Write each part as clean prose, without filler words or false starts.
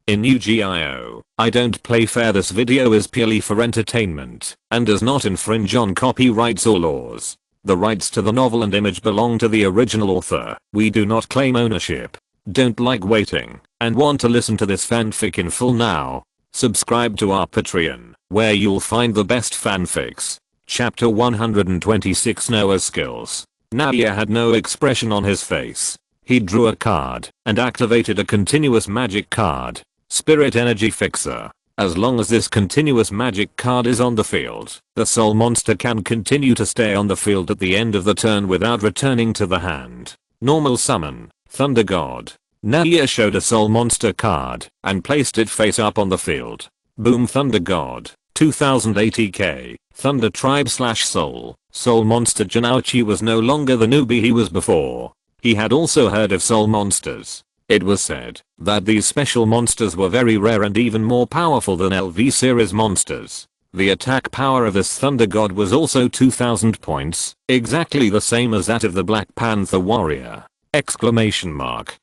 In Yu-Gi-Oh! I don't play fair. This video is purely for entertainment and does not infringe on copyrights or laws. The rights to the novel and image belong to the original author. We do not claim ownership. Don't like waiting and want to listen to this fanfic in full now? Subscribe to our Patreon, where you'll find the best fanfics. Chapter 126 Noah's skills. Naya had no expression on his face. He drew a card and activated a continuous magic card. Spirit Energy Fixer. As long as this continuous magic card is on the field, the soul monster can continue to stay on the field at the end of the turn without returning to the hand. Normal summon. Thunder God. Naya showed a soul monster card and placed it face up on the field. Boom. Thunder God. 2080k. Thunder Tribe / Soul. Soul monster Janouchi was no longer the newbie he was before. He had also heard of soul monsters. It was said that these special monsters were very rare and even more powerful than LV series monsters. The attack power of this Thunder God was also 2000 points, exactly the same as that of the Black Panther Warrior! The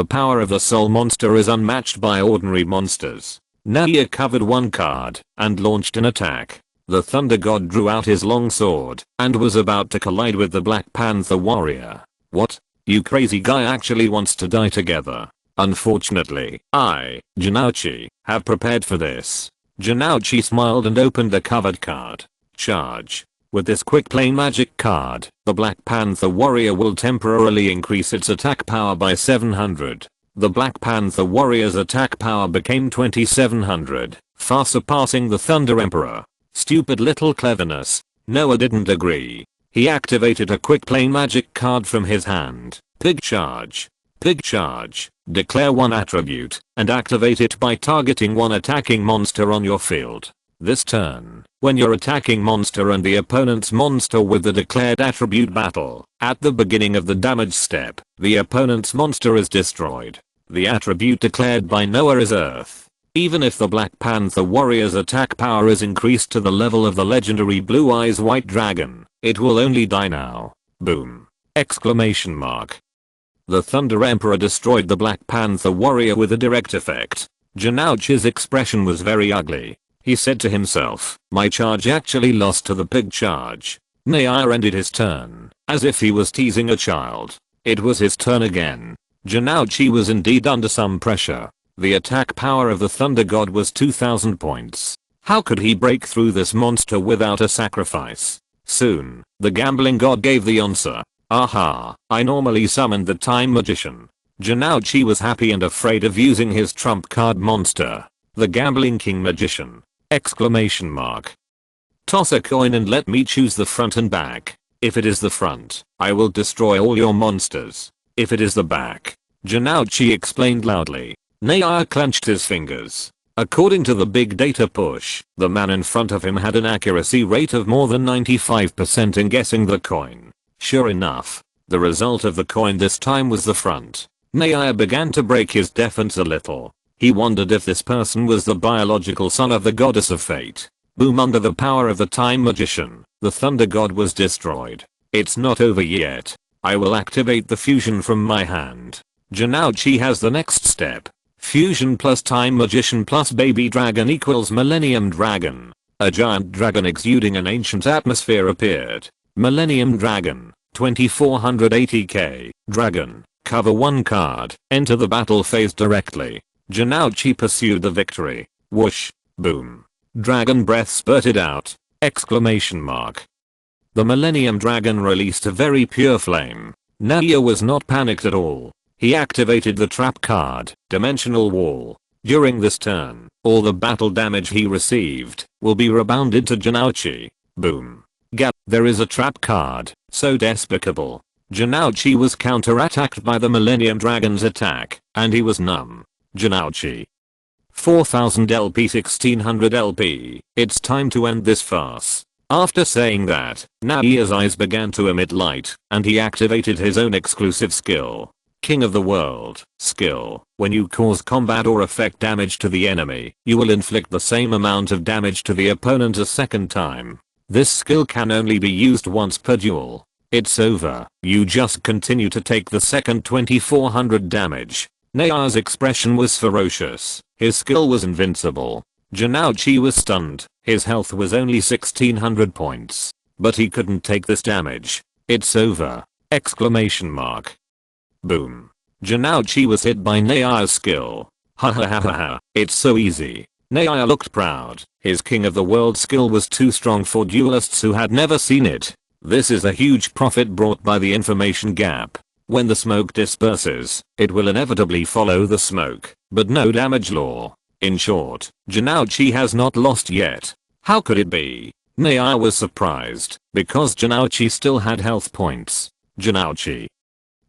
power of the soul monster is unmatched by ordinary monsters. Naya covered one card and launched an attack. The Thunder God drew out his long sword and was about to collide with the Black Panther Warrior. What? You crazy guy actually wants to die together. Unfortunately, I, Janouchi, have prepared for this. Janouchi smiled and opened a covered card. Charge. With this quick play magic card, the Black Panther Warrior will temporarily increase its attack power by 700. The Black Panther Warrior's attack power became 2700, far surpassing the Thunder Emperor. Stupid little cleverness. Noah didn't agree. He activated a quick play magic card from his hand. Pig Charge. Pig Charge. Declare one attribute and activate it by targeting one attacking monster on your field. This turn, when your attacking monster and the opponent's monster with the declared attribute battle, at the beginning of the damage step, the opponent's monster is destroyed. The attribute declared by Noah is Earth. Even if the Black Panther Warrior's attack power is increased to the level of the legendary Blue Eyes White Dragon, it will only die now. Boom! The Thunder Emperor destroyed the Black Panther Warrior with a direct effect. Janouchi's expression was very ugly. He said to himself, my charge actually lost to the Pig Charge. Naya ended his turn, as if he was teasing a child. It was his turn again. Janouchi was indeed under some pressure. The attack power of the Thunder God was 2000 points. How could he break through this monster without a sacrifice? Soon, the Gambling God gave the answer. Aha, I normally summoned the Time Magician. Janouchi was happy and afraid of using his trump card monster. The Gambling King Magician! Toss a coin and let me choose the front and back. If it is the front, I will destroy all your monsters. If it is the back, Janouchi explained loudly. Naya clenched his fingers. According to the big data push, the man in front of him had an accuracy rate of more than 95% in guessing the coin. Sure enough, the result of the coin this time was the front. Naya began to break his defense a little. He wondered if this person was the biological son of the goddess of fate. Boom! Under the power of the Time Magician, the Thunder God was destroyed. It's not over yet. I will activate the fusion from my hand. Janouchi has the next step. Fusion plus Time Magician plus Baby Dragon equals Millennium Dragon. A giant dragon exuding an ancient atmosphere appeared. Millennium Dragon. 2480k. Dragon. Cover one card. Enter the battle phase directly. Janouchi pursued the victory. Whoosh. Boom. Dragon breath spurted out. The Millennium Dragon released a very pure flame. Naya was not panicked at all. He activated the trap card, Dimensional Wall. During this turn, all the battle damage he received will be rebounded to Janouchi. Boom. There is a trap card, so despicable. Janouchi was counterattacked by the Millennium Dragon's attack, and he was numb. Janouchi. 4000 LP 1600 LP. It's time to end this farce. After saying that, Naya's eyes began to emit light, and he activated his own exclusive skill. King of the World skill. When you cause combat or affect damage to the enemy, you will inflict the same amount of damage to the opponent a second time. This skill can only be used once per duel. It's over. You just continue to take the second 2400 damage. Naya's expression was ferocious. His skill was invincible. Janauchi was stunned. His health was only 1600 points. But he couldn't take this damage. It's over! Exclamation mark. Boom. Janauchi was hit by Naya's skill. Ha ha ha ha ha, it's so easy. Naya looked proud. His king of the world skill was too strong for duelists who had never seen it. This is a huge profit brought by the information gap. When the smoke disperses, it will inevitably follow the smoke, but no damage law. In short, Janauchi has not lost yet. How could it be? Naya was surprised, because Janauchi still had health points. Janauchi.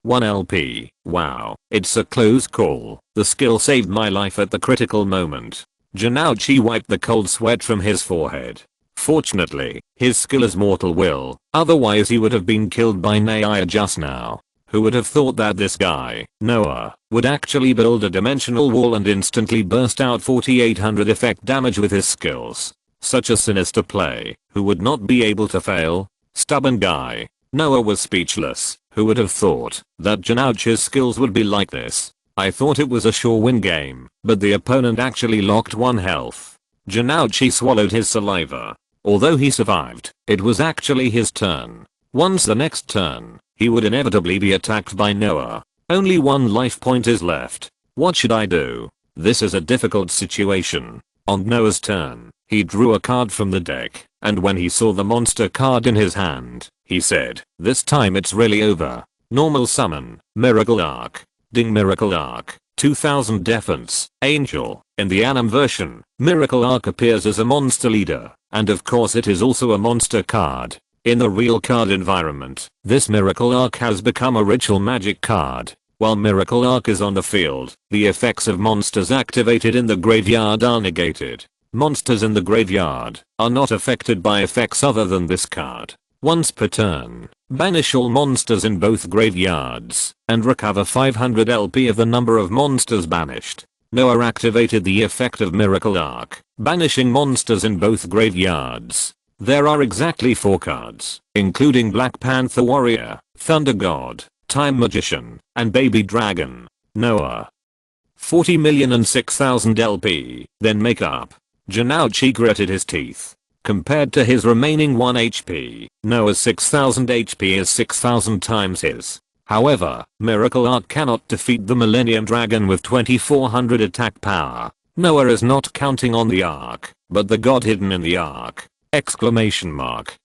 1 LP. Wow, it's a close call. The skill saved my life at the critical moment. Janauchi wiped the cold sweat from his forehead. Fortunately, his skill is mortal will, otherwise he would have been killed by Naya just now. Who would have thought that this guy, Noah, would actually build a dimensional wall and instantly burst out 4800 effect damage with his skills? Such a sinister play. Who would not be able to fail? Stubborn guy. Noah was speechless. Who would have thought that Janauchi's skills would be like this? I thought it was a sure win game, but the opponent actually locked 1 health. Janauchi swallowed his saliva. Although he survived, it was actually his turn. Once the next turn, he would inevitably be attacked by Noah. Only 1 life point is left. What should I do? This is a difficult situation. On Noah's turn, he drew a card from the deck, and when he saw the monster card in his hand, he said, "This time it's really over." Normal summon, Miracle Arc. Ding Miracle Arc, 2000 defense, Angel. In the anime version, Miracle Arc appears as a monster leader, and of course it is also a monster card. In the real card environment, this Miracle Arc has become a ritual magic card. While Miracle Arc is on the field, the effects of monsters activated in the graveyard are negated. Monsters in the graveyard are not affected by effects other than this card. Once per turn, banish all monsters in both graveyards, and recover 500 LP of the number of monsters banished. Noah activated the effect of Miracle Arc, banishing monsters in both graveyards. There are exactly 4 cards, including Black Panther Warrior, Thunder God, Time Magician, and Baby Dragon. Noah. 40,006,000 LP, then make up. Janauchi gritted his teeth. Compared to his remaining 1 HP, Noah's 6000 HP is 6000 times his. However, Miracle Arc cannot defeat the Millennium Dragon with 2400 attack power. Noah is not counting on the Arc, but the god hidden in the Arc. Exclamation mark.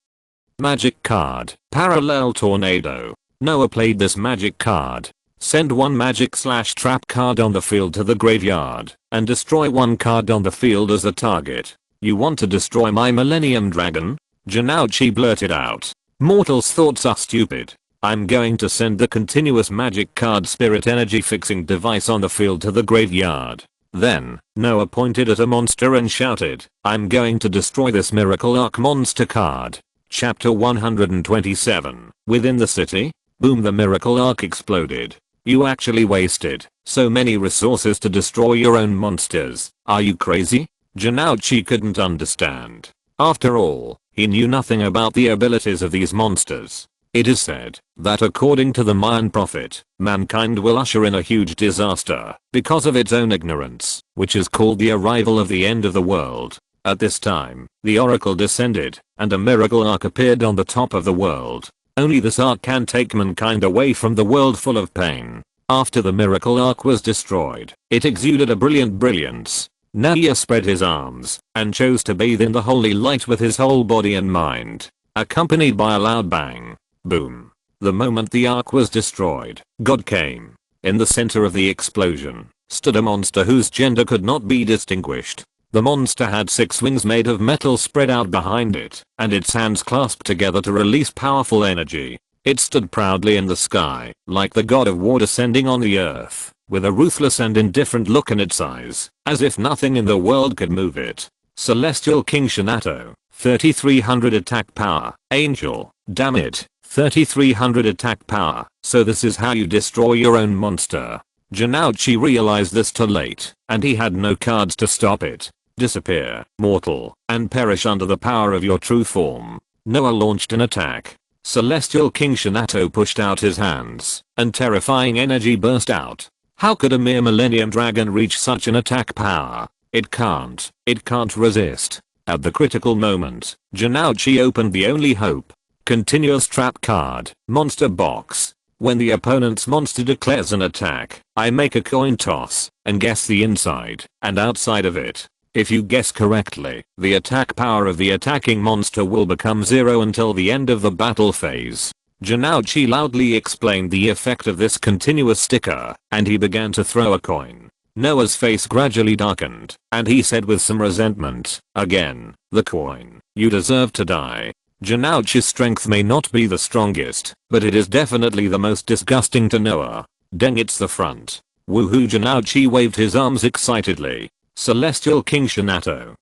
Magic card, Parallel Tornado. Noah played this magic card. Send 1 magic/trap card on the field to the graveyard, and destroy 1 card on the field as a target. You want to destroy my Millennium Dragon? Janauchi blurted out. Mortals' thoughts are stupid. I'm going to send the continuous magic card spirit energy fixing device on the field to the graveyard. Then, Noah pointed at a monster and shouted, I'm going to destroy this Miracle Arc monster card. Chapter 127. Within the city? Boom, the Miracle Arc exploded. You actually wasted so many resources to destroy your own monsters. Are you crazy? Janauchi couldn't understand. After all, he knew nothing about the abilities of these monsters. It is said that according to the Mayan prophet, mankind will usher in a huge disaster because of its own ignorance, which is called the arrival of the end of the world. At this time, the oracle descended, and a miracle arc appeared on the top of the world. Only this arc can take mankind away from the world full of pain. After the miracle arc was destroyed, it exuded a brilliant brilliance. Naya spread his arms and chose to bathe in the holy light with his whole body and mind, accompanied by a loud bang. Boom. The moment the ark was destroyed, God came. In the center of the explosion stood a monster whose gender could not be distinguished. The monster had 6 wings made of metal spread out behind it, and its hands clasped together to release powerful energy. It stood proudly in the sky, like the god of war descending on the earth, with a ruthless and indifferent look in its eyes, as if nothing in the world could move it. Celestial King Shinato, 3300 attack power. Angel, damn it, 3300 attack power. So this is how you destroy your own monster. Janauchi realized this too late, and he had no cards to stop it. Disappear, mortal, and perish under the power of your true form. Noah launched an attack. Celestial King Shinato pushed out his hands, and terrifying energy burst out. How could a mere Millennium Dragon reach such an attack power? It can't. It can't resist. At the critical moment, Janouchi opened the only hope. Continuous trap card, monster box. When the opponent's monster declares an attack, I make a coin toss and guess the inside and outside of it. If you guess correctly, the attack power of the attacking monster will become 0 until the end of the battle phase. Janouchi loudly explained the effect of this continuous sticker, and he began to throw a coin. Noah's face gradually darkened, and he said with some resentment, "Again, the coin. You deserve to die." Janouchi's strength may not be the strongest, but it is definitely the most disgusting to Noah. Dang, it's the front. Woohoo! Janouchi waved his arms excitedly. Celestial King Shinato.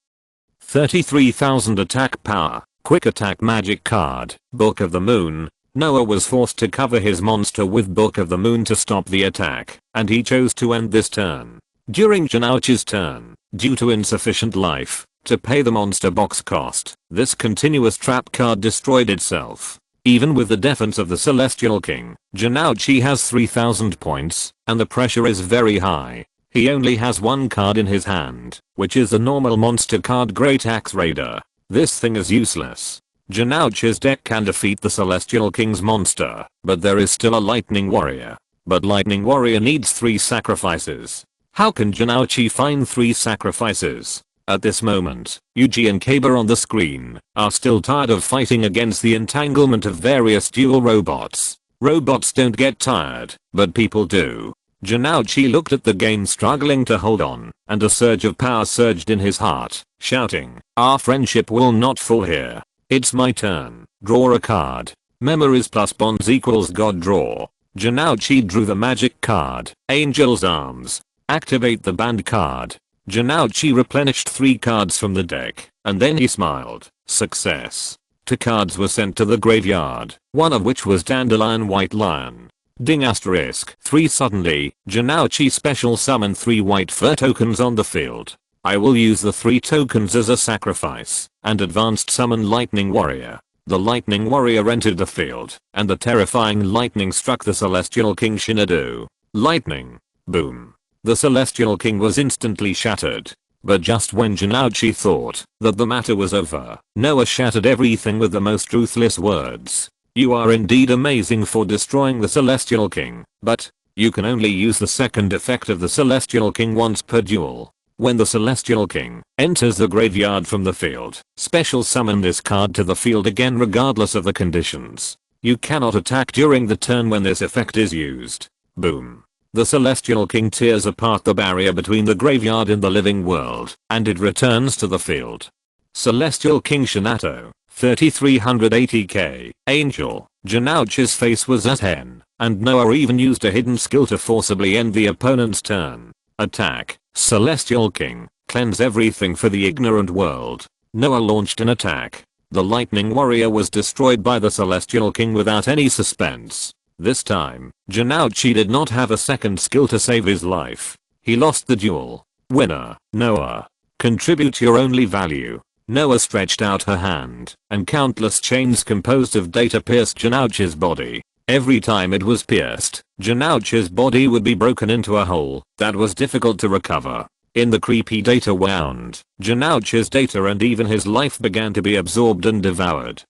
33,000 attack power, quick attack magic card, Book of the Moon. Noah was forced to cover his monster with Book of the Moon to stop the attack, and he chose to end this turn. During Janouchi's turn, due to insufficient life to pay the monster box cost, this continuous trap card destroyed itself. Even with the defense of the Celestial King, Janouchi has 3000 points, and the pressure is very high. He only has one card in his hand, which is the normal monster card Great Axe Raider. This thing is useless. Janouchi's deck can defeat the Celestial King's monster, but there is still a Lightning Warrior. But Lightning Warrior needs 3 sacrifices. How can Janouchi find 3 sacrifices? At this moment, Yuji and Kaba on the screen are still tired of fighting against the entanglement of various duel robots. Robots don't get tired, but people do. Janouchi looked at the game struggling to hold on, and a surge of power surged in his heart, shouting, "Our friendship will not fall here. It's my turn. Draw a card. Memories plus bonds equals God draw." Janouchi drew the magic card, Angel's Arms. Activate the banned card. Janouchi replenished 3 cards from the deck, and then he smiled. Success. 2 cards were sent to the graveyard, one of which was Dandelion White Lion. Ding asterisk 3. Suddenly, Janouchi special summoned 3 white fur tokens on the field. I will use the 3 tokens as a sacrifice, and advanced summon Lightning Warrior. The Lightning Warrior entered the field, and the terrifying lightning struck the Celestial King Shinado. Lightning. Boom. The Celestial King was instantly shattered. But just when Janouchi thought that the matter was over, Noah shattered everything with the most ruthless words. You are indeed amazing for destroying the Celestial King, but you can only use the second effect of the Celestial King once per duel. When the Celestial King enters the graveyard from the field, special summon this card to the field again regardless of the conditions. You cannot attack during the turn when this effect is used. Boom. The Celestial King tears apart the barrier between the graveyard and the living world, and it returns to the field. Celestial King Shinato, 3380k, Angel. Janouchi's face was at 10, and Noah even used a hidden skill to forcibly end the opponent's turn. Attack. Celestial King, cleanse everything for the ignorant world. Noah launched an attack. The Lightning Warrior was destroyed by the Celestial King without any suspense. This time, Janouchi did not have a second skill to save his life. He lost the duel. Winner, Noah. Contribute your only value. Noah stretched out her hand, and countless chains composed of data pierced Janouchi's body. Every time it was pierced, Janouchi's body would be broken into a hole that was difficult to recover. In the creepy data wound, Janouchi's data and even his life began to be absorbed and devoured.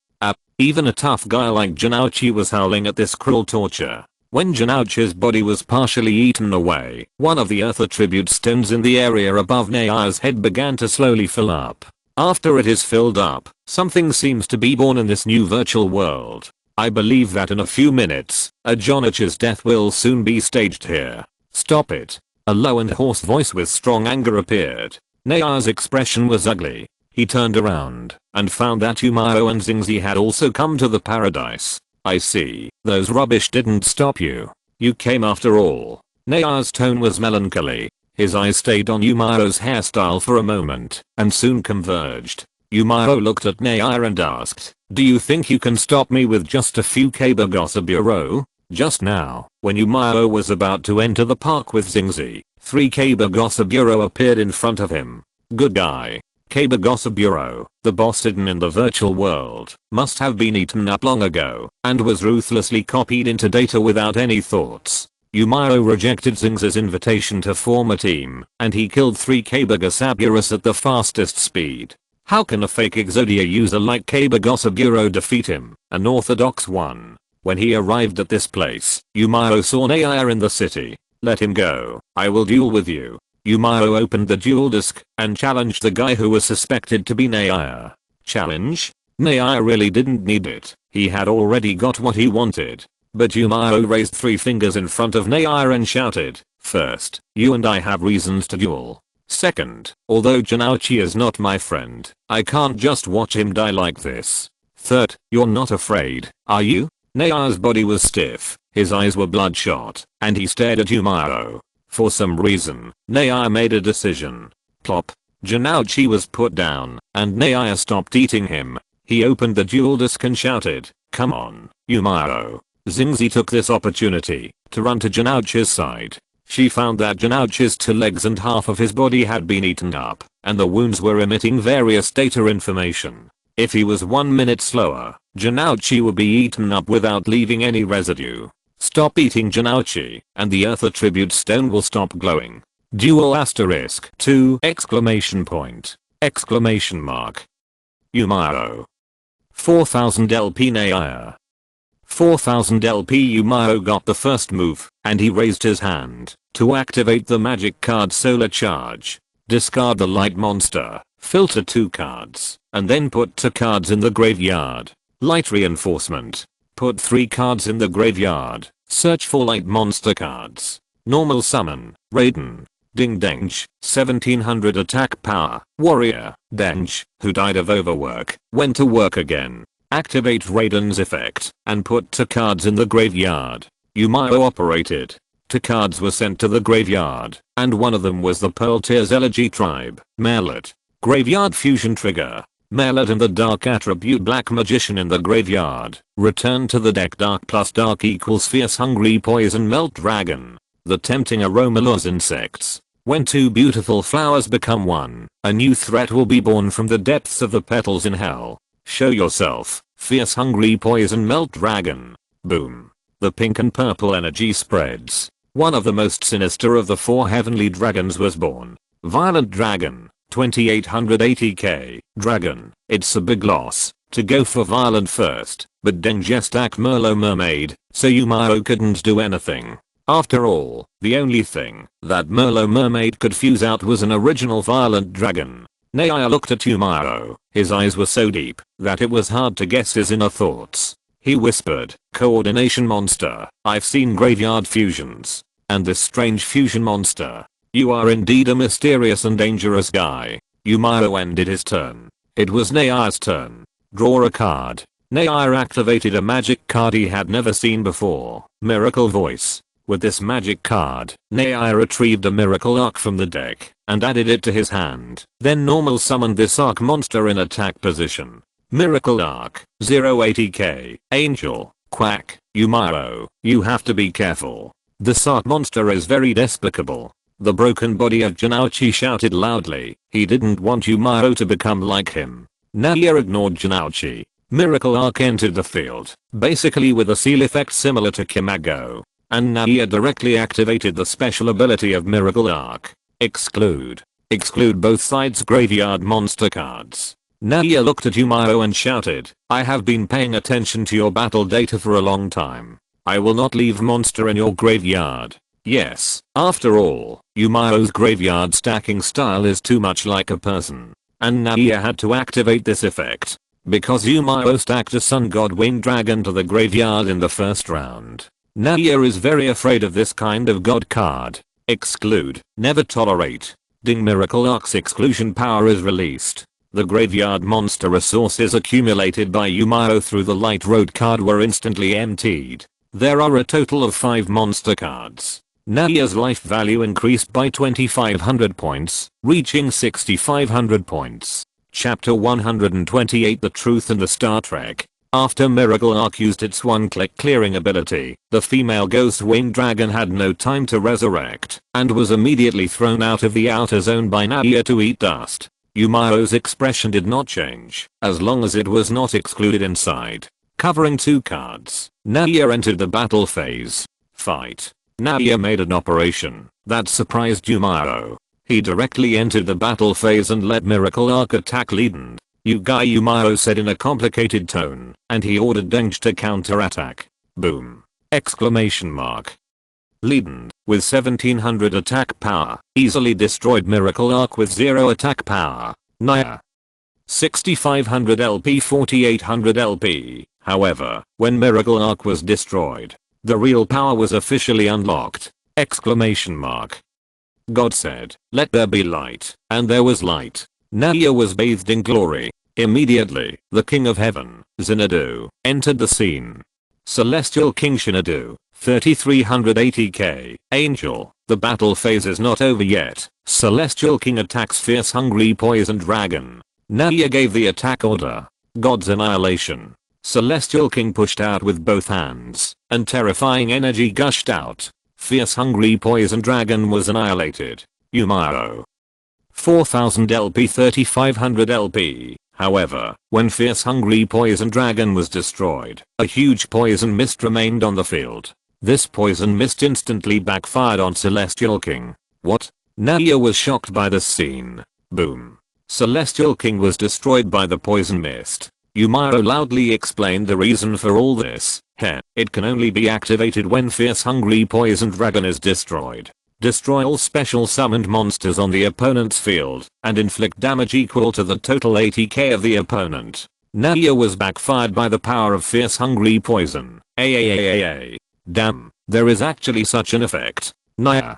Even a tough guy like Janouchi was howling at this cruel torture. When Janouchi's body was partially eaten away, one of the earth attribute stones in the area above Naya's head began to slowly fill up. After it is filled up, something seems to be born in this new virtual world. I believe that in a few minutes, a Janouchi's death will soon be staged here. Stop it. A low and hoarse voice with strong anger appeared. Naya's expression was ugly. He turned around and found that Miao and Xingzi had also come to the paradise. I see. Those rubbish didn't stop you. You came after all. Naya's tone was melancholy. His eyes stayed on Miao's hairstyle for a moment and soon converged. Miao looked at Naya and asked, "Do you think you can stop me with just a few Kaba Gossip Bureau?" Just now, when Miao was about to enter the park with Xingzi, 3 Kaba Gossip Bureau appeared in front of him. Good guy. Kaba Gossip Bureau, the boss hidden in the virtual world, must have been eaten up long ago, and was ruthlessly copied into data without any thoughts. Yumao rejected Zing's invitation to form a team, and he killed 3 Kabugasaburas at the fastest speed. How can a fake Exodia user like Kabugasaburo defeat him, an orthodox one? When he arrived at this place, Yumao saw Nair in the city. Let him go. I will duel with you. Yumao opened the duel disc and challenged the guy who was suspected to be Nair. Challenge? Nair really didn't need it. He had already got what he wanted. But Yumao raised 3 fingers in front of Nair and shouted, "First, you and I have reasons to duel. Second, although Janouchi is not my friend, I can't just watch him die like this. Third, you're not afraid, are you?" Nair's body was stiff, his eyes were bloodshot, and he stared at Yumao. For some reason, Nair made a decision. Plop. Janouchi was put down, and Nair stopped eating him. He opened the duel disc and shouted, "Come on, Yumao." Xingzi took this opportunity to run to Janouchi's side. She found that Janouchi's 2 legs and half of his body had been eaten up, and the wounds were emitting various data information. If he was 1 minute slower, Janouchi would be eaten up without leaving any residue. Stop eating Janouchi, and the Earth Attribute Stone will stop glowing. Duel *2! Exclamation mark. Yumao. 4000 LP Nair. 4000 LP. Yumao got the first move, and he raised his hand to activate the magic card Solar Charge. Discard the light monster, filter 2 cards, and then put 2 cards in the graveyard. Light reinforcement. Put 3 cards in the graveyard. Search for light monster cards. Normal summon, Raiden. Ding Denj, 1700 attack power, warrior. Denj, who died of overwork, went to work again. Activate Raiden's effect, and put 2 cards in the graveyard. Yumao operated. 2 cards were sent to the graveyard, and one of them was the Pearl Tears Elegy tribe, Merlet. Graveyard fusion trigger. Merlet and the Dark attribute Black Magician in the graveyard. Return to the deck. Dark plus Dark equals Fierce Hungry Poison Melt Dragon. The tempting aroma lures insects. When 2 beautiful flowers become one, a new threat will be born from the depths of the petals in hell. Show yourself, Fierce Hungry Poison Melt Dragon. Boom. The pink and purple energy spreads. One of the most sinister of the 4 heavenly dragons was born. Violent Dragon. 2880k. Dragon. It's a big loss to go for violent first, but Denji stacked Merlot Mermaid, so Yumao couldn't do anything. After all, the only thing that Merlot Mermaid could fuse out was an original violent dragon. Nair looked at Yumao. His eyes were so deep that it was hard to guess his inner thoughts. He whispered, "Coordination monster, I've seen graveyard fusions. And this strange fusion monster. You are indeed a mysterious and dangerous guy." Yumao ended his turn. It was Nair's turn. Draw a card. Nair activated a magic card he had never seen before, Miracle Voice. With this magic card, Nair retrieved a miracle arc from the deck and added it to his hand. Then normal summoned this arc monster in attack position. Miracle arc, 080k, Angel, Quack. Yumao, you have to be careful. This arc monster is very despicable. The broken body of Janouchi shouted loudly. He didn't want Yumao to become like him. Nair ignored Janouchi. Miracle arc entered the field, basically with a seal effect similar to Kimago. And Nair directly activated the special ability of Miracle Arc. Exclude. Exclude both sides' graveyard monster cards. Nair looked at Yumao and shouted, "I have been paying attention to your battle data for a long time. I will not leave monster in your graveyard." Yes, after all, Yumao's graveyard stacking style is too much like a person. And Nair had to activate this effect, because Yumao stacked a Sun God Winged Dragon to the graveyard in the first round. Nair is very afraid of this kind of god card. Exclude. Never tolerate. Ding Miracle Arc's exclusion power is released. The graveyard monster resources accumulated by Yumao through the Light Road card were instantly emptied. There are a total of 5 monster cards. Nair's life value increased by 2500 points, reaching 6500 points. Chapter 128 The Truth in the Star Trek. After Miracle Arc used its one-click clearing ability, the female Ghost Winged Dragon had no time to resurrect, and was immediately thrown out of the outer zone by Nair to eat dust. Yumao's expression did not change, as long as it was not excluded inside. Covering 2 cards, Nair entered the battle phase. Fight. Naia made an operation that surprised Yumaro. He directly entered the battle phase and let Miracle Arc attack Leland. "You guy," Yumaro said in a complicated tone, and he ordered Denge to counterattack. Boom! Exclamation mark. Leland, with 1700 attack power, easily destroyed Miracle Arc with 0 attack power. Naia. 6500 LP 4800 LP. However, when Miracle Arc was destroyed, the real power was officially unlocked. Exclamation mark. God said, "Let there be light," and there was light. Naia was bathed in glory. Immediately, the King of Heaven, Xanadu, entered the scene. Celestial King Xanadu, 3380k, Angel, the battle phase is not over yet. Celestial King attacks fierce hungry poison dragon. Naia gave the attack order. God's annihilation. Celestial King pushed out with both hands, and terrifying energy gushed out. Fierce hungry poison dragon was annihilated. Yumaro. 4000 LP 3500 LP. However, when fierce hungry poison dragon was destroyed, a huge poison mist remained on the field. This poison mist instantly backfired on Celestial King. What? Naia was shocked by this scene. Boom. Celestial King was destroyed by the poison mist. Yumaro loudly explained the reason for all this. It can only be activated when fierce hungry poison dragon is destroyed. Destroy all special summoned monsters on the opponent's field, and inflict damage equal to the total 80k of the opponent. Naia was backfired by the power of fierce hungry poison. Damn, there is actually such an effect. Naia.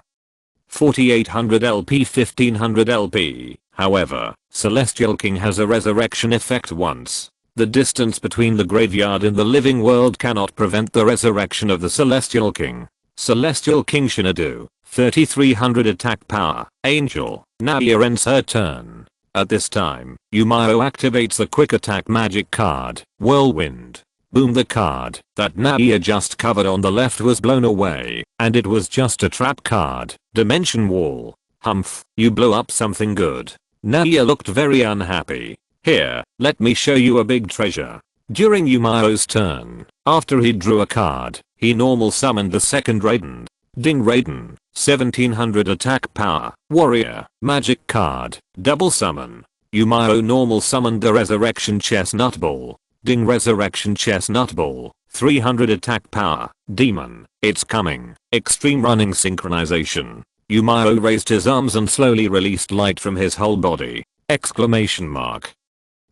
4800 LP 1500 LP. However, Celestial King has a resurrection effect once. The distance between the graveyard and the living world cannot prevent the resurrection of the Celestial King. Celestial King Xanadu, 3300 attack power, Angel. Naia ends her turn. At this time, Yumaro activates the quick attack magic card, Whirlwind. Boom, the card that Naia just covered on the left was blown away, and it was just a trap card, Dimension Wall. Humph, you blew up something good. Naia looked very unhappy. Here, let me show you a big treasure. During Yumaro's turn, after he drew a card, he normal summoned the second Raiden. Ding Raiden, 1700 attack power, warrior, magic card, double summon. Yumaro normal summoned the resurrection chestnut ball. Ding resurrection chestnut ball, 300 attack power, demon, it's coming, extreme running synchronization. Yumaro raised his arms and slowly released light from his whole body. Exclamation mark.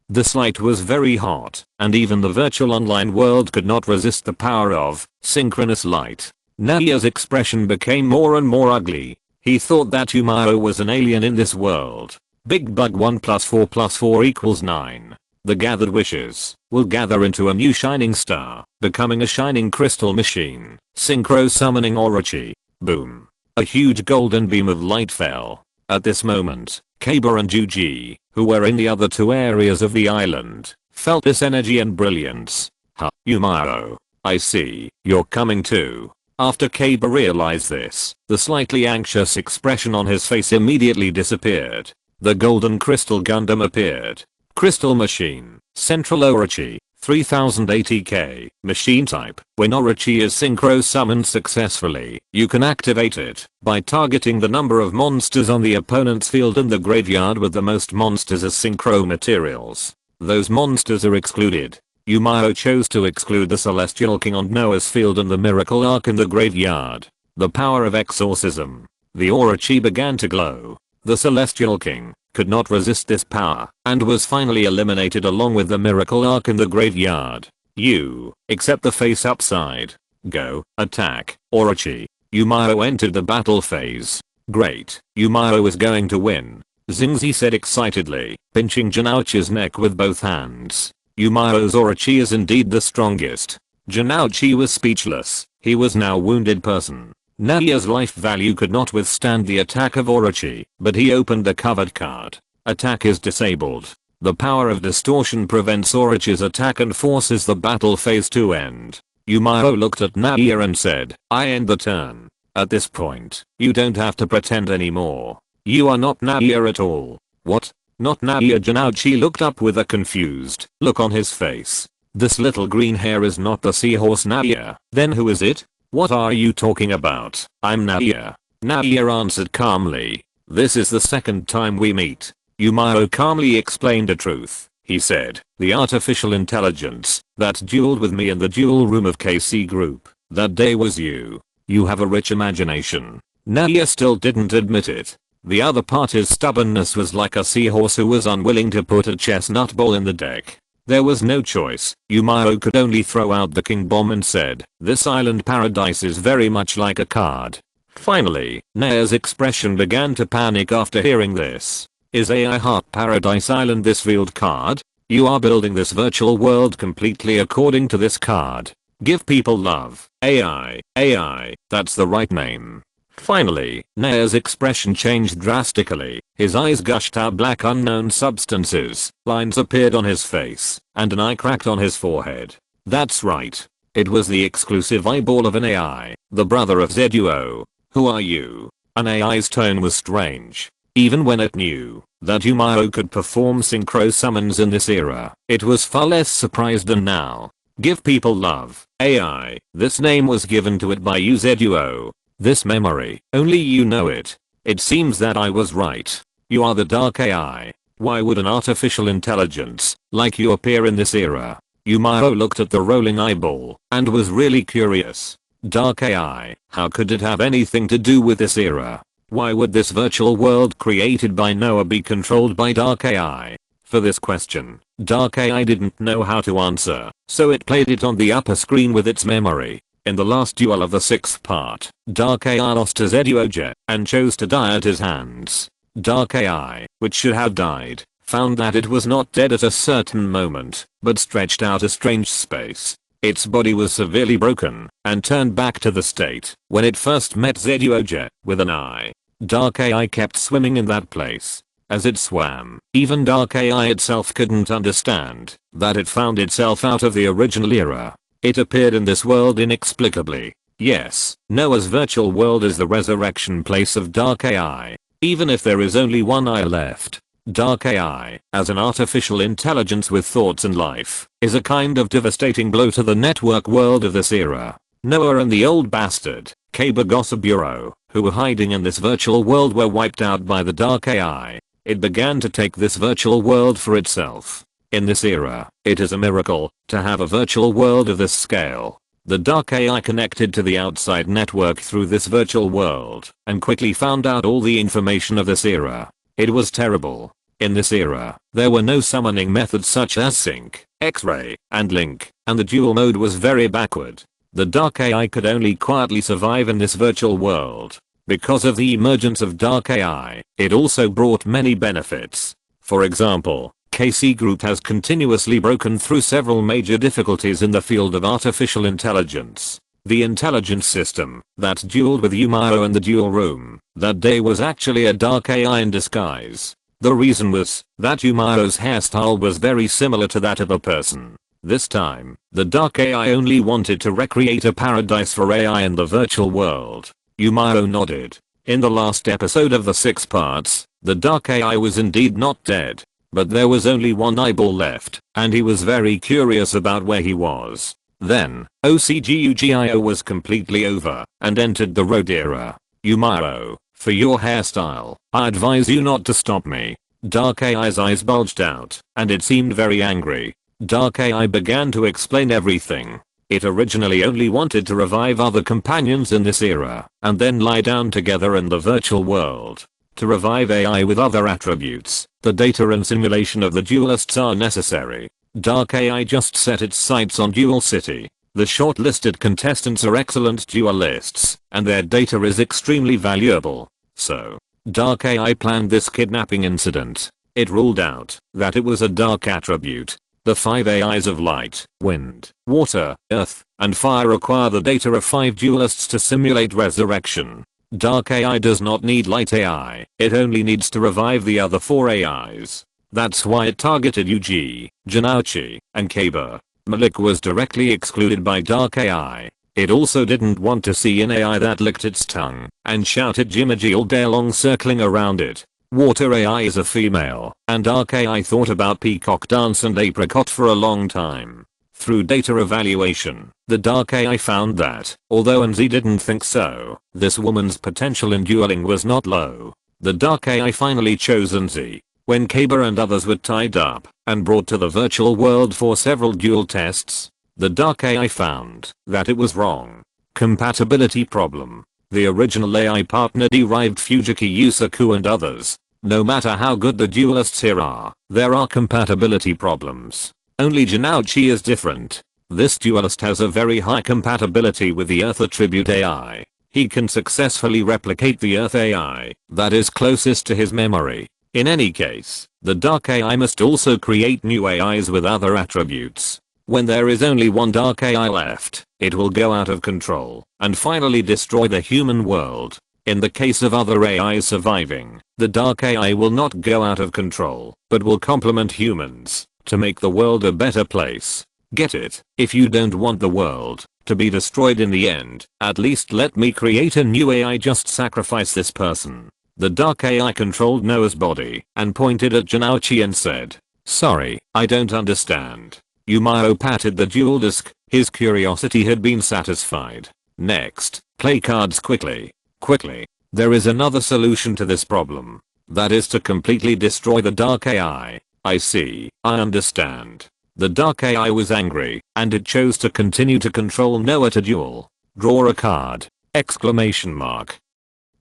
This light was very hot, and even the virtual online world could not resist the power of synchronous light. Naia's expression became more and more ugly. He thought that Yumaro was an alien in this world. Big bug 1 + 4 + 4 = 9. The gathered wishes will gather into a new shining star, becoming a shining crystal machine. Synchro summoning Orochi. Boom. A huge golden beam of light fell. At this moment, Kaba and Juji, who were in the other two areas of the island, felt this energy and brilliance. Ha, Yumaro. I see, you're coming too. After Kaba realized this, the slightly anxious expression on his face immediately disappeared. The golden crystal Gundam appeared. Crystal machine, Central Orochi, 3080k, machine type. When Orochi is synchro summoned successfully, you can activate it by targeting the number of monsters on the opponent's field in the graveyard with the most monsters as synchro materials. Those monsters are excluded. Yumaro chose to exclude the Celestial King on Noah's field and the Miracle Arc in the graveyard. The power of exorcism. The Orochi began to glow. The Celestial King could not resist this power and was finally eliminated along with the Miracle Arc in the graveyard. You, except the face upside. Go, attack, Orochi. Yumaro entered the battle phase. Great, Yumaro is going to win. Xingzi said excitedly, pinching Janouchi's neck with both hands. Yumaro's Orochi is indeed the strongest. Janouchi was speechless. He was now a wounded person. Naia's life value could not withstand the attack of Orochi, but he opened the covered card. Attack is disabled. The power of distortion prevents Orochi's attack and forces the battle phase to end. Yumaro looked at Naia and said, I end the turn. At this point, you don't have to pretend anymore. You are not Naia at all. What? Not Naia? Janouchi looked up with a confused look on his face. This little green hair is not the seahorse Naia. Then who is it? What are you talking about? I'm Naia. Naia answered calmly. This is the second time we meet. Miao calmly explained the truth. He said, the artificial intelligence that dueled with me in the duel room of KC Group, that day was you. You have a rich imagination. Naia still didn't admit it. The other party's stubbornness was like a seahorse who was unwilling to put a chestnut ball in the deck. There was no choice. Miao could only throw out the king bomb and said, this island paradise is very much like a card. Finally, Naia's expression began to panic after hearing this. Is AI Heart Paradise Island this field card? You are building this virtual world completely according to this card. Give people love. AI, that's the right name. Finally, Naia's expression changed drastically. His eyes gushed out black unknown substances, lines appeared on his face, and an eye cracked on his forehead. That's right. It was the exclusive eyeball of an AI, the brother of ZUO. Who are you? An AI's tone was strange. Even when it knew that Miao could perform synchro summons in this era, it was far less surprised than now. Give people love. AI. This name was given to it by ZUO. This memory, only you know it. It seems that I was right. You are the dark AI. Why would an artificial intelligence like you appear in this era? Miao looked at the rolling eyeball and was really curious. Dark AI, how could it have anything to do with this era? Why would this virtual world created by Noah be controlled by dark AI? For this question, dark AI didn't know how to answer, so it played it on the upper screen with its memory. In the last duel of the 6th part, Dark AI lost to ZUOJ and chose to die at his hands. Dark AI, which should have died, found that it was not dead at a certain moment, but stretched out a strange space. Its body was severely broken and turned back to the state when it first met ZUOJ with an eye. Dark AI kept swimming in that place. As it swam, even Dark AI itself couldn't understand that it found itself out of the original era. It appeared in this world inexplicably. Yes, Noah's virtual world is the resurrection place of Dark AI. Even if there is only one eye left. Dark AI, as an artificial intelligence with thoughts and life, is a kind of devastating blow to the network world of this era. Noah and the old bastard, Kaba Gossip Bureau, who were hiding in this virtual world were wiped out by the Dark AI. It began to take this virtual world for itself. In this era, it is a miracle to have a virtual world of this scale. The Dark AI connected to the outside network through this virtual world and quickly found out all the information of this era. It was terrible. In this era, there were no summoning methods such as sync, X-ray, and link, and the dual mode was very backward. The Dark AI could only quietly survive in this virtual world. Because of the emergence of Dark AI, it also brought many benefits. For example, KC Group has continuously broken through several major difficulties in the field of artificial intelligence. The intelligence system that dueled with Miao in the duel room that day was actually a dark AI in disguise. The reason was that Miao's hairstyle was very similar to that of a person. This time, the dark AI only wanted to recreate a paradise for AI in the virtual world. Miao nodded. In the last episode of the 6 parts, the dark AI was indeed not dead. But there was only one eyeball left, and he was very curious about where he was. Then, OCGUGIO was completely over, and entered the road era. Miao, for your hairstyle, I advise you not to stop me. Dark AI's eyes bulged out, and it seemed very angry. Dark AI began to explain everything. It originally only wanted to revive other companions in this era, and then lie down together in the virtual world. To revive AI with other attributes, the data and simulation of the duelists are necessary. Dark AI just set its sights on Duel City. The shortlisted contestants are excellent duelists, and their data is extremely valuable. So, Dark AI planned this kidnapping incident. It ruled out that it was a dark attribute. The 5 AIs of light, wind, water, earth, and fire require the data of 5 duelists to simulate resurrection. Dark AI does not need light AI, it only needs to revive the other 4 AIs. That's why it targeted Yuji, Janauchi, and Kaba. Malik was directly excluded by Dark AI. It also didn't want to see an AI that licked its tongue and shouted Jimaji all day long circling around it. Water AI is a female, and Dark AI thought about Peacock Dance and Apricot for a long time. Through data evaluation, the Dark AI found that, although NZ didn't think so, this woman's potential in dueling was not low. The Dark AI finally chose NZ when Kaba and others were tied up and brought to the virtual world for several duel tests. The Dark AI found that it was wrong. Compatibility problem. The original AI partner derived Fujiki Yusaku and others. No matter how good the duelists here are, there are compatibility problems. Only Janouchi is different. This duelist has a very high compatibility with the Earth attribute AI. He can successfully replicate the Earth AI that is closest to his memory. In any case, the Dark AI must also create new AIs with other attributes. When there is only one Dark AI left, it will go out of control and finally destroy the human world. In the case of other AIs surviving, the Dark AI will not go out of control, but will complement humans to make the world a better place. Get it? If you don't want the world to be destroyed in the end, at least let me create a new AI. Just sacrifice this person. The Dark AI controlled Noah's body and pointed at Janouchi and said, "Sorry, I don't understand." Miao patted the duel disc. His curiosity had been satisfied. Next, play cards quickly. Quickly. There is another solution to this problem. That is to completely destroy the Dark AI. I see. I understand. The Dark AI was angry, and it chose to continue to control Noah to duel. Draw a card! Exclamation mark.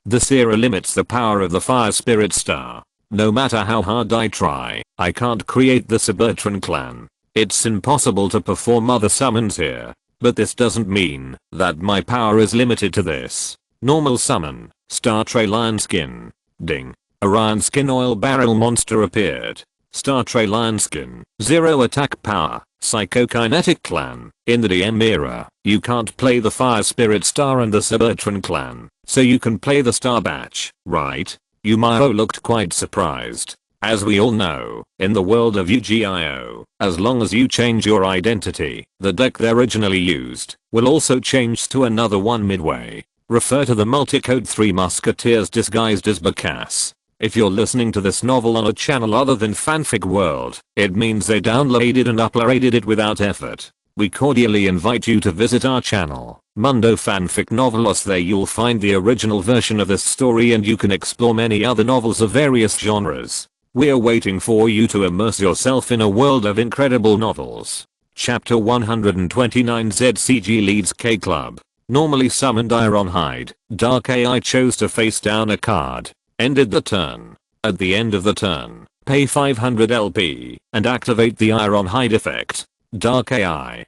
This era limits the power of the Fire Spirit Star. No matter how hard I try, I can't create the Suburtron clan. It's impossible to perform other summons here. But this doesn't mean that my power is limited to this. Normal summon, Star Tray Lion Skin. Ding. A Lion Skin oil barrel monster appeared. Star Tray Lion Skin. 0 attack power. Psychokinetic clan. In the DM era, you can't play the Fire Spirit Star and the Suburtron clan. So you can play the Star Batch, right? Miao looked quite surprised. As we all know, in the world of Yu-Gi-Oh, as long as you change your identity, the deck they originally used will also change to another one midway. Refer to the multicode 3 Musketeers disguised as Bacchus. If you're listening to this novel on a channel other than Fanfic World, it means they downloaded and uploaded it without effort. We cordially invite you to visit our channel, Mundo Fanfic Novelos. There you'll find the original version of this story and you can explore many other novels of various genres. We're waiting for you to immerse yourself in a world of incredible novels. Chapter 129 ZCG leads K Club. Normally summoned Ironhide, Dark AI chose to face down a card. Ended the turn. At the end of the turn, pay 500 LP and activate the Ironhide effect. Dark AI.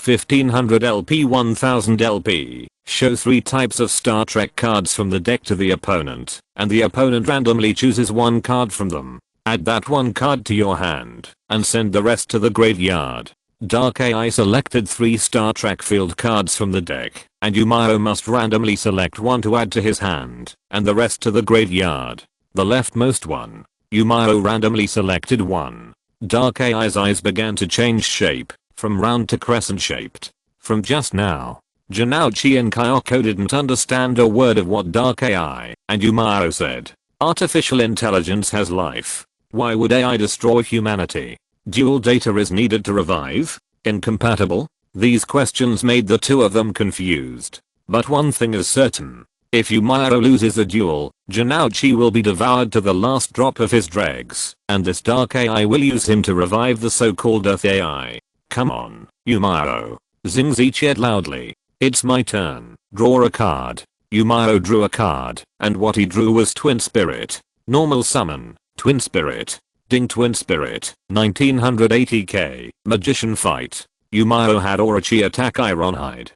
1500 LP 1000 LP. Show 3 types of Star Trek cards from the deck to the opponent, and the opponent randomly chooses one card from them. Add that one card to your hand, and send the rest to the graveyard. Dark AI selected 3 Star Trek field cards from the deck, and Miao must randomly select one to add to his hand, and the rest to the graveyard. The leftmost one. Miao randomly selected one. Dark AI's eyes began to change shape, from round to crescent shaped. From just now. Janouchi and Kyoko didn't understand a word of what Dark AI and Miao said. Artificial intelligence has life. Why would AI destroy humanity? Dual data is needed to revive? Incompatible? These questions made the two of them confused. But one thing is certain. If Miao loses a duel, Janouchi will be devoured to the last drop of his dregs, and this Dark AI will use him to revive the so-called Earth AI. Come on, Miao. Zingzi cheered loudly. It's my turn. Draw a card. Miao drew a card, and what he drew was Twin Spirit. Normal summon, Twin Spirit. Ding Twin Spirit, 1980k, Magician Fight. Miao had Orochi attack Ironhide.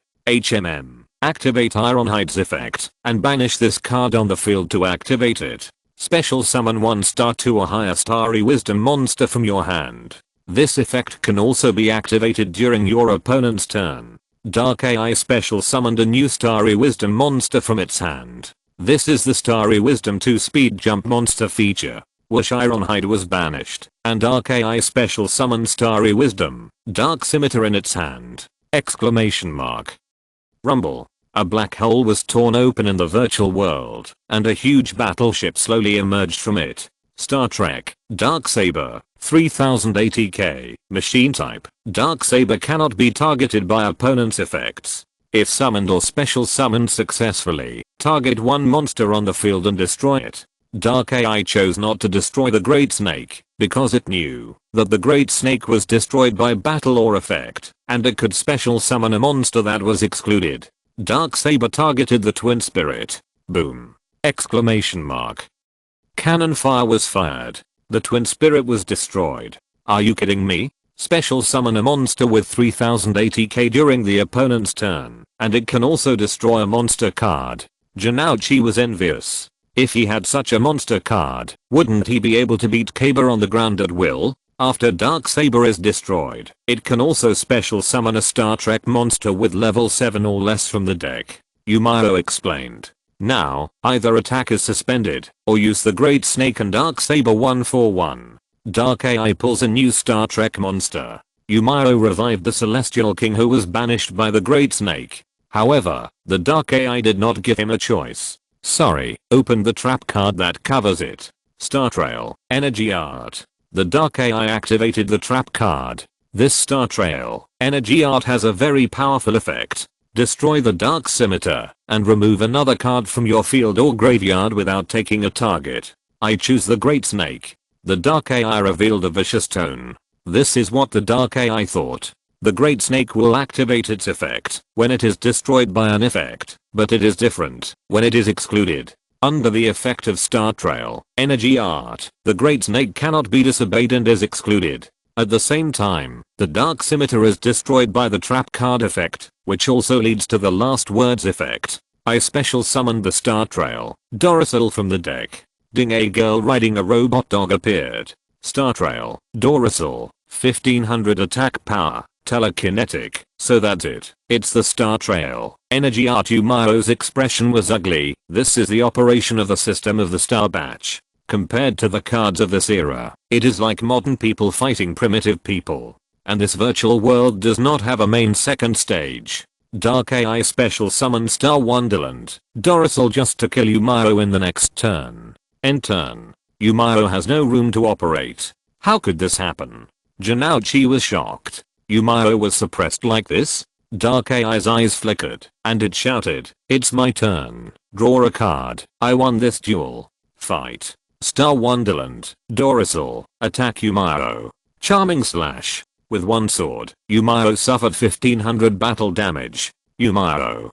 Activate Ironhide's effect, and banish this card on the field to activate it. Special summon 1 star 2 or higher starry wisdom monster from your hand. This effect can also be activated during your opponent's turn. Dark AI special summoned a new Starry Wisdom monster from its hand. This is the Starry Wisdom 2 speed jump monster feature. Whoosh Ironhide was banished, and Dark AI special summoned Starry Wisdom, Dark Scimitar in its hand. Exclamation mark. Rumble. A black hole was torn open in the virtual world, and a huge battleship slowly emerged from it. Star Trek, Darksaber, 3080K, machine type, Darksaber cannot be targeted by opponent's effects. If summoned or special summoned successfully, target one monster on the field and destroy it. Dark AI chose not to destroy the Great Snake, because it knew that the Great Snake was destroyed by battle or effect, and it could special summon a monster that was excluded. Darksaber targeted the Twin Spirit. Boom! Exclamation mark. Cannon fire was fired. The Twin Spirit was destroyed. Are you kidding me? Special summon a monster with 3080k during the opponent's turn, and it can also destroy a monster card. Janouchi was envious. If he had such a monster card, wouldn't he be able to beat Kaber on the ground at will? After Darksaber is destroyed, it can also special summon a Star Trek monster with level 7 or less from the deck. Miao explained. Now, either attack is suspended, or use the Great Snake and Darksaber 1-for-1. Dark AI pulls a new Star Trek monster. Miao revived the Celestial King who was banished by the Great Snake. However, the Dark AI did not give him a choice. Sorry, open the trap card that covers it. Star Trail, Energy Art. The Dark AI activated the trap card. This Star Trail, Energy Art has a very powerful effect. Destroy the Dark Scimitar, and remove another card from your field or graveyard without taking a target. I choose the Great Snake. The Dark AI revealed a vicious tone. This is what the Dark AI thought. The Great Snake will activate its effect when it is destroyed by an effect, but it is different when it is excluded. Under the effect of Star Trail, Energy Art, the Great Snake cannot be disobeyed and is excluded. At the same time, the Dark Scimitar is destroyed by the trap card effect, which also leads to the last words effect. I special summoned the Star Trail, Doricel from the deck. Ding, a girl riding a robot dog appeared. Star Trail, Doricel, 1500 attack power, telekinetic, so that's it. It's the Star Trail. Energy Art. Miao's expression was ugly. This is the operation of the system of the Star Batch. Compared to the cards of this era, it is like modern people fighting primitive people. And this virtual world does not have a main second stage. Dark AI special summon Star Wonderland, Doricel just to kill Miao in the next turn. End turn. Miao has no room to operate. How could this happen? Janouchi was shocked. Miao was suppressed like this? Dark AI's eyes flickered, and it shouted, "It's my turn. Draw a card. I won this duel. Fight." Star Wonderland, Doricel, attack Miao. Charming slash. With one sword, Miao suffered 1500 battle damage. Miao.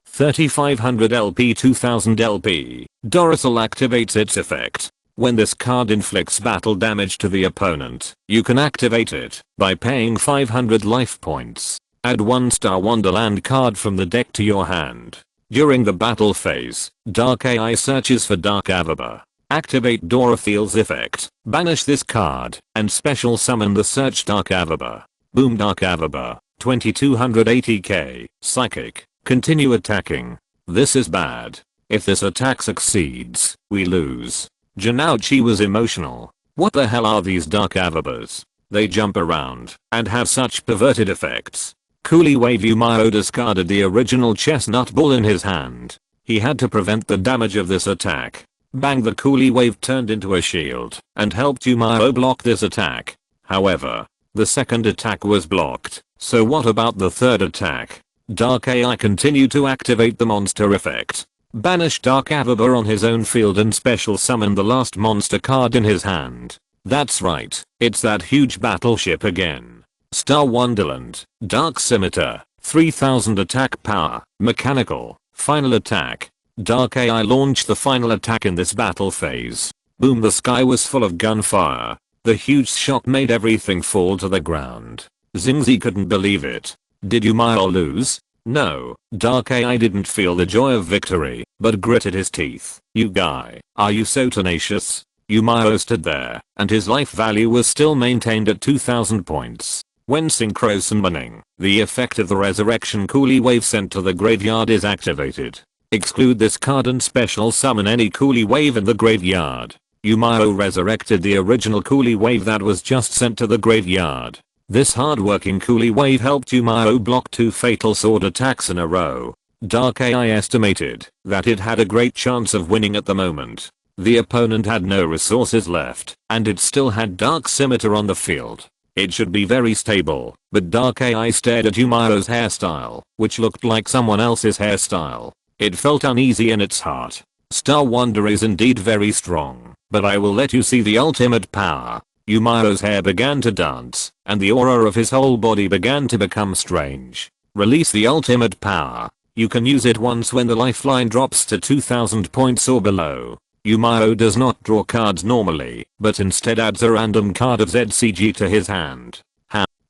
3500 LP 2000 LP. Doricel activates its effect. When this card inflicts battle damage to the opponent, you can activate it by paying 500 life points. Add one Star Wonderland card from the deck to your hand. During the battle phase, Dark AI searches for Dark Avaba. Activate Dorothel's effect. Banish this card and special summon the search Dark Avaba. Boom. Dark Avaba, 2280k, psychic. Continue attacking. This is bad. If this attack succeeds, we lose. Janouchi was emotional. What the hell are these Dark Avabas? They jump around and have such perverted effects. Coolie Wave. Miao discarded the original chestnut ball in his hand. He had to prevent the damage of this attack. Bang. The Coolie Wave turned into a shield and helped Miao block this attack. However, the second attack was blocked. So what about the third attack? Dark AI continued to activate the monster effect. Banish Dark Avaba on his own field and special summon the last monster card in his hand. That's right, it's that huge battleship again. Star Wonderland, Dark Scimitar, 3000 attack power, mechanical, final attack. Dark AI launched the final attack in this battle phase. Boom. The sky was full of gunfire. The huge shock made everything fall to the ground. Zingzi couldn't believe it. Did Miao lose? No, Dark AI didn't feel the joy of victory, but gritted his teeth. You guy, are you so tenacious? Miao stood there, and his life value was still maintained at 2000 points. When synchro summoning, the effect of the resurrection Coolie Wave sent to the graveyard is activated. Exclude this card and special summon any Coolie Wave in the graveyard. Miao resurrected the original Coolie Wave that was just sent to the graveyard. This hard-working Coolie Wave helped Miao block 2 fatal sword attacks in a row. Dark AI estimated that it had a great chance of winning at the moment. The opponent had no resources left, and it still had Dark Scimitar on the field. It should be very stable, but Dark AI stared at Yumao's hairstyle, which looked like someone else's hairstyle. It felt uneasy in its heart. Star Wonder is indeed very strong, but I will let you see the ultimate power. Yumao's hair began to dance, and the aura of his whole body began to become strange. Release the ultimate power. You can use it once when the lifeline drops to 2000 points or below. Yumao does not draw cards normally, but instead adds a random card of ZCG to his hand.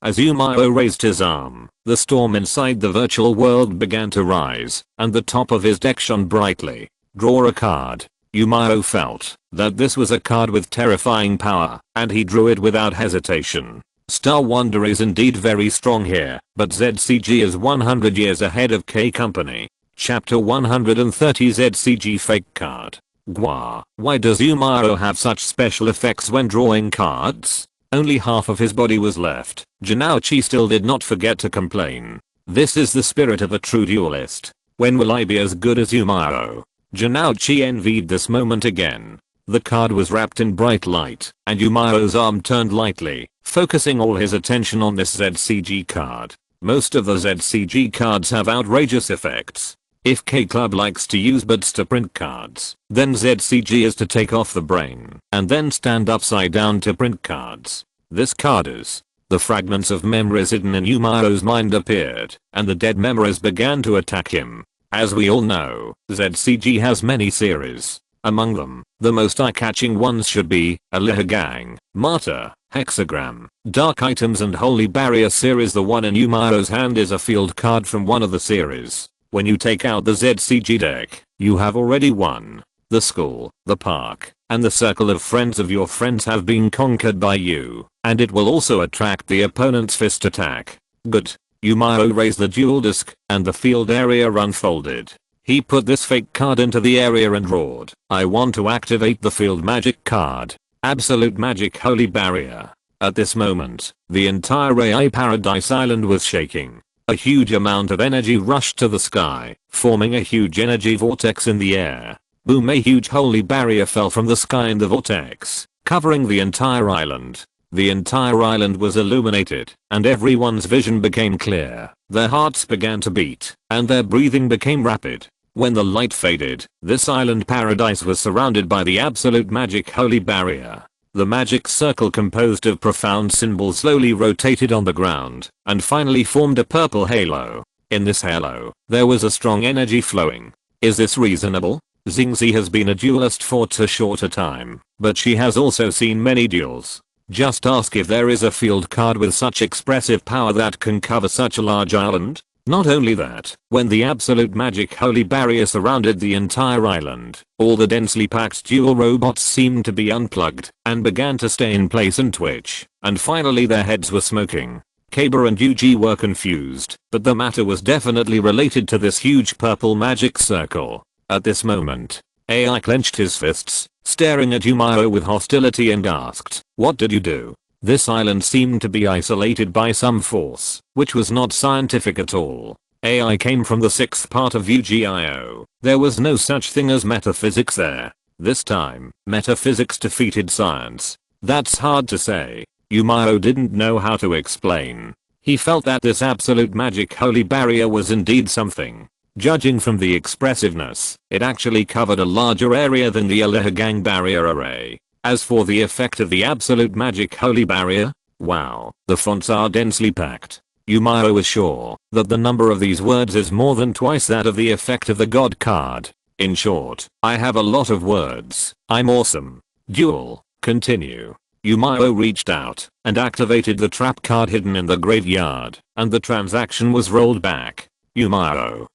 As Yumao raised his arm, the storm inside the virtual world began to rise, and the top of his deck shone brightly. Draw a card. Yumao felt that this was a card with terrifying power, and he drew it without hesitation. Star Wonder is indeed very strong here, but ZCG is 100 years ahead of K Company. Chapter 130 ZCG Fake Card. Gwa. Why does Yumao have such special effects when drawing cards? Only half of his body was left. Janouchi still did not forget to complain. This is the spirit of a true duelist. When will I be as good as Yumao? Janouchi envied this moment again. The card was wrapped in bright light, and Yumao's arm turned lightly, focusing all his attention on this ZCG card. Most of the ZCG cards have outrageous effects. If K Club likes to use bits to print cards, then ZCG is to take off the brain and then stand upside down to print cards. This card is. The fragments of memories hidden in Yumao's mind appeared, and the dead memories began to attack him. As we all know, ZCG has many series. Among them, the most eye-catching ones should be Alihagang, Martyr, Hexagram, Dark Items and Holy Barrier series. The one in Yumao's hand is a field card from one of the series. When you take out the ZCG deck, you have already won. The school, the park, and the circle of friends of your friends have been conquered by you, and it will also attract the opponent's fist attack. Good. Yumao raised the duel disc, and the field area unfolded. He put this fake card into the area and roared, I want to activate the field magic card. Absolute Magic Holy Barrier. At this moment, the entire AI Paradise Island was shaking. A huge amount of energy rushed to the sky, forming a huge energy vortex in the air. Boom! A huge holy barrier fell from the sky in the vortex, covering the entire island. The entire island was illuminated, and everyone's vision became clear. Their hearts began to beat, and their breathing became rapid. When the light faded, this island paradise was surrounded by the absolute magic holy barrier. The magic circle composed of profound symbols slowly rotated on the ground, and finally formed a purple halo. In this halo, there was a strong energy flowing. Is this reasonable? Xingzi has been a duelist for too short a time, but she has also seen many duels. Just ask if there is a field card with such expressive power that can cover such a large island. Not only that, when the absolute magic holy barrier surrounded the entire island, all the densely packed duel robots seemed to be unplugged and began to stay in place and twitch, and finally their heads were smoking. Kaba and Yuji were confused, but the matter was definitely related to this huge purple magic circle. At this moment, AI clenched his fists, staring at Yumao with hostility and asked, what did you do? This island seemed to be isolated by some force, which was not scientific at all. AI came from the sixth part of UGIO. There was no such thing as metaphysics there. This time, metaphysics defeated science. That's hard to say. Yumao didn't know how to explain. He felt that this absolute magic holy barrier was indeed something. Judging from the expressiveness, it actually covered a larger area than the Alihagang barrier array. As for the effect of the absolute magic holy barrier, wow, the fonts are densely packed. Yumao was sure that the number of these words is more than twice that of the effect of the god card. In short, I have a lot of words. I'm awesome. Duel. Continue. Yumao reached out and activated the trap card hidden in the graveyard, and the transaction was rolled back. Yumao.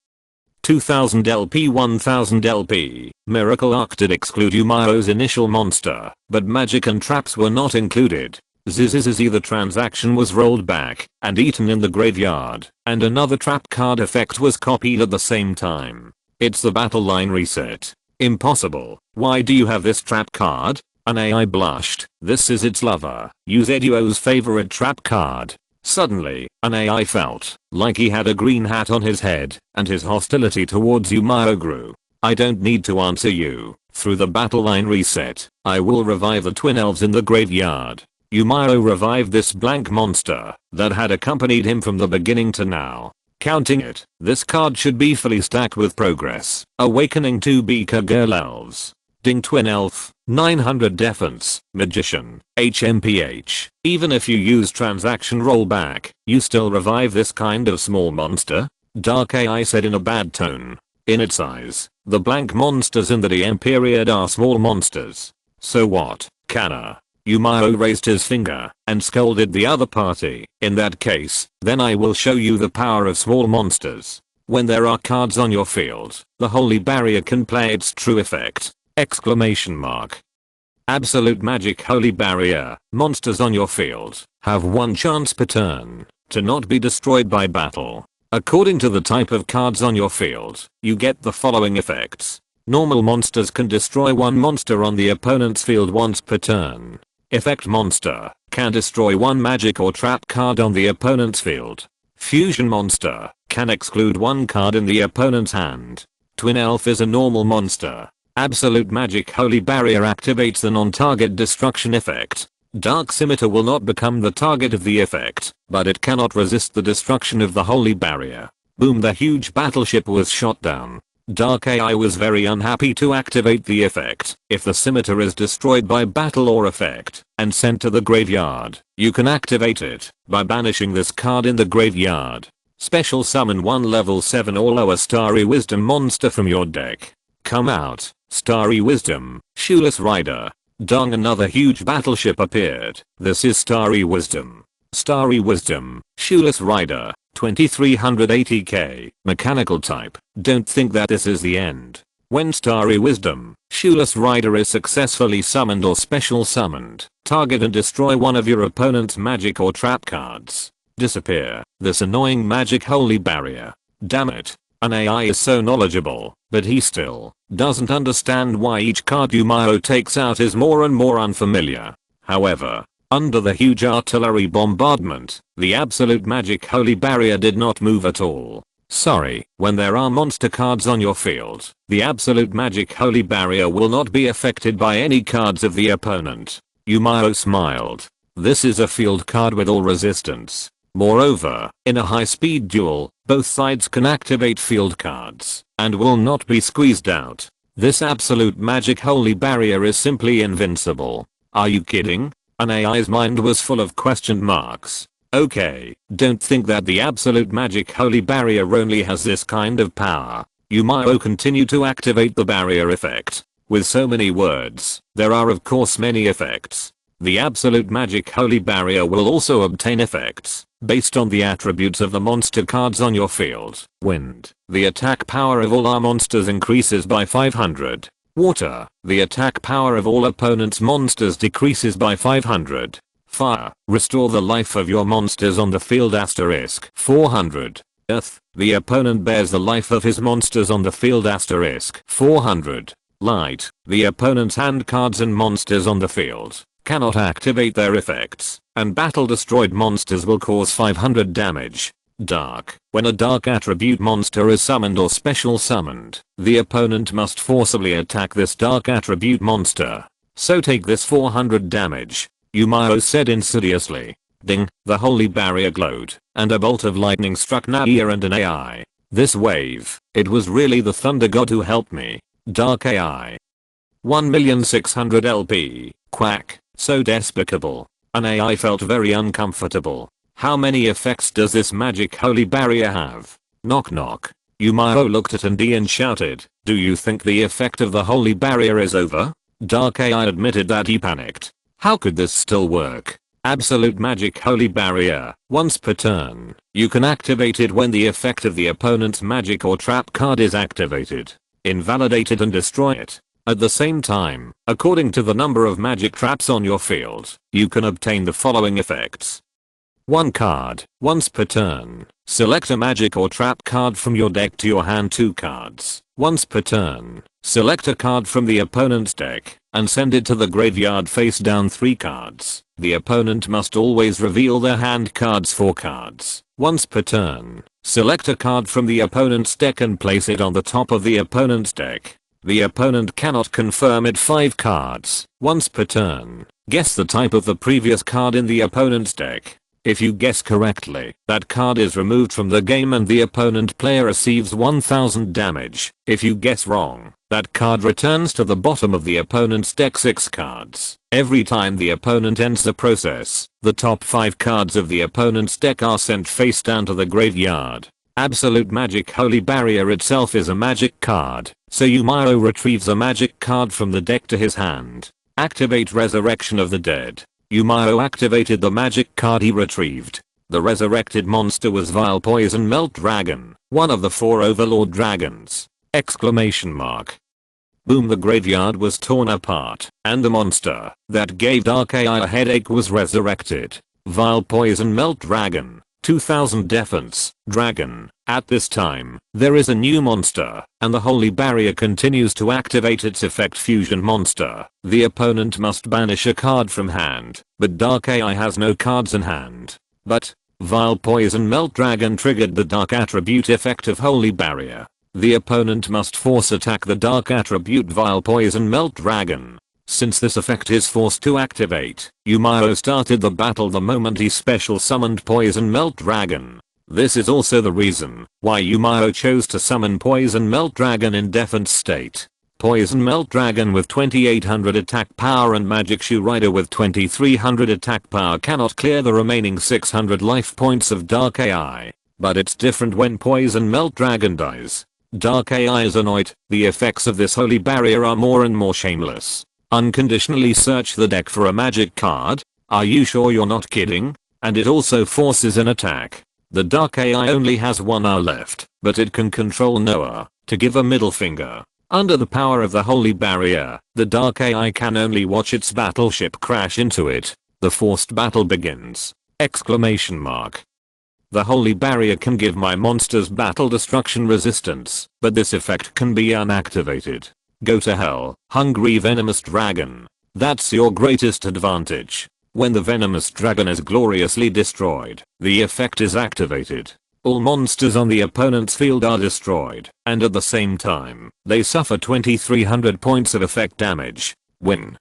2000 LP 1000 LP. Miracle Arc did exclude Yumao's initial monster, but magic and traps were not included. Zizizizi, the transaction was rolled back and eaten in the graveyard, and another trap card effect was copied at the same time. It's the battle line reset. Impossible. Why do you have this trap card? An AI blushed. This is its lover. Use Eduo's favorite trap card. Suddenly, an AI felt like he had a green hat on his head, and his hostility towards Yumao grew. I don't need to answer you. Through the battle line reset, I will revive the twin elves in the graveyard. Miao revived this blank monster that had accompanied him from the beginning to now. Counting it, this card should be fully stacked with progress. Awakening 2 Beaker Girl Elves. Ding Twin Elf, 900 defense, Magician, HMPH. Even if you use transaction rollback, you still revive this kind of small monster? Dark AI said in a bad tone. In its eyes, the blank monsters in the DM period are small monsters. So what, Kana? Miao raised his finger and scolded the other party. In that case, then I will show you the power of small monsters. When there are cards on your field, the Holy Barrier can play its true effect. Exclamation mark. Absolute Magic Holy Barrier. Monsters on your field have one chance per turn to not be destroyed by battle. According to the type of cards on your field, you get the following effects. Normal monsters can destroy one monster on the opponent's field once per turn. Effect monster can destroy one magic or trap card on the opponent's field. Fusion monster can exclude one card in the opponent's hand. Twin elf is a normal monster. Absolute Magic Holy Barrier activates the non-target destruction effect. Dark Scimitar will not become the target of the effect, but it cannot resist the destruction of the Holy Barrier. Boom, the huge battleship was shot down. Dark AI was very unhappy to activate the effect. If the scimitar is destroyed by battle or effect and sent to the graveyard, you can activate it by banishing this card in the graveyard. Special summon one level 7 or lower Starry Wisdom monster from your deck. Come out, Starry Wisdom, Shoeless Rider. Dong, another huge battleship appeared. This is Starry Wisdom. Starry Wisdom, Shoeless Rider. 2380k, mechanical type. Don't think that this is the end. When Starry Wisdom, Shoeless Rider is successfully summoned or special summoned, target and destroy one of your opponent's magic or trap cards. Disappear. This annoying magic holy barrier. Damn it. An AI is so knowledgeable, but he still doesn't understand why each card Miao takes out is more and more unfamiliar. However, under the huge artillery bombardment, the absolute magic holy barrier did not move at all. Sorry, when there are monster cards on your field, the absolute magic holy barrier will not be affected by any cards of the opponent. Miao smiled. This is a field card with all resistance. Moreover, in a high-speed duel, both sides can activate field cards and will not be squeezed out. This absolute magic holy barrier is simply invincible. Are you kidding? An AI's mind was full of question marks. Okay, don't think that the absolute magic holy barrier only has this kind of power. Miao continued to activate the barrier effect. With so many words, there are of course many effects. The absolute magic holy barrier will also obtain effects based on the attributes of the monster cards on your field. Wind. The attack power of all our monsters increases by 500. Water. The attack power of all opponent's monsters decreases by 500. Fire. Restore the life of your monsters on the field * 400. Earth. The opponent bears the life of his monsters on the field * 400. Light. The opponent's hand cards and monsters on the field cannot activate their effects, and battle destroyed monsters will cause 500 damage. Dark. When a dark attribute monster is summoned or special summoned, the opponent must forcibly attack this dark attribute monster. So take this 400 damage. Miao said insidiously. Ding, the holy barrier glowed, and a bolt of lightning struck Nair and an AI. This wave, it was really the thunder god who helped me. Dark AI. 1,600,000 LP, quack, so despicable. An AI felt very uncomfortable. How many effects does this magic holy barrier have? Knock knock. Miao looked at Andy and shouted, do you think the effect of the holy barrier is over? Dark AI admitted that he panicked. How could this still work? Absolute magic holy barrier, once per turn. You can activate it when the effect of the opponent's magic or trap card is activated. Invalidate it and destroy it. At the same time, according to the number of magic traps on your field, you can obtain the following effects. 1 card, once per turn. Select a magic or trap card from your deck to your hand. 2 cards, once per turn. Select a card from the opponent's deck and send it to the graveyard face down 3 cards. The opponent must always reveal their hand cards 4 cards once per turn. Select a card from the opponent's deck and place it on the top of the opponent's deck. The opponent cannot confirm it 5 cards once per turn. Guess the type of the previous card in the opponent's deck. If you guess correctly, that card is removed from the game and the opponent player receives 1000 damage. If you guess wrong, that card returns to the bottom of the opponent's deck 6 cards. Every time the opponent ends the process, the top 5 cards of the opponent's deck are sent face down to the graveyard. Absolute Magic Holy Barrier itself is a magic card, so Miao retrieves a magic card from the deck to his hand. Activate Resurrection of the Dead. Miao activated the magic card he retrieved. The resurrected monster was Vile Poison Melt Dragon, one of the 4 Overlord Dragons! Exclamation mark. Boom, the graveyard was torn apart, and the monster that gave Dark AI a headache was resurrected. Vile Poison Melt Dragon, 2000 defense, dragon. At this time, there is a new monster, and the Holy Barrier continues to activate its effect Fusion Monster. The opponent must banish a card from hand, but Dark AI has no cards in hand. But Vile Poison Melt Dragon triggered the Dark Attribute effect of Holy Barrier. The opponent must force attack the Dark Attribute Vile Poison Melt Dragon. Since this effect is forced to activate, Miao started the battle the moment he special summoned Poison Melt Dragon. This is also the reason why Miao chose to summon Poison Melt Dragon in defense state. Poison Melt Dragon with 2800 attack power and Magic Shoe Rider with 2300 attack power cannot clear the remaining 600 life points of Dark AI. But it's different when Poison Melt Dragon dies. Dark AI is annoyed. The effects of this Holy Barrier are more and more shameless. Unconditionally search the deck for a magic card? Are you sure you're not kidding? And it also forces an attack. The Dark AI only has 1 hour left, but it can control Noah to give a middle finger. Under the power of the Holy Barrier, the Dark AI can only watch its battleship crash into it. The forced battle begins! Exclamation mark. The Holy Barrier can give my monsters battle destruction resistance, but this effect can be unactivated. Go to hell, hungry venomous dragon. That's your greatest advantage. When the venomous dragon is gloriously destroyed, the effect is activated. All monsters on the opponent's field are destroyed, and at the same time, they suffer 2300 points of effect damage. Win.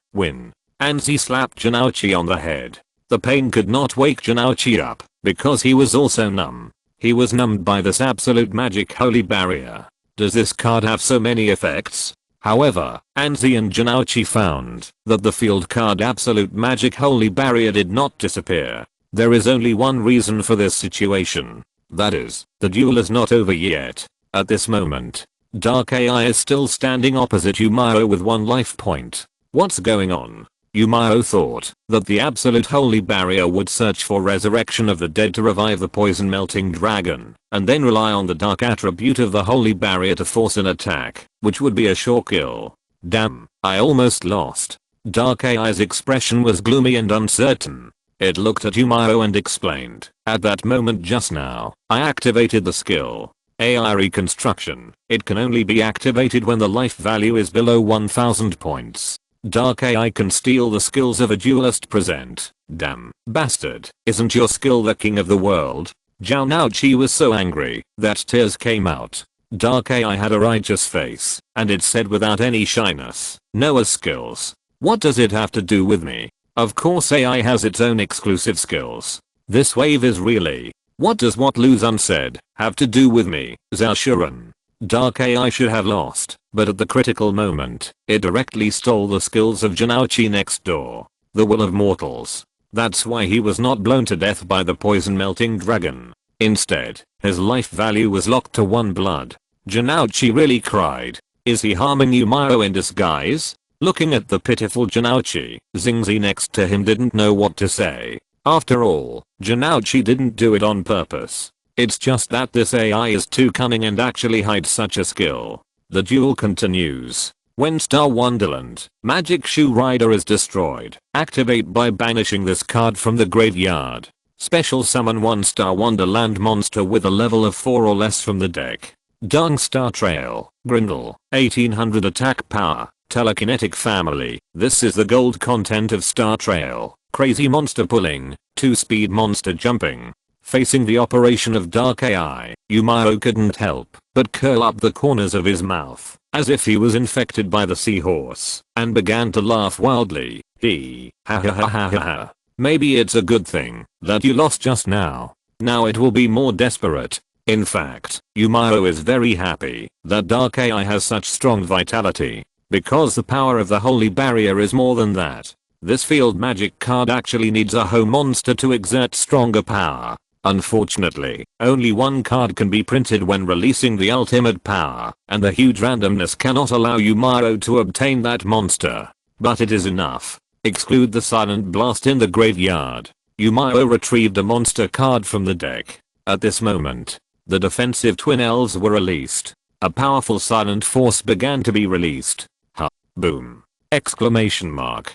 Anzi slapped Janouchi on the head. The pain could not wake Janouchi up, because he was also numb. He was numbed by this absolute magic holy barrier. Does this card have so many effects? However, Anzi and Janouchi found that the field card Absolute Magic Holy Barrier did not disappear. There is only one reason for this situation. That is, the duel is not over yet. At this moment, Dark AI is still standing opposite Miao with 1 life point. What's going on? Miao thought that the Absolute Holy Barrier would search for Resurrection of the Dead to revive the Poison Melting Dragon, and then rely on the Dark Attribute of the Holy Barrier to force an attack, which would be a sure kill. Damn, I almost lost. Dark AI's expression was gloomy and uncertain. It looked at Miao and explained, at that moment just now, I activated the skill. AI Reconstruction. It can only be activated when the life value is below 1000 points. Dark AI can steal the skills of a duelist present. Damn, bastard, isn't your skill the king of the world? Janouchi was so angry that tears came out. Dark AI had a righteous face, and it said without any shyness, Noah's skills. What does it have to do with me? Of course AI has its own exclusive skills. This wave is really. What does what lose unsaid have to do with me, Zaoshuran? Dark AI should have lost, but at the critical moment, it directly stole the skills of Janouchi next door. The will of mortals. That's why he was not blown to death by the poison melting dragon. Instead, his life value was locked to 1 blood. Janouchi really cried. Is he harming Miao in disguise? Looking at the pitiful Janouchi, Xingzi next to him didn't know what to say. After all, Janouchi didn't do it on purpose. It's just that this AI is too cunning and actually hides such a skill. The duel continues. When Star Wonderland, Magic Shoe Rider is destroyed, activate by banishing this card from the graveyard. Special summon 1 Star Wonderland monster with a level of 4 or less from the deck. Dung Star Trail, Grindle, 1800 attack power, Telekinetic family. This is the gold content of Star Trail. Crazy monster pulling, 2-speed monster jumping. Facing the operation of dark AI, Miao couldn't help but curl up the corners of his mouth, as if he was infected by the seahorse, and began to laugh wildly. Ha ha ha ha ha ha. Maybe it's a good thing that you lost just now. Now it will be more desperate. In fact, Miao is very happy that dark AI has such strong vitality, because the power of the holy barrier is more than that. This field magic card actually needs a home monster to exert stronger power. Unfortunately, only one card can be printed when releasing the ultimate power, and the huge randomness cannot allow Miao to obtain that monster. But it is enough. Exclude the silent blast in the graveyard. Miao retrieved a monster card from the deck. At this moment, the defensive twin elves were released. A powerful silent force began to be released. Ha! Boom! Exclamation mark.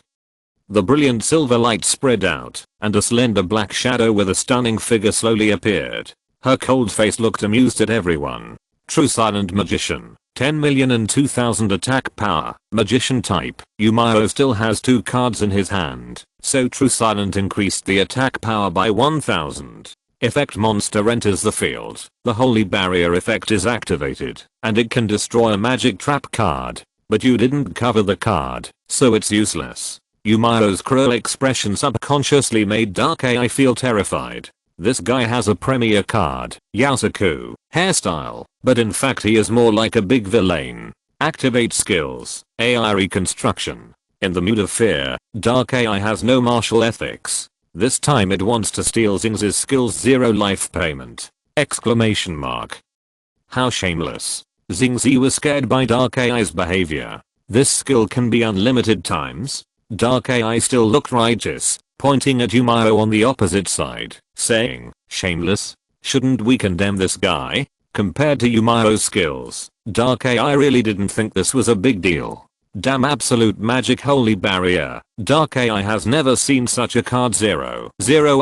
The brilliant silver light spread out, and a slender black shadow with a stunning figure slowly appeared. Her cold face looked amused at everyone. True silent magician. 10,002,000 attack power. Magician type. Miao still has 2 cards in his hand, so true silent increased the attack power by 1000. Effect monster enters the field. The holy barrier effect is activated, and it can destroy a magic trap card. But you didn't cover the card, so it's useless. Miao's cruel expression subconsciously made dark AI feel terrified. This guy has a premier card, Yaosaku, hairstyle, but in fact he is more like a big villain. Activate skills, AI reconstruction. In the mood of fear, dark AI has no martial ethics. This time it wants to steal Xing's skills 0 life payment. Exclamation mark. How shameless. Xingzi was scared by dark AI's behavior. This skill can be unlimited times. Dark AI still looked righteous, pointing at Miao on the opposite side, saying, shameless? Shouldn't we condemn this guy? Compared to Miao's skills, dark AI really didn't think this was a big deal. Damn absolute magic holy barrier. Dark AI has never seen such a card. 0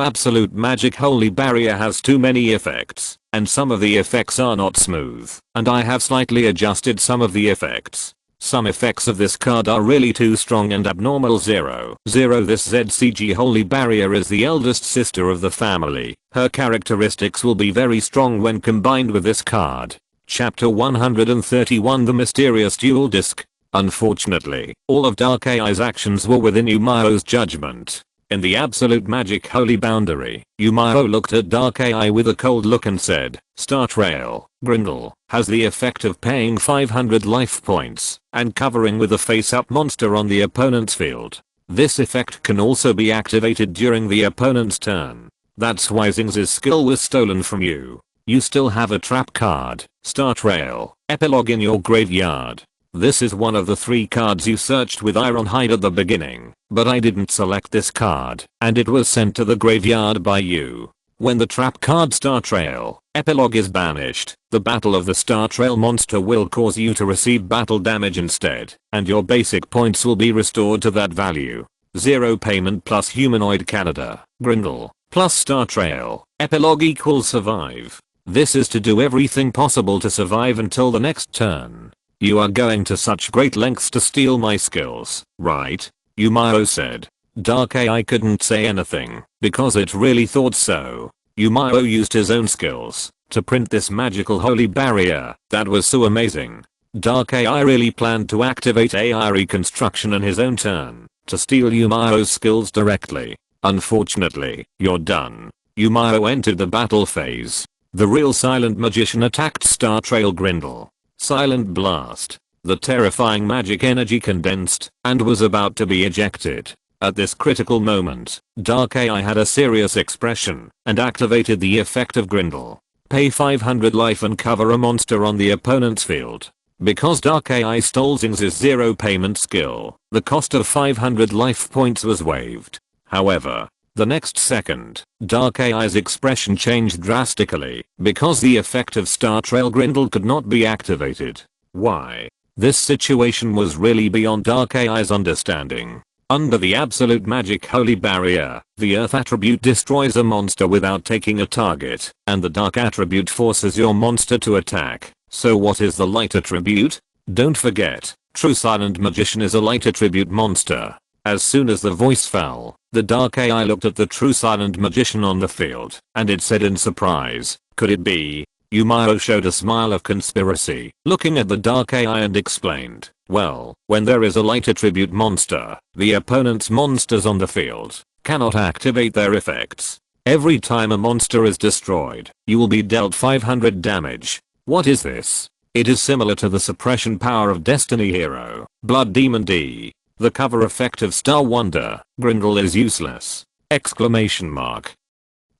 absolute magic holy barrier has too many effects, and some of the effects are not smooth, and I have slightly adjusted some of the effects. Some effects of this card are really too strong and abnormal. 0 This ZCG holy barrier is the eldest sister of the family. Her characteristics will be very strong when combined with this card. Chapter 131 The Mysterious Duel Disc. Unfortunately, all of dark AI's actions were within Miao's judgment. In the absolute magic holy boundary, Miao looked at dark AI with a cold look and said, Star Trail, Grindel, has the effect of paying 500 life points and covering with a face-up monster on the opponent's field. This effect can also be activated during the opponent's turn. That's why Xing's skill was stolen from you. You still have a trap card, Star Trail, epilogue in your graveyard. This is one of the 3 cards you searched with Ironhide at the beginning, but I didn't select this card, and it was sent to the graveyard by you. When the trap card Star Trail, epilogue is banished, the battle of the Star Trail monster will cause you to receive battle damage instead, and your basic points will be restored to that value. 0 payment plus humanoid Canada, Grindel, plus Star Trail, epilogue equals survive. This is to do everything possible to survive until the next turn. You are going to such great lengths to steal my skills, right? Miao said. Dark AI couldn't say anything, because it really thought so. Miao used his own skills to print this magical holy barrier that was so amazing. Dark AI really planned to activate AI reconstruction in his own turn to steal Miao's skills directly. Unfortunately, you're done. Miao entered the battle phase. The real silent magician attacked Star Trail Grindel. Silent blast. The terrifying magic energy condensed and was about to be ejected. At this critical moment, dark AI had a serious expression and activated the effect of Grindel. Pay 500 life and cover a monster on the opponent's field. Because dark AI stole Xing's 0 payment skill, the cost of 500 life points was waived. However, the next second, dark AI's expression changed drastically because the effect of Star Trail Grindel could not be activated. Why? This situation was really beyond dark AI's understanding. Under the absolute magic holy barrier, the earth attribute destroys a monster without taking a target, and the dark attribute forces your monster to attack. So what is the light attribute? Don't forget, True silent magician is a light attribute monster. As soon as the voice fell, the dark AI looked at the true silent magician on the field, and it said in surprise, "Could it be?" Miao showed a smile of conspiracy, looking at the dark AI and explained, "Well, when there is a light attribute monster, the opponent's monsters on the field cannot activate their effects. Every time a monster is destroyed, you will be dealt 500 damage. What is this? It is similar to the suppression power of Destiny Hero, Blood Demon D. The cover effect of Star Wonder, Grindel is useless. Exclamation mark.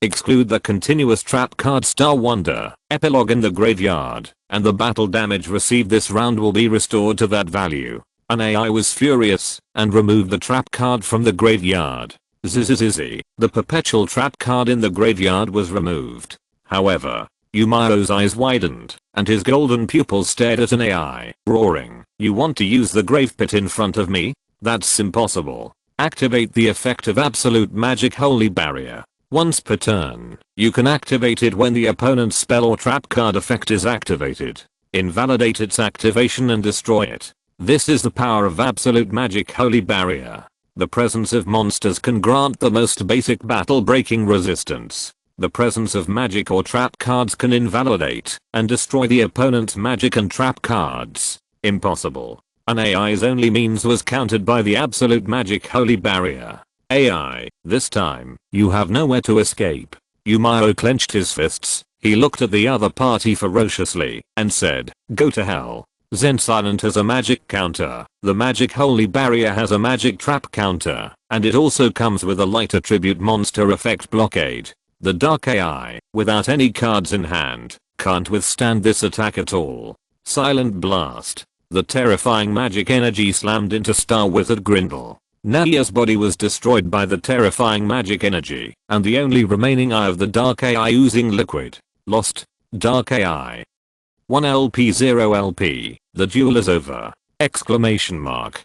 Exclude the continuous trap card Star Wonder, epilogue in the graveyard, and the battle damage received this round will be restored to that value." An AI was furious, and removed the trap card from the graveyard. Zzzz. The perpetual trap card in the graveyard was removed. However, Miao's eyes widened, and his golden pupils stared at an AI, roaring, "You want to use the grave pit in front of me? That's impossible. Activate the effect of absolute magic holy barrier. Once per turn, you can activate it when the opponent's spell or trap card effect is activated. Invalidate its activation and destroy it. This is the power of absolute magic holy barrier. The presence of monsters can grant the most basic battle breaking resistance. The presence of magic or trap cards can invalidate and destroy the opponent's magic and trap cards. Impossible. An AI's only means was countered by the absolute magic holy barrier. AI, this time, you have nowhere to escape." Miao clenched his fists. He looked at the other party ferociously and said, "Go to hell." Zen Silent has a magic counter, the magic holy barrier has a magic trap counter, and it also comes with a light attribute monster effect blockade. The dark AI, without any cards in hand, can't withstand this attack at all. Silent blast. The terrifying magic energy slammed into Star Wizard Grindel. Nadia's body was destroyed by the terrifying magic energy, and the only remaining eye of the dark AI oozing liquid. Lost. Dark AI. 1 LP 0 LP. The duel is over. Exclamation mark.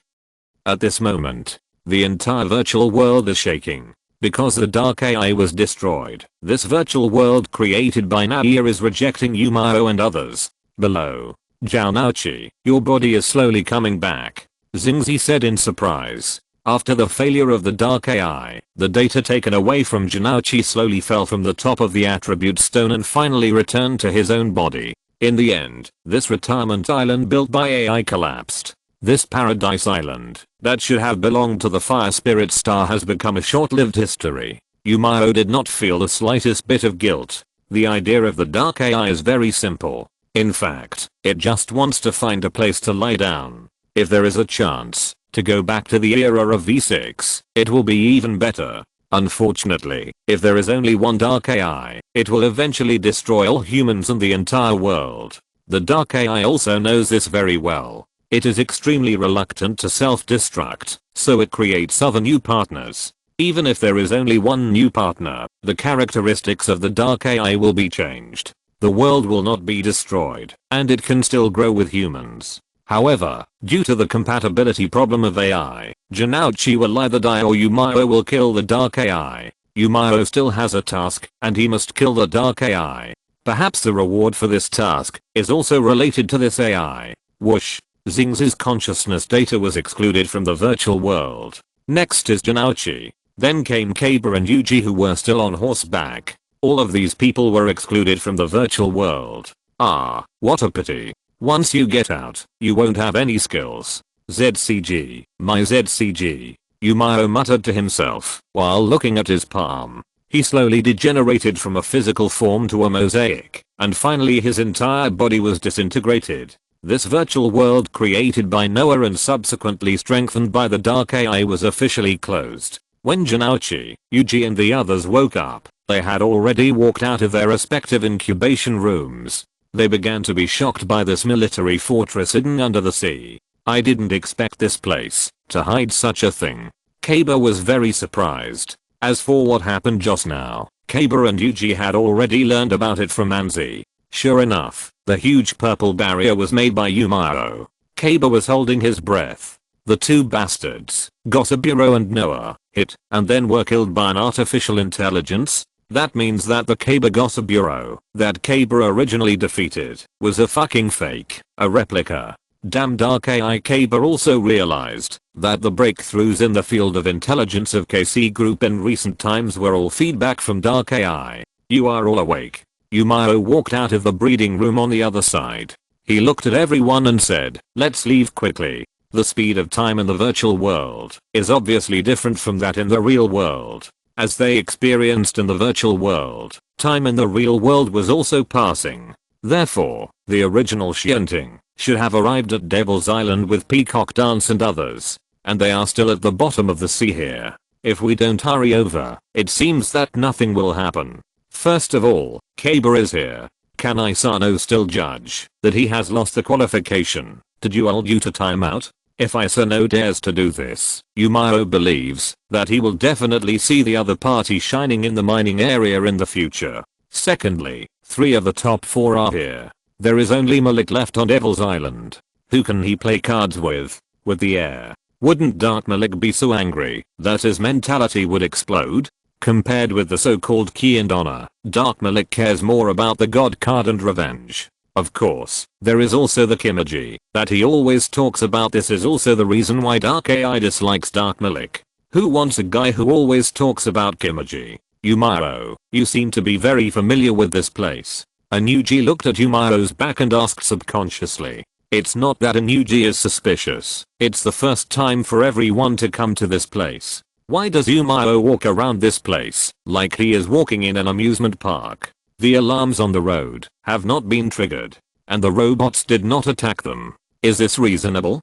At this moment, the entire virtual world is shaking. Because the dark AI was destroyed, this virtual world created by Nadia is rejecting Miao and others. Below. Jiaonaoqi, your body is slowly coming back. Xingzi said in surprise. After the failure of the dark AI, the data taken away from Jiaonaoqi slowly fell from the top of the attribute stone and finally returned to his own body. In the end, this retirement island built by AI collapsed. This paradise island, that should have belonged to the fire spirit star, has become a short-lived history. Miao did not feel the slightest bit of guilt. The idea of the dark AI is very simple. In fact, it just wants to find a place to lie down. If there is a chance to go back to the era of V6, it will be even better. Unfortunately, if there is only one dark AI, it will eventually destroy all humans and the entire world. The dark AI also knows this very well. It is extremely reluctant to self-destruct, so it creates other new partners. Even if there is only one new partner, the characteristics of the dark AI will be changed. The world will not be destroyed, and it can still grow with humans. However, due to the compatibility problem of AI, Jiaonaoqi will either die or Miao will kill the dark AI. Miao still has a task, and he must kill the dark AI. Perhaps the reward for this task is also related to this AI. Whoosh. Xingzi's consciousness data was excluded from the virtual world. Next is Jiaonaoqi. Then came Kaba and Yuji, who were still on horseback. All of these people were excluded from the virtual world. Ah, what a pity. Once you get out, you won't have any skills. ZCG, my ZCG. Miao muttered to himself while looking at his palm. He slowly degenerated from a physical form to a mosaic, and finally his entire body was disintegrated. This virtual world created by Noah and subsequently strengthened by the dark AI was officially closed. When Jiaonaoqi, Yuji and the others woke up, they had already walked out of their respective incubation rooms. They began to be shocked by this military fortress hidden under the sea. I didn't expect this place to hide such a thing. Kaba was very surprised. As for what happened just now, Kaba and Yuji had already learned about it from Anzi. Sure enough, the huge purple barrier was made by Miao. Kaba was holding his breath. The two bastards, Gossipuro and Noah, hit and then were killed by an artificial intelligence. That means that the Kaba Gossipuro that Kaba originally defeated was a fucking fake, a replica. Damn dark AI. Kaba also realized that the breakthroughs in the field of intelligence of KC Group in recent times were all feedback from dark AI. You are all awake. Miao walked out of the breeding room on the other side. He looked at everyone and said, let's leave quickly. The speed of time in the virtual world is obviously different from that in the real world. As they experienced in the virtual world, time in the real world was also passing. Therefore, the original Xianting should have arrived at Devil's Island with Peacock Dance and others. And they are still at the bottom of the sea here. If we don't hurry over, it seems that nothing will happen. First of all, Kaba is here. Can Isano still judge that he has lost the qualification to duel due to timeout? If Isano dares to do this, Miao believes that he will definitely see the other party shining in the mining area in the future. Secondly, 3 of the top 4 are here. There is only Malik left on Devil's Island. Who can he play cards with? With the air. Wouldn't Dark Malik be so angry that his mentality would explode? Compared with the so-called key and honor, Dark Malik cares more about the god card and revenge. Of course, there is also the Kimaji that he always talks about. This is also the reason why Dark AI dislikes Dark Malik. Who wants a guy who always talks about Kimaji? Miao, you seem to be very familiar with this place. Anuji looked at Miao's back and asked subconsciously. It's not that Anuji is suspicious, it's the first time for everyone to come to this place. Why does Miao walk around this place like he is walking in an amusement park? The alarms on the road have not been triggered, and the robots did not attack them. Is this reasonable?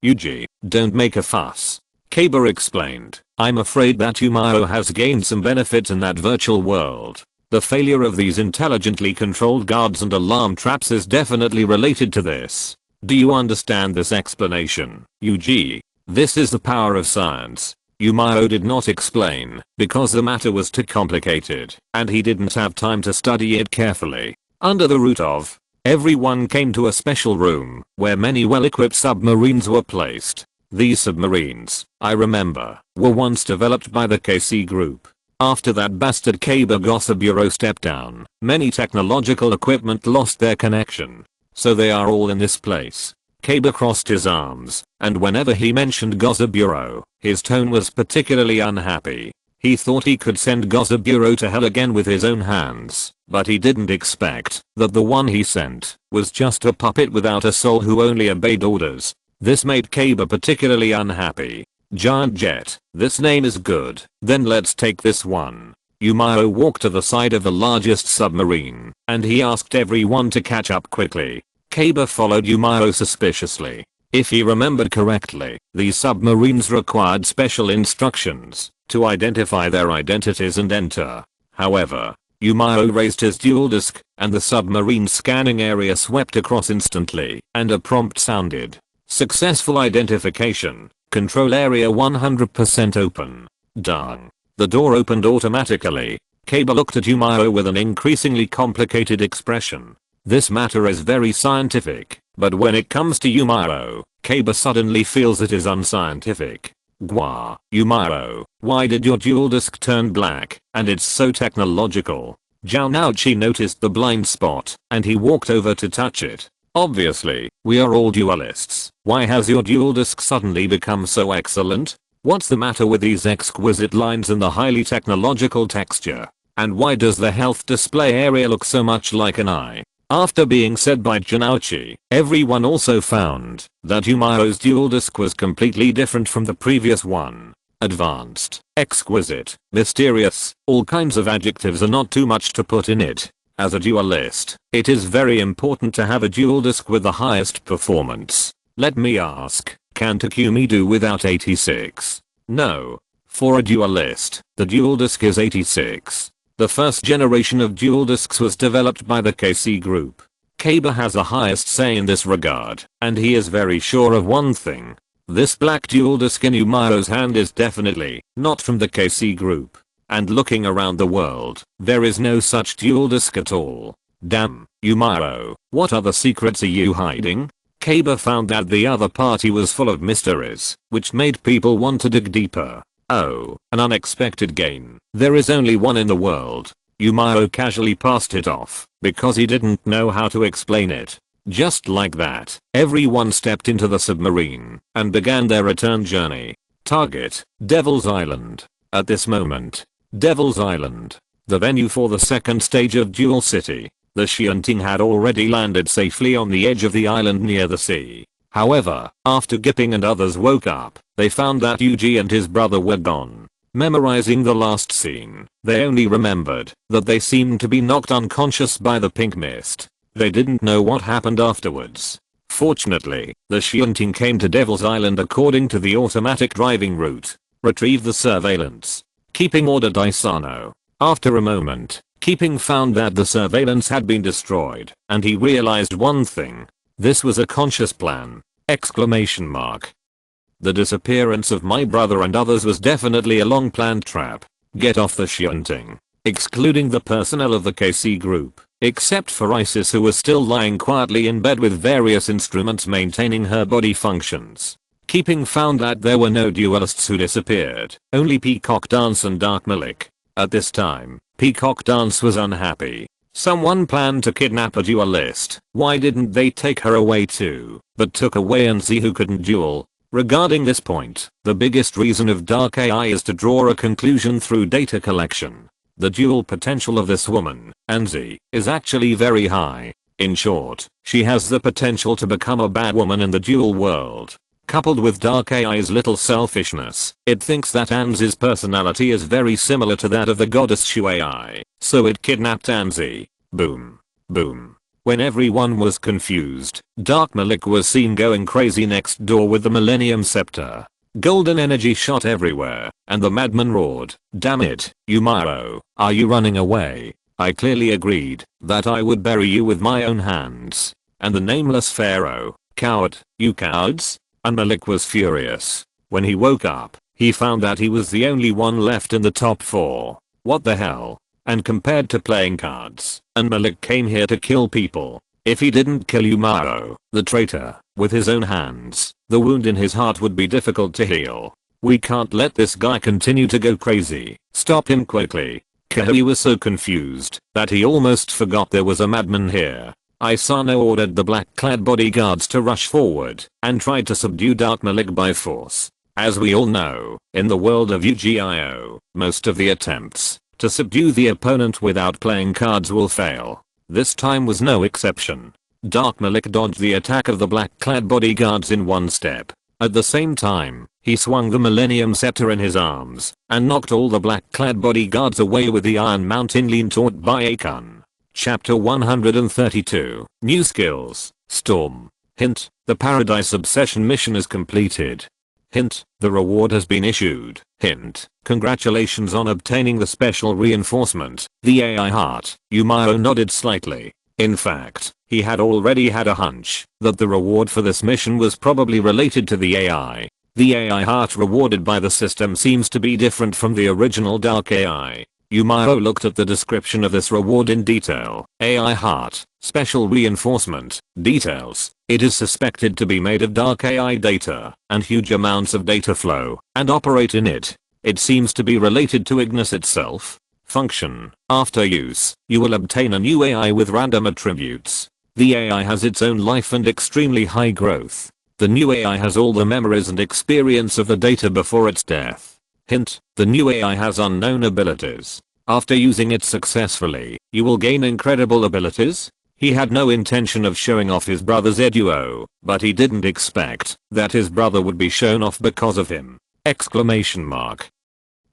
Yuji, don't make a fuss. Kaba explained, I'm afraid that Miao has gained some benefits in that virtual world. The failure of these intelligently controlled guards and alarm traps is definitely related to this. Do you understand this explanation, Yuji? This is the power of science. Miao did not explain because the matter was too complicated and he didn't have time to study it carefully. Under the root of, everyone came to a special room where many well-equipped submarines were placed. These submarines, I remember, were once developed by the KC Group. After that bastard Kaba Gossa Bureau stepped down, many technological equipment lost their connection. So they are all in this place. Kaba crossed his arms, and whenever he mentioned Gossa Bureau, his tone was particularly unhappy. He thought he could send Gossa Bureau to hell again with his own hands, but he didn't expect that the one he sent was just a puppet without a soul who only obeyed orders. This made Kaba particularly unhappy. Giant Jet, this name is good, then let's take this one. Miao walked to the side of the largest submarine, and he asked everyone to catch up quickly. Kaba followed Miao suspiciously. If he remembered correctly, these submarines required special instructions to identify their identities and enter. However, Miao raised his dual disk, and the submarine scanning area swept across instantly, and a prompt sounded. Successful identification. Control area 100% open. Done. The door opened automatically. Kaba looked at Miao with an increasingly complicated expression. This matter is very scientific, but when it comes to Miao, Kaba suddenly feels it is unscientific. Gwa, Miao, why did your dual disk turn black, and it's so technological? Zhao Naochi noticed the blind spot, and he walked over to touch it. Obviously, we are all duelists. Why has your dual disk suddenly become so excellent? What's the matter with these exquisite lines and the highly technological texture? And why does the health display area look so much like an eye? After being said by Janauchi, everyone also found that Miao's dual disk was completely different from the previous one. Advanced, exquisite, mysterious, all kinds of adjectives are not too much to put in it. As a duelist, it is very important to have a dual disk with the highest performance. Let me ask, can Takumi do without 86? No. For a duelist, the dual disk is 86. The first generation of dual disks was developed by the KC Group. Kaba has the highest say in this regard, and he is very sure of one thing. This black dual disk in Miao's hand is definitely not from the KC Group. And looking around the world, there is no such dual disk at all. Damn, Miao, what other secrets are you hiding? Kaba found that the other party was full of mysteries, which made people want to dig deeper. Oh, an unexpected gain. There is only one in the world. Miao casually passed it off, because he didn't know how to explain it. Just like that, everyone stepped into the submarine and began their return journey. Target, Devil's Island. At this moment, Devil's Island, the venue for the second stage of Duel City, the Xianting had already landed safely on the edge of the island near the sea. However, after Gipping and others woke up, they found that Yuji and his brother were gone. Memorizing the last scene, they only remembered that they seemed to be knocked unconscious by the pink mist. They didn't know what happened afterwards. Fortunately, the Xianting came to Devil's Island according to the automatic driving route. Retrieve the surveillance. Keeping ordered Isano. After a moment, Keeping found that the surveillance had been destroyed, and he realized one thing. This was a conscious plan! Exclamation mark. The disappearance of my brother and others was definitely a long-planned trap. Get off the Xianting. Excluding the personnel of the KC group, except for Isis, who was still lying quietly in bed with various instruments maintaining her body functions. Keeping found that there were no duelists who disappeared, only Peacock Dance and Dark Malik. At this time, Peacock Dance was unhappy. Someone planned to kidnap a duelist. Why didn't they take her away too, but took away Anzi, who couldn't duel? Regarding this point, the biggest reason of Dark AI is to draw a conclusion through data collection. The dual potential of this woman, Anzi, is actually very high. In short, she has the potential to become a bad woman in the dual world. Coupled with Dark AI's little selfishness, it thinks that Anzi's personality is very similar to that of the goddess Shu AI, so it kidnapped Anzi. Boom. Boom. When everyone was confused, Dark Malik was seen going crazy next door with the Millennium Scepter. Golden energy shot everywhere, and the madman roared, "Damn it, Miao, are you running away? I clearly agreed that I would bury you with my own hands." And the nameless pharaoh, "Coward, you cowards?" And Malik was furious. When he woke up, he found that he was the only one left in the top 4. What the hell? And compared to playing cards, and Malik came here to kill people. If he didn't kill Miao, the traitor, with his own hands, the wound in his heart would be difficult to heal. We can't let this guy continue to go crazy. Stop him quickly. Kahui was so confused that he almost forgot there was a madman here. Isano ordered the black-clad bodyguards to rush forward and tried to subdue Dark Malik by force. As we all know, in the world of Yu-Gi-Oh, most of the attempts to subdue the opponent without playing cards will fail. This time was no exception. Dark Malik dodged the attack of the black-clad bodyguards in one step. At the same time, he swung the Millennium Scepter in his arms and knocked all the black-clad bodyguards away with the Iron Mountain Lean taught by Akun. Chapter 132. New Skills. Storm. Hint: the Paradise Obsession mission is completed. Hint: the reward has been issued. Hint: congratulations on obtaining the special reinforcement, the AI heart. Miao nodded slightly. In fact, he had already had a hunch that the reward for this mission was probably related to the AI. The AI heart rewarded by the system seems to be different from the original Dark AI. Miao looked at the description of this reward in detail. AI heart, special reinforcement, details. It is suspected to be made of Dark AI data and huge amounts of data flow and operate in it. It seems to be related to Ignis itself. Function: after use, you will obtain a new AI with random attributes. The AI has its own life and extremely high growth. The new AI has all the memories and experience of the data before its death. Hint: the new AI has unknown abilities. After using it successfully, you will gain incredible abilities. He had no intention of showing off his brother's Eduo, but he didn't expect that his brother would be shown off because of him. Exclamation mark.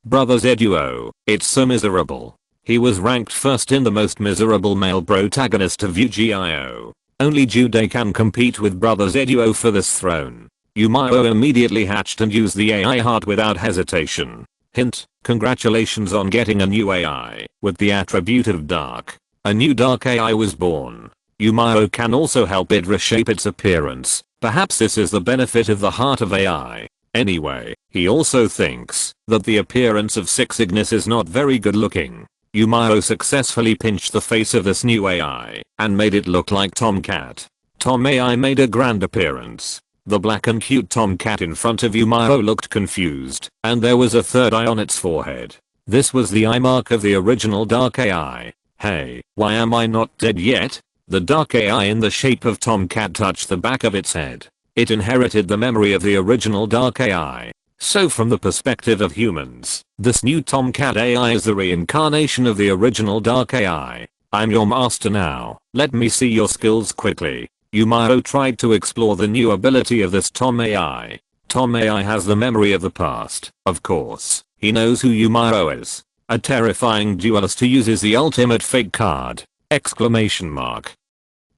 Brother's Eduo, it's so miserable. He was ranked first in the most miserable male protagonist of Yu-Gi-Oh. Only Jude can compete with Brother's Eduo for this throne. Miao immediately hatched and used the AI heart without hesitation. Hint: congratulations on getting a new AI with the attribute of dark. A new Dark AI was born. Miao can also help it reshape its appearance. Perhaps this is the benefit of the heart of AI. Anyway, he also thinks that the appearance of 6 Ignis is not very good looking. Miao successfully pinched the face of this new AI and made it look like Tomcat. Tom AI made a grand appearance. The black and cute tomcat in front of Miao looked confused, and there was a third eye on its forehead. This was the eye mark of the original Dark AI. Hey, why am I not dead yet? The dark AI in the shape of Tomcat touched the back of its head. It inherited the memory of the original dark AI. So from the perspective of humans, this new Tomcat AI is the reincarnation of the original dark AI. I'm your master now. Let me see your skills quickly. Miao tried to explore the new ability of this Tom AI. Tom AI has the memory of the past, of course. He knows who Miao is. A terrifying duelist who uses the ultimate fake card! Exclamation mark.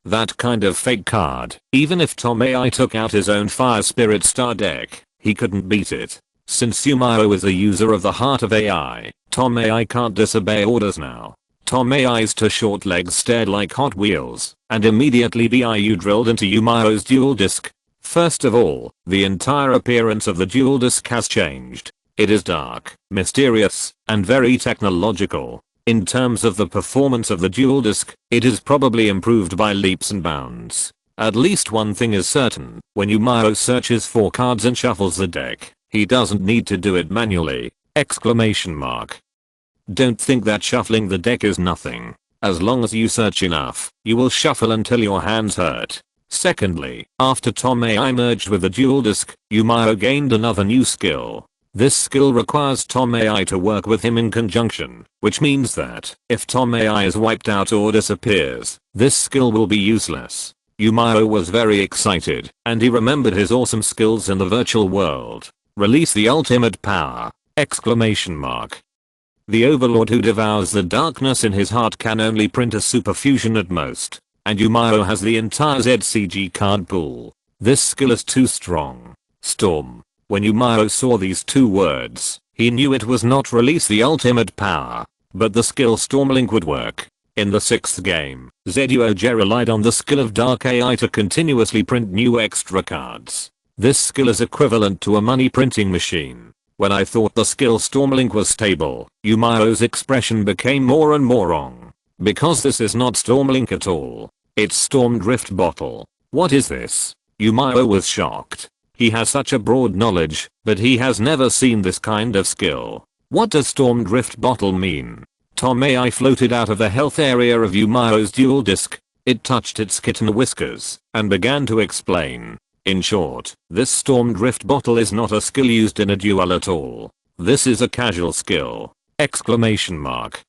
That kind of fake card, even if Tom AI took out his own Fire Spirit Star deck, he couldn't beat it. Since Miao is a user of the heart of AI, Tom AI can't disobey orders now. Tom AI's two short legs stared like Hot Wheels, and immediately BIU drilled into Miao's duel disc. First of all, the entire appearance of the duel disc has changed. It is dark, mysterious, and very technological. In terms of the performance of the duel disc, it is probably improved by leaps and bounds. At least one thing is certain, when Miao searches for cards and shuffles the deck, he doesn't need to do it manually! Exclamation mark. Don't think that shuffling the deck is nothing. As long as you search enough, you will shuffle until your hands hurt. Secondly, after Tom AI merged with the duel disc, Miao gained another new skill. This skill requires Tom AI to work with him in conjunction, which means that, if Tom AI is wiped out or disappears, this skill will be useless. Miao was very excited, and he remembered his awesome skills in the virtual world. Release the ultimate power! Exclamation mark. The overlord who devours the darkness in his heart can only print a superfusion at most, and Miao has the entire ZCG card pool. This skill is too strong. Storm. When Miao saw these two words, he knew it was not release the ultimate power, but the skill Stormlink would work. In the 6th game, ZUOJ relied on the skill of Dark AI to continuously print new extra cards. This skill is equivalent to a money printing machine. When I thought the skill Stormlink was stable, Miao's expression became more and more wrong. Because this is not Stormlink at all. It's Storm Drift Bottle. What is this? Miao was shocked. He has such a broad knowledge, but he has never seen this kind of skill. What does Storm Drift Bottle mean? Tom AI floated out of the health area of Miao's duel disc. It touched its kitten whiskers, and began to explain. In short, this Storm Drift Bottle is not a skill used in a duel at all. This is a casual skill! Exclamation mark.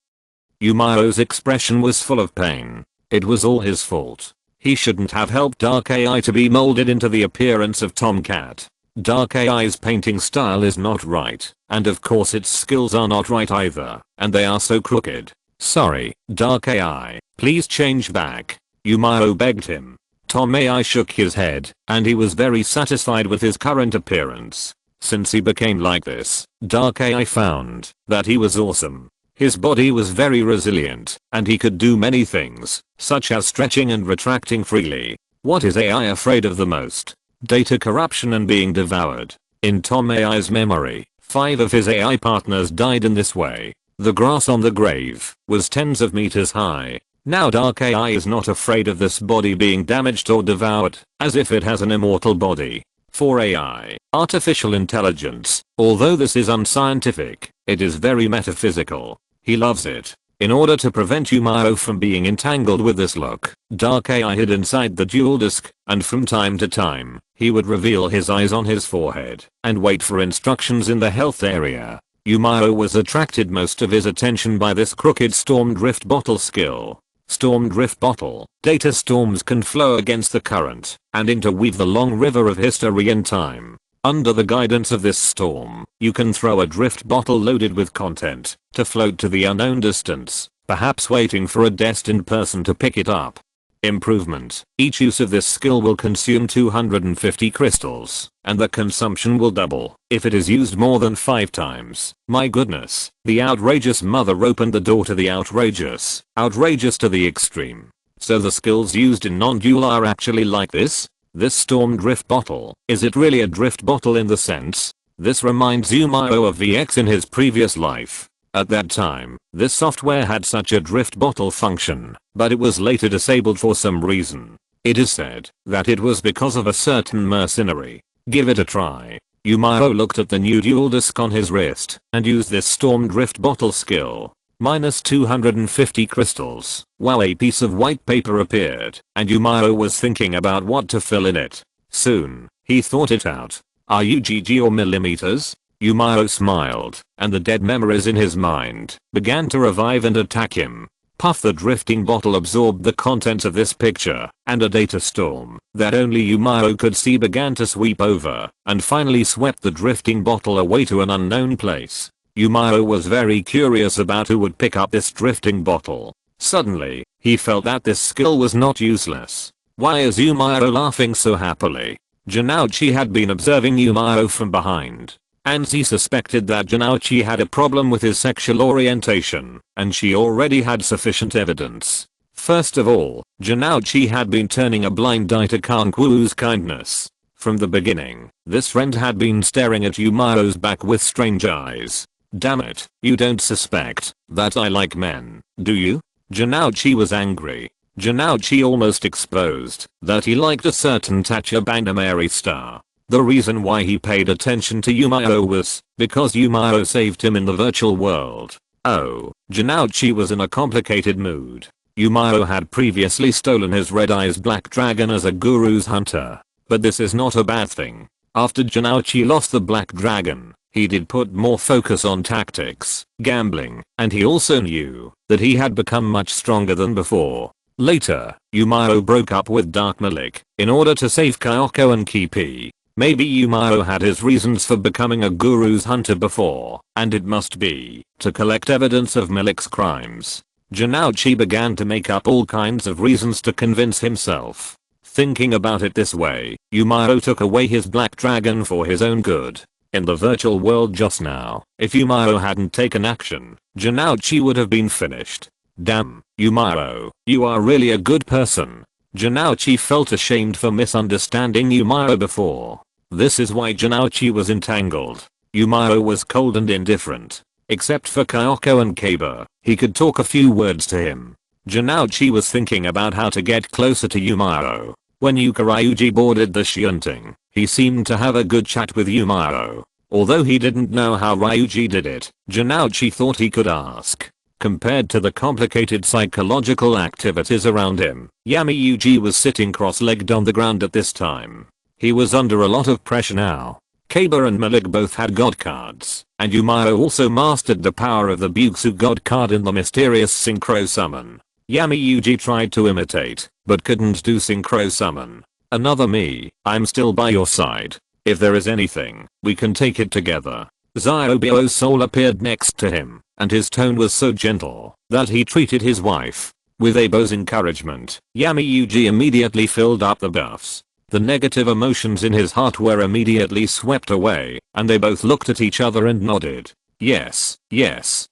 Miao's expression was full of pain. It was all his fault. He shouldn't have helped Dark AI to be molded into the appearance of Tomcat. Dark AI's painting style is not right, and of course its skills are not right either, and they are so crooked. Sorry, Dark AI, please change back. Miao begged him. Tom AI shook his head, and he was very satisfied with his current appearance. Since he became like this, Dark AI found that he was awesome. His body was very resilient, and he could do many things, such as stretching and retracting freely. What is AI afraid of the most? Data corruption and being devoured. In Tom AI's memory, 5 of his AI partners died in this way. The grass on the grave was tens of meters high. Now Dark AI is not afraid of this body being damaged or devoured, as if it has an immortal body. For AI, artificial intelligence, although this is unscientific, it is very metaphysical. He loves it. In order to prevent Miao from being entangled with this look, Dark AI hid inside the duel disc, and from time to time, he would reveal his eyes on his forehead, and wait for instructions in the health area. Miao was attracted most of his attention by this crooked Storm Drift Bottle skill. Storm Drift Bottle. Data storms can flow against the current, and interweave the long river of history and time. Under the guidance of this storm, you can throw a drift bottle loaded with content, to float to the unknown distance, perhaps waiting for a destined person to pick it up. Improvement. Each use of this skill will consume 250 crystals, and the consumption will double if it is used more than 5 times. My goodness, the outrageous mother opened the door to the outrageous. Outrageous to the extreme. So the skills used in non-duel are actually like this? This Storm Drift Bottle, is it really a drift bottle in the sense? This reminds Miao of VX in his previous life. At that time, this software had such a drift bottle function, but it was later disabled for some reason. It is said that it was because of a certain mercenary. Give it a try. Miao looked at the new duel disc on his wrist, and used this Storm Drift Bottle skill. minus 250 crystals. While a piece of white paper appeared, and Miao was thinking about what to fill in it. Soon, he thought it out. Are you GG or millimeters? Miao smiled, and the dead memories in his mind began to revive and attack him. Puff, the drifting bottle absorbed the contents of this picture, and a data storm that only Miao could see began to sweep over, and finally swept the drifting bottle away to an unknown place. Miao was very curious about who would pick up this drifting bottle. Suddenly, he felt that this skill was not useless. Why is Miao laughing so happily? Janouchi had been observing Miao from behind, and he suspected that Janouchi had a problem with his sexual orientation, and she already had sufficient evidence. First of all, Janouchi had been turning a blind eye to Kanku's kindness. From the beginning, this friend had been staring at Miao's back with strange eyes. Damn it, you don't suspect that I like men, do you? Janouchi was angry. Janouchi almost exposed that he liked a certain Tachibana Mary star. The reason why he paid attention to Miao was because Miao saved him in the virtual world. Oh, Janouchi was in a complicated mood. Miao had previously stolen his Red Eyes Black Dragon as a guru's hunter. But this is not a bad thing. After Janouchi lost the Black Dragon, he did put more focus on tactics, gambling, and he also knew that he had become much stronger than before. Later, Miao broke up with Dark Malik in order to save Kyoko and Kipi. Maybe Miao had his reasons for becoming a guru's hunter before, and it must be to collect evidence of Malik's crimes. Janouchi began to make up all kinds of reasons to convince himself. Thinking about it this way, Miao took away his Black Dragon for his own good. In the virtual world just now, if Miao hadn't taken action, Janouchi would have been finished. Damn, Miao, you are really a good person. Janouchi felt ashamed for misunderstanding Miao before. This is why Janouchi was entangled. Miao was cold and indifferent. Except for Kyoko and Kaba, he could talk a few words to him. Janouchi was thinking about how to get closer to Miao. When Ryuji boarded the shunting, he seemed to have a good chat with Miao. Although he didn't know how Ryuji did it, Janouchi thought he could ask. Compared to the complicated psychological activities around him, Yuji was sitting cross-legged on the ground at this time. He was under a lot of pressure now. Kaba and Malik both had god cards, and Miao also mastered the power of the Bugsu god card in the mysterious synchro summon. Yuji tried to imitate, but couldn't do synchro summon. Another me, I'm still by your side. If there is anything, we can take it together. Zyobio's soul appeared next to him, and his tone was so gentle that he treated his wife. With Abo's encouragement, Yuji immediately filled up the buffs. The negative emotions in his heart were immediately swept away, and they both looked at each other and nodded. Yes,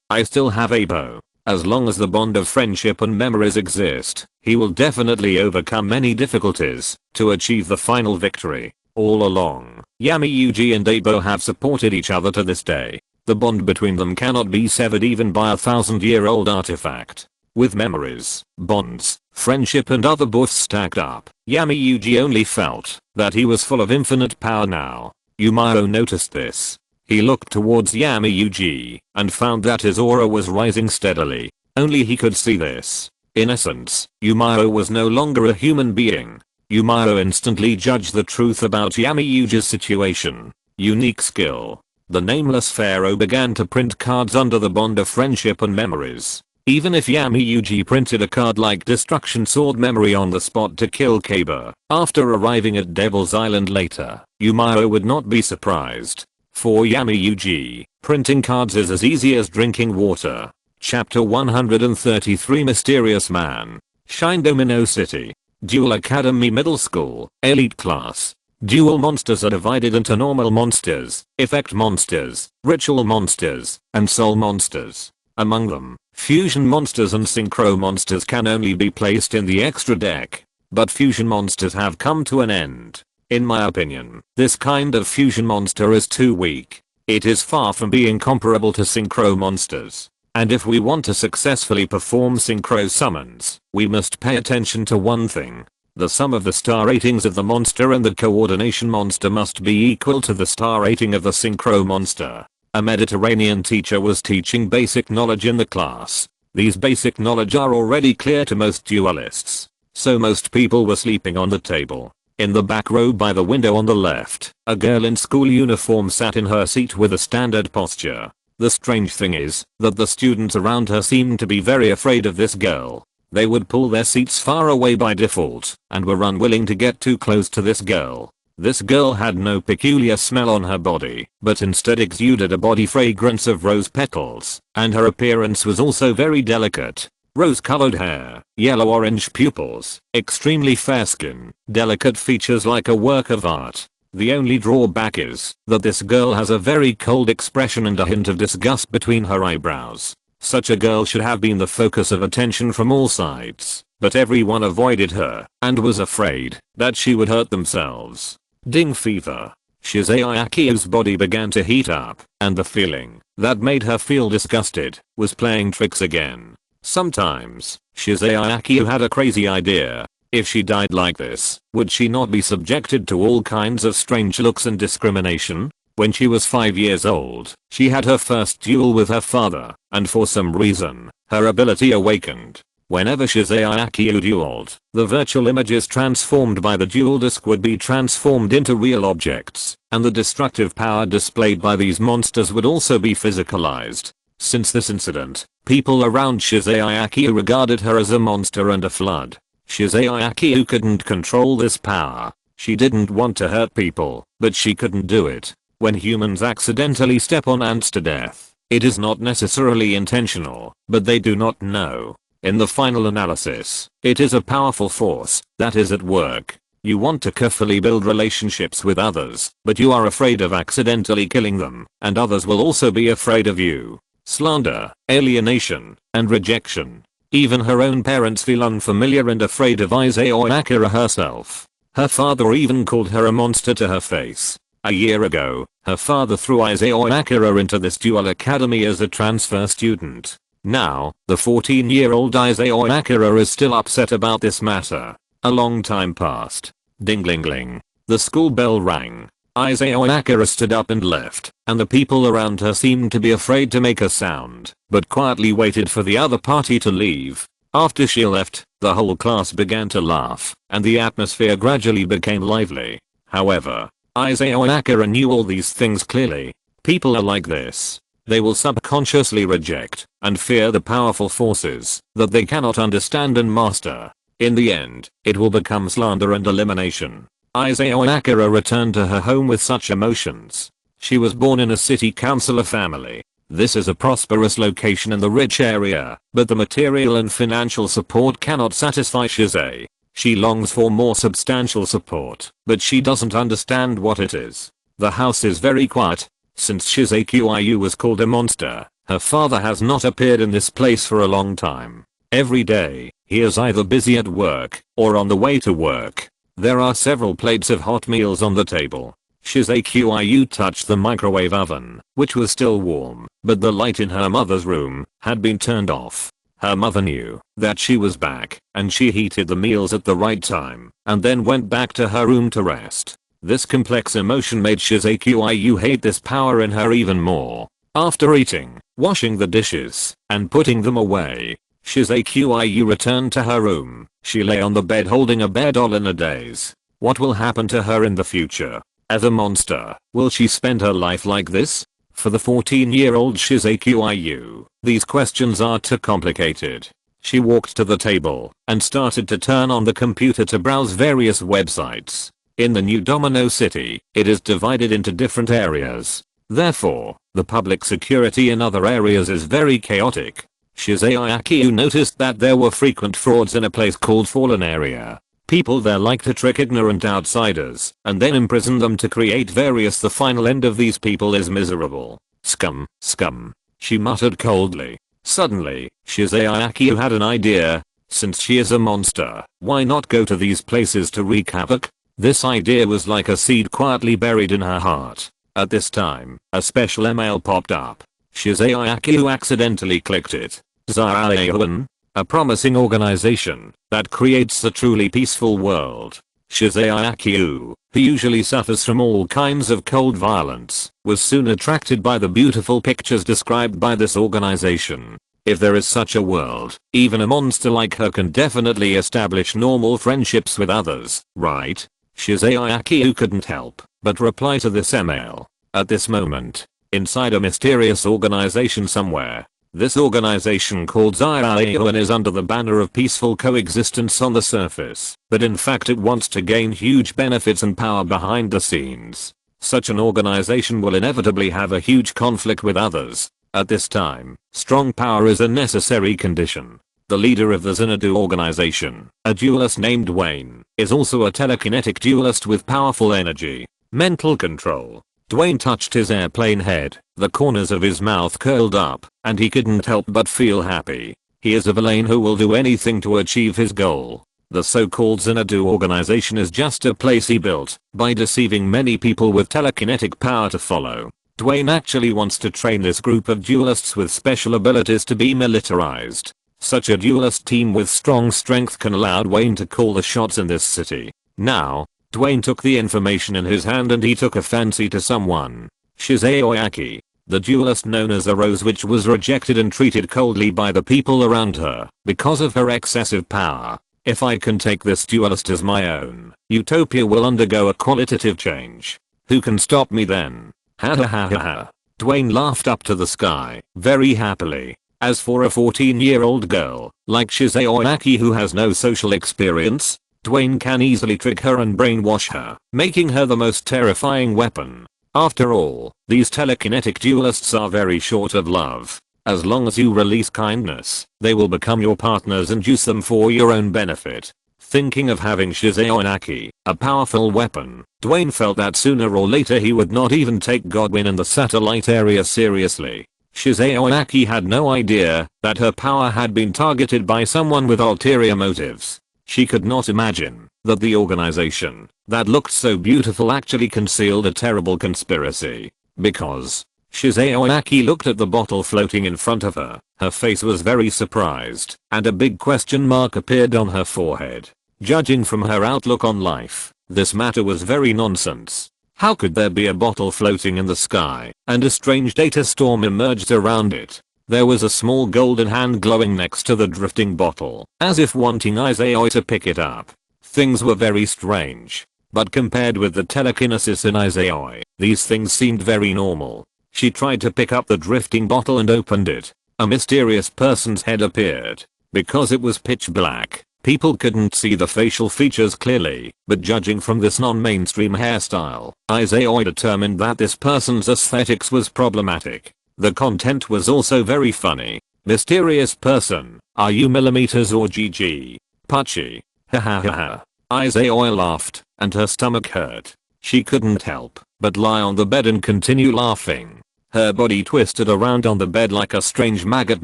I still have Abo. As long as the bond of friendship and memories exist, he will definitely overcome many difficulties to achieve the final victory. All along, Yuji and Abo have supported each other to this day. The bond between them cannot be severed even by a 1,000-year-old artifact. With memories, bonds, friendship and other buffs stacked up, Yuji only felt that he was full of infinite power now. Miao noticed this. He looked towards Yuji and found that his aura was rising steadily. Only he could see this. In essence, Miao was no longer a human being. Miao instantly judged the truth about Yuji's situation. Unique skill. The nameless pharaoh began to print cards under the bond of friendship and memories. Even if Yuji printed a card like Destruction Sword Memory on the spot to kill Kaba, after arriving at Devil's Island later, Miao would not be surprised. For Yuji, printing cards is as easy as drinking water. Chapter 133 Mysterious Man. Shindomino City. Duel Academy Middle School, Elite Class. Duel monsters are divided into normal monsters, effect monsters, ritual monsters, and soul monsters. Among them, fusion monsters and synchro monsters can only be placed in the extra deck. But fusion monsters have come to an end. In my opinion, this kind of fusion monster is too weak. It is far from being comparable to synchro monsters. And if we want to successfully perform synchro summons, we must pay attention to one thing. The sum of the star ratings of the monster and the coordination monster must be equal to the star rating of the synchro monster. A Mediterranean teacher was teaching basic knowledge in the class. These basic knowledge are already clear to most duelists. So most people were sleeping on the table. In the back row by the window on the left, a girl in school uniform sat in her seat with a standard posture. The strange thing is that the students around her seemed to be very afraid of this girl. They would pull their seats far away by default and were unwilling to get too close to this girl. This girl had no peculiar smell on her body, but instead exuded a body fragrance of rose petals, and her appearance was also very delicate. Rose-colored hair, yellow-orange pupils, extremely fair skin, delicate features like a work of art. The only drawback is that this girl has a very cold expression and a hint of disgust between her eyebrows. Such a girl should have been the focus of attention from all sides, but everyone avoided her and was afraid that she would hurt themselves. Ding fever. Shizayaki's body began to heat up, and the feeling that made her feel disgusted was playing tricks again. Sometimes, Shizayaki had a crazy idea. If she died like this, would she not be subjected to all kinds of strange looks and discrimination? When she was 5 years old, she had her first duel with her father, and for some reason, her ability awakened. Whenever Shizayaki dueled, the virtual images transformed by the duel disc would be transformed into real objects, and the destructive power displayed by these monsters would also be physicalized. Since this incident, people around Shizayaki regarded her as a monster and a flood. Shizayaki couldn't control this power. She didn't want to hurt people, but she couldn't do it. When humans accidentally step on ants to death, it is not necessarily intentional, but they do not know. In the final analysis, it is a powerful force that is at work. You want to carefully build relationships with others, but you are afraid of accidentally killing them, and others will also be afraid of you. Slander, alienation, and rejection. Even her own parents feel unfamiliar and afraid of Izayaki herself. Her father even called her a monster to her face. A year ago, her father threw Izayaki into this duel academy as a transfer student. Now, the 14-year-old Izayaki is still upset about this matter. A long time passed. Ding-ling-ling. The school bell rang. Izayaki stood up and left, and the people around her seemed to be afraid to make a sound, but quietly waited for the other party to leave. After she left, the whole class began to laugh, and the atmosphere gradually became lively. However, Izayaki knew all these things clearly. People are like this. They will subconsciously reject and fear the powerful forces that they cannot understand and master. In the end, it will become slander and elimination. Izayaki returned to her home with such emotions. She was born in a city councilor family. This is a prosperous location in the rich area, but the material and financial support cannot satisfy Shizay. She longs for more substantial support, but she doesn't understand what it is. The house is very quiet. Since Shizayaki was called a monster, her father has not appeared in this place for a long time. Every day, he is either busy at work or on the way to work. There are several plates of hot meals on the table. Shizayaki touched the microwave oven, which was still warm, but the light in her mother's room had been turned off. Her mother knew that she was back, and she heated the meals at the right time, and then went back to her room to rest. This complex emotion made Shizayaki hate this power in her even more. After eating, washing the dishes, and putting them away, Shizayaki returned to her room. She lay on the bed holding a bear doll in a daze. What will happen to her in the future? As a monster, will she spend her life like this? For the 14-year-old Shizayaki, these questions are too complicated. She walked to the table and started to turn on the computer to browse various websites. In the new Domino City, it is divided into different areas. Therefore, the public security in other areas is very chaotic. Shizayaki noticed that there were frequent frauds in a place called Fallen Area. People there like to trick ignorant outsiders and then imprison them to create various. The final end of these people is miserable. Scum, scum. She muttered coldly. Suddenly, Shizayaki had an idea. Since she is a monster, why not go to these places to wreak havoc? This idea was like a seed quietly buried in her heart. At this time, a special email popped up. Shizayaki accidentally clicked it. Zarayahuan, a promising organization that creates a truly peaceful world. Shizuaki, who usually suffers from all kinds of cold violence, was soon attracted by the beautiful pictures described by this organization. If there is such a world, even a monster like her can definitely establish normal friendships with others, right? Shizuaki couldn't help but reply to this email. At this moment, inside a mysterious organization somewhere. This organization called Zaiaoan is under the banner of peaceful coexistence on the surface, but in fact it wants to gain huge benefits and power behind the scenes. Such an organization will inevitably have a huge conflict with others. At this time, strong power is a necessary condition. The leader of the Xanadu organization, a duelist named Wayne, is also a telekinetic duelist with powerful energy, mental control. Dwayne touched his airplane head, the corners of his mouth curled up, and he couldn't help but feel happy. He is a villain who will do anything to achieve his goal. The so-called Xanadu organization is just a place he built by deceiving many people with telekinetic power to follow. Dwayne actually wants to train this group of duelists with special abilities to be militarized. Such a duelist team with strong strength can allow Dwayne to call the shots in this city. Now, Dwayne took the information in his hand and he took a fancy to someone. Shizuaki, the duelist known as a Rose, which was rejected and treated coldly by the people around her because of her excessive power. If I can take this duelist as my own, Utopia will undergo a qualitative change. Who can stop me then? Ha ha ha ha ha. Dwayne laughed up to the sky, very happily. As for a 14-year-old girl, like Shizuaki who has no social experience, Dwayne can easily trick her and brainwash her, making her the most terrifying weapon. After all, these telekinetic duelists are very short of love. As long as you release kindness, they will become your partners and use them for your own benefit. Thinking of having Shizuaki, a powerful weapon, Dwayne felt that sooner or later he would not even take Godwin and the satellite area seriously. Shizuaki had no idea that her power had been targeted by someone with ulterior motives. She could not imagine that the organization that looked so beautiful actually concealed a terrible conspiracy. Because Shizuaki looked at the bottle floating in front of her, her face was very surprised, and a big question mark appeared on her forehead. Judging from her outlook on life, this matter was very nonsense. How could there be a bottle floating in the sky, and a strange data storm emerged around it? There was a small golden hand glowing next to the drifting bottle, as if wanting Izayoi to pick it up. Things were very strange. But compared with the telekinesis in Izayoi, these things seemed very normal. She tried to pick up the drifting bottle and opened it. A mysterious person's head appeared. Because it was pitch black, people couldn't see the facial features clearly, but judging from this non-mainstream hairstyle, Izayoi determined that this person's aesthetics was problematic. The content was also very funny. Mysterious person, are you millimeters or GG? Puchy. Ha ha ha ha. Izayoi laughed, and her stomach hurt. She couldn't help but lie on the bed and continue laughing. Her body twisted around on the bed like a strange maggot.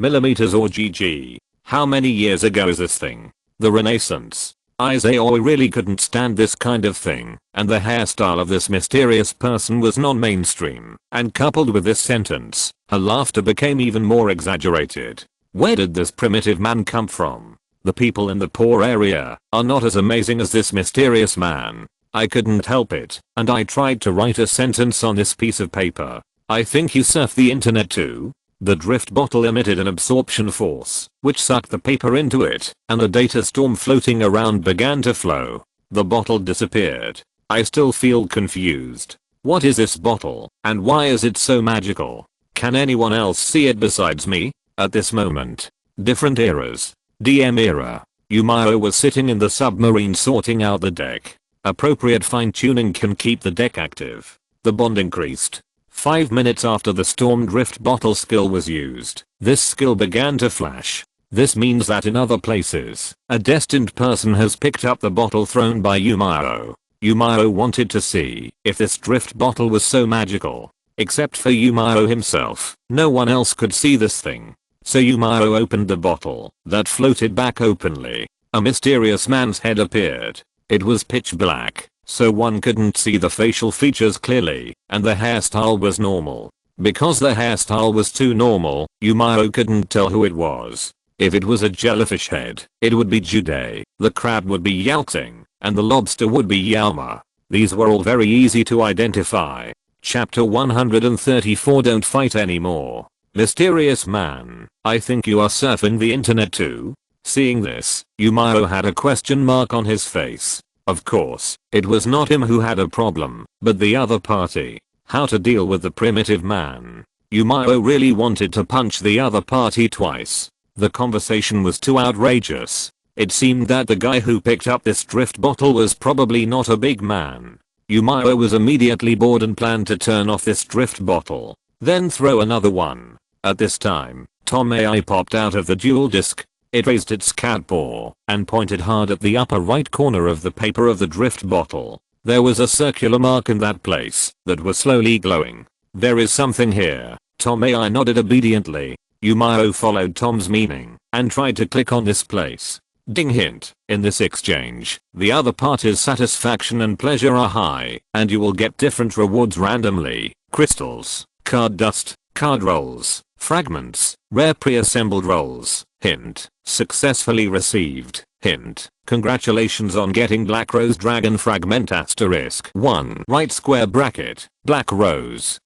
Millimeters or GG. How many years ago is this thing? The Renaissance. Izayoi really couldn't stand this kind of thing, and the hairstyle of this mysterious person was non-mainstream, and coupled with this sentence, her laughter became even more exaggerated. Where did this primitive man come from? The people in the poor area are not as amazing as this mysterious man. I couldn't help it, and I tried to write a sentence on this piece of paper. I think you surf the internet too? The drift bottle emitted an absorption force, which sucked the paper into it, and the data storm floating around began to flow. The bottle disappeared. I still feel confused. What is this bottle, and why is it so magical? Can anyone else see it besides me? At this moment, different eras. DM era. Miao was sitting in the submarine sorting out the deck. Appropriate fine-tuning can keep the deck active. The bond increased. 5 minutes after the storm drift bottle skill was used, this skill began to flash. This means that in other places, a destined person has picked up the bottle thrown by Miao. Miao wanted to see if this drift bottle was so magical. Except for Miao himself, no one else could see this thing. So Miao opened the bottle that floated back openly. A mysterious man's head appeared. It was pitch black, so one couldn't see the facial features clearly, and the hairstyle was normal. Because the hairstyle was too normal, Miao couldn't tell who it was. If it was a jellyfish head, it would be Jude, the crab would be Yao Xing, and the lobster would be Yama. These were all very easy to identify. Chapter 134 Don't fight anymore. Mysterious man, I think you are surfing the internet too? Seeing this, Miao had a question mark on his face. Of course, it was not him who had a problem, but the other party. How to deal with the primitive man. Miao really wanted to punch the other party twice. The conversation was too outrageous. It seemed that the guy who picked up this drift bottle was probably not a big man. Miao was immediately bored and planned to turn off this drift bottle, then throw another one. At this time, Tom AI popped out of the duel disc. It raised its cat paw and pointed hard at the upper right corner of the paper of the drift bottle. There was a circular mark in that place that was slowly glowing. There is something here. Tom AI nodded obediently. Miao followed Tom's meaning and tried to click on this place. Ding hint, in this exchange, the other party's satisfaction and pleasure are high, and you will get different rewards randomly. Crystals, card dust, card rolls, fragments, rare pre-assembled rolls. Hint, successfully received. Hint, congratulations on getting Black Rose Dragon Fragment asterisk 1 right square bracket, Black Rose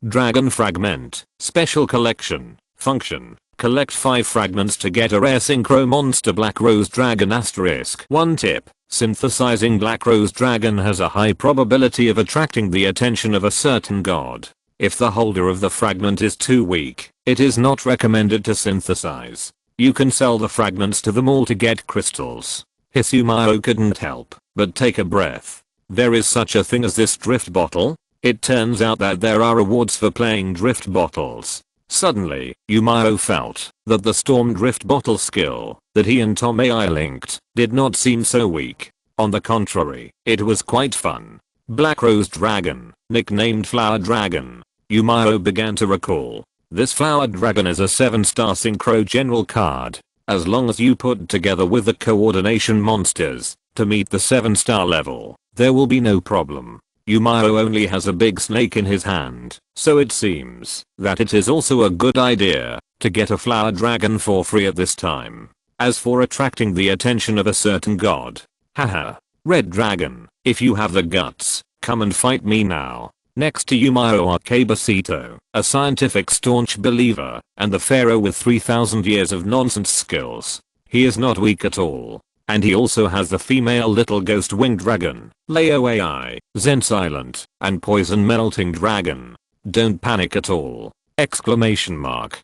Dragon Fragment, Special Collection, Function. Collect 5 fragments to get a rare synchro monster Black Rose Dragon asterisk 1 tip. Synthesizing Black Rose Dragon has a high probability of attracting the attention of a certain god. If the holder of the fragment is too weak, it is not recommended to synthesize. You can sell the fragments to them all to get crystals. Miao couldn't help but take a breath. There is such a thing as this drift bottle? It turns out that there are rewards for playing drift bottles. Suddenly, Miao felt that the storm drift bottle skill that he and Tom AI linked did not seem so weak. On the contrary, it was quite fun. Black Rose Dragon, nicknamed Flower Dragon. Miao began to recall. This Flower Dragon is a 7-star synchro general card. As long as you put together with the coordination monsters to meet the 7-star level, there will be no problem. Miao only has a big snake in his hand, so it seems that it is also a good idea to get a flower dragon for free at this time. As for attracting the attention of a certain god, haha, Red Dragon, if you have the guts, come and fight me now. Next to Miao are Kabasito, a scientific staunch believer, and the pharaoh with 3000 years of nonsense skills. He is not weak at all. And he also has the female little ghost winged dragon, Leo AI, Zen Silent, and Poison Melting Dragon. Don't panic at all! Exclamation mark.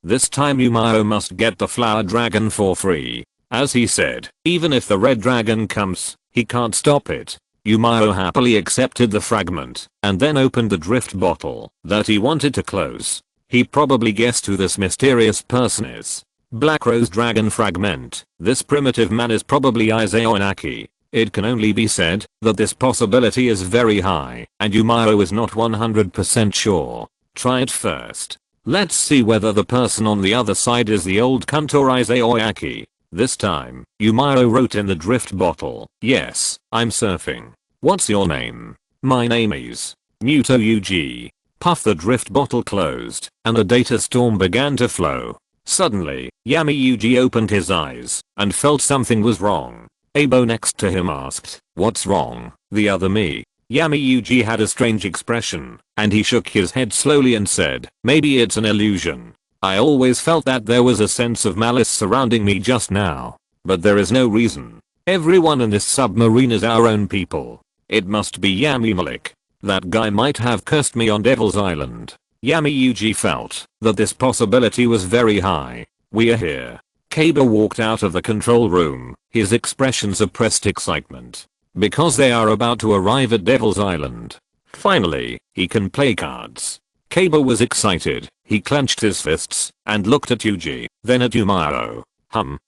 This time Miao must get the flower dragon for free. As he said, even if the red dragon comes, he can't stop it. Miao happily accepted the fragment, and then opened the drift bottle that he wanted to close. He probably guessed who this mysterious person is. Black Rose Dragon Fragment. This primitive man is probably Isao Inaki. It can only be said that this possibility is very high, and Miao is not 100% sure. Try it first. Let's see whether the person on the other side is the old cunt or Isao Inaki. This time, Miao wrote in the drift bottle, yes, I'm surfing. What's your name? My name is Muto UG. Puff. The drift bottle closed, and a data storm began to flow. Suddenly, Yami Yuji opened his eyes and felt something was wrong. Abo next to him asked, what's wrong? The other me. Yami Yuji had a strange expression, and he shook his head slowly and said, maybe it's an illusion. I always felt that there was a sense of malice surrounding me just now. But there is no reason. Everyone in this submarine is our own people. It must be Yami Malik. That guy might have cursed me on Devil's Island. Yami Yuji felt that this possibility was very high. We are here. Kaba walked out of the control room, his expression suppressed excitement. Because they are about to arrive at Devil's Island. Finally, he can play cards. Kaba was excited, he clenched his fists, and looked at Yuji, then at Miao.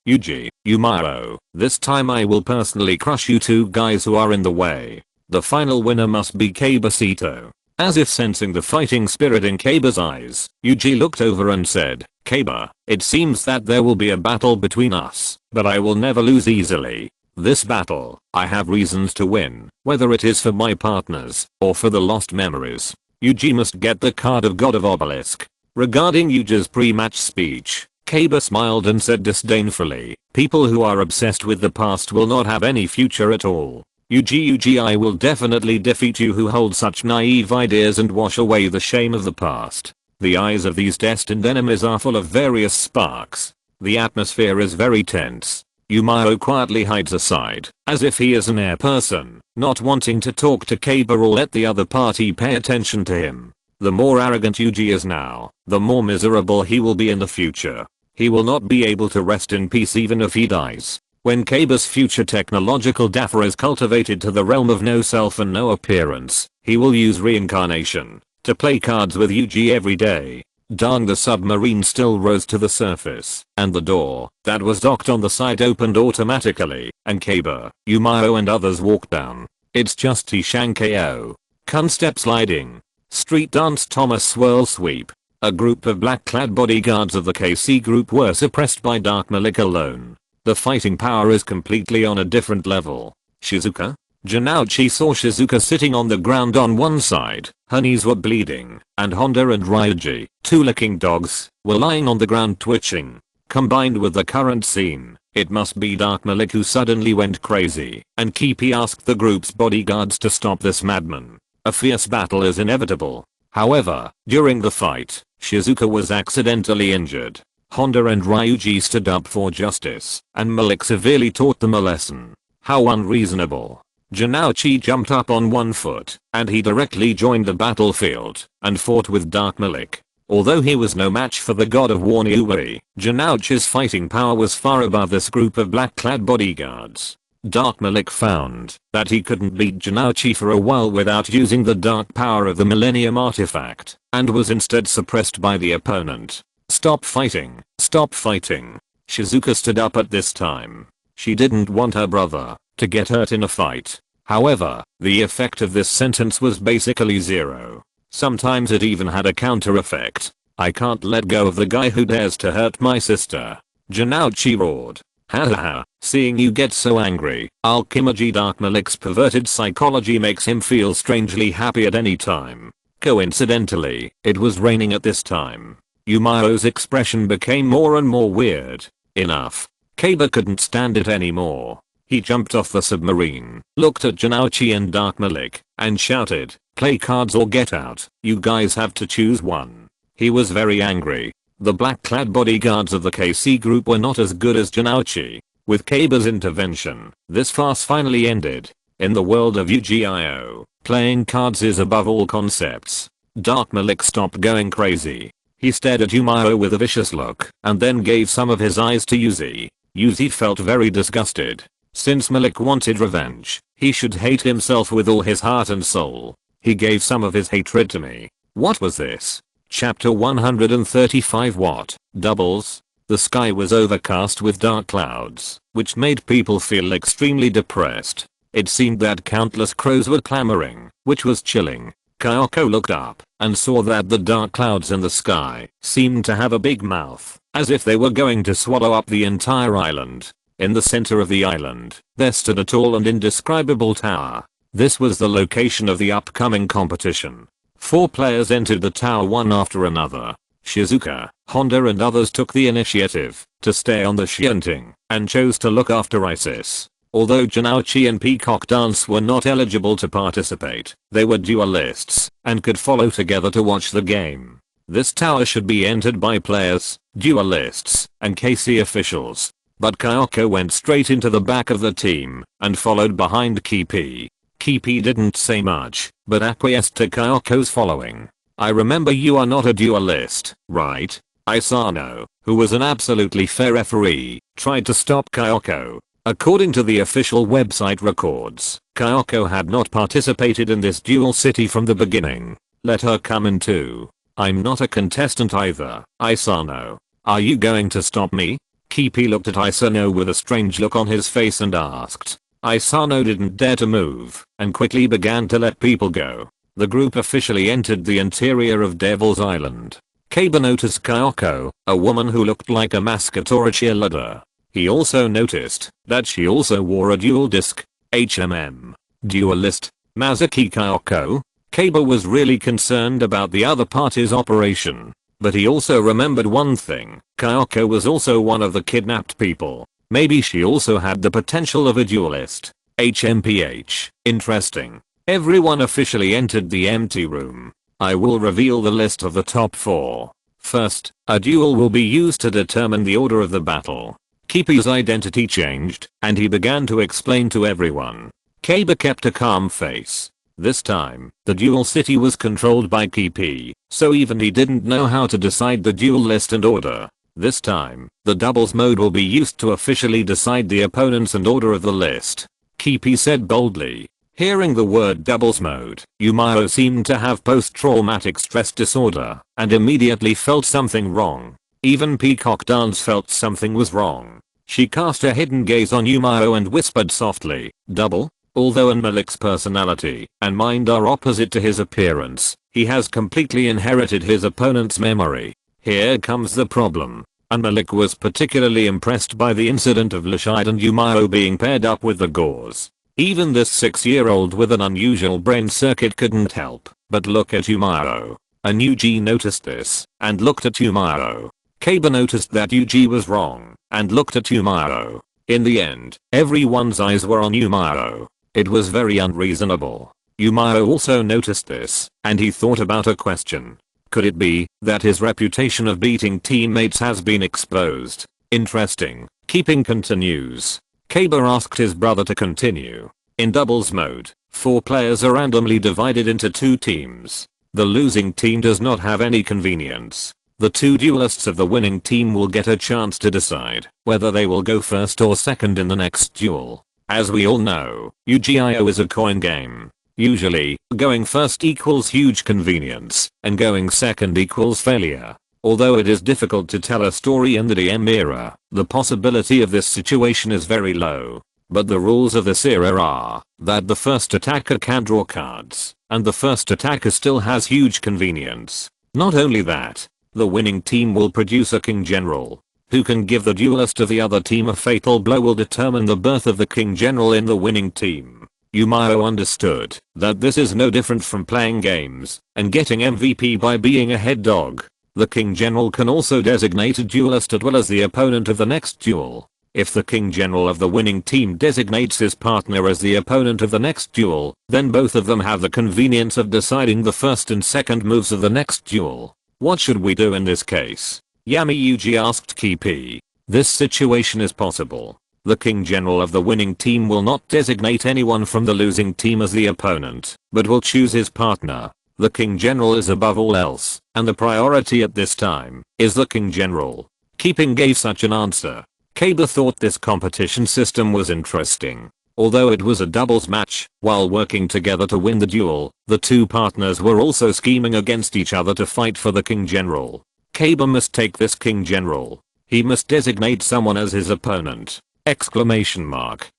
Yuji, Miao, this time I will personally crush you two guys who are in the way. The final winner must be Kabasito. As if sensing the fighting spirit in Kaba's eyes, Yuji looked over and said, Kaba, it seems that there will be a battle between us, but I will never lose easily. This battle, I have reasons to win, whether it is for my partners, or for the lost memories. Yuji must get the card of God of Obelisk. Regarding Yuji's pre-match speech, Kaiba smiled and said disdainfully, people who are obsessed with the past will not have any future at all. I will definitely defeat you who hold such naive ideas and wash away the shame of the past. The eyes of these destined enemies are full of various sparks. The atmosphere is very tense. Miao quietly hides aside, as if he is an air person, not wanting to talk to Kaiba or let the other party pay attention to him. The more arrogant Yuji is now, the more miserable he will be in the future. He will not be able to rest in peace even if he dies. When Kaiba's future technological dapper is cultivated to the realm of no self and no appearance, he will use reincarnation to play cards with Yuji every day. Dang, the submarine still rose to the surface, and the door that was docked on the side opened automatically, and Kaiba, Miao and others walked down. It's just Tishankeo. Kun step sliding. Street dance Thomas swirl sweep. A group of black-clad bodyguards of the KC group were suppressed by Dark Malik alone. The fighting power is completely on a different level. Shizuka? Janouchi saw Shizuka sitting on the ground on one side, her knees were bleeding, and Honda and Ryuji, two licking dogs, were lying on the ground twitching. Combined with the current scene, it must be Dark Malik who suddenly went crazy, and Kipi asked the group's bodyguards to stop this madman. A fierce battle is inevitable. However, during the fight, Shizuka was accidentally injured. Honda and Ryuji stood up for justice, and Malik severely taught them a lesson. How unreasonable. Janouchi jumped up on one foot, and he directly joined the battlefield, and fought with Dark Malik. Although he was no match for the god of war Niue, Janouchi's fighting power was far above this group of black-clad bodyguards. Dark Malik found that he couldn't beat Janouchi for a while without using the dark power of the Millennium Artifact, and was instead suppressed by the opponent. Stop fighting, stop fighting. Shizuka stood up at this time. She didn't want her brother to get hurt in a fight. However, the effect of this sentence was basically zero. Sometimes it even had a counter effect. I can't let go of the guy who dares to hurt my sister. Janouchi roared. Hahaha, seeing you get so angry, Alchemaji Dark Malik's perverted psychology makes him feel strangely happy at any time. Coincidentally, it was raining at this time. Miao's expression became more and more weird. Enough. Kaiba couldn't stand it anymore. He jumped off the submarine, looked at Janouchi and Dark Malik, and shouted, play cards or get out, you guys have to choose one. He was very angry. The black-clad bodyguards of the KC group were not as good as Janouchi. With Kaiba's intervention, this farce finally ended. In the world of Yu-Gi-Oh, playing cards is above all concepts. Dark Malik stopped going crazy. He stared at Miao with a vicious look, and then gave some of his eyes to Yuzi. Yuzi felt very disgusted. Since Malik wanted revenge, he should hate himself with all his heart and soul. He gave some of his hatred to me. What was this? Chapter 135. What? Doubles? The sky was overcast with dark clouds, which made people feel extremely depressed. It seemed that countless crows were clamoring, which was chilling. Kyoko looked up and saw that the dark clouds in the sky seemed to have a big mouth, as if they were going to swallow up the entire island. In the center of the island, there stood a tall and indescribable tower. This was the location of the upcoming competition. 4 players entered the tower one after another. Shizuka, Honda and others took the initiative to stay on the Shianting and chose to look after Isis. Although Janouchi and Peacock Dance were not eligible to participate, they were duelists and could follow together to watch the game. This tower should be entered by players, duelists, and KC officials. But Kyoko went straight into the back of the team and followed behind Kipi. Kipi didn't say much, but acquiesced to Kyoko's following. I remember you are not a duelist, right? Isano, who was an absolutely fair referee, tried to stop Kyoko. According to the official website records, Kyoko had not participated in this duel city from the beginning. Let her come in too. I'm not a contestant either, Isano. Are you going to stop me? Kipi looked at Isano with a strange look on his face and asked. Isano didn't dare to move and quickly began to let people go. The group officially entered the interior of Devil's Island. Kaiba noticed Kyoko, a woman who looked like a mascot or a cheerleader. He also noticed that she also wore a dual disc. Duelist. Mazuki Kyoko? Kaiba was really concerned about the other party's operation. But he also remembered one thing. Kyoko was also one of the kidnapped people. Maybe she also had the potential of a duelist. HMPH. Interesting. Everyone officially entered the empty room. I will reveal the list of the top 4. First, a duel will be used to determine the order of the battle. Kipi's identity changed, and he began to explain to everyone. Kaiba kept a calm face. This time, the duel city was controlled by Kipi, so even he didn't know how to decide the duel list and order. This time, the doubles mode will be used to officially decide the opponents and order of the list. Kipi said boldly. Hearing the word doubles mode, Yumao seemed to have post-traumatic stress disorder and immediately felt something wrong. Even Peacock Dance felt something was wrong. She cast a hidden gaze on Yumao and whispered softly, double? Although Malik's personality and mind are opposite to his appearance, he has completely inherited his opponent's memory. Here comes the problem. Malik was particularly impressed by the incident of Lashide and Yumao being paired up with the Gauze. Even this 6-year-old with an unusual brain circuit couldn't help but look at Yumao. And Yuji noticed this and looked at Yumao. Kaiba noticed that Yuji was wrong and looked at Yumao. In the end, everyone's eyes were on Yumao. It was very unreasonable. Yumao also noticed this and he thought about a question. Could it be that his reputation of beating teammates has been exposed? Interesting. Keeping continues. Kaiba asked his brother to continue. In doubles mode, 4 players are randomly divided into 2 teams. The losing team does not have any convenience. The 2 duelists of the winning team will get a chance to decide whether they will go first or second in the next duel. As we all know, Yu-Gi-Oh is a coin game. Usually, going first equals huge convenience, and going second equals failure. Although it is difficult to tell a story in the DM era, the possibility of this situation is very low. But the rules of this era are that the first attacker can draw cards, and the first attacker still has huge convenience. Not only that, the winning team will produce a king general. Who can give the duelist of the other team a fatal blow will determine the birth of the king general in the winning team. Yumao understood that this is no different from playing games and getting MVP by being a head dog. The king general can also designate a duelist as well as the opponent of the next duel. If the king general of the winning team designates his partner as the opponent of the next duel, then both of them have the convenience of deciding the first and second moves of the next duel. What should we do in this case? Yami Yuji asked Kipi. This situation is possible. The king general of the winning team will not designate anyone from the losing team as the opponent, but will choose his partner. The king general is above all else, and the priority at this time is the king general. Keeping gave such an answer. Kaiba thought this competition system was interesting. Although it was a doubles match, while working together to win the duel, the 2 partners were also scheming against each other to fight for the king general. Kaiba must take this king general. He must designate someone as his opponent. Exclamation mark.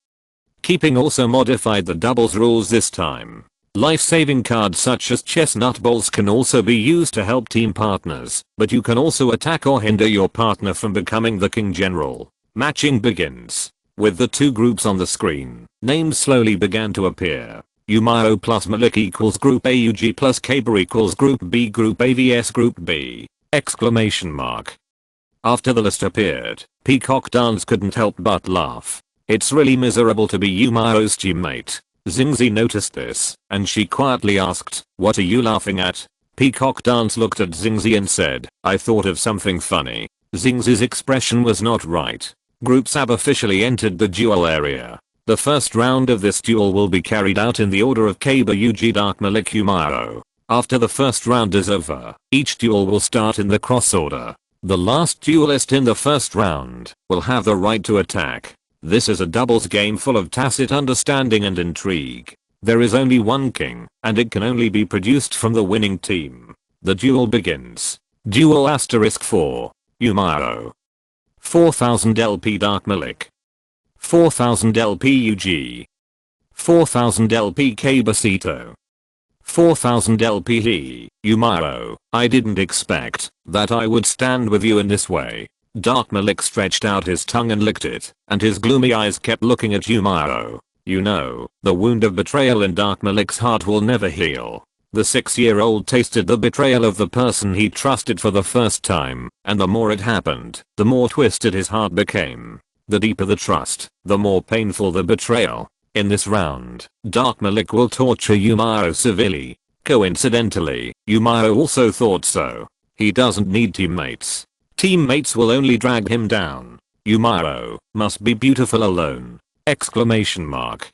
Keeping also modified the doubles rules this time. Life-saving cards such as chestnut balls can also be used to help team partners, but you can also attack or hinder your partner from becoming the king general. Matching begins. With the 2 groups on the screen, names slowly began to appear. Yumao plus Malik equals Group A, Yuji plus Kaiba equals Group B, Group A vs Group B. Exclamation mark. After the list appeared, Peacock Dance couldn't help but laugh. It's really miserable to be Yumao's teammate. Xingzi noticed this, and she quietly asked, what are you laughing at? Peacock Dance looked at Xingzi and said, I thought of something funny. Xingzi's expression was not right. Groups have officially entered the duel area. The first round of this duel will be carried out in the order of Kaiba, Yuji, Dark, Malik, Yumao. After the first round is over, each duel will start in the cross order. The last duelist in the first round will have the right to attack. This is a doubles game full of tacit understanding and intrigue. There is only one king, and it can only be produced from the winning team. The duel begins. Duel *4. Yumao. 4000 LP Dark Malik. 4000 LP UG. 4000 LP Kabasito. 4000 LP he, Yumao. I didn't expect that I would stand with you in this way. Dark Malik stretched out his tongue and licked it, and his gloomy eyes kept looking at Yumao. You know, the wound of betrayal in Dark Malik's heart will never heal. The 6-year-old tasted the betrayal of the person he trusted for the first time, and the more it happened, the more twisted his heart became. The deeper the trust, the more painful the betrayal. In this round, Dark Malik will torture Miao severely. Coincidentally, Miao also thought so. He doesn't need teammates. Teammates will only drag him down. Miao must be beautiful alone! Exclamation mark.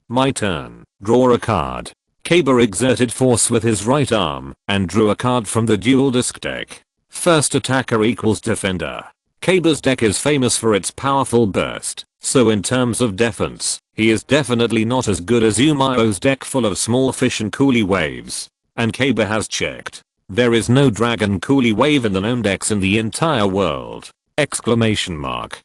My turn. Draw a card. Kaba exerted force with his right arm and drew a card from the duel disc deck. First attacker equals defender. Kaba's deck is famous for its powerful burst, so in terms of defense, he is definitely not as good as Miao's deck full of small fish and coolie waves. And Kaba has checked. There is no dragon coolie wave in the known decks in the entire world! Exclamation mark.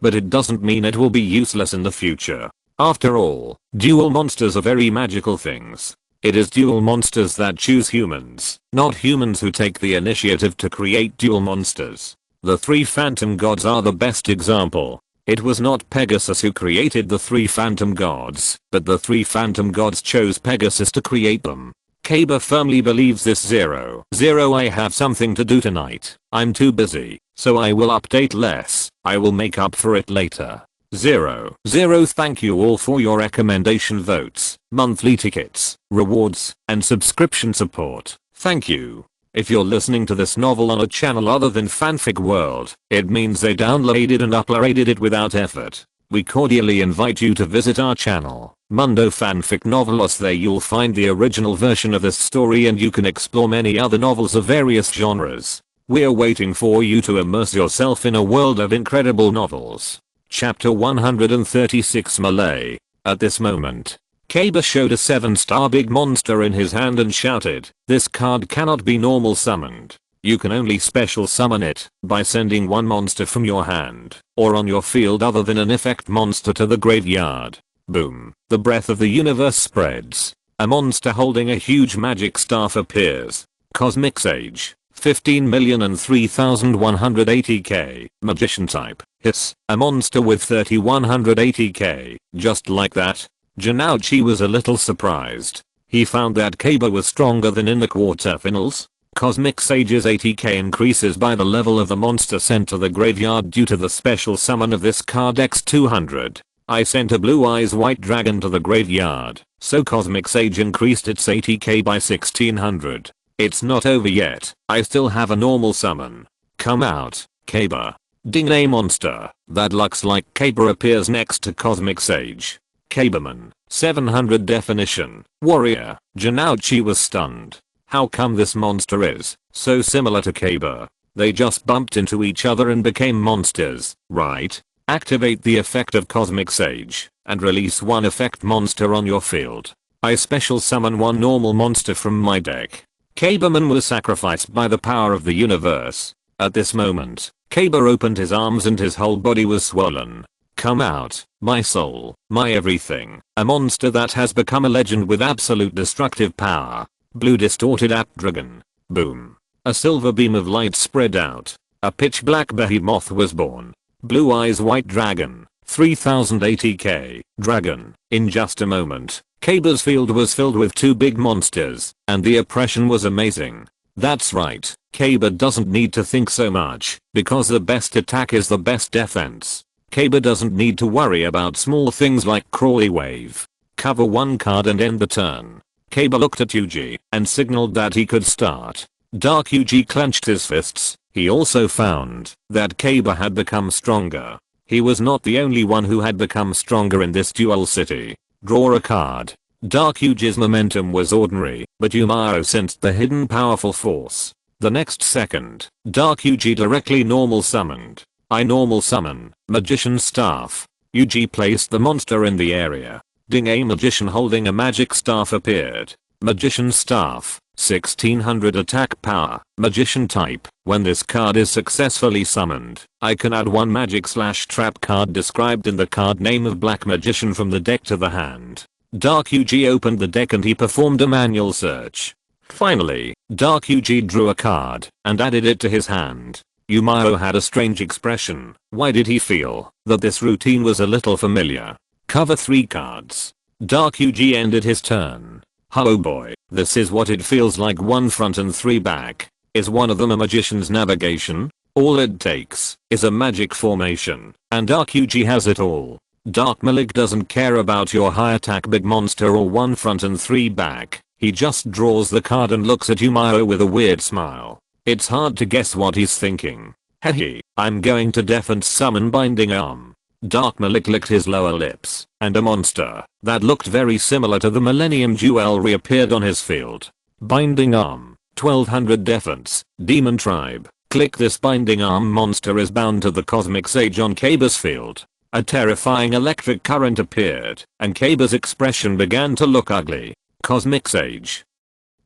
But it doesn't mean it will be useless in the future. After all, duel monsters are very magical things. It is duel monsters that choose humans, not humans who take the initiative to create duel monsters. The 3 phantom gods are the best example. It was not Pegasus who created the 3 phantom gods, but the 3 phantom gods chose Pegasus to create them. Kaba firmly believes this. 0. I have something to do tonight. I'm too busy, so I will update less. I will make up for it later. 0. Thank you all for your recommendation votes, monthly tickets, rewards, and subscription support. Thank you. If you're listening to this novel on a channel other than Fanfic World, it means they downloaded and uploaded it without effort. We cordially invite you to visit our channel, Mundo Fanfic Novelos. There you'll find the original version of this story and you can explore many other novels of various genres. We're waiting for you to immerse yourself in a world of incredible novels. Chapter 136 Malay. At this moment, Kaba showed a 7-star big monster in his hand and shouted, "This card cannot be normal summoned. You can only special summon it by sending one monster from your hand or on your field other than an effect monster to the graveyard." Boom. The breath of the universe spreads. A monster holding a huge magic staff appears. Cosmic Sage. 15,003,180k. Magician type. Hiss. A monster with 3,180k. Just like that. Janouchi was a little surprised. He found that Kaba was stronger than in the quarterfinals. Cosmic Sage's 80k increases by the level of the monster sent to the graveyard due to the special summon of this card X200. I sent a blue eyes white dragon to the graveyard, so Cosmic Sage increased its 80k by 1600. It's not over yet. I still have a normal summon. Come out, Kaba. Ding, a monster that looks like Kaba appears next to Cosmic Sage. Kabaman, 700 definition, warrior. Janouchi was stunned. How come this monster is so similar to Kaba? They just bumped into each other and became monsters, right? Activate the effect of Cosmic Sage and release one effect monster on your field. I special summon one normal monster from my deck. Kabaman was sacrificed by the power of the universe. At this moment, Kaba opened his arms and his whole body was swollen. Come out, my soul, my everything. A monster that has become a legend with absolute destructive power. Blue distorted app dragon. Boom. A silver beam of light spread out. A pitch black behemoth was born. Blue eyes white dragon. 3080k. Dragon. In just a moment, Kaba's field was filled with 2 big monsters, and the oppression was amazing. That's right, Kaba doesn't need to think so much, because the best attack is the best defense. Kaba doesn't need to worry about small things like Crawly Wave. Cover one card and end the turn. Kaba looked at Yuji and signaled that he could start. Dark Yuji clenched his fists. He also found that Kaba had become stronger. He was not the only one who had become stronger in this duel city. Draw a card. Dark Yuji's momentum was ordinary, but Miao sensed the hidden powerful force. The next second, Dark Yuji directly normal summoned. I normal summon, Magician's Staff. Yuji placed the monster in the area. Ding, a magician holding a magic staff appeared. Magician's Staff, 1600 attack power, magician type. When this card is successfully summoned, I can add one magic/trap card described in the card name of Black Magician from the deck to the hand. Dark Yuji opened the deck and he performed a manual search. Finally, Dark Yuji drew a card and added it to his hand. Miao had a strange expression. Why did he feel that this routine was a little familiar? Cover 3 cards. Dark Yuji ended his turn. Oh boy, this is what it feels like. 1 front and 3 back. Is one of them a magician's navigation? All it takes is a magic formation, and Dark Yuji has it all. Dark Malik doesn't care about your high attack big monster or 1 front and 3 back. He just draws the card and looks at Miao with a weird smile. It's hard to guess what he's thinking. Hehe, I'm going to defiant summon Binding Arm. Dark Malik licked his lower lips, and a monster that looked very similar to the Millennium Duel reappeared on his field. Binding Arm, 1200 defense, Demon Tribe. Click this Binding Arm monster is bound to the Cosmic Sage on Kaba's field. A terrifying electric current appeared, and Kaba's expression began to look ugly. Cosmic Sage.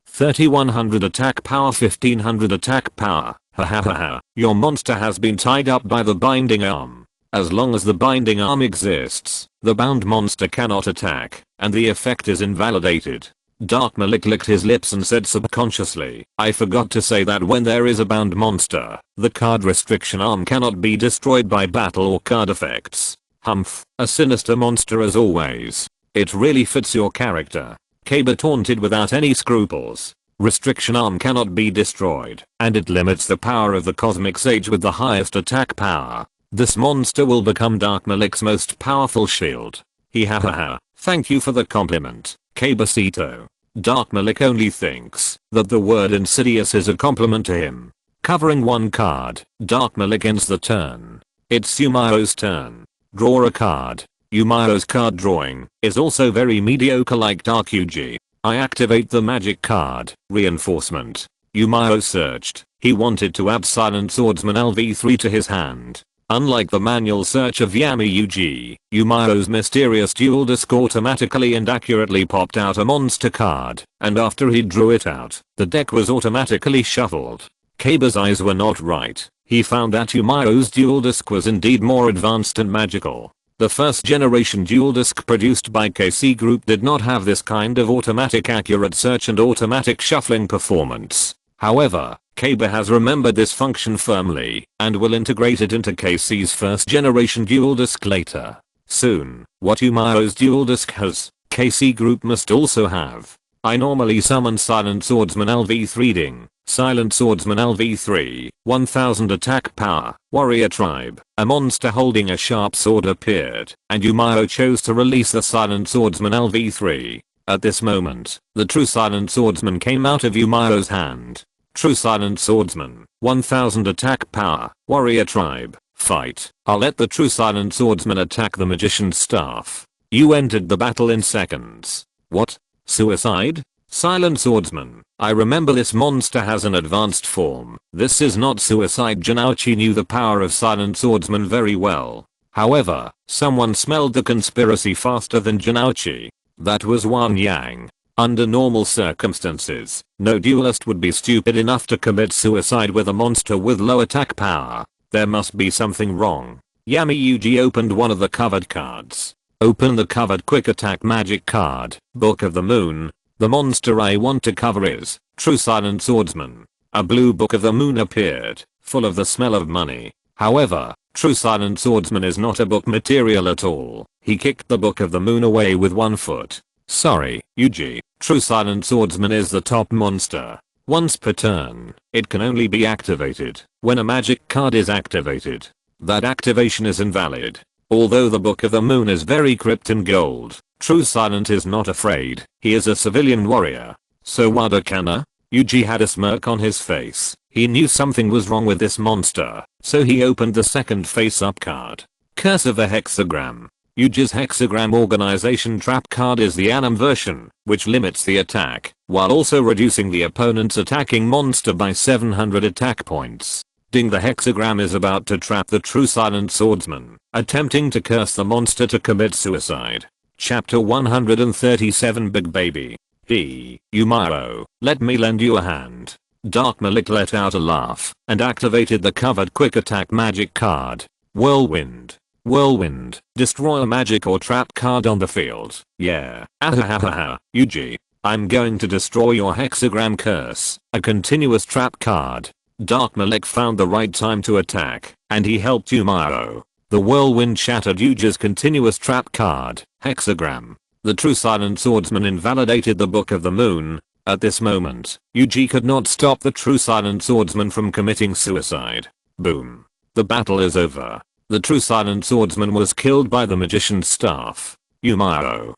3100 attack power, 1500 attack power. Ha ha ha ha. Your monster has been tied up by the Binding Arm. As long as the Binding Arm exists, the bound monster cannot attack, and the effect is invalidated. Dark Malik licked his lips and said subconsciously, I forgot to say that when there is a bound monster, the card restriction arm cannot be destroyed by battle or card effects. Humph, a sinister monster as always. It really fits your character. Kaba taunted without any scruples. Restriction arm cannot be destroyed, and it limits the power of the Cosmic Sage with the highest attack power. This monster will become Dark Malik's most powerful shield. He ha ha ha, thank you for the compliment, Kabasito. Dark Malik only thinks that the word insidious is a compliment to him. Covering 1 card, Dark Malik ends the turn. It's Yumao's turn. Draw a card. Yumao's card drawing is also very mediocre like Dark Yuji. I activate the magic card, Reinforcement. Yumao searched. He wanted to add Silent Swordsman LV3 to his hand. Unlike the manual search of Yami Yuji, Yumao's mysterious duel disc automatically and accurately popped out a monster card, and after he drew it out, the deck was automatically shuffled. Kaba's eyes were not right. He found that Yumao's duel disc was indeed more advanced and magical. The first generation duel disc produced by KC Group did not have this kind of automatic accurate search and automatic shuffling performance. However, Kaba has remembered this function firmly and will integrate it into KC's first generation duel disc later. Soon, what Yumao's duel disc has, KC Group must also have. I normally summon Silent Swordsman LV3 ding. Silent Swordsman LV3, 1000 attack power, warrior tribe. A monster holding a sharp sword appeared, and Yumao chose to release the Silent Swordsman LV3. At this moment, the true Silent Swordsman came out of Yumao's hand. True Silent Swordsman, 1000 attack power, warrior tribe, fight. I'll let the true Silent Swordsman attack the magician's staff. You entered the battle in seconds. What? Suicide? Silent Swordsman. I remember this monster has an advanced form. This is not suicide. Janouchi knew the power of Silent Swordsman very well. However, someone smelled the conspiracy faster than Janouchi. That was Wan Yang. Under normal circumstances, no duelist would be stupid enough to commit suicide with a monster with low attack power. There must be something wrong. Yami Yuji opened one of the covered cards. Open the covered quick attack magic card, Book of the Moon. The monster I want to cover is True Silent Swordsman. A blue Book of the Moon appeared, full of the smell of money. However, True Silent Swordsman is not a book material at all. He kicked the Book of the Moon away with 1 foot. Sorry, Yuji. True Silent Swordsman is the top monster. Once per turn, it can only be activated when a magic card is activated. That activation is invalid. Although the Book of the Moon is very Krypton gold, True Silent is not afraid. He is a civilian warrior. So Wada Kana? Yuji had a smirk on his face. He knew something was wrong with this monster, so he opened the second face-up card. Curse of a Hexagram. Yuji's Hexagram Organization Trap card is the Anam version, which limits the attack, while also reducing the opponent's attacking monster by 700 attack points. Ding, the Hexagram is about to trap the True Silent Swordsman, attempting to curse the monster to commit suicide. Chapter 137 Big Baby. Yumao, let me lend you a hand. Dark Malik let out a laugh and activated the covered quick attack magic card. Whirlwind. Whirlwind. Destroy a magic or trap card on the field. Yeah. Ahahaha. Yuji. I'm going to destroy your Hexagram curse. A continuous trap card. Dark Malik found the right time to attack, and he helped Yumao. The whirlwind shattered Yuji's continuous trap card, Hexagram. The true silent swordsman invalidated the Book of the Moon. At this moment, Yuji could not stop the true silent swordsman from committing suicide. Boom. The battle is over. The true silent swordsman was killed by the magician's staff. Miao.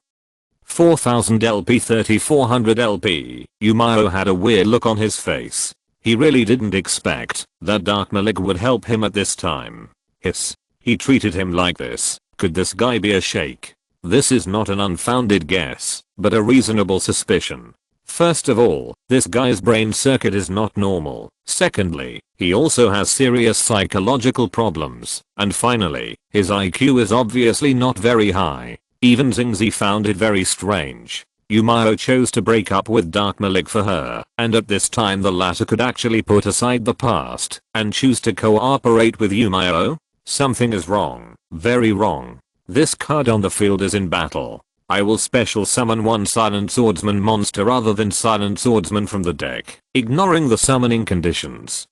4000 LP 3400 LP. Miao had a weird look on his face. He really didn't expect that Dark Malik would help him at this time. Hiss. He treated him like this. Could this guy be a sheikh? This is not an unfounded guess, but a reasonable suspicion. First of all, this guy's brain circuit is not normal. Secondly, he also has serious psychological problems. And finally, his IQ is obviously not very high. Even Xingzi found it very strange. Miao chose to break up with Dark Malik for her, and at this time the latter could actually put aside the past and choose to cooperate with Miao? Something is wrong. Very wrong. This card on the field is in battle. I will special summon one silent swordsman monster other than silent swordsman from the deck, ignoring the summoning conditions.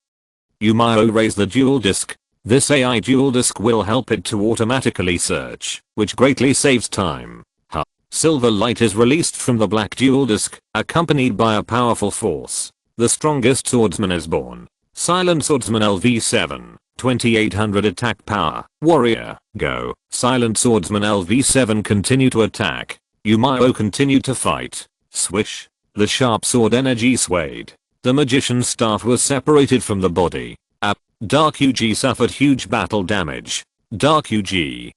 Miao raised the duel disc. This AI duel disc will help it to automatically search, which greatly saves time. Silver light is released from the black duel disc, accompanied by a powerful force. The strongest swordsman is born. Silent swordsman LV7, 2800 attack power. Warrior, go. Silent swordsman LV7 continue to attack. Miao continued to fight. Swish. The sharp sword energy swayed. The magician's staff was separated from the body. Dark Yuji suffered huge battle damage. Dark Yuji.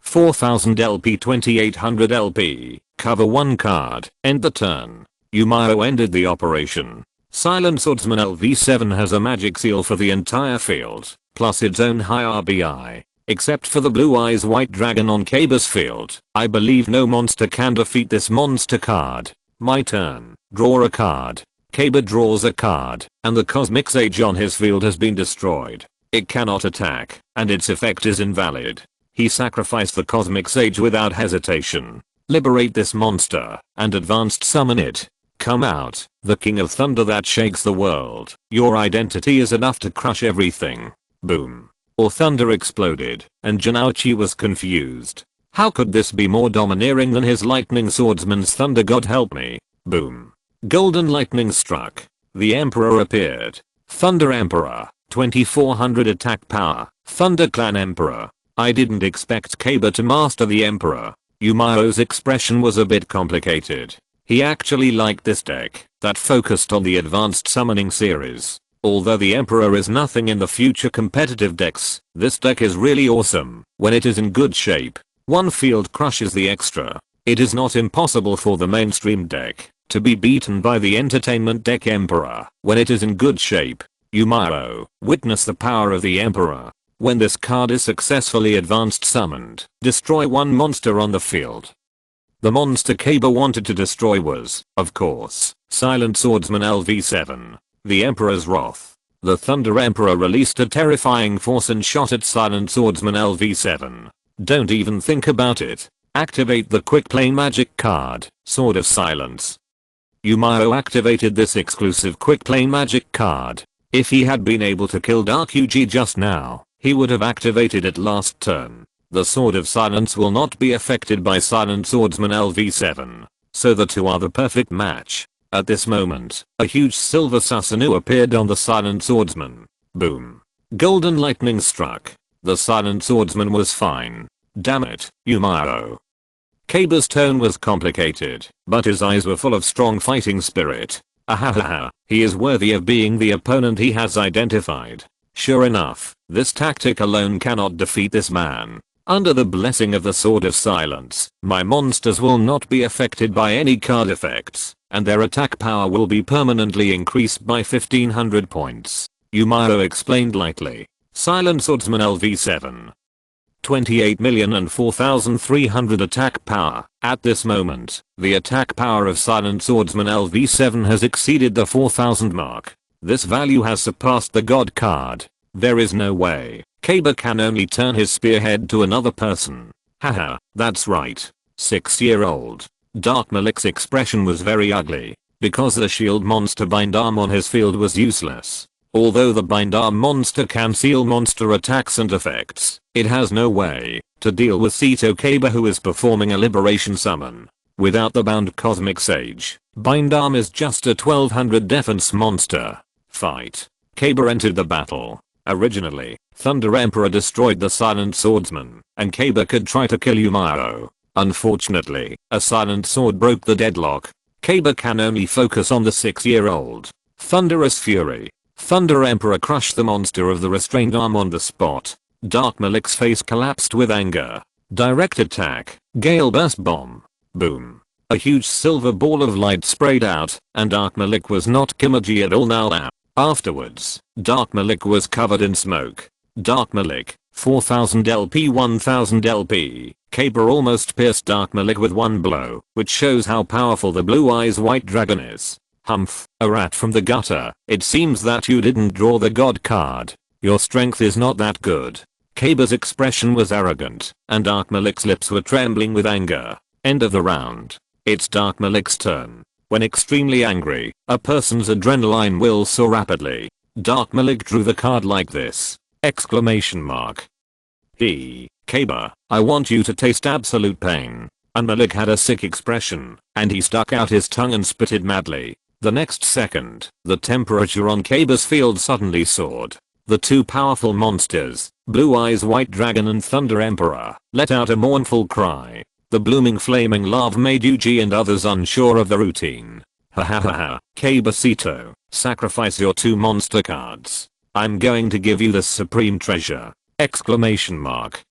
4000 LP 2800 LP. Cover 1 card. End the turn. Miao ended the operation. Silent swordsman LV7 has a magic seal for the entire field, plus its own high RBI. Except for the blue eyes white dragon on Kaba's field, I believe no monster can defeat this monster card. My turn. Draw a card. Kaba draws a card, and the cosmic sage on his field has been destroyed. It cannot attack, and its effect is invalid. He sacrificed the cosmic sage without hesitation. Liberate this monster, and advanced summon it. Come out, the king of thunder that shakes the world. Your identity is enough to crush everything. Boom. Or thunder exploded, and Janouchi was confused. How could this be more domineering than his lightning swordsman's thunder, God help me. Boom. Golden lightning struck. The emperor appeared. Thunder Emperor, 2400 attack power. Thunder Clan Emperor. I didn't expect Kaba to master the emperor. Miao's expression was a bit complicated. He actually liked this deck that focused on the advanced summoning series. Although the Emperor is nothing in the future competitive decks, this deck is really awesome when it is in good shape. One field crushes the extra. It is not impossible for the mainstream deck to be beaten by the entertainment deck Emperor when it is in good shape. Miao, witness the power of the Emperor. When this card is successfully advanced summoned, destroy one monster on the field. The monster Kaba wanted to destroy was, of course, Silent Swordsman LV7. The Emperor's Wrath. The Thunder Emperor released a terrifying force and shot at Silent Swordsman LV7. Don't even think about it. Activate the quick play magic card, Sword of Silence. Miao activated this exclusive quick play magic card. If he had been able to kill Dark Yuji just now, he would have activated it last turn. The Sword of Silence will not be affected by Silent Swordsman LV7, so the two are the perfect match. At this moment, a huge silver Susanoo appeared on the Silent Swordsman. Boom. Golden lightning struck. The Silent Swordsman was fine. Damn it, Miao. Kaba's tone was complicated, but his eyes were full of strong fighting spirit. Ahahaha, he is worthy of being the opponent he has identified. Sure enough, this tactic alone cannot defeat this man. Under the blessing of the Sword of Silence, my monsters will not be affected by any card effects, and their attack power will be permanently increased by 1500 points. Miao explained lightly. Silent Swordsman LV7. 28,004,300 attack power. At this moment, the attack power of Silent Swordsman LV7 has exceeded the 4000 mark. This value has surpassed the God card. There is no way Kaba can only turn his spearhead to another person. Haha, that's right. 6-year-old. Dark Malik's expression was very ugly, because the shield monster bind arm on his field was useless. Although the bind arm monster can seal monster attacks and effects, it has no way to deal with Sito Kaba, who is performing a liberation summon. Without the bound cosmic sage, Bindarm is just a 1200 defense monster. Fight. Kaba entered the battle. Originally, Thunder Emperor destroyed the Silent Swordsman, and Kaba could try to kill Miao. Unfortunately, a silent sword broke the deadlock. Kaba can only focus on the 6-year-old. Thunderous Fury. Thunder Emperor crushed the monster of the restrained arm on the spot. Dark Malik's face collapsed with anger. Direct attack. Gale Burst Bomb. Boom. A huge silver ball of light sprayed out, and Dark Malik was not Kimaji at all now. Afterwards, Dark Malik was covered in smoke. Dark Malik, 4000 LP 1000 LP. Kaba almost pierced Dark Malik with one blow, which shows how powerful the Blue Eyes White Dragon is. Humph, a rat from the gutter. It seems that you didn't draw the god card. Your strength is not that good. Kaba's expression was arrogant, and Dark Malik's lips were trembling with anger. End of the round. It's Dark Malik's turn. When extremely angry, a person's adrenaline will soar rapidly. Dark Malik drew the card like this! Exclamation mark. Kaba, I want you to taste absolute pain. And Malik had a sick expression, and he stuck out his tongue and spitted madly. The next second, the temperature on Kaba's field suddenly soared. The two powerful monsters, Blue Eyes White Dragon and Thunder Emperor, let out a mournful cry. The blooming flaming lava made Yuji and others unsure of the routine. Ha ha ha ha, Kabasito, sacrifice your two monster cards. I'm going to give you this supreme treasure! Exclamation mark.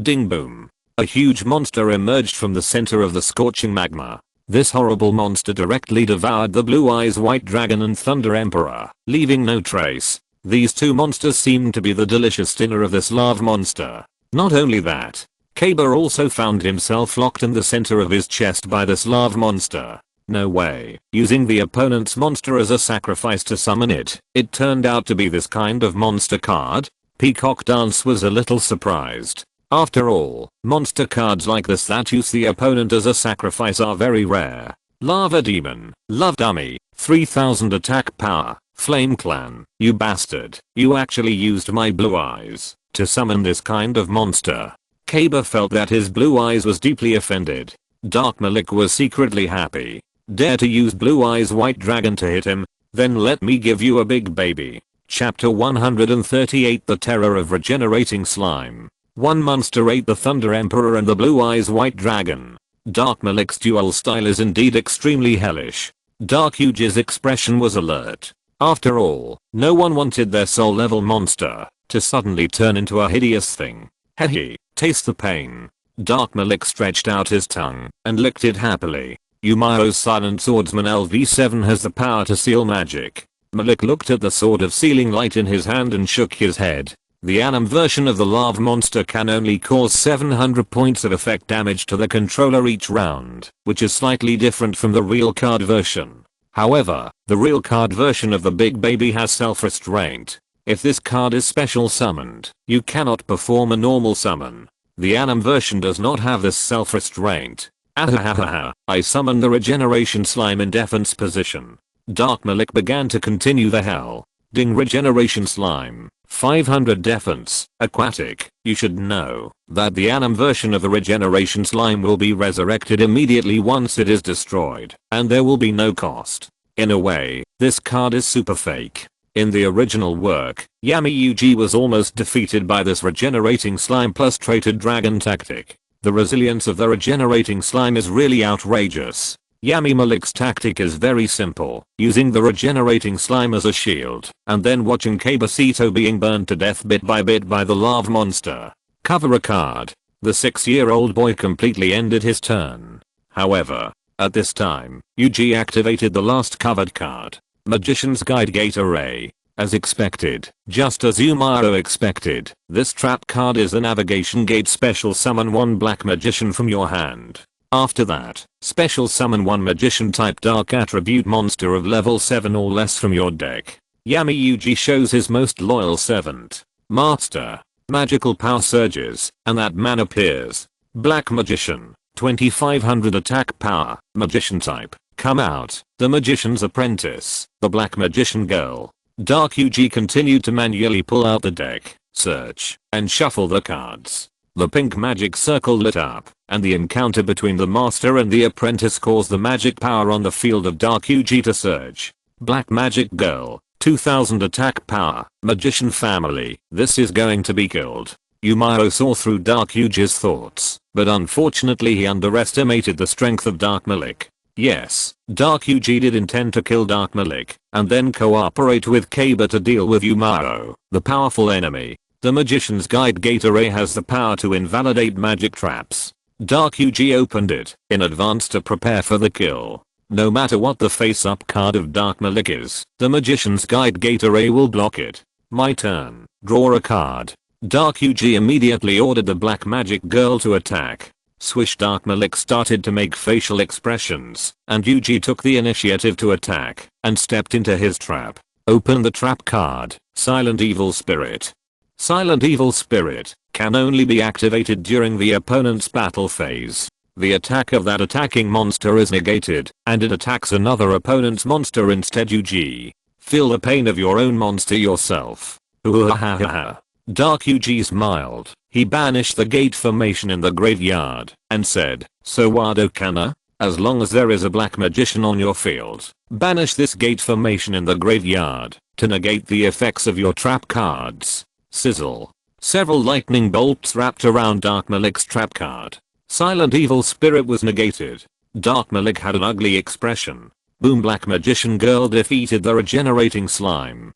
Ding boom. A huge monster emerged from the center of the scorching magma. This horrible monster directly devoured the Blue Eyes White Dragon and Thunder Emperor, leaving no trace. These two monsters seemed to be the delicious dinner of this lava monster. Not only that, Kaba also found himself locked in the center of his chest by this lava monster. No way. Using the opponent's monster as a sacrifice to summon it, it turned out to be this kind of monster card? Peacock Dance was a little surprised. After all, monster cards like this that use the opponent as a sacrifice are very rare. Lava Demon, Love Dummy, 3000 attack power, Flame Clan, you bastard, you actually used my blue eyes to summon this kind of monster. Kaba felt that his blue eyes was deeply offended. Dark Malik was secretly happy. Dare to use Blue Eyes White Dragon to hit him? Then let me give you a big baby. Chapter 138 The Terror of Regenerating Slime. One monster ate the Thunder Emperor and the Blue Eyes White Dragon. Dark Malik's duel style is indeed extremely hellish. Dark Yuji's expression was alert. After all, no one wanted their soul level monster to suddenly turn into a hideous thing. Hehe, taste the pain. Dark Malik stretched out his tongue and licked it happily. Miao's Silent Swordsman LV7 has the power to seal magic. Malik looked at the sword of sealing light in his hand and shook his head. The anime version of the lava monster can only cause 700 points of effect damage to the controller each round, which is slightly different from the real card version. However, the real card version of the big baby has self-restraint. If this card is special summoned, you cannot perform a normal summon. The anime version does not have this self-restraint. Ahahaha, I summoned the regeneration slime in defense position. Dark Malik began to continue the hell. Ding regeneration slime, 500 defense, aquatic. You should know that the anime version of the regeneration slime will be resurrected immediately once it is destroyed, and there will be no cost. In a way, this card is super fake. In the original work, Yami Yuji was almost defeated by this regenerating slime plus traded dragon tactic. The resilience of the regenerating slime is really outrageous. Yami Malik's tactic is very simple, using the regenerating slime as a shield, and then watching Kabasito being burned to death bit by the lava monster. Cover a card. The 6-year-old boy completely ended his turn. However, at this time, Yuji activated the last covered card, Magician's Guide Gate Array. As expected, just as Miao expected, this trap card is a navigation gate. Special summon one black magician from your hand. After that, special summon one magician type dark attribute monster of level 7 or less from your deck. Yami Yuji shows his most loyal servant, Master. Magical power surges, and that man appears. Black magician, 2500 attack power, magician type, come out. The magician's apprentice, the black magician girl. Dark Yuji continued to manually pull out the deck, search, and shuffle the cards. The pink magic circle lit up, and the encounter between the master and the apprentice caused the magic power on the field of Dark Yuji to surge. Black magic girl, 2000 attack power, magician family, this is going to be killed. Yumao saw through Dark Yuji's thoughts, but unfortunately he underestimated the strength of Dark Malik. Yes, Dark Yuji did intend to kill Dark Malik, and then cooperate with Kaba to deal with Yumao, the powerful enemy. The Magician's Guide Gate Array has the power to invalidate magic traps. Dark Yuji opened it in advance to prepare for the kill. No matter what the face-up card of Dark Malik is, the Magician's Guide Gate Array will block it. My turn. Draw a card. Dark Yuji immediately ordered the black magic girl to attack. Swish. Dark Malik started to make facial expressions, and Yuji took the initiative to attack, and stepped into his trap. Open the trap card. Silent Evil Spirit. Silent Evil Spirit can only be activated during the opponent's battle phase. The attack of that attacking monster is negated, and it attacks another opponent's monster instead. Yuji. Feel the pain of your own monster yourself. Dark Yuji smiled. He banished the gate formation in the graveyard, and said, "So Wado Kana? As long as there is a black magician on your field, banish this gate formation in the graveyard, to negate the effects of your trap cards." Sizzle. Several lightning bolts wrapped around Dark Malik's trap card. Silent Evil Spirit was negated. Dark Malik had an ugly expression. Boom. Black Magician Girl defeated the regenerating slime.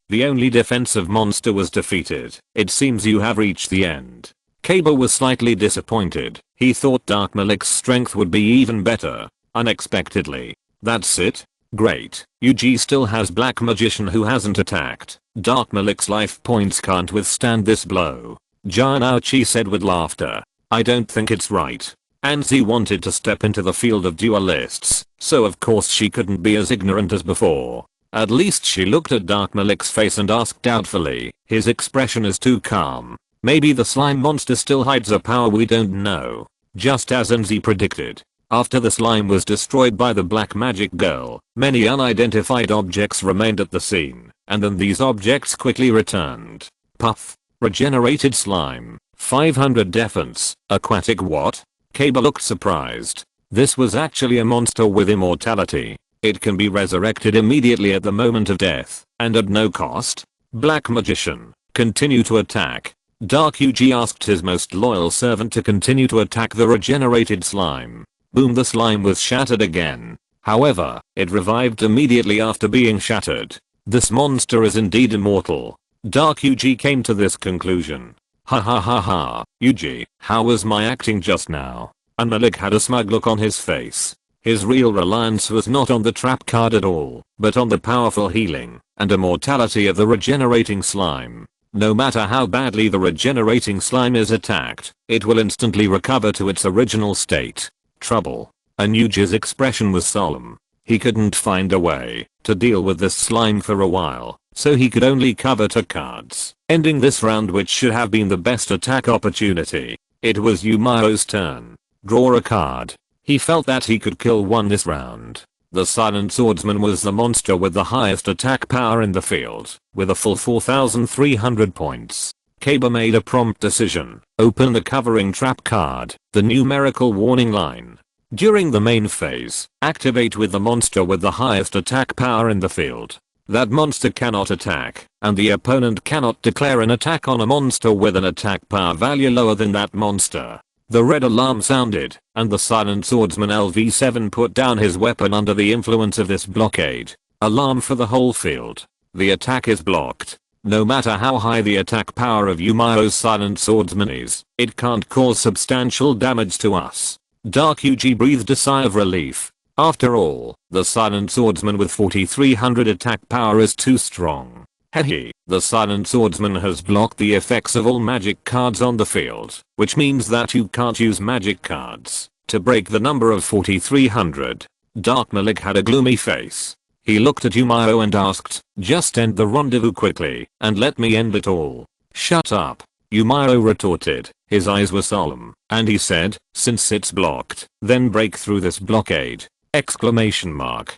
The only defensive monster was defeated. It seems you have reached the end. Kaba was slightly disappointed. He thought Dark Malik's strength would be even better. Unexpectedly. That's it? Great. Yuji still has Black Magician who hasn't attacked. Dark Malik's life points can't withstand this blow. Janouchi said with laughter. I don't think it's right. Anzi wanted to step into the field of duelists, so of course she couldn't be as ignorant as before. At least she looked at Dark Malik's face and asked doubtfully, his expression is too calm. Maybe the slime monster still hides a power we don't know. Just as Anzi predicted. After the slime was destroyed by the black magic girl, many unidentified objects remained at the scene, and then these objects quickly returned. Puff. Regenerated slime. 500 defense. Aquatic what? Kaba looked surprised. This was actually a monster with immortality. It can be resurrected immediately at the moment of death, and at no cost. Black Magician. Continue to attack. Dark Yuji asked his most loyal servant to continue to attack the regenerated slime. Boom. The slime was shattered again. However, it revived immediately after being shattered. This monster is indeed immortal. Dark Yuji came to this conclusion. Ha ha ha ha. Yuji, how was my acting just now? And Malik had a smug look on his face. His real reliance was not on the trap card at all, but on the powerful healing and immortality of the regenerating slime. No matter how badly the regenerating slime is attacked, it will instantly recover to its original state. Trouble. And Yuji's expression was solemn. He couldn't find a way to deal with this slime for a while, so he could only cover 2 cards, ending this round, which should have been the best attack opportunity. It was Yumao's turn. Draw a card. He felt that he could kill one this round. The Silent Swordsman was the monster with the highest attack power in the field, with a full 4,300 points. Kaba made a prompt decision. Open the covering trap card, the numerical warning line. During the main phase, activate with the monster with the highest attack power in the field. That monster cannot attack, and the opponent cannot declare an attack on a monster with an attack power value lower than that monster. The red alarm sounded, and the Silent Swordsman LV7 put down his weapon under the influence of this blockade. Alarm for the whole field. The attack is blocked. No matter how high the attack power of Yumao's Silent Swordsman is, it can't cause substantial damage to us. Dark Yuji breathed a sigh of relief. After all, the Silent Swordsman with 4,300 attack power is too strong. Hehe, the Silent Swordsman has blocked the effects of all magic cards on the field, which means that you can't use magic cards to break the number of 4,300. Dark Malik had a gloomy face. He looked at Yumao and asked, just end the rendezvous quickly, and let me end it all. Shut up. Yumao retorted. His eyes were solemn, and he said, since it's blocked, then break through this blockade. Exclamation mark.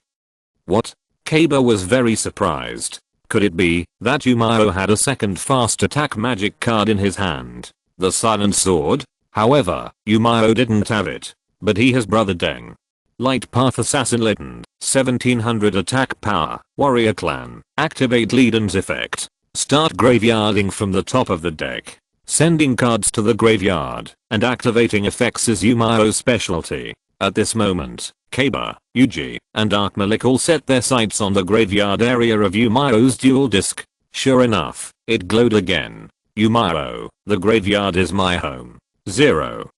What? Kaba was very surprised. Could it be that Yumao had a second fast attack magic card in his hand? The silent sword? However, Miao didn't have it. But he has brother Deng. Light path assassin Litten, 1700 attack power, warrior clan, activate Leiden's effect. Start graveyarding from the top of the deck. Sending cards to the graveyard and activating effects is Miao's specialty. At this moment, Kaba, Yuji, and Dark Malik all set their sights on the graveyard area of Miao's duel disc. Sure enough, it glowed again. Miao, the graveyard is my home. 0.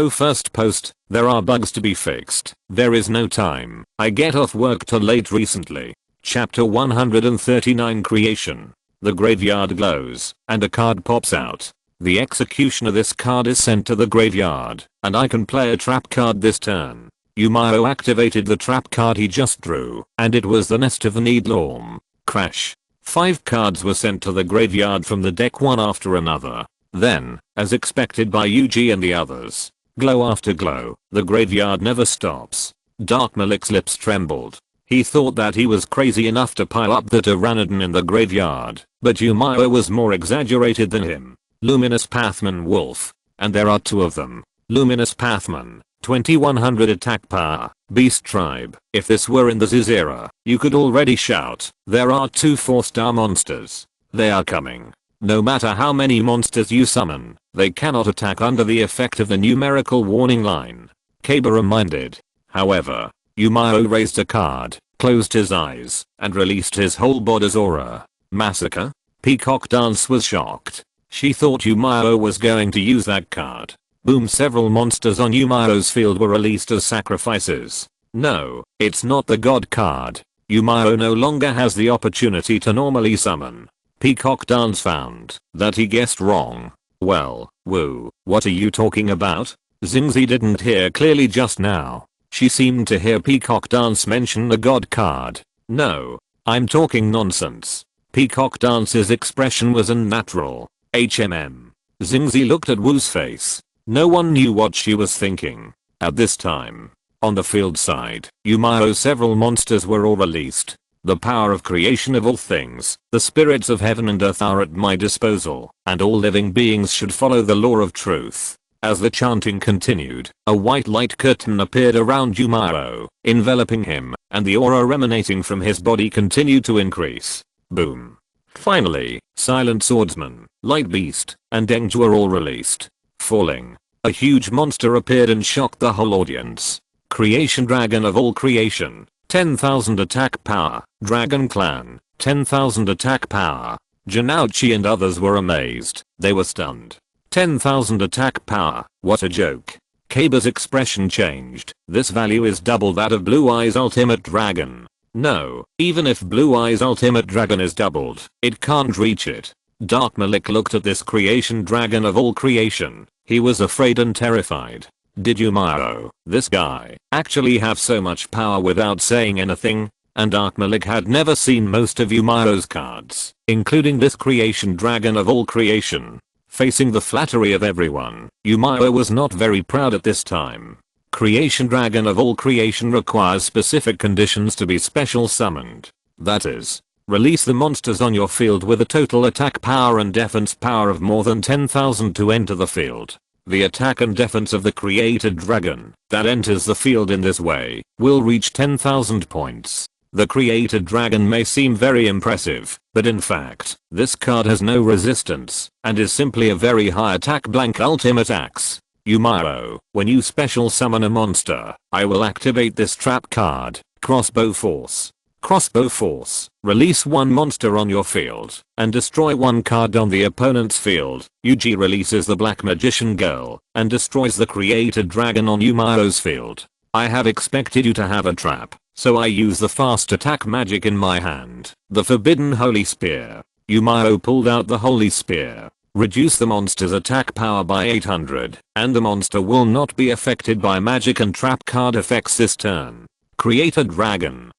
First post, there are bugs to be fixed. There is no time. I get off work too late recently. Chapter 139 Creation. The graveyard glows, and a card pops out. The execution of this card is sent to the graveyard, and I can play a trap card this turn. Miao activated the trap card he just drew, and it was the Nest of the Needleorm. Crash. 5 cards were sent to the graveyard from the deck one after another. Then, as expected by Yuji and the others, glow after glow, the graveyard never stops. Dark Malik's lips trembled. He thought that he was crazy enough to pile up the Pteranodon in the graveyard, but Miao was more exaggerated than him. Luminous Pathman Wolf. And there are 2 of them. Luminous Pathman, 2100 attack power, Beast Tribe. If this were in the Ziz era, you could already shout, there are 2 4-star monsters. They are coming. No matter how many monsters you summon, they cannot attack under the effect of the numerical warning line. Kaba reminded. However, Miao raised a card, closed his eyes, and released his whole body's aura. Massacre? Peacock Dance was shocked. She thought Miao was going to use that card. Boom, several monsters on Miao's field were released as sacrifices. No, it's not the god card. Miao no longer has the opportunity to normally summon. Peacock Dance found that he guessed wrong. Well, woo, what are you talking about? Xingzi didn't hear clearly just now. She seemed to hear Peacock Dance mention the god card. No, I'm talking nonsense. Peacock Dance's expression was unnatural. Xingzi looked at Wu's face. No one knew what she was thinking. At this time, on the field side, Miao's several monsters were all released. The power of creation of all things, the spirits of heaven and earth are at my disposal, and all living beings should follow the law of truth. As the chanting continued, a white light curtain appeared around Miao, enveloping him, and the aura emanating from his body continued to increase. Boom. Finally, Silent Swordsman, Light Beast, and Deng were all released. Falling. A huge monster appeared and shocked the whole audience. Creation Dragon of all creation. 10,000 attack power. Dragon Clan. 10,000 attack power. Janouchi and others were amazed. They were stunned. 10,000 attack power. What a joke. Kaba's expression changed. This value is double that of Blue Eye's Ultimate Dragon. No, even if Blue Eye's Ultimate Dragon is doubled, it can't reach it. Dark Malik looked at this creation dragon of all creation. He was afraid and terrified. Did Miao, this guy, actually have so much power without saying anything? And Dark Malik had never seen most of Miao's cards, including this creation dragon of all creation. Facing the flattery of everyone, Miao was not very proud at this time. Creation Dragon of all creation requires specific conditions to be special summoned. That is, release the monsters on your field with a total attack power and defense power of more than 10,000 to enter the field. The attack and defense of the created dragon that enters the field in this way will reach 10,000 points. The created dragon may seem very impressive, but in fact, this card has no resistance and is simply a very high attack blank ultimate axe. Miao, when you special summon a monster, I will activate this trap card, Crossbow Force. Crossbow Force. Release one monster on your field and destroy one card on the opponent's field. Yuji releases the Black Magician Girl and destroys the created dragon on Miao's field. I have expected you to have a trap, so I use the fast attack magic in my hand, the Forbidden Holy Spear. Miao pulled out the Holy Spear. Reduce the monster's attack power by 800, and the monster will not be affected by magic and trap card effects this turn. Create a dragon.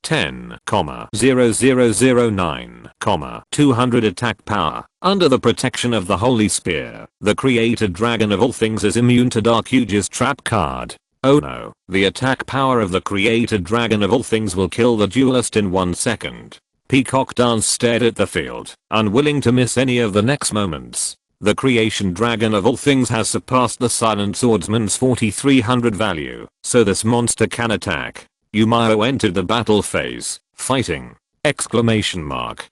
10,0009, 200 attack power. Under the protection of the Holy Spear, the created dragon of all things is immune to Dark Yuji's trap card. Oh no, the attack power of the created dragon of all things will kill the duelist in 1 second. Peacock Dance stared at the field, unwilling to miss any of the next moments. The creation dragon of all things has surpassed the silent swordsman's 4300 value, so this monster can attack. Miao entered the battle phase, fighting! Exclamation mark.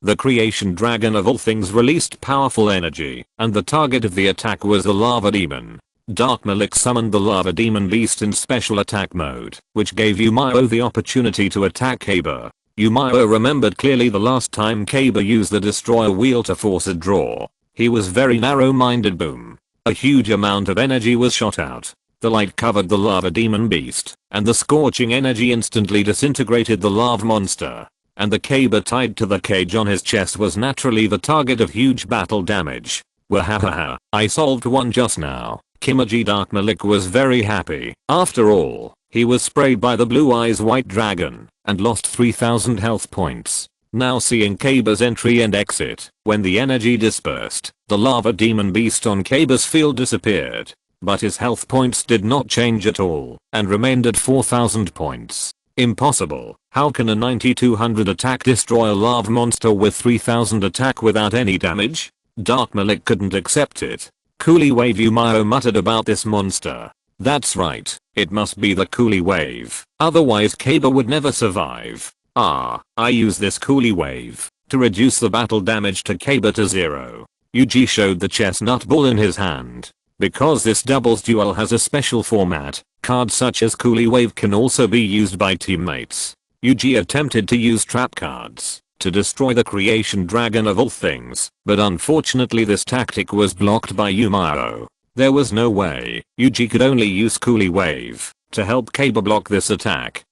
The creation dragon of all things released powerful energy, and the target of the attack was the lava demon. Dark Malik summoned the lava demon beast in special attack mode, which gave Miao the opportunity to attack Kaba. Miao remembered clearly the last time Kaba used the destroyer wheel to force a draw. He was very narrow-minded. Boom. A huge amount of energy was shot out. The light covered the lava demon beast, and the scorching energy instantly disintegrated the lava monster. And the Kaba tied to the cage on his chest was naturally the target of huge battle damage. Wahahaha, I solved one just now. Kimaji Dark Malik was very happy. After all, he was sprayed by the blue eyes white dragon, and lost 3000 health points. Now seeing Kaba's entry and exit, when the energy dispersed, the lava demon beast on Kaba's field disappeared. But his health points did not change at all, and remained at 4000 points. Impossible. How can a 9200 attack destroy a lava monster with 3000 attack without any damage? Dark Malik couldn't accept it. Coolie wave. Miao muttered about this monster. That's right, it must be the coolie wave. Otherwise Kaba would never survive. I use this coolie wave to reduce the battle damage to Kaba to 0. Yuji showed the chestnut ball in his hand. Because this doubles duel has a special format, cards such as coolie wave can also be used by teammates. Yuji attempted to use trap cards to destroy the creation dragon of all things, but unfortunately this tactic was blocked by Miao. There was no way. Yuji could only use coolie wave to help Kaba block this attack.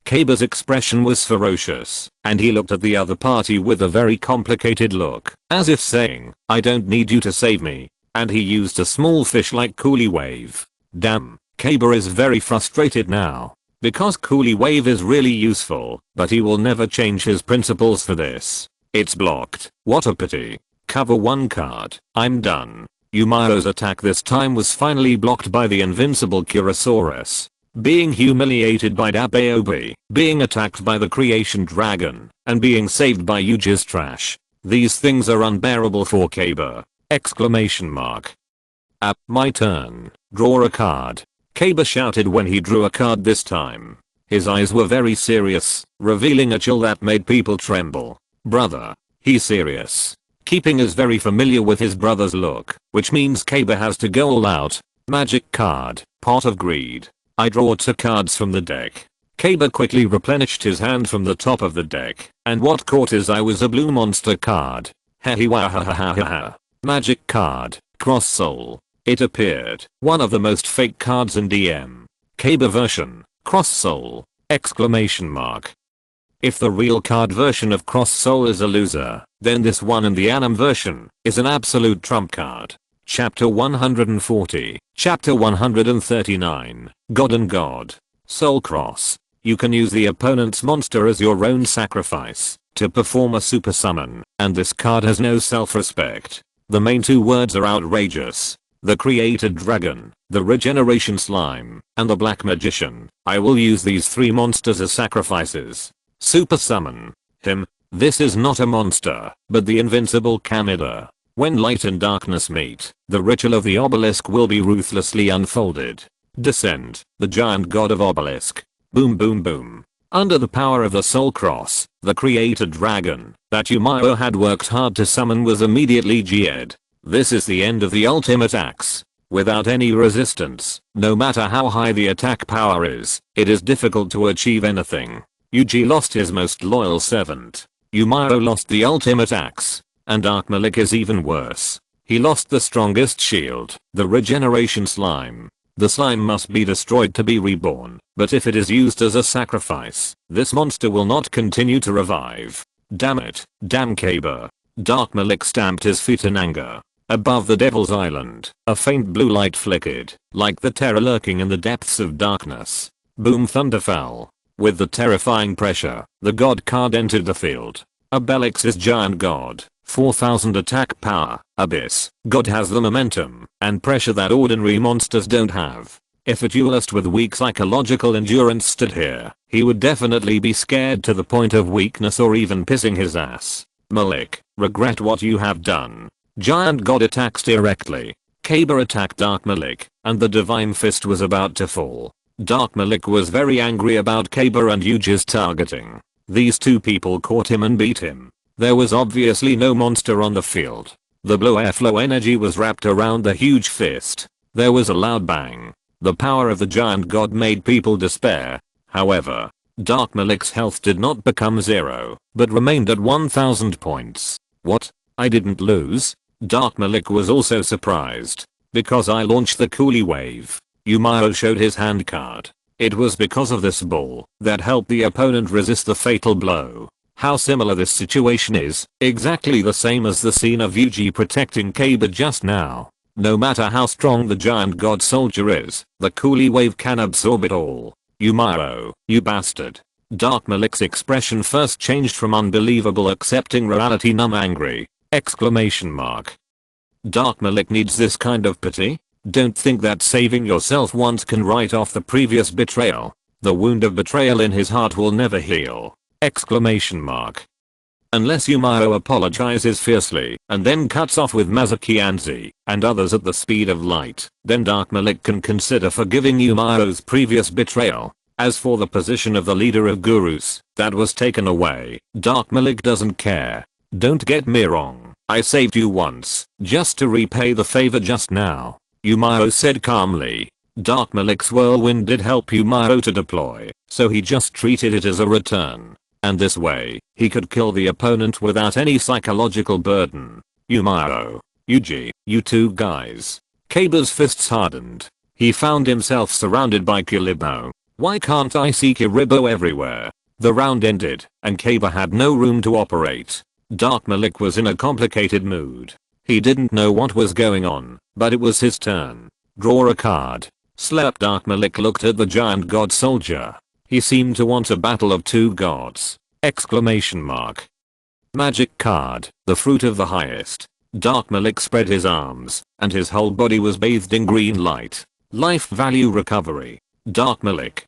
Kaba's expression was ferocious, and he looked at the other party with a very complicated look, as if saying, I don't need you to save me. And he used a small fish-like coolie wave. Damn, Kaba is very frustrated now. Because coolie wave is really useful, but he will never change his principles for this. It's blocked. What a pity. Cover one card. I'm done. Miao's attack this time was finally blocked by the invincible Kurosaurus. Being humiliated by Dabaobi, being attacked by the creation dragon, and being saved by Yuji's trash. These things are unbearable for Kaba. Exclamation mark. My turn. Draw a card. Kaba shouted when he drew a card this time. His eyes were very serious, revealing a chill that made people tremble. Brother. He's serious. Keeping is very familiar with his brother's look, which means Kaba has to go all out. Magic card. Pot of Greed. I draw 2 cards from the deck. Kaba quickly replenished his hand from the top of the deck, and what caught his eye was a blue monster card. Hehewahahahaha. Magic card. Cross Soul. It appeared. One of the most fake cards in DM. Kaba version. Cross Soul. Exclamation mark. If the real card version of Cross Soul is a loser, then this one in the anime version is an absolute trump card. Chapter 140. Chapter 139. God and God. Soul Cross. You can use the opponent's monster as your own sacrifice to perform a super summon, and this card has no self-respect. The main 2 words are outrageous. The created dragon, the regeneration slime, and the black magician. I will use these 3 monsters as sacrifices. Super summon him. This is not a monster, but the invincible Kamida. When light and darkness meet, the ritual of the obelisk will be ruthlessly unfolded. Descend, the giant god of obelisk. Boom boom boom. Under the power of the soul cross, the created dragon that Miao had worked hard to summon was immediately GE'd. This is the end of the ultimate axe. Without any resistance, no matter how high the attack power is, it is difficult to achieve anything. Yuji lost his most loyal servant. Miao lost the ultimate axe. And Dark Malik is even worse. He lost the strongest shield, the regeneration slime. The slime must be destroyed to be reborn, but if it is used as a sacrifice, this monster will not continue to revive. Damn it. Damn Kaba. Dark Malik stamped his feet in anger. Above the Devil's Island, a faint blue light flickered, like the terror lurking in the depths of darkness. Boom thunder fell. With the terrifying pressure, the god card entered the field. Obelix's giant god, 4000 attack power, Abyss. God has the momentum and pressure that ordinary monsters don't have. If a duelist with weak psychological endurance stood here, he would definitely be scared to the point of weakness or even pissing his ass. Malik, regret what you have done. Giant God attacks directly. Kaiba attacked Dark Malik, and the Divine Fist was about to fall. Dark Malik was very angry about Kaiba and Yuji's targeting. These two people caught him and beat him. There was obviously no monster on the field. The blue airflow energy was wrapped around the huge fist. There was a loud bang. The power of the giant god made people despair. However, Dark Malik's health did not become 0, but remained at 1000 points. What? I didn't lose? Dark Malik was also surprised. Because I launched the coolie wave. Miao showed his hand card. It was because of this ball that helped the opponent resist the fatal blow. How similar this situation is, exactly the same as the scene of Yuji protecting Kaiba just now. No matter how strong the giant god soldier is, the coolie wave can absorb it all. Miao, you bastard. Dark Malik's expression first changed from unbelievable accepting reality numb angry. Exclamation mark. Dark Malik needs this kind of pity? Don't think that saving yourself once can write off the previous betrayal. The wound of betrayal in his heart will never heal. Exclamation mark. Unless Miao apologizes fiercely and then cuts off with Mazuki Anzi and others at the speed of light, then Dark Malik can consider forgiving Miao's previous betrayal. As for the position of the leader of gurus, that was taken away, Dark Malik doesn't care. Don't get me wrong, I saved you once, just to repay the favor just now. Miao said calmly. Dark Malik's whirlwind did help Miao to deploy, so he just treated it as a return. And this way, he could kill the opponent without any psychological burden. Miao, Yuji, you two guys. Kaiba's fists hardened. He found himself surrounded by Kiribo. Why can't I see Kiribo everywhere? The round ended, and Kaiba had no room to operate. Dark Malik was in a complicated mood. He didn't know what was going on, but it was his turn. Draw a card. Slap. Dark Malik looked at the giant god soldier. He seemed to want a battle of two gods. Exclamation mark. Magic card, the fruit of the highest. Dark Malik spread his arms, and his whole body was bathed in green light. Life value recovery. Dark Malik.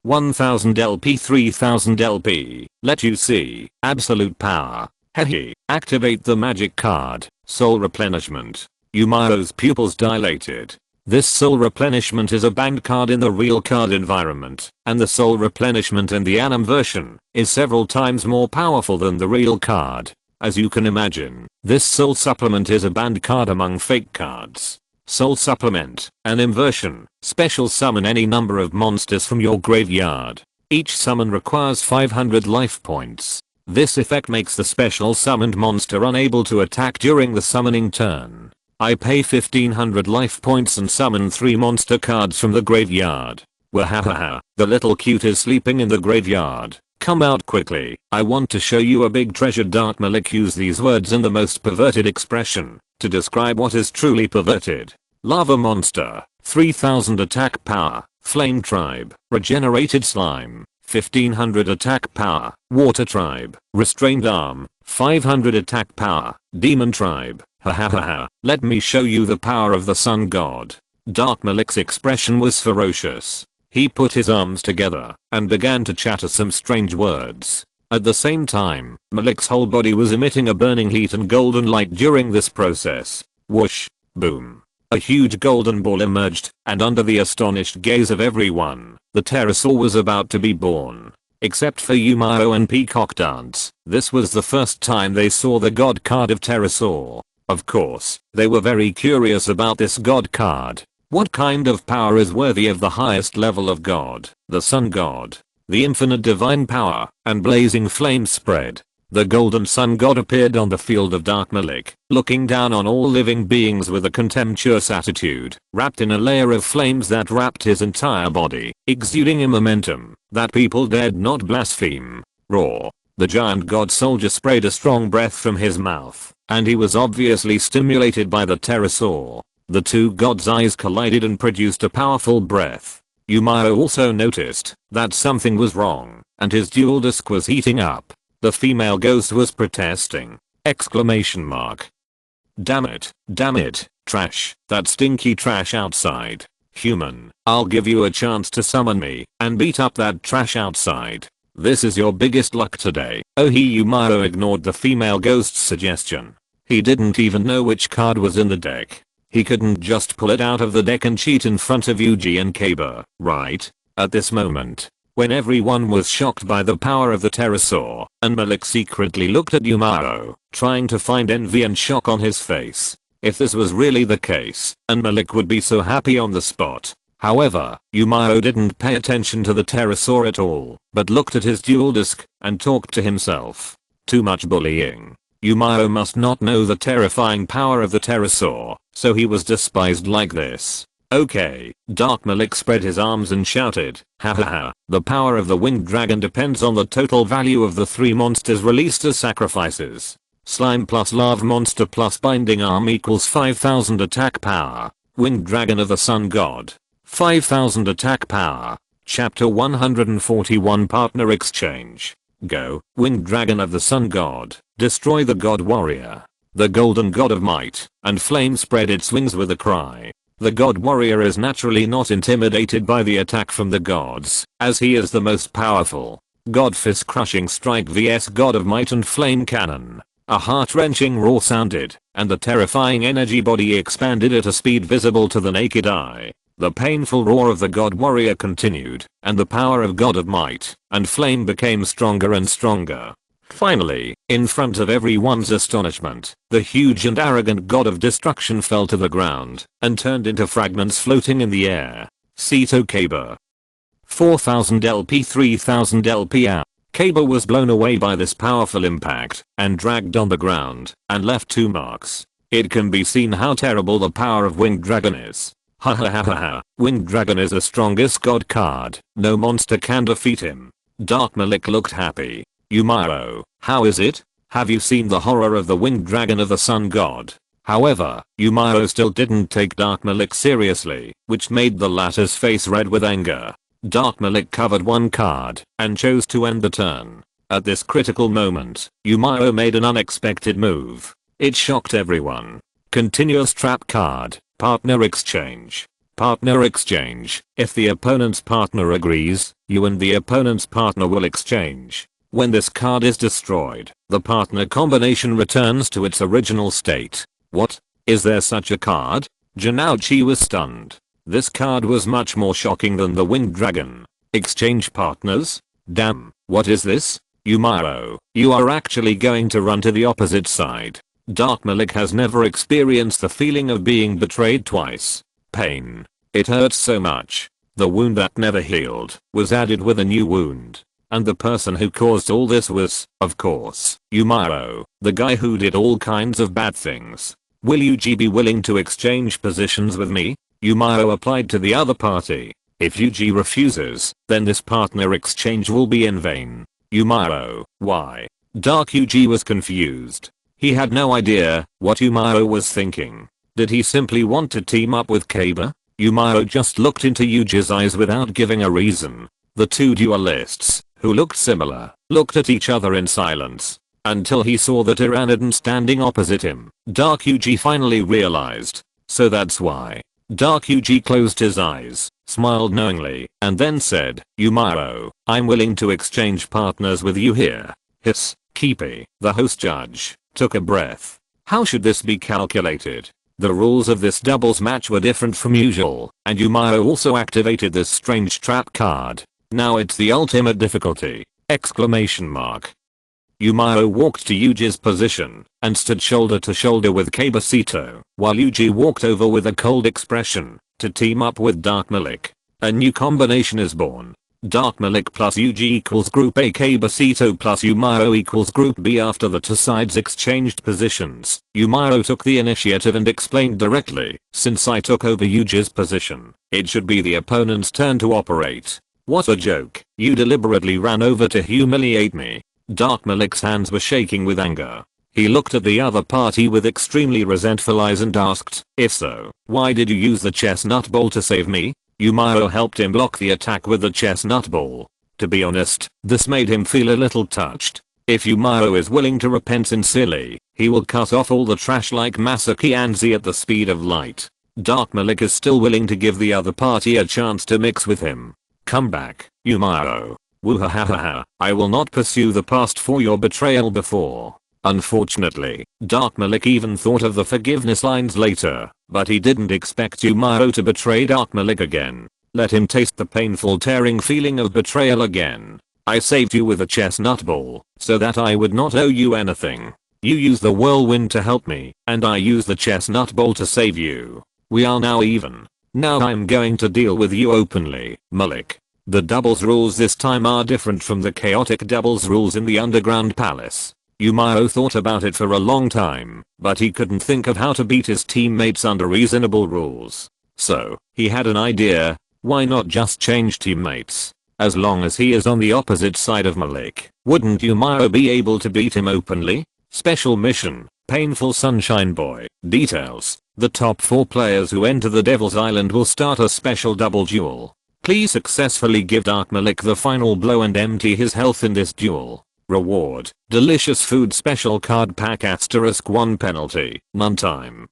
1000 LP 3000 LP. Let you see. Absolute power. Hehe. Activate the magic card. Soul replenishment. Miao's pupils dilated. This soul replenishment is a banned card in the real card environment, and the soul replenishment in the anime version is several times more powerful than the real card. As you can imagine, this soul supplement is a banned card among fake cards. Soul supplement, an inversion, special summon any number of monsters from your graveyard. Each summon requires 500 life points. This effect makes the special summoned monster unable to attack during the summoning turn. I pay 1500 life points and summon 3 monster cards from the graveyard. Wahahaha, the little cute is sleeping in the graveyard. Come out quickly, I want to show you a big treasure. Dark Malik used these words in the most perverted expression to describe what is truly perverted. Lava monster, 3000 attack power, flame tribe, regenerated slime, 1500 attack power, water tribe, restrained arm, 500 attack power, demon tribe. Hahaha, let me show you the power of the sun god. Dark Malik's expression was ferocious. He put his arms together and began to chatter some strange words. At the same time, Malik's whole body was emitting a burning heat and golden light during this process. Whoosh, boom. A huge golden ball emerged, and under the astonished gaze of everyone, the pterosaur was about to be born. Except for Miao and Peacock Dance, this was the first time they saw the god card of pterosaur. Of course, they were very curious about this god card. What kind of power is worthy of the highest level of god? The sun god. The infinite divine power and blazing flames spread. The golden sun god appeared on the field of Dark Malik, looking down on all living beings with a contemptuous attitude, wrapped in a layer of flames that wrapped his entire body, exuding a momentum that people dared not blaspheme. Roar. The giant god soldier sprayed a strong breath from his mouth, and he was obviously stimulated by the pterosaur. The two gods' eyes collided and produced a powerful breath. Miao also noticed that something was wrong, and his duel disc was heating up. The female ghost was protesting. Exclamation mark. Damn it, trash, that stinky trash outside. Human, I'll give you a chance to summon me and beat up that trash outside. This is your biggest luck today. Oh, Miao ignored the female ghost's suggestion. He didn't even know which card was in the deck. He couldn't just pull it out of the deck and cheat in front of Yuji and Kaba, right? At this moment, when everyone was shocked by the power of the pterosaur, and Malik secretly looked at Yumaro, trying to find envy and shock on his face. If this was really the case, and Malik would be so happy on the spot. However, Yumaro didn't pay attention to the pterosaur at all, but looked at his duel disk, and talked to himself. Too much bullying. Yumaro must not know the terrifying power of the pterosaur, so he was despised like this. Okay, Dark Malik spread his arms and shouted, ha ha ha, the power of the winged dragon depends on the total value of the 3 monsters released as sacrifices. Slime plus lava monster plus binding arm equals 5000 attack power. Winged dragon of the sun god. 5000 attack power. Chapter 141 Partner Exchange. Go, winged dragon of the sun god, destroy the god warrior. The golden god of might and flame spread its wings with a cry. The god warrior is naturally not intimidated by the attack from the gods, as he is the most powerful. God fist crushing strike vs god of might and flame cannon. A heart-wrenching roar sounded, and the terrifying energy body expanded at a speed visible to the naked eye. The painful roar of the god warrior continued, and the power of god of might and flame became stronger and stronger. Finally, in front of everyone's astonishment, the huge and arrogant god of destruction fell to the ground and turned into fragments floating in the air. Seto Kaba. 4000 LP 3000 LP out. Kaba was blown away by this powerful impact and dragged on the ground and left 2 marks. It can be seen how terrible the power of Winged Dragon is. Ha ha ha ha ha. Winged Dragon is the strongest god card. No monster can defeat him. Dark Malik looked happy. Yumaro, how is it? Have you seen the horror of the Winged Dragon of the sun god? However, Yumaro still didn't take Dark Malik seriously, which made the latter's face red with anger. Dark Malik covered 1 card and chose to end the turn. At this critical moment, Yumaro made an unexpected move. It shocked everyone. Continuous trap card, partner exchange. Partner exchange. If the opponent's partner agrees, you and the opponent's partner will exchange. When this card is destroyed, the partner combination returns to its original state. What? Is there such a card? Janouchi was stunned. This card was much more shocking than the Winged Dragon. Exchange partners? Damn, what is this? Yumaro, you are actually going to run to the opposite side. Dark Malik has never experienced the feeling of being betrayed twice. Pain. It hurts so much. The wound that never healed was added with a new wound. And the person who caused all this was, of course, Yumaro, the guy who did all kinds of bad things. Will Yuji be willing to exchange positions with me? Yumaro applied to the other party. If Yuji refuses, then this partner exchange will be in vain. Yumaro, why? Dark Yuji was confused. He had no idea what Yumaro was thinking. Did he simply want to team up with Kaba? Yumaro just looked into Yuji's eyes without giving a reason. The 2 duelists, who looked similar, looked at each other in silence. Until he saw the Tyrannodon standing opposite him. Dark Yuji finally realized. So that's why. Dark Yuji closed his eyes, smiled knowingly, and then said, Yumaro, I'm willing to exchange partners with you here. Hiss. Kipi, the host judge, took a breath. How should this be calculated? The rules of this doubles match were different from usual, and Yumaro also activated this strange trap card. Now it's the ultimate difficulty! Exclamation mark. Yumaro walked to Yuji's position and stood shoulder to shoulder with Kabasito, while Yuji walked over with a cold expression to team up with Dark Malik. A new combination is born. Dark Malik plus Yuji equals Group A. Kabasito plus Yumaro equals Group B. After the 2 sides exchanged positions, Yumaro took the initiative and explained directly, since I took over Yuji's position, it should be the opponent's turn to operate. What a joke, you deliberately ran over to humiliate me. Dark Malik's hands were shaking with anger. He looked at the other party with extremely resentful eyes and asked, if so, why did you use the chestnut ball to save me? Yumaro helped him block the attack with the chestnut ball. To be honest, this made him feel a little touched. If Yumaro is willing to repent sincerely, he will cut off all the trash like Masaki Anzi at the speed of light. Dark Malik is still willing to give the other party a chance to mix with him. Come back, Yumaro. Woohahaha, I will not pursue the past for your betrayal before. Unfortunately, Dark Malik even thought of the forgiveness lines later, but he didn't expect Miao to betray Dark Malik again. Let him taste the painful tearing feeling of betrayal again. I saved you with a chestnut ball, so that I would not owe you anything. You used the whirlwind to help me, and I used the chestnut ball to save you. We are now even. Now I'm going to deal with you openly, Malik. The doubles rules this time are different from the chaotic doubles rules in the underground palace. Miao thought about it for a long time, but he couldn't think of how to beat his teammates under reasonable rules. So, he had an idea. Why not just change teammates? As long as he is on the opposite side of Malik, wouldn't Miao be able to beat him openly? Special mission, Painful Sunshine Boy. Details: the top 4 players who enter the Devil's Island will start a special double duel. Please successfully give Dark Malik the final blow and empty his health in this duel. Reward: delicious food special card pack *1 penalty, none time.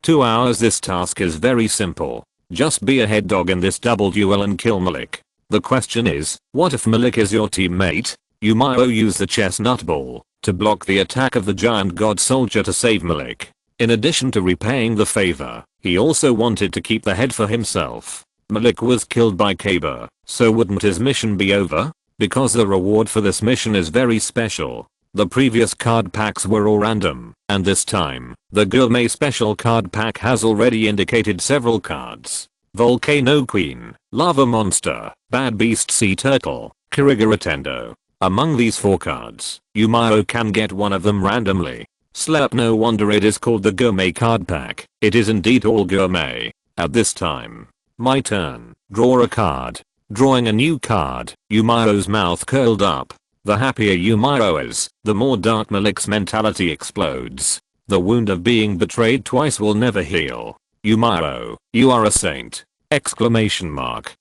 2 hours. This task is very simple. Just be a head dog in this double duel and kill Malik. The question is, what if Malik is your teammate? Miao used the chestnut ball to block the attack of the giant god soldier to save Malik. In addition to repaying the favor, he also wanted to keep the head for himself. Malik was killed by Kaber, so wouldn't his mission be over? Because the reward for this mission is very special. The previous card packs were all random, and this time, the gourmet special card pack has already indicated several cards. Volcano Queen, Lava Monster, Bad Beast Sea Turtle, Kirigaratendo. Among these 4 cards, Miao can get one of them randomly. Slurp, no wonder it is called the gourmet card pack. It is indeed all gourmet. At this time, my turn. Draw a card. Drawing a new card, Miao's mouth curled up. The happier Miao is, the more Dark Malik's mentality explodes. The wound of being betrayed twice will never heal. Miao, you are a saint! Exclamation mark.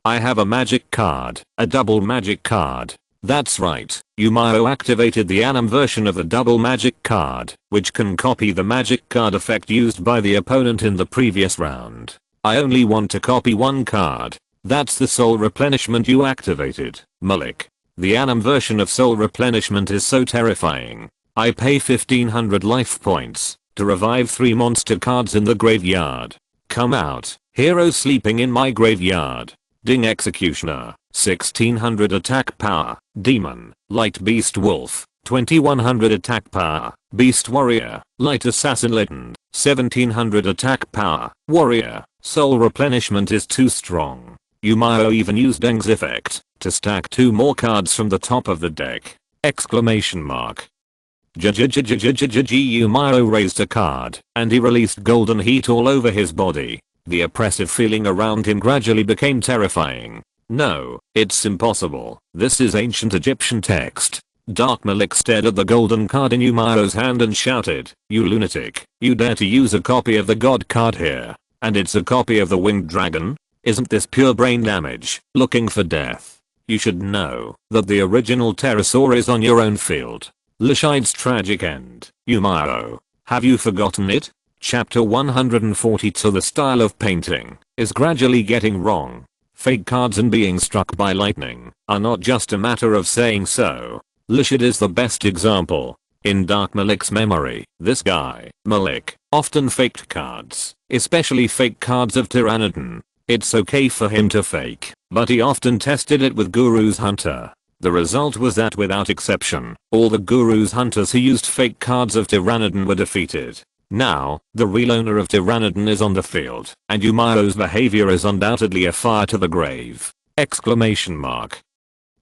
I have a magic card, a double magic card. That's right, Miao activated the anime version of the double magic card, which can copy the magic card effect used by the opponent in the previous round. I only want to copy one card. That's the soul replenishment you activated, Malik. The anime version of soul replenishment is so terrifying. I pay 1500 life points to revive 3 monster cards in the graveyard. Come out, hero sleeping in my graveyard. Ding Executioner, 1600 attack power. Demon, Light Beast Wolf, 2100 attack power. Beast Warrior, Light Assassin Legend, 1700 attack power. Warrior, soul replenishment is too strong. Miao even used Deng's effect to stack 2 more cards from the top of the deck. Exclamation mark. Miao raised a card, and he released golden heat all over his body. The oppressive feeling around him gradually became terrifying. No, it's impossible. This is ancient Egyptian text. Dark Malik stared at the golden card in Miao's hand and shouted, "You lunatic, you dare to use a copy of the god card here? And it's a copy of the winged dragon? Isn't this pure brain damage, looking for death? You should know that the original pterosaur is on your own field." Lashide's tragic end. Miao, have you forgotten it? Chapter 142. The style of painting is gradually getting wrong. Fake cards and being struck by lightning are not just a matter of saying so. Lashid is the best example. In Dark Malik's memory, this guy, Malik, often faked cards, especially fake cards of Pteranodon. It's okay for him to fake, but he often tested it with Guru's Hunter. The result was that without exception, all the Guru's Hunters who used fake cards of Pteranodon were defeated. Now, the real owner of Pteranodon is on the field, and Miao's behavior is undoubtedly a fire to the grave. Exclamation mark.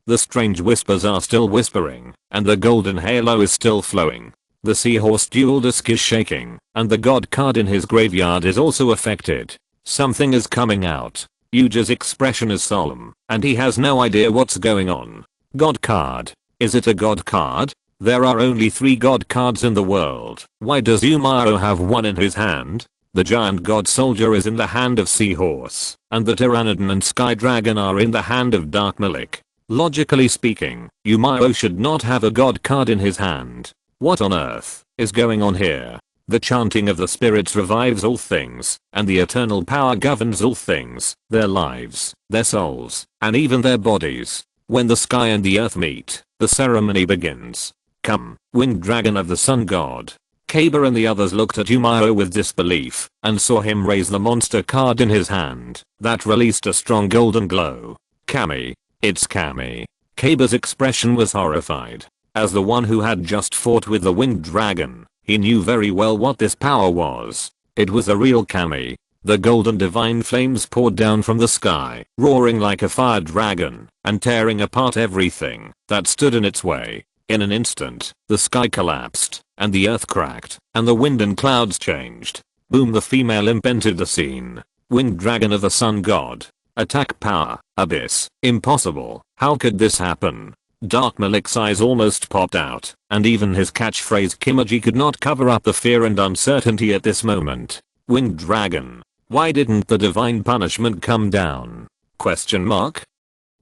The strange whispers are still whispering, and the golden halo is still flowing. The seahorse duel disc is shaking, and the god card in his graveyard is also affected. Something is coming out. Yuja's expression is solemn, and he has no idea what's going on. God card. Is it a god card? There are only 3 god cards in the world. Why does Miao have one in his hand? The giant god soldier is in the hand of Seahorse, and the Pteranodon and Sky Dragon are in the hand of Dark Malik. Logically speaking, Miao should not have a god card in his hand. What on earth is going on here? The chanting of the spirits revives all things, and the eternal power governs all things, their lives, their souls, and even their bodies. When the sky and the earth meet, the ceremony begins. Come, winged dragon of the sun god. Kaba and the others looked at Miao with disbelief and saw him raise the monster card in his hand that released a strong golden glow. Kami. It's Kami. Kaba's expression was horrified. As the one who had just fought with the winged dragon, he knew very well what this power was. It was a real Kami. The golden divine flames poured down from the sky, roaring like a fire dragon and tearing apart everything that stood in its way. In an instant, the sky collapsed, and the earth cracked, and the wind and clouds changed. Boom, the female imp entered the scene. Winged dragon of the sun god. Attack power, abyss. Impossible. How could this happen? Dark Malik's eyes almost popped out, and even his catchphrase Kimaji could not cover up the fear and uncertainty at this moment. Winged dragon. Why didn't the divine punishment come down? Question mark?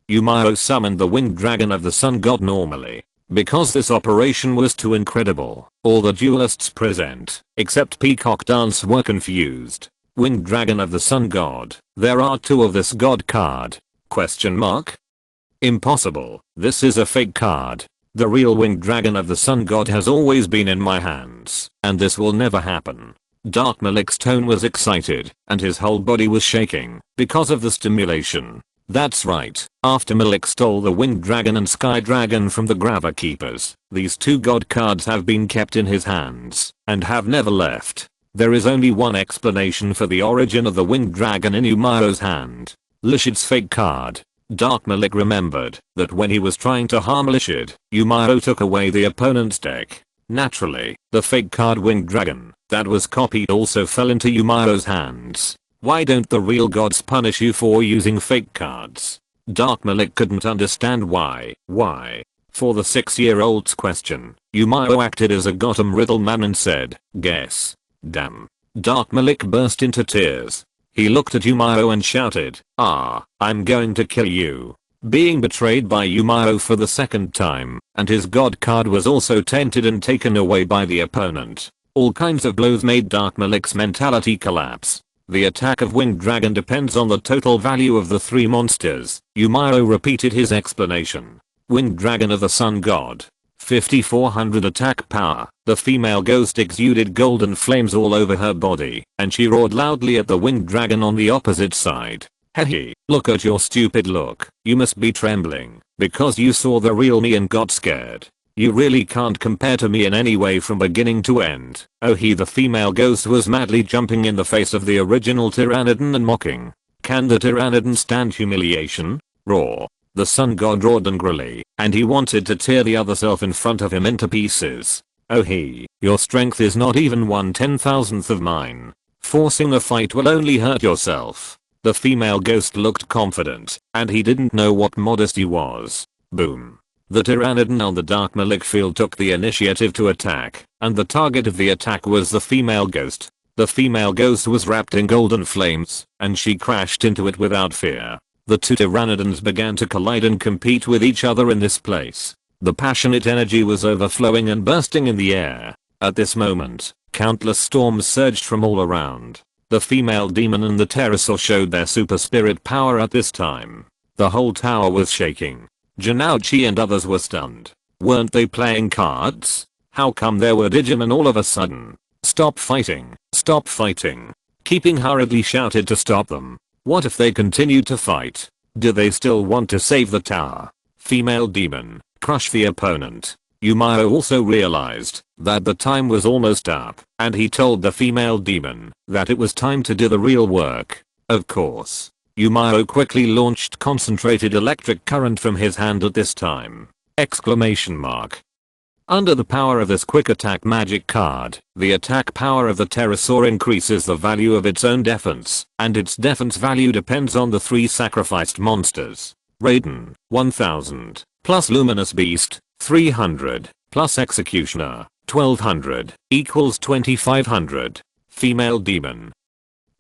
Miao summoned the winged dragon of the sun god normally. Because this operation was too incredible, all the duelists present, except Peacock Dance, were confused. Winged dragon of the sun god. There are two of this god card. Question mark? Impossible. This is a fake card. The real winged dragon of the sun god has always been in my hands, and this will never happen. Dark Malik's tone was excited, and his whole body was shaking because of the stimulation. That's right. After Malik stole the winged dragon and sky dragon from the Grava keepers, these two god cards have been kept in his hands and have never left. There is only one explanation for the origin of the winged dragon in Miao's hand. Lishid's fake card. Dark Malik remembered that when he was trying to harm Lishid, Miao took away the opponent's deck. Naturally, the fake card winged dragon that was copied also fell into Miao's hands. Why don't the real gods punish you for using fake cards? Dark Malik couldn't understand why. For the 6-year-old's question, Miao acted as a Gotham riddle man and said, guess. Damn. Dark Malik burst into tears. He looked at Miao and shouted, I'm going to kill you. Being betrayed by Miao for the second time, and his god card was also tainted and taken away by the opponent. All kinds of blows made Dark Malik's mentality collapse. The attack of winged dragon depends on the total value of the three monsters. Miao repeated his explanation. Winged dragon of the sun god. 5400 attack power. The female ghost exuded golden flames all over her body, and she roared loudly at the winged dragon on the opposite side. Hehe, look at your stupid look. You must be trembling, because you saw the real me and got scared. You really can't compare to me in any way from beginning to end. Oh, the female ghost was madly jumping in the face of the original Tyrannodon and mocking. Can the Tyrannodon stand humiliation? Roar. The sun god roared angrily, and he wanted to tear the other self in front of him into pieces. Oh, your strength is not even 1/10,000th of mine. Forcing a fight will only hurt yourself. The female ghost looked confident, and he didn't know what modesty was. Boom. The Tyrannodon on the Dark Malik field took the initiative to attack, and the target of the attack was the female ghost. The female ghost was wrapped in golden flames, and she crashed into it without fear. The two Tyrannodons began to collide and compete with each other in this place. The passionate energy was overflowing and bursting in the air. At this moment, countless storms surged from all around. The female demon and the pterosaur showed their super spirit power at this time. The whole tower was shaking. Janouchi and others were stunned. Weren't they playing cards? How come there were Digimon all of a sudden? Stop fighting. Stop fighting. Keeping hurriedly shouted to stop them. What if they continued to fight? Do they still want to save the tower? Female demon, crush the opponent. Miao also realized that the time was almost up, and he told the female demon that it was time to do the real work. Of course. Miao quickly launched concentrated electric current from his hand at this time. Exclamation mark. Under the power of this quick attack magic card, the attack power of the pterosaur increases the value of its own defense, and its defense value depends on the three sacrificed monsters. Raiden, 1000, plus Luminous Beast, 300, plus Executioner, 1200, equals 2500. Female demon.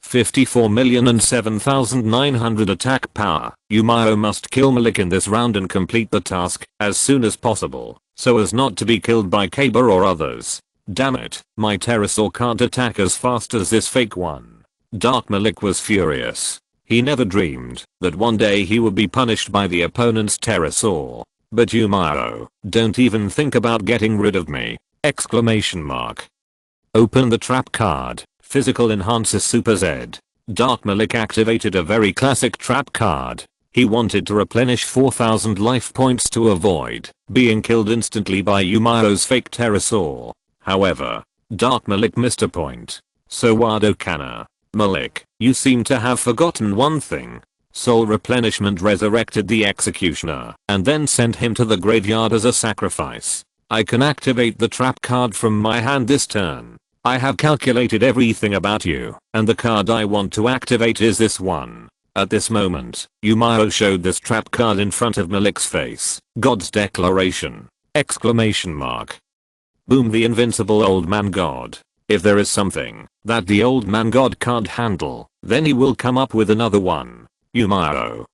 54,007,900 attack power. Miao must kill Malik in this round and complete the task as soon as possible, so as not to be killed by Kaba or others. Damn it, my pterosaur can't attack as fast as this fake one. Dark Malik was furious. He never dreamed that one day he would be punished by the opponent's pterosaur. But you Miao, don't even think about getting rid of me! Exclamation mark. Open the trap card. Physical Enhancer Super Z. Dark Malik activated a very classic trap card. He wanted to replenish 4000 life points to avoid being killed instantly by Yumao's fake pterosaur. However, Dark Malik missed a point. So Wado Kana. Malik, you seem to have forgotten one thing. Soul replenishment resurrected the executioner and then sent him to the graveyard as a sacrifice. I can activate the trap card from my hand this turn. I have calculated everything about you, and the card I want to activate is this one. At this moment, Yumao showed this trap card in front of Malik's face. God's declaration! Exclamation mark. Boom, the invincible old man god. If there is something that the old man god can't handle, then he will come up with another one. Yumao.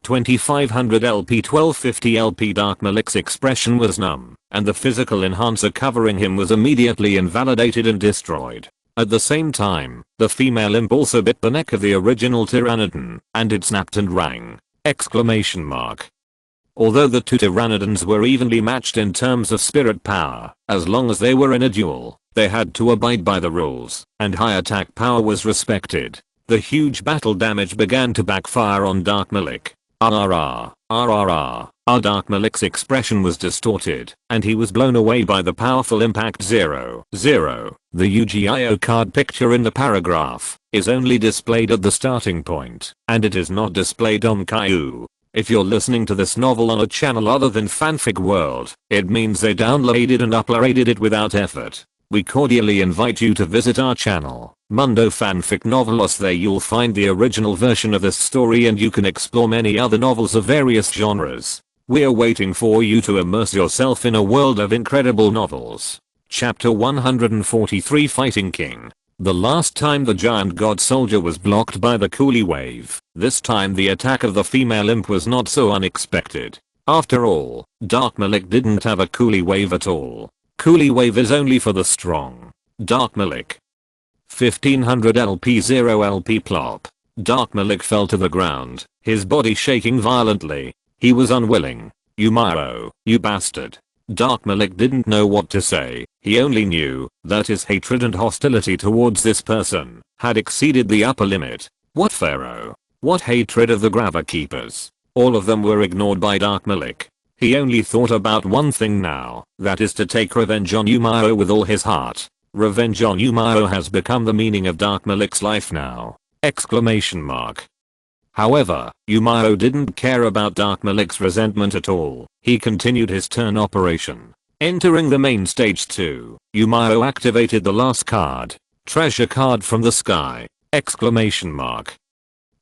2500 LP 1250 LP. Dark Malik's expression was numb, and the physical enhancer covering him was immediately invalidated and destroyed. At the same time, the female imp also bit the neck of the original Pteranodon, and it snapped and rang. Exclamation mark. Although the two Pteranodons were evenly matched in terms of spirit power, as long as they were in a duel, they had to abide by the rules, and high attack power was respected. The huge battle damage began to backfire on Dark Malik. Dark Malik's expression was distorted, and he was blown away by the powerful impact 0. The Yu-Gi-Oh card picture in the paragraph is only displayed at the starting point, and it is not displayed on Caillou. If you're listening to this novel on a channel other than Fanfic World, it means they downloaded and uploaded it without effort. We cordially invite you to visit our channel, Mundo Fanfic Novelos. There you'll find the original version of this story, and you can explore many other novels of various genres. We're waiting for you to immerse yourself in a world of incredible novels. Chapter 143, Fighting King. The last time the giant god soldier was blocked by the coolie wave. This time the attack of the female imp was not so unexpected. After all, Dark Malik didn't have a coolie wave at all. Coolie wave is only for the strong. Dark Malik. 1500 LP 0 LP plop. Dark Malik fell to the ground, his body shaking violently. He was unwilling. Yumao, you bastard. Dark Malik didn't know what to say. He only knew that his hatred and hostility towards this person had exceeded the upper limit. What pharaoh? What hatred of the Grava Keepers? All of them were ignored by Dark Malik. He only thought about one thing now, that is to take revenge on Yumao with all his heart. Revenge on Yumao has become the meaning of Dark Malik's life now. Exclamation mark. However, Yumao didn't care about Dark Malik's resentment at all. He continued his turn operation. Entering the main stage 2, Yumao activated the last card. Treasure card from the sky. Exclamation mark.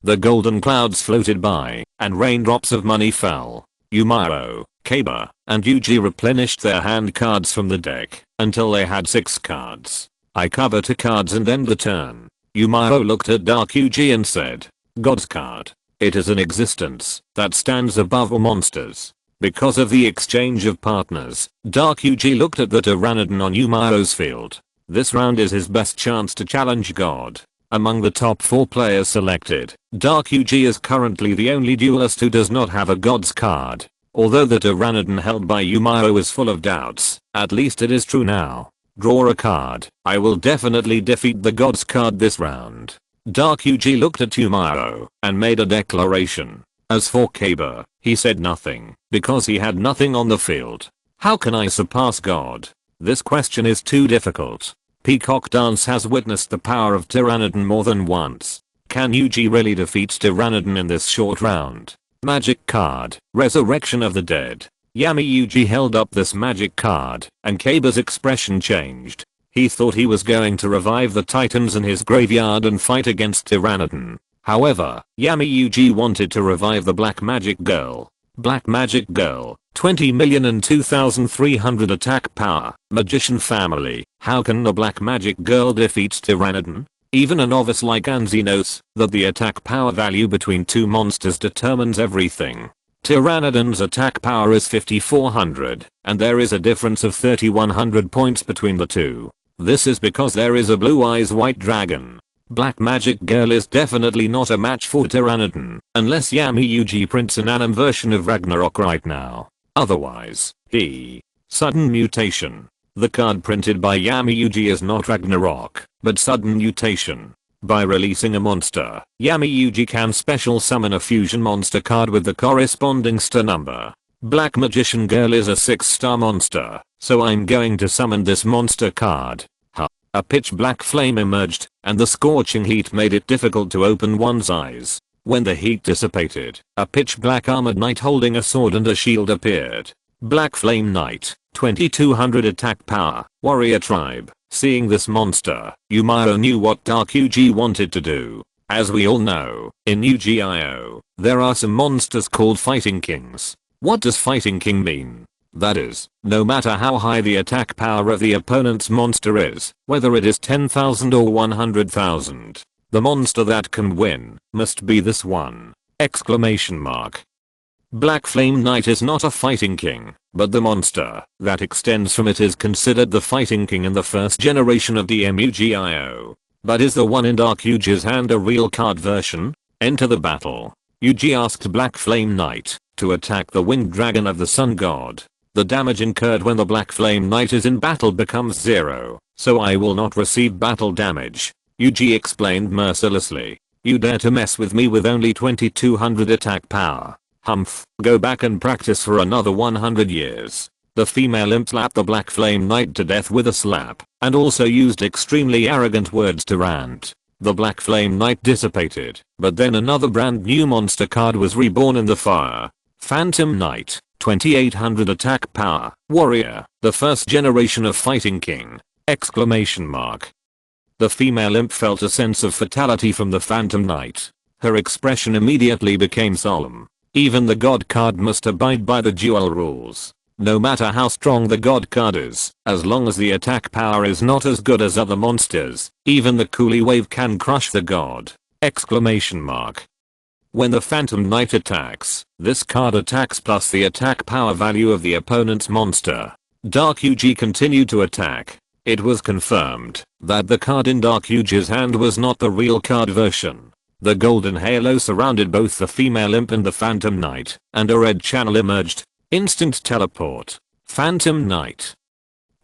The golden clouds floated by, and raindrops of money fell. Yumao, Kaba, and Yuji replenished their hand cards from the deck until they had 6 cards. I cover 2 cards and end the turn. Yumao looked at Dark Yuji and said, God's card. It is an existence that stands above all monsters. Because of the exchange of partners, Dark Yuji looked at the Pteranodon on Yumao's field. This round is his best chance to challenge God. Among the top 4 players selected, Dark Yuji is currently the only duelist who does not have a God's card. Although the Pteranodon held by Yumao is full of doubts, at least it is true now. Draw a card. I will definitely defeat the God's card this round. Dark Yuji looked at Yumao and made a declaration. As for Kaba, he said nothing, because he had nothing on the field. How can I surpass God? This question is too difficult. Peacock Dance has witnessed the power of Pteranodon more than once. Can Yuji really defeat Pteranodon in this short round? Magic card, Resurrection of the Dead. Yami Yuji held up this magic card, and Kaba's expression changed. He thought he was going to revive the titans in his graveyard and fight against Pteranodon. However, Yami Yuji wanted to revive the Black Magic Girl. Black Magic Girl, 20,002,300 attack power, Magician family. How can the Black Magic Girl defeat Pteranodon? Even a novice like Anzi knows that the attack power value between 2 monsters determines everything. Pteranodon's attack power is 5400, and there is a difference of 3100 points between the two. This is because there is a Blue Eyes White Dragon. Black Magic Girl is definitely not a match for Pteranodon, unless Yami Yuji prints an anime version of Ragnarok right now. Otherwise, sudden mutation. The card printed by Yami-Yuji is not Ragnarok, but sudden mutation. By releasing a monster, Yami-Yuji can special summon a fusion monster card with the corresponding star number. Black Magician Girl is a 6-star monster, so I'm going to summon this monster card. A pitch black flame emerged, and the scorching heat made it difficult to open one's eyes. When the heat dissipated, a pitch black armored knight holding a sword and a shield appeared. Black Flame Knight, 2200 attack power, warrior tribe. Seeing this monster, Yu-Gi-Oh knew what Dark Yuji wanted to do. As we all know, in Yu-Gi-Oh, there are some monsters called Fighting Kings. What does Fighting King mean? That is, no matter how high the attack power of the opponent's monster is, whether it is 10,000 or 100,000, the monster that can win must be this one! Exclamation mark. Black Flame Knight is not a fighting king, but the monster that extends from it is considered the fighting king in the first generation of DMU-Gi-Oh. But is the one in Dark Yuji's hand a real card version? Enter the battle. Yuji asked Black Flame Knight to attack the winged dragon of the sun god. The damage incurred when the Black Flame Knight is in battle becomes 0, so I will not receive battle damage. Yuji explained mercilessly. You dare to mess with me with only 2200 attack power? Humph, go back and practice for another 100 years. The female imp slapped the Black Flame Knight to death with a slap, and also used extremely arrogant words to rant. The Black Flame Knight dissipated, but then another brand new monster card was reborn in the fire. Phantom Knight, 2800 attack power, warrior, the first generation of Fighting King! Exclamation mark. The female imp felt a sense of fatality from the Phantom Knight. Her expression immediately became solemn. Even the god card must abide by the duel rules. No matter how strong the god card is, as long as the attack power is not as good as other monsters, even the coolie wave can crush the god! Exclamation mark. When the Phantom Knight attacks, this card attacks plus the attack power value of the opponent's monster. Dark Yuji continued to attack. It was confirmed that the card in Dark Yuji's hand was not the real card version. The golden halo surrounded both the female imp and the Phantom Knight, and a red channel emerged. Instant teleport. Phantom Knight.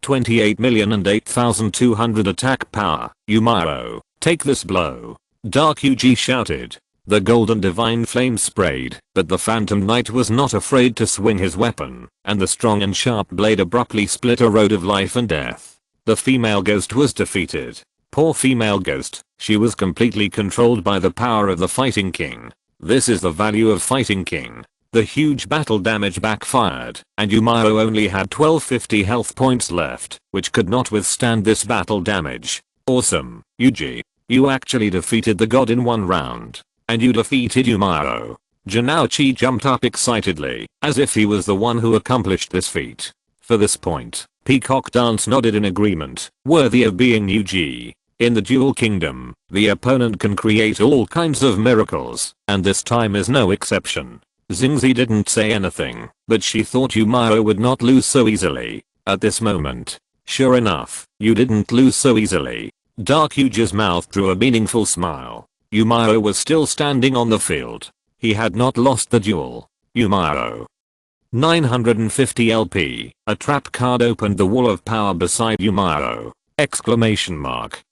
28,008,200 attack power. Yu-Gi-Oh, take this blow! Dark Yuji shouted. The golden divine flame sprayed, but the Phantom Knight was not afraid to swing his weapon, and the strong and sharp blade abruptly split a road of life and death. The female ghost was defeated. Poor female ghost, she was completely controlled by the power of the Fighting King. This is the value of Fighting King. The huge battle damage backfired, and Yu-Gi-Oh only had 1250 health points left, which could not withstand this battle damage. Awesome, Yuji. You actually defeated the god in one round. And you defeated Yu-Gi-Oh. Janouchi jumped up excitedly, as if he was the one who accomplished this feat. For this point, Peacock Dance nodded in agreement, worthy of being Yuji. In the Duel Kingdom, the opponent can create all kinds of miracles, and this time is no exception. Xingzi didn't say anything, but she thought Yu-Gi-Oh would not lose so easily. At this moment, sure enough, you didn't lose so easily. Dark Yuji's mouth drew a meaningful smile. Yu-Gi-Oh was still standing on the field. He had not lost the duel. Yu-Gi-Oh. 950 LP. A trap card opened the wall of power beside Yu-Gi-Oh! Exclamation mark.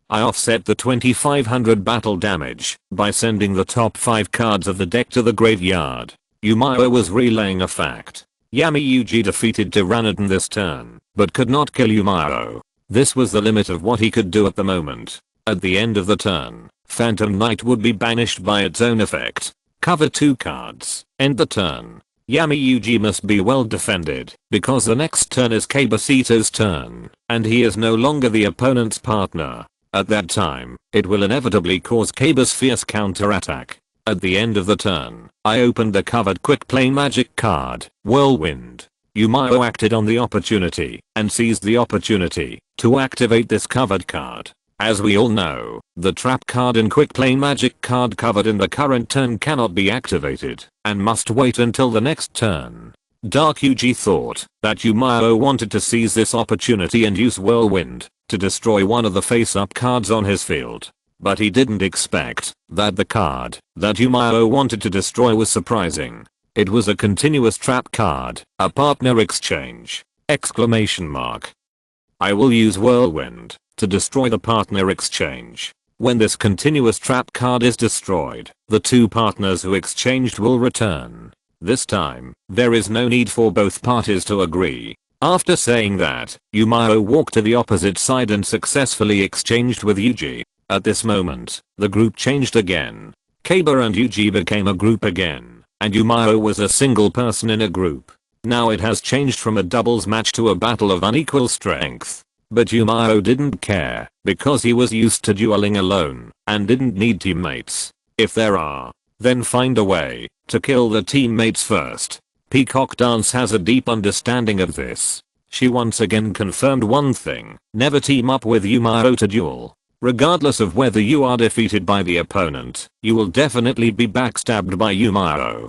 I offset the 2500 battle damage by sending the top 5 cards of the deck to the graveyard. Yu-Gi-Oh was relaying a fact. Yami-Yuji defeated Tyranidan this turn, but could not kill Yu-Gi-Oh! This was the limit of what he could do at the moment. At the end of the turn, Phantom Knight would be banished by its own effect. Cover 2 cards. End the turn. Yami-Yuji must be well defended, because the next turn is Kabasito's turn, and he is no longer the opponent's partner. At that time, it will inevitably cause Kaba's fierce counterattack. At the end of the turn, I opened the covered quick play magic card, Whirlwind. Yu-Gi-Oh acted on the opportunity, and seized the opportunity, to activate this covered card. As we all know, the trap card in quick play magic card covered in the current turn cannot be activated, and must wait until the next turn. Dark Yuji thought that Yu-Gi-Oh wanted to seize this opportunity and use Whirlwind to destroy one of the face-up cards on his field. But he didn't expect that the card that Yu-Gi-Oh wanted to destroy was surprising. It was a continuous trap card, a partner exchange! Exclamation mark. I will use whirlwind to destroy the partner exchange. When this continuous trap card is destroyed, the two partners who exchanged will return. This time, there is no need for both parties to agree. After saying that, Miao walked to the opposite side and successfully exchanged with Yuji. At this moment, the group changed again. Kaba and Yuji became a group again, and Miao was a single person in a group. Now it has changed from a doubles match to a battle of unequal strength. But Miao didn't care, because he was used to dueling alone, and didn't need teammates. If there are, then find a way to kill the teammates first. Peacock Dance has a deep understanding of this. She once again confirmed one thing: never team up with Miao to duel. Regardless of whether you are defeated by the opponent, you will definitely be backstabbed by Miao.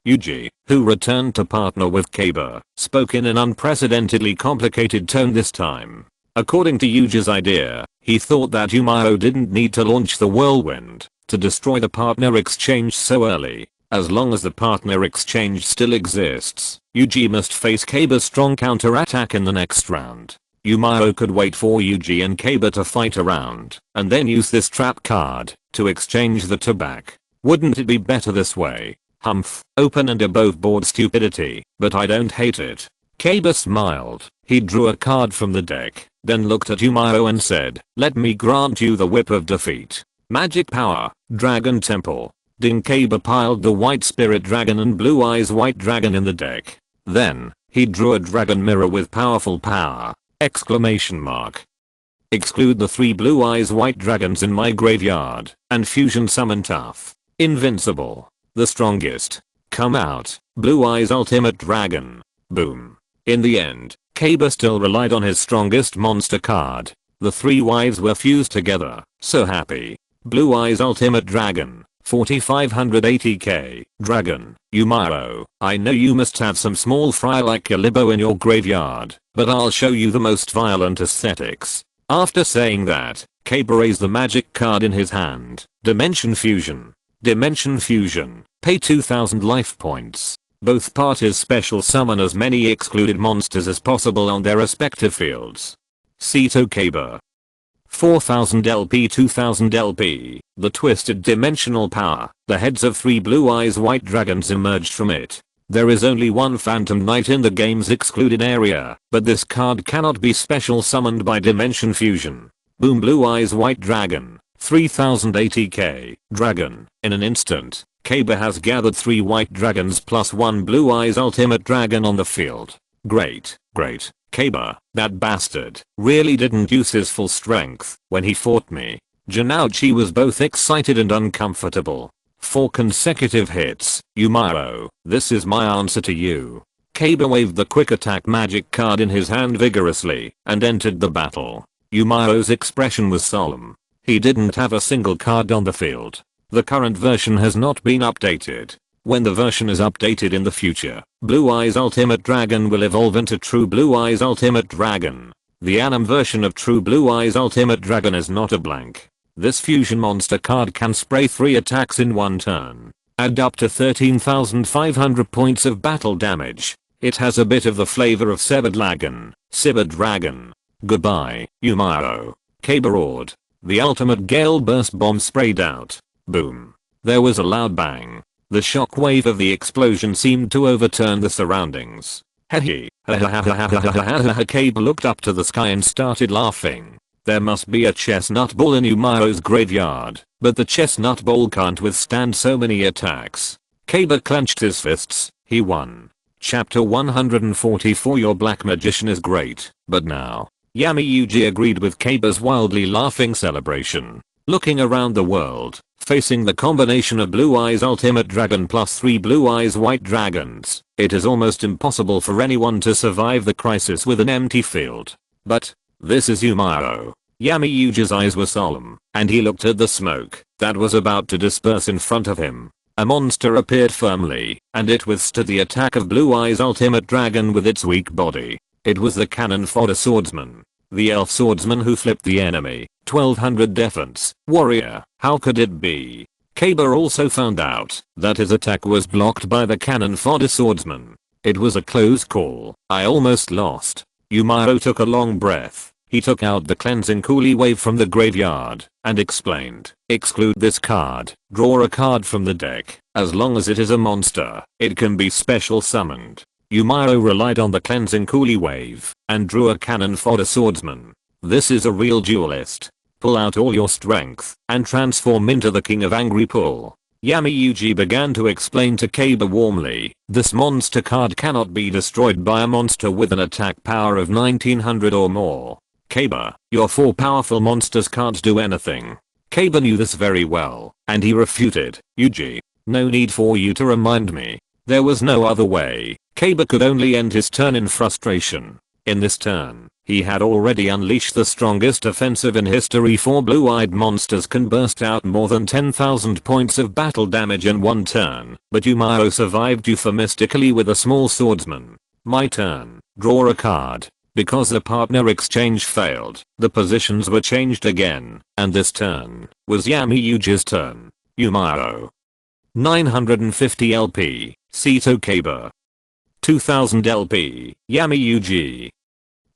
Yuji, who returned to partner with Kaba, spoke in an unprecedentedly complicated tone this time. According to Yuji's idea, he thought that Miao didn't need to launch the whirlwind to destroy the partner exchange so early. As long as the partner exchange still exists, Yuji must face Kaba's strong counterattack in the next round. Miao could wait for Yuji and Kaba to fight around, and then use this trap card to exchange the tobacco. Wouldn't it be better this way? Humph, open and above board stupidity, but I don't hate it. Kaba smiled. He drew a card from the deck, then looked at Miao and said, "Let me grant you the whip of defeat. Magic power, Dragon Temple." Ding. Kaba piled the white spirit dragon and blue eyes white dragon in the deck. Then, he drew a dragon mirror with powerful power! Exclamation mark. Exclude the 3 blue eyes white dragons in my graveyard, and fusion summon tough, invincible, the strongest. Come out, blue eyes ultimate dragon. Boom. In the end, Kaba still relied on his strongest monster card. The 3 wives were fused together. So happy. Blue eyes ultimate dragon. 4580k. Dragon. Miao, I know you must have some small fry like Kalibo in your graveyard, but I'll show you the most violent aesthetics. After saying that, Kaba raised the magic card in his hand. Dimension Fusion. Dimension Fusion. Pay 2000 life points. Both parties special summon as many excluded monsters as possible on their respective fields. Seto Kaba. 4000 LP 2000 LP. The twisted dimensional power. The heads of 3 blue eyes white dragons emerged from it. There is only one Phantom Knight in the game's excluded area, but this card cannot be special summoned by Dimension Fusion. Boom. Blue eyes white dragon. 3080k. Dragon. In an instant, Kaba has gathered 3 white dragons plus 1 blue eyes ultimate dragon on the field. Great. Kaba, that bastard, really didn't use his full strength when he fought me. Janouchi was both excited and uncomfortable. 4 consecutive hits. Miao, this is my answer to you. Kaba waved the quick attack magic card in his hand vigorously and entered the battle. Miao's expression was solemn. He didn't have a single card on the field. The current version has not been updated. When the version is updated in the future, Blue Eyes Ultimate Dragon will evolve into True Blue Eyes Ultimate Dragon. The anime version of True Blue Eyes Ultimate Dragon is not a blank. This fusion monster card can spray 3 attacks in one turn. Add up to 13,500 points of battle damage. It has a bit of the flavor of Cyber Dragon. Goodbye, Miao. Kaba roared. The ultimate Gale Burst Bomb sprayed out. Boom. There was a loud bang. The shockwave of the explosion seemed to overturn the surroundings. Hehe. Kaba looked up to the sky and started laughing. There must be a chestnut ball in Miao's graveyard, but the chestnut ball can't withstand so many attacks. Kaba clenched his fists. He won. Chapter 144. Your black magician is great, but now. Yuji agreed with Kaba's wildly laughing celebration. Looking around the world, facing the combination of Blue Eyes Ultimate Dragon plus 3 Blue Eyes White Dragons, it is almost impossible for anyone to survive the crisis with an empty field. But, this is Miao. Yuji's eyes were solemn, and he looked at the smoke that was about to disperse in front of him. A monster appeared firmly, and it withstood the attack of Blue Eyes Ultimate Dragon with its weak body. It was the cannon fodder swordsman. The elf swordsman who flipped the enemy. 1200 defense. Warrior. How could it be? Kaba also found out that his attack was blocked by the cannon fodder swordsman. It was a close call. I almost lost. Miao took a long breath. He took out the cleansing coolie wave from the graveyard and explained, exclude this card, draw a card from the deck. As long as it is a monster, it can be special summoned. Miao relied on the cleansing coolie wave and drew a cannon fodder swordsman. This is a real duelist. Pull out all your strength and transform into the king of angry pull. Yami-Yuji began to explain to Kaba warmly, this monster card cannot be destroyed by a monster with an attack power of 1900 or more. Kaba, your 4 powerful monsters can't do anything. Kaba knew this very well, and he refuted, Yuji, no need for you to remind me. There was no other way. Kaba could only end his turn in frustration. In this turn, he had already unleashed the strongest offensive in history. 4 blue-eyed monsters can burst out more than 10,000 points of battle damage in one turn, but Miao survived euphemistically with a small swordsman. My turn. Draw a card. Because the partner exchange failed, the positions were changed again, and this turn was Yami-Yuji's turn. Miao. 950 LP, Seto Kaba. 2000 LP, Yami-Yuji.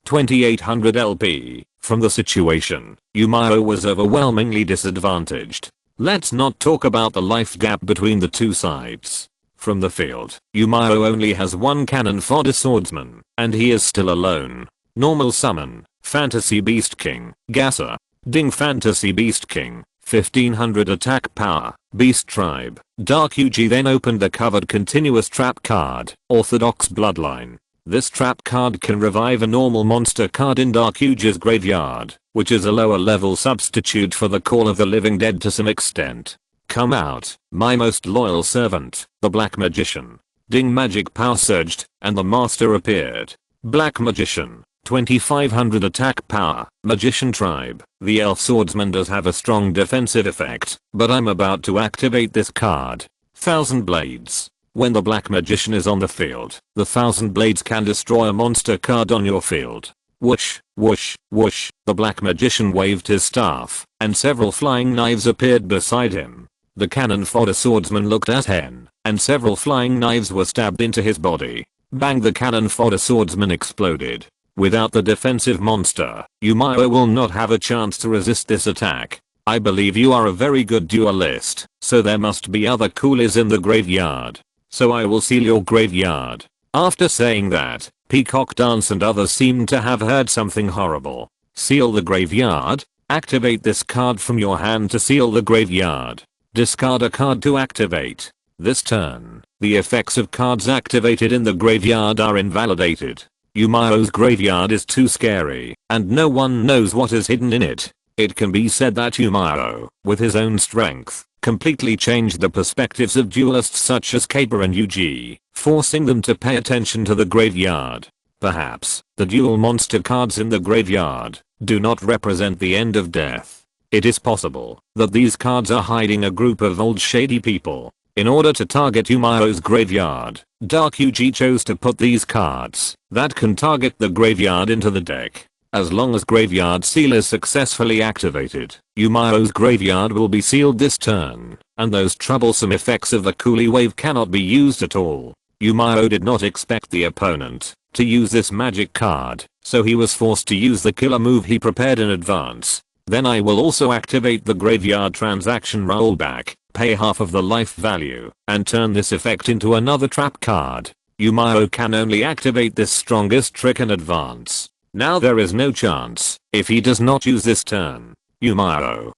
2800 LP. From the situation, Miao was overwhelmingly disadvantaged. Let's not talk about the life gap between the two sides. From the field, Miao only has 1 cannon fodder swordsman, and he is still alone. Normal summon, Fantasy Beast King, Gasa. Ding Fantasy Beast King, 1500 attack power, Beast Tribe. Dark Yuji then opened the covered continuous trap card, Orthodox Bloodline. This trap card can revive a normal monster card in Dark Yuji's graveyard, which is a lower level substitute for the Call of the Living Dead to some extent. Come out, my most loyal servant, the Black Magician. Ding magic power surged, and the master appeared. Black Magician, 2500 attack power, Magician Tribe. The elf swordsman does have a strong defensive effect, but I'm about to activate this card. 1000 Blades. When the Black Magician is on the field, the 1000 Blades can destroy a monster card on your field. Whoosh, whoosh, whoosh, the Black Magician waved his staff, and several flying knives appeared beside him. The cannon fodder swordsman looked at him, and several flying knives were stabbed into his body. Bang, the cannon fodder swordsman exploded. Without the defensive monster, Miao will not have a chance to resist this attack. I believe you are a very good duelist, so there must be other coolies in the graveyard. So I will seal your graveyard. After saying that, Peacock Dance and others seemed to have heard something horrible. Seal the graveyard? Activate this card from your hand to seal the graveyard. Discard a card to activate. This turn, the effects of cards activated in the graveyard are invalidated. Miao's graveyard is too scary, and no one knows what is hidden in it. It can be said that Miao, with his own strength, completely changed the perspectives of duelists such as Kaba and Yuji, forcing them to pay attention to the graveyard. Perhaps, the duel monster cards in the graveyard do not represent the end of death. It is possible that these cards are hiding a group of old shady people. In order to target Miao's graveyard, Dark Yuji chose to put these cards that can target the graveyard into the deck. As long as graveyard seal is successfully activated, Miao's graveyard will be sealed this turn, and those troublesome effects of the coolie wave cannot be used at all. Miao did not expect the opponent to use this magic card, so he was forced to use the killer move he prepared in advance. Then I will also activate the graveyard transaction rollback, pay half of the life value, and turn this effect into another trap card. Miao can only activate this strongest trick in advance. Now there is no chance if he does not use this turn. Miao.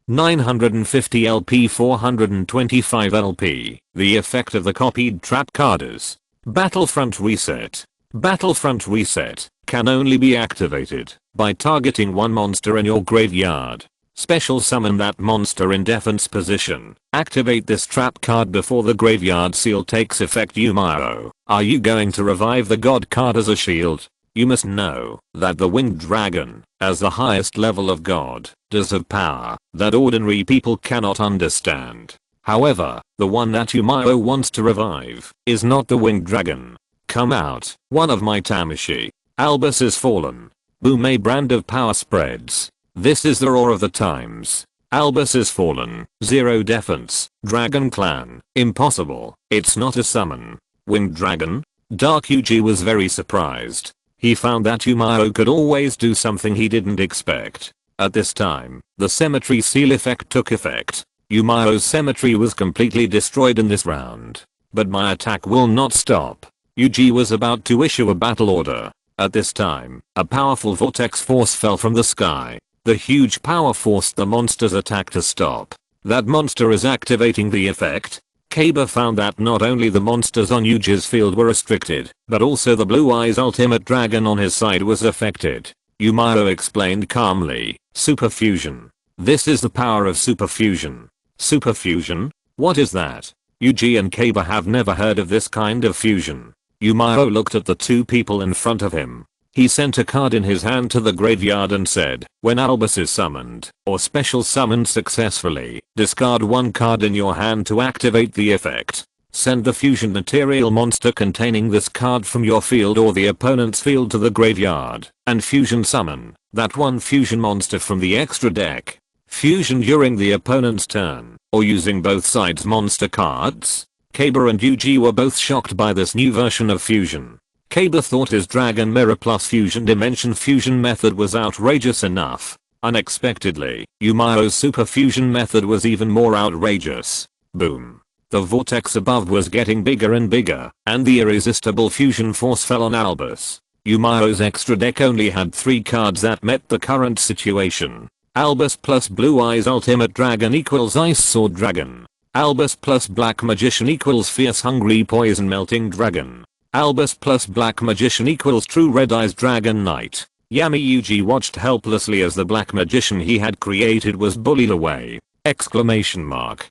950 LP 425 LP. The effect of the copied trap card is Battlefront Reset. Battlefront Reset can only be activated by targeting one monster in your graveyard. Special summon that monster in defense position. Activate this trap card before the graveyard seal takes effect. Miao, are you going to revive the god card as a shield? You must know that the winged dragon, as the highest level of god, does have power that ordinary people cannot understand. However, the one that Miao wants to revive is not the winged dragon. Come out, one of my Tamashi. Albus is fallen. Boom, a brand of power spreads. This is the roar of the times. Albus is fallen. Zero defense. Dragon clan. Impossible. It's not a summon. Winged dragon? Dark Yuji was very surprised. He found that Yumao could always do something he didn't expect. At this time, the cemetery seal effect took effect. Yumao's cemetery was completely destroyed in this round. But my attack will not stop. Yuji was about to issue a battle order. At this time, a powerful vortex force fell from the sky. The huge power forced the monster's attack to stop. That monster is activating the effect. Kaba found that not only the monsters on Yuji's field were restricted, but also the Blue Eyes ultimate dragon on his side was affected. Yumao explained calmly, Super Fusion. This is the power of Super Fusion. Super Fusion? What is that? Yuji and Kaba have never heard of this kind of fusion. Yumao looked at the two people in front of him. He sent a card in his hand to the graveyard and said, when Albus is summoned, or special summoned successfully, discard one card in your hand to activate the effect. Send the fusion material monster containing this card from your field or the opponent's field to the graveyard, and fusion summon that one fusion monster from the extra deck. Fusion during the opponent's turn, or using both sides' monster cards. Kaba and Yuji were both shocked by this new version of fusion. Kaba thought his Dragon Mirror plus Fusion Dimension fusion method was outrageous enough. Unexpectedly, Yumao's Super Fusion method was even more outrageous. Boom. The vortex above was getting bigger and bigger, and the irresistible fusion force fell on Albus. Yumao's extra deck only had 3 cards that met the current situation. Albus plus Blue Eyes Ultimate Dragon equals Ice Sword Dragon. Albus plus Black Magician equals Fierce Hungry Poison Melting Dragon. Albus plus Black Magician equals True Red Eyes Dragon Knight. Yami Yuji watched helplessly as the Black Magician he had created was bullied away. Exclamation mark.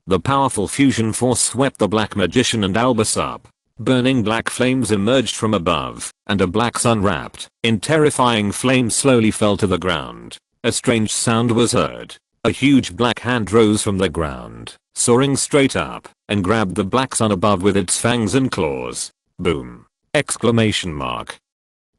The powerful fusion force swept the Black Magician and Albus up. Burning black flames emerged from above, and a black sun wrapped in terrifying flames slowly fell to the ground. A strange sound was heard. A huge black hand rose from the ground, soaring straight up, and grabbed the black sun above with its fangs and claws. Boom! Exclamation mark.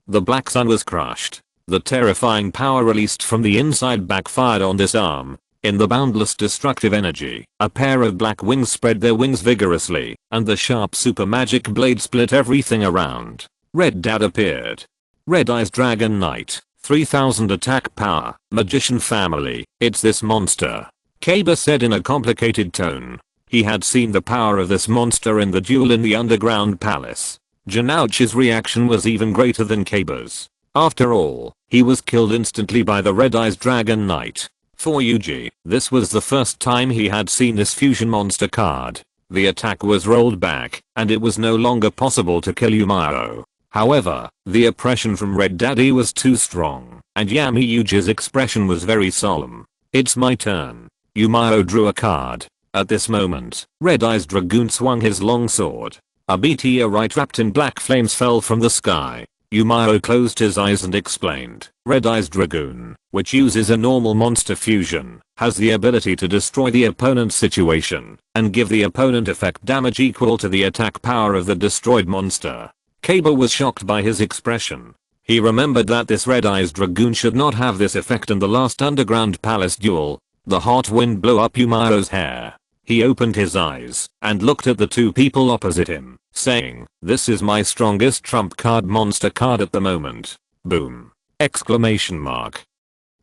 The black sun was crushed. The terrifying power released from the inside backfired on this arm. In the boundless destructive energy, a pair of black wings spread their wings vigorously, and the sharp super magic blade split everything around. Red Dad appeared. Red Eyes Dragon Knight, 3000 attack power, Magician family, it's this monster. Kaba said in a complicated tone. He had seen the power of this monster in the duel in the underground palace. Janouch's reaction was even greater than Kaba's. After all, he was killed instantly by the Red Eyes Dragon Knight. For Yuji, this was the first time he had seen this fusion monster card. The attack was rolled back, and it was no longer possible to kill Yumao. However, the oppression from Red Daddy was too strong, and Yami Yuji's expression was very solemn. It's my turn. Yumao drew a card. At this moment, Red Eyes Dragoon swung his long sword. A meteorite wrapped in black flames fell from the sky. Yumao closed his eyes and explained, Red Eyes Dragoon, which uses a normal monster fusion, has the ability to destroy the opponent's situation, and give the opponent effect damage equal to the attack power of the destroyed monster. Kaba was shocked by his expression. He remembered that this Red Eyes Dragoon should not have this effect in the last underground palace duel. The hot wind blew up Yumao's hair. He opened his eyes and looked at the two people opposite him, saying, this is my strongest trump card monster card at the moment. Boom! Exclamation mark.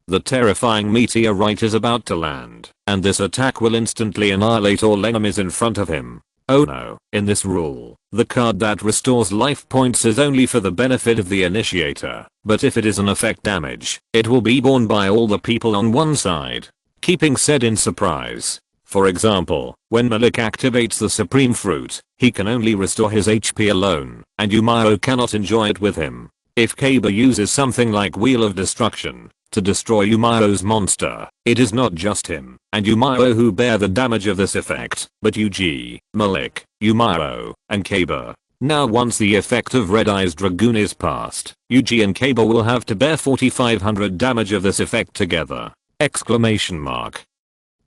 The terrifying meteorite is about to land, and this attack will instantly annihilate all enemies in front of him. Oh no, in this rule, the card that restores life points is only for the benefit of the initiator, but if it is an effect damage, it will be borne by all the people on one side. Keeping said in surprise. For example, when Malik activates the Supreme Fruit, he can only restore his HP alone, and Yumao cannot enjoy it with him. If Kaba uses something like Wheel of Destruction to destroy Yumao's monster, it is not just him and Yumao who bear the damage of this effect, but Yuji, Malik, Yumao, and Kaba. Now once the effect of Red Eyes Dragoon is past, Yuji and Kaba will have to bear 4500 damage of this effect together. Exclamation mark.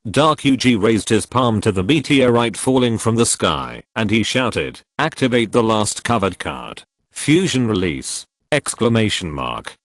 Dark Yuji raised his palm to the meteorite falling from the sky, and he shouted, activate the last covered card. Fusion release! Exclamation mark.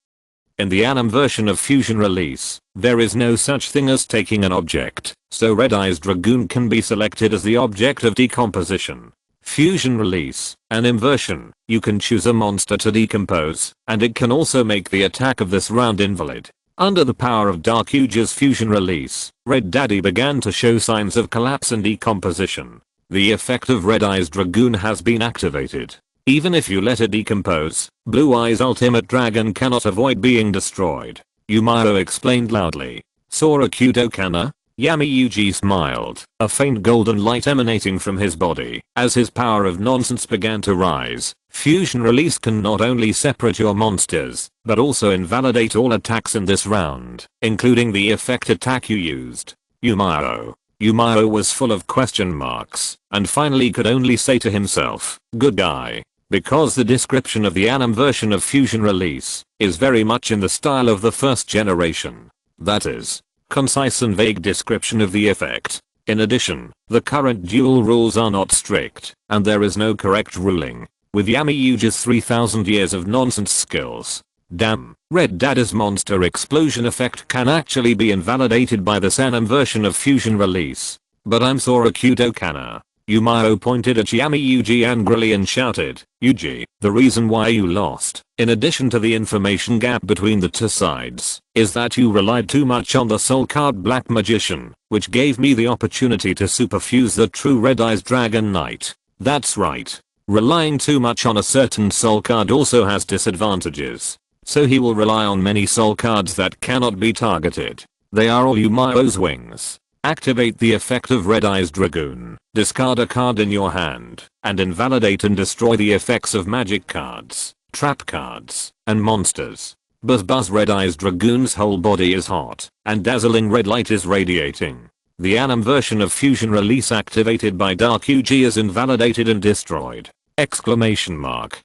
In the anime version of Fusion Release, there is no such thing as taking an object, so Red Eyes Dragoon can be selected as the object of decomposition. Fusion Release, an inversion, you can choose a monster to decompose, and it can also make the attack of this round invalid. Under the power of Dark Huge's Fusion Release, Red Daddy began to show signs of collapse and decomposition. The effect of Red Eyes Dragoon has been activated. Even if you let it decompose, Blue Eyes Ultimate Dragon cannot avoid being destroyed. Miao explained loudly. Sora Kudo Kana? Yami Yuji smiled, a faint golden light emanating from his body. As his power of nonsense began to rise, Fusion Release can not only separate your monsters, but also invalidate all attacks in this round, including the effect attack you used. Miao was full of question marks, and finally could only say to himself, good guy. Because the description of the anime version of Fusion Release is very much in the style of the first generation. That is, concise and vague description of the effect. In addition, the current duel rules are not strict, and there is no correct ruling. With Yami Yuji's 3000 years of nonsense skills. Damn, Red Daddy's monster explosion effect can actually be invalidated by this anime version of Fusion Release. But I'm Sora Kudo Kana. Miao pointed at Yami Yuji angrily and shouted, Yuji, the reason why you lost, in addition to the information gap between the two sides, is that you relied too much on the soul card Black Magician, which gave me the opportunity to superfuse the true Red Eyes Dragon Knight. That's right. Relying too much on a certain soul card also has disadvantages. So he will rely on many soul cards that cannot be targeted. They are all Miao's wings. Activate the effect of Red Eyes Dragoon. Discard a card in your hand, and invalidate and destroy the effects of magic cards, trap cards, and monsters. Buzz Red Eyes Dragoon's whole body is hot, and dazzling red light is radiating. The anime version of Fusion Release activated by Dark Yuji is invalidated and destroyed. Exclamation mark.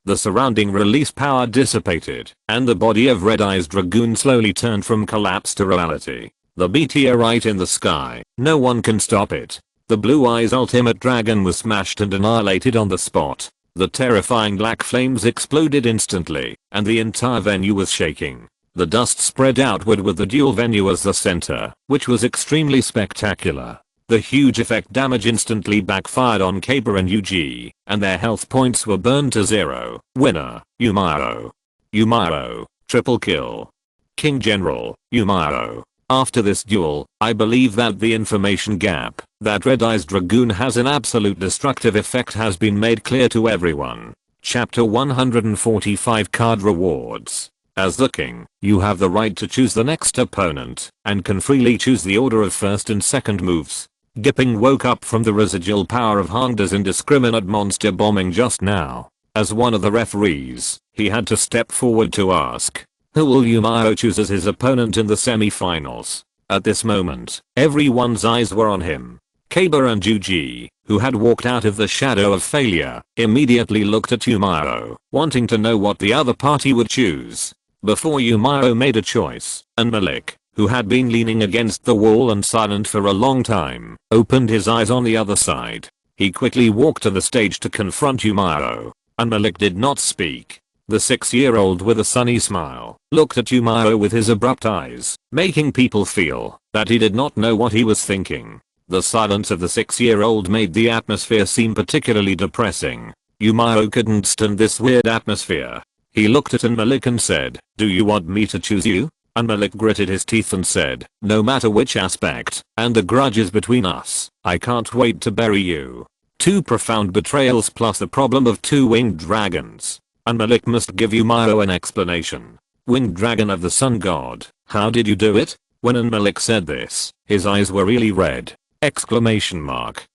The surrounding release power dissipated, and the body of Red Eyes Dragoon slowly turned from collapse to reality. The meteorite in the sky, no one can stop it. The Blue Eyes Ultimate Dragon was smashed and annihilated on the spot. The terrifying black flames exploded instantly, and the entire venue was shaking. The dust spread outward with the duel venue as the center, which was extremely spectacular. The huge effect damage instantly backfired on Kaber and Yuji, and their health points were burned to 0. Winner, Miao. Triple kill. King General, Miao. After this duel, I believe that the information gap that Red Eyes Dragoon has an absolute destructive effect has been made clear to everyone. Chapter 145 Card Rewards. As the king, you have the right to choose the next opponent, and can freely choose the order of first and second moves. Gipping woke up from the residual power of Hongda's indiscriminate monster bombing just now. As one of the referees, he had to step forward to ask, who will Miao choose as his opponent in the semi-finals? At this moment, everyone's eyes were on him. Kaber and Yuji, who had walked out of the shadow of failure, immediately looked at Miao, wanting to know what the other party would choose. Before Miao made a choice, and Malik, who had been leaning against the wall and silent for a long time, opened his eyes on the other side. He quickly walked to the stage to confront Miao, and Malik did not speak. The 6-year-old with a sunny smile looked at Miao with his abrupt eyes, making people feel that he did not know what he was thinking. The silence of the 6-year-old made the atmosphere seem particularly depressing. Miao couldn't stand this weird atmosphere. He looked at Malik and said, do you want me to choose you? And Malik gritted his teeth and said, no matter which aspect, and the grudges between us, I can't wait to bury you. 2 profound betrayals plus the problem of 2 winged dragons. And Malik must give Miao an explanation. Winged dragon of the sun god, how did you do it? When Malik said this, his eyes were really red. Exclamation mark.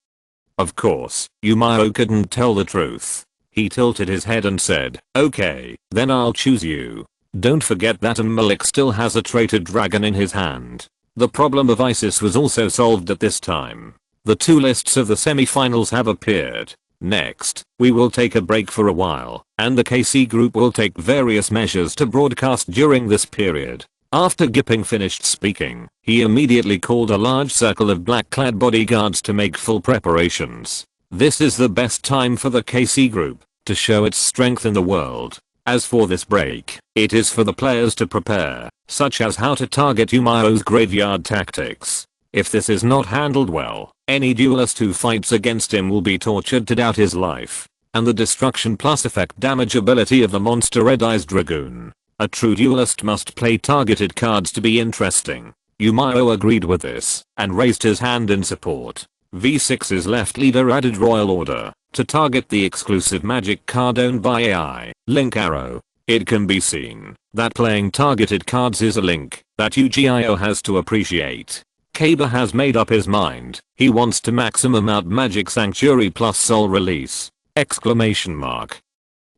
Of course, Miao couldn't tell the truth. He tilted his head and said, okay, then I'll choose you. Don't forget that Malik still has a traitor dragon in his hand. The problem of ISIS was also solved at this time. The 2 lists of the semi-finals have appeared. Next, we will take a break for a while, and the KC group will take various measures to broadcast during this period. After Gipping finished speaking, he immediately called a large circle of black-clad bodyguards to make full preparations. This is the best time for the KC group to show its strength in the world. As for this break, it is for the players to prepare, such as how to target Yumao's graveyard tactics. If this is not handled well, any duelist who fights against him will be tortured to doubt his life. And the destruction plus effect damage ability of the monster Red Eyes Dragoon. A true duelist must play targeted cards to be interesting. Yumao agreed with this, and raised his hand in support. V6's left leader added Royal Order, to target the exclusive magic card owned by AI, Link Arrow. It can be seen, that playing targeted cards is a link, that UGIO has to appreciate. Kaba has made up his mind, he wants to maximum out Magic Sanctuary plus Soul Release!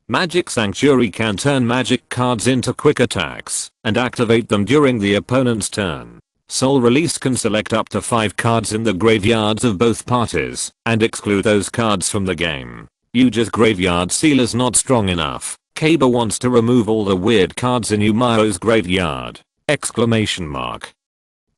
Magic Sanctuary can turn magic cards into quick attacks, and activate them during the opponent's turn. Soul Release can select up to 5 cards in the graveyards of both parties, and exclude those cards from the game. Yuja's graveyard seal is not strong enough. Kaba wants to remove all the weird cards in Yumao's graveyard!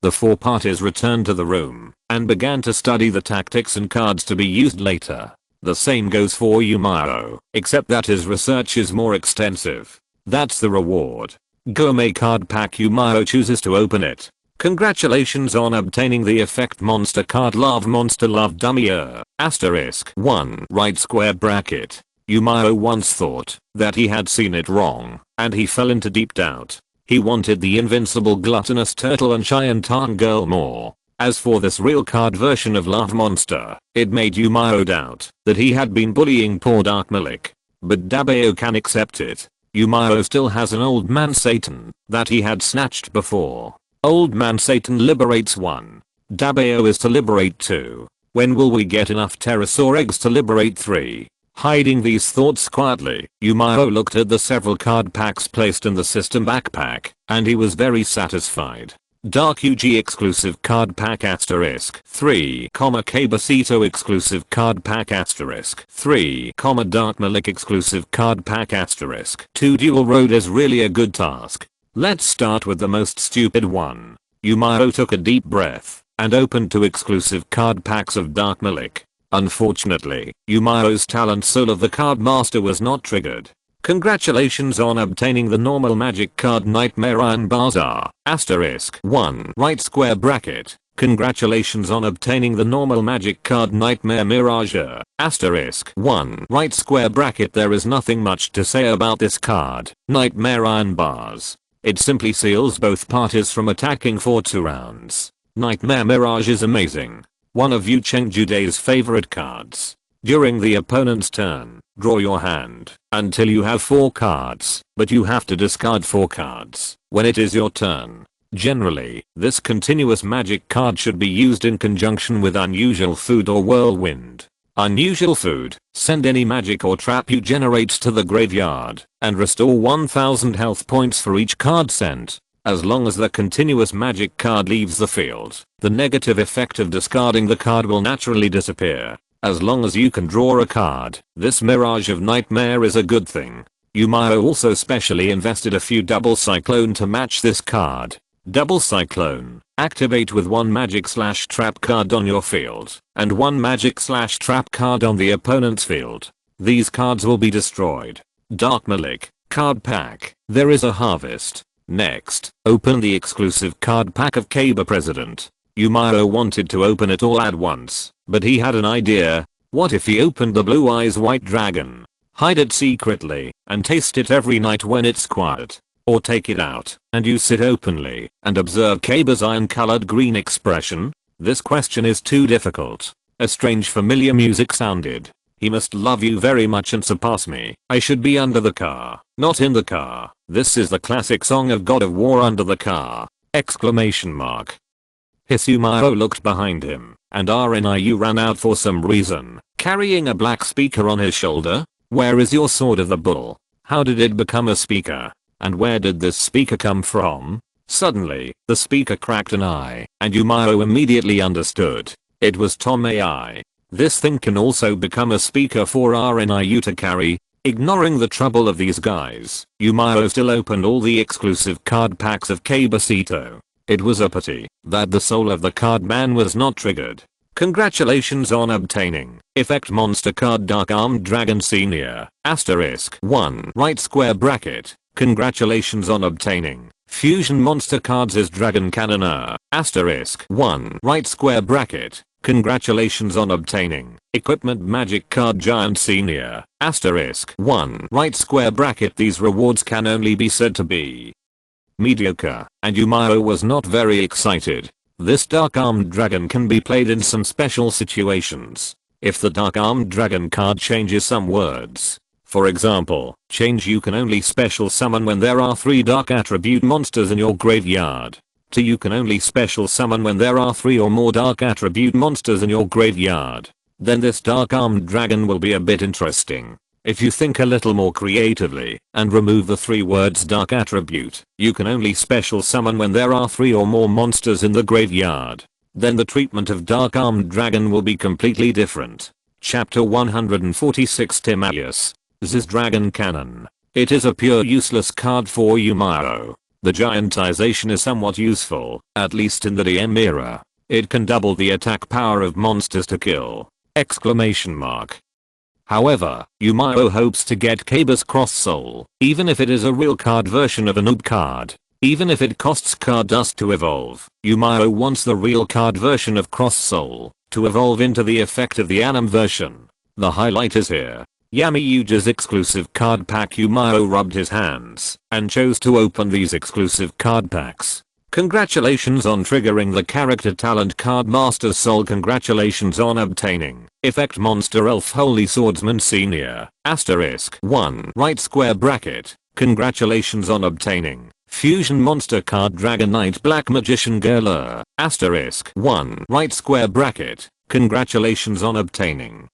The 4 parties returned to the room, and began to study the tactics and cards to be used later. The same goes for Yumao, except that his research is more extensive. That's the reward. Gourmet card pack. Yumao chooses to open it. Congratulations on obtaining the effect monster card Love Monster Love Dummy *1 right square bracket. Yumao once thought that he had seen it wrong, and he fell into deep doubt. He wanted the invincible gluttonous turtle and shy and tarn girl more. As for this real card version of Love Monster, it made Yumao doubt that he had been bullying poor Dark Malik. But Dabeo can accept it. Yumao still has an Old Man Satan that he had snatched before. Old Man Satan liberates 1. Dabeo is to liberate 2. When will we get enough pterosaur eggs to liberate 3? Hiding these thoughts quietly, Yumao looked at the several card packs placed in the system backpack, and he was very satisfied. Dark UG exclusive card pack *3, Kabasito exclusive card pack *3, Dark Malik exclusive card pack *2. Dual Road is really a good task. Let's start with the most stupid one. Yumao took a deep breath, and opened 2 exclusive card packs of Dark Malik. Unfortunately, Yumao's talent Soul of the Card Master was not triggered. Congratulations on obtaining the normal magic card Nightmare Iron Bazaar, *1 right square bracket. Congratulations on obtaining the normal magic card Nightmare Mirage, *1 right square bracket. There is nothing much to say about this card, Nightmare Iron Bars. It simply seals both parties from attacking for 2 rounds. Nightmare Mirage is amazing. One of Yu Chengjude's favorite cards. During the opponent's turn, draw your hand until you have 4 cards, but you have to discard 4 cards when it is your turn. Generally, this continuous magic card should be used in conjunction with Unusual Food or Whirlwind. Unusual Food, send any magic or trap you generate to the graveyard, and restore 1000 health points for each card sent. As long as the continuous magic card leaves the field, the negative effect of discarding the card will naturally disappear. As long as you can draw a card, this Mirage of Nightmare is a good thing. Yumao also specially invested a few Double Cyclone to match this card. Double Cyclone, activate with 1 magic/trap card on your field, and 1 magic/trap card on the opponent's field. These cards will be destroyed. Dark Malik, card pack, there is a harvest. Next, open the exclusive card pack of Kaba President. Yumao wanted to open it all at once, but he had an idea. What if he opened the Blue Eyes White Dragon? Hide it secretly, and taste it every night when it's quiet. Or take it out, and use it openly, and observe Kaba's iron-colored green expression? This question is too difficult. A strange familiar music sounded. He must love you very much and surpass me. I should be under the car, not in the car. This is the classic song of God of War, Under the Car! Hisumaro looked behind him, and RNIU ran out for some reason, carrying a black speaker on his shoulder. Where is your sword of the bull? How did it become a speaker? And where did this speaker come from? Suddenly, the speaker cracked an eye, and Yumao immediately understood. It was Tom AI. This thing can also become a speaker for RNIU to carry. Ignoring the trouble of these guys, Yumao still opened all the exclusive card packs of Kabasito. It was a pity that the soul of the card man was not triggered. Congratulations on obtaining effect monster card Dark Armed Dragon Senior, asterisk 1 right square bracket. Congratulations on obtaining fusion monster cards is Dragon Cannoner, asterisk 1 right square bracket. Congratulations on obtaining equipment magic card Giant Senior, asterisk 1 right square bracket. These rewards can only be said to be mediocre, and Miao was not very excited. This Dark Armed Dragon can be played in some special situations. If the Dark Armed Dragon card changes some words. For example, change you can only special summon when there are 3 dark attribute monsters in your graveyard. To you can only special summon when there are 3 or more dark attribute monsters in your graveyard. Then this Dark Armed Dragon will be a bit interesting. If you think a little more creatively and remove the 3 words dark attribute, you can only special summon when there are 3 or more monsters in the graveyard. Then the treatment of Dark Armed Dragon will be completely different. Chapter 146 Timaeus. This Dragon Cannon. It is a pure useless card for Miao. The giantization is somewhat useful, at least in the DM era. It can double the attack power of monsters to kill! Exclamation mark. However, Miao hopes to get Cabus Cross Soul, even if it is a real card version of a noob card. Even if it costs card dust to evolve, Miao wants the real card version of Cross Soul to evolve into the effect of the anime version. The highlight is here. Yami Yuja's exclusive card pack. Miao rubbed his hands and chose to open these exclusive card packs. Congratulations on triggering the character talent card Master Soul. Congratulations on obtaining effect monster elf Holy Swordsman Senior, asterisk 1 right square bracket. Congratulations on obtaining fusion monster card Dragon Knight Black Magician Girl, asterisk 1 right square bracket. Congratulations on obtaining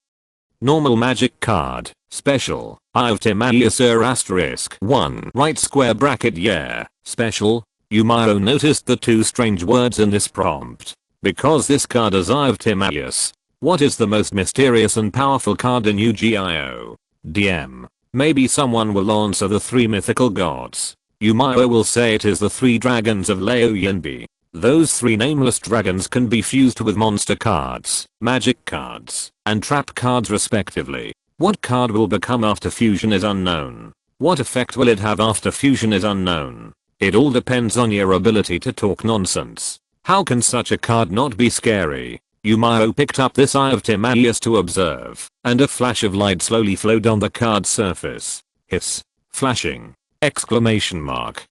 normal magic card special Eye of Timaeus asterisk 1 right square bracket. Yeah, special. Miao noticed the 2 strange words in this prompt. Because this card is Eye of Timaeus. What is the most mysterious and powerful card in Yu-Gi-Oh? DM. Maybe someone will answer the 3 mythical gods. Miao will say it is the 3 dragons of Leo Yinbi. Those 3 nameless dragons can be fused with monster cards, magic cards, and trap cards respectively. What card will become after fusion is unknown. What effect will it have after fusion is unknown. It all depends on your ability to talk nonsense. How can such a card not be scary? Miao picked up this Eye of Timaeus to observe, and a flash of light slowly flowed on the card's surface. Hiss. Flashing. Exclamation mark.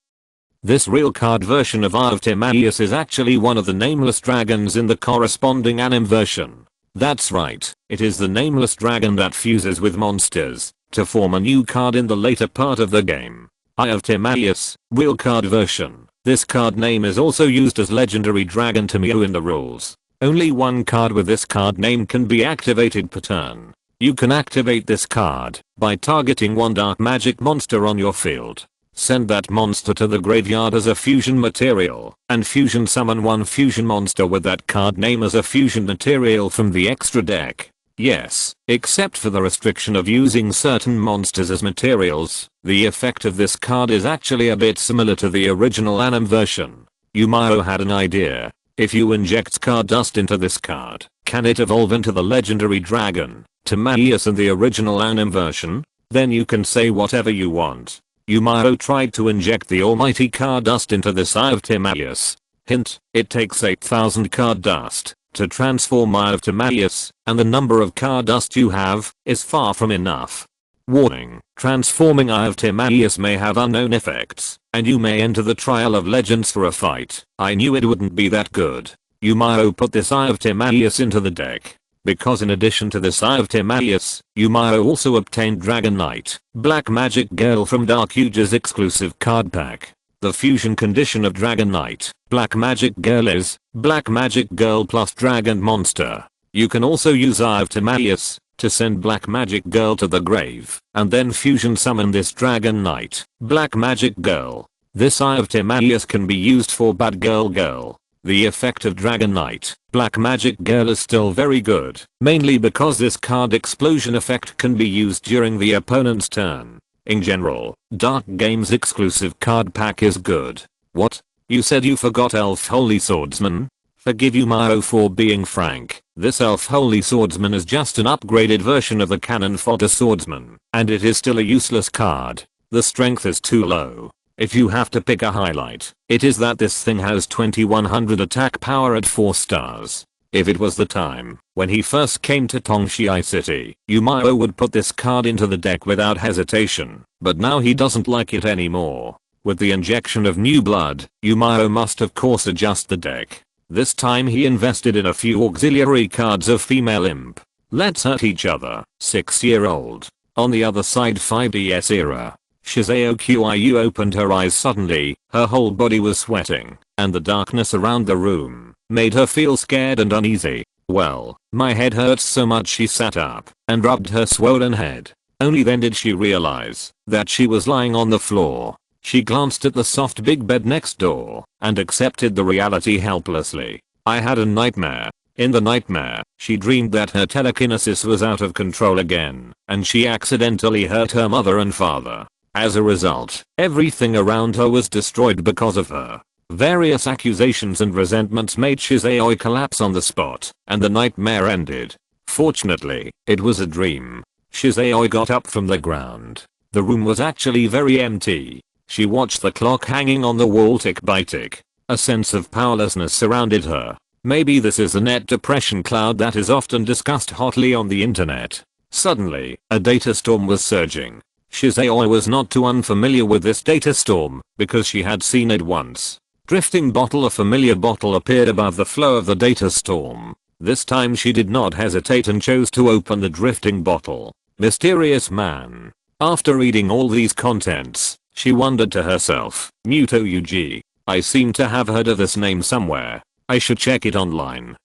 This real card version of Eye of Timaeus is actually one of the nameless dragons in the corresponding anime version. That's right, it is the nameless dragon that fuses with monsters to form a new card in the later part of the game. Eye of Timaeus, real card version. This card name is also used as legendary dragon Miao in the rules. Only one card with this card name can be activated per turn. You can activate this card by targeting one dark magic monster on your field. Send that monster to the graveyard as a fusion material, and fusion summon one fusion monster with that card name as a fusion material from the extra deck. Yes, except for the restriction of using certain monsters as materials, the effect of this card is actually a bit similar to the original anime version. Miao had an idea. If you inject card dust into this card, can it evolve into the legendary dragon, Timaeus in the original anime version? Then you can say whatever you want. Miao tried to inject the almighty card dust into this Eye of Timaeus. Hint, it takes 8,000 card dust to transform Eye of Timaeus, and the number of card dust you have is far from enough. Warning, transforming Eye of Timaeus may have unknown effects, and you may enter the Trial of Legends for a fight. I knew it wouldn't be that good. Miao put this Eye of Timaeus into the deck, because in addition to this Eye of Timaeus, Miao also obtained Dragon Knight, Black Magic Girl from Dark Yuja's exclusive card pack. The fusion condition of Dragon Knight, Black Magic Girl is Black Magic Girl plus Dragon Monster. You can also use Eye of Timaeus to send Black Magic Girl to the grave, and then fusion summon this Dragon Knight, Black Magic Girl. This Eye of Timaeus can be used for Bad Girl Girl. The effect of Dragon Knight, Black Magic Girl is still very good, mainly because this card explosion effect can be used during the opponent's turn. In general, Dark Game's exclusive card pack is good. What? You said you forgot Elf Holy Swordsman? Forgive you Miao for being frank, this elf holy swordsman is just an upgraded version of the cannon fodder swordsman, and it is still a useless card. The strength is too low. If you have to pick a highlight, it is that this thing has 2100 attack power at 4 stars. If it was the time when he first came to Tongxi City, Miao would put this card into the deck without hesitation, but now he doesn't like it anymore. With the injection of new blood, Miao must of course adjust the deck. This time he invested in a few auxiliary cards of female imp. Let's hurt each other, 6-year-old. On the other side 5DS era. Shizao Qiu opened her eyes suddenly, her whole body was sweating, and the darkness around the room made her feel scared and uneasy. Well, my head hurts so much she sat up and rubbed her swollen head. Only then did she realize that she was lying on the floor. She glanced at the soft big bed next door and accepted the reality helplessly. I had a nightmare. In the nightmare, she dreamed that her telekinesis was out of control again, and she accidentally hurt her mother and father. As a result, everything around her was destroyed because of her. Various accusations and resentments made Shizao collapse on the spot, and the nightmare ended. Fortunately, it was a dream. Shizao got up from the ground. The room was actually very empty. She watched the clock hanging on the wall tick by tick. A sense of powerlessness surrounded her. Maybe this is the net depression cloud that is often discussed hotly on the internet. Suddenly, a data storm was surging. Shizao was not too unfamiliar with this data storm because she had seen it once. Drifting bottle, a familiar bottle, appeared above the flow of the data storm. This time she did not hesitate and chose to open the drifting bottle. Mysterious man. After reading all these contents, she wondered to herself, Muto Yuji. I seem to have heard of this name somewhere. I should check it online.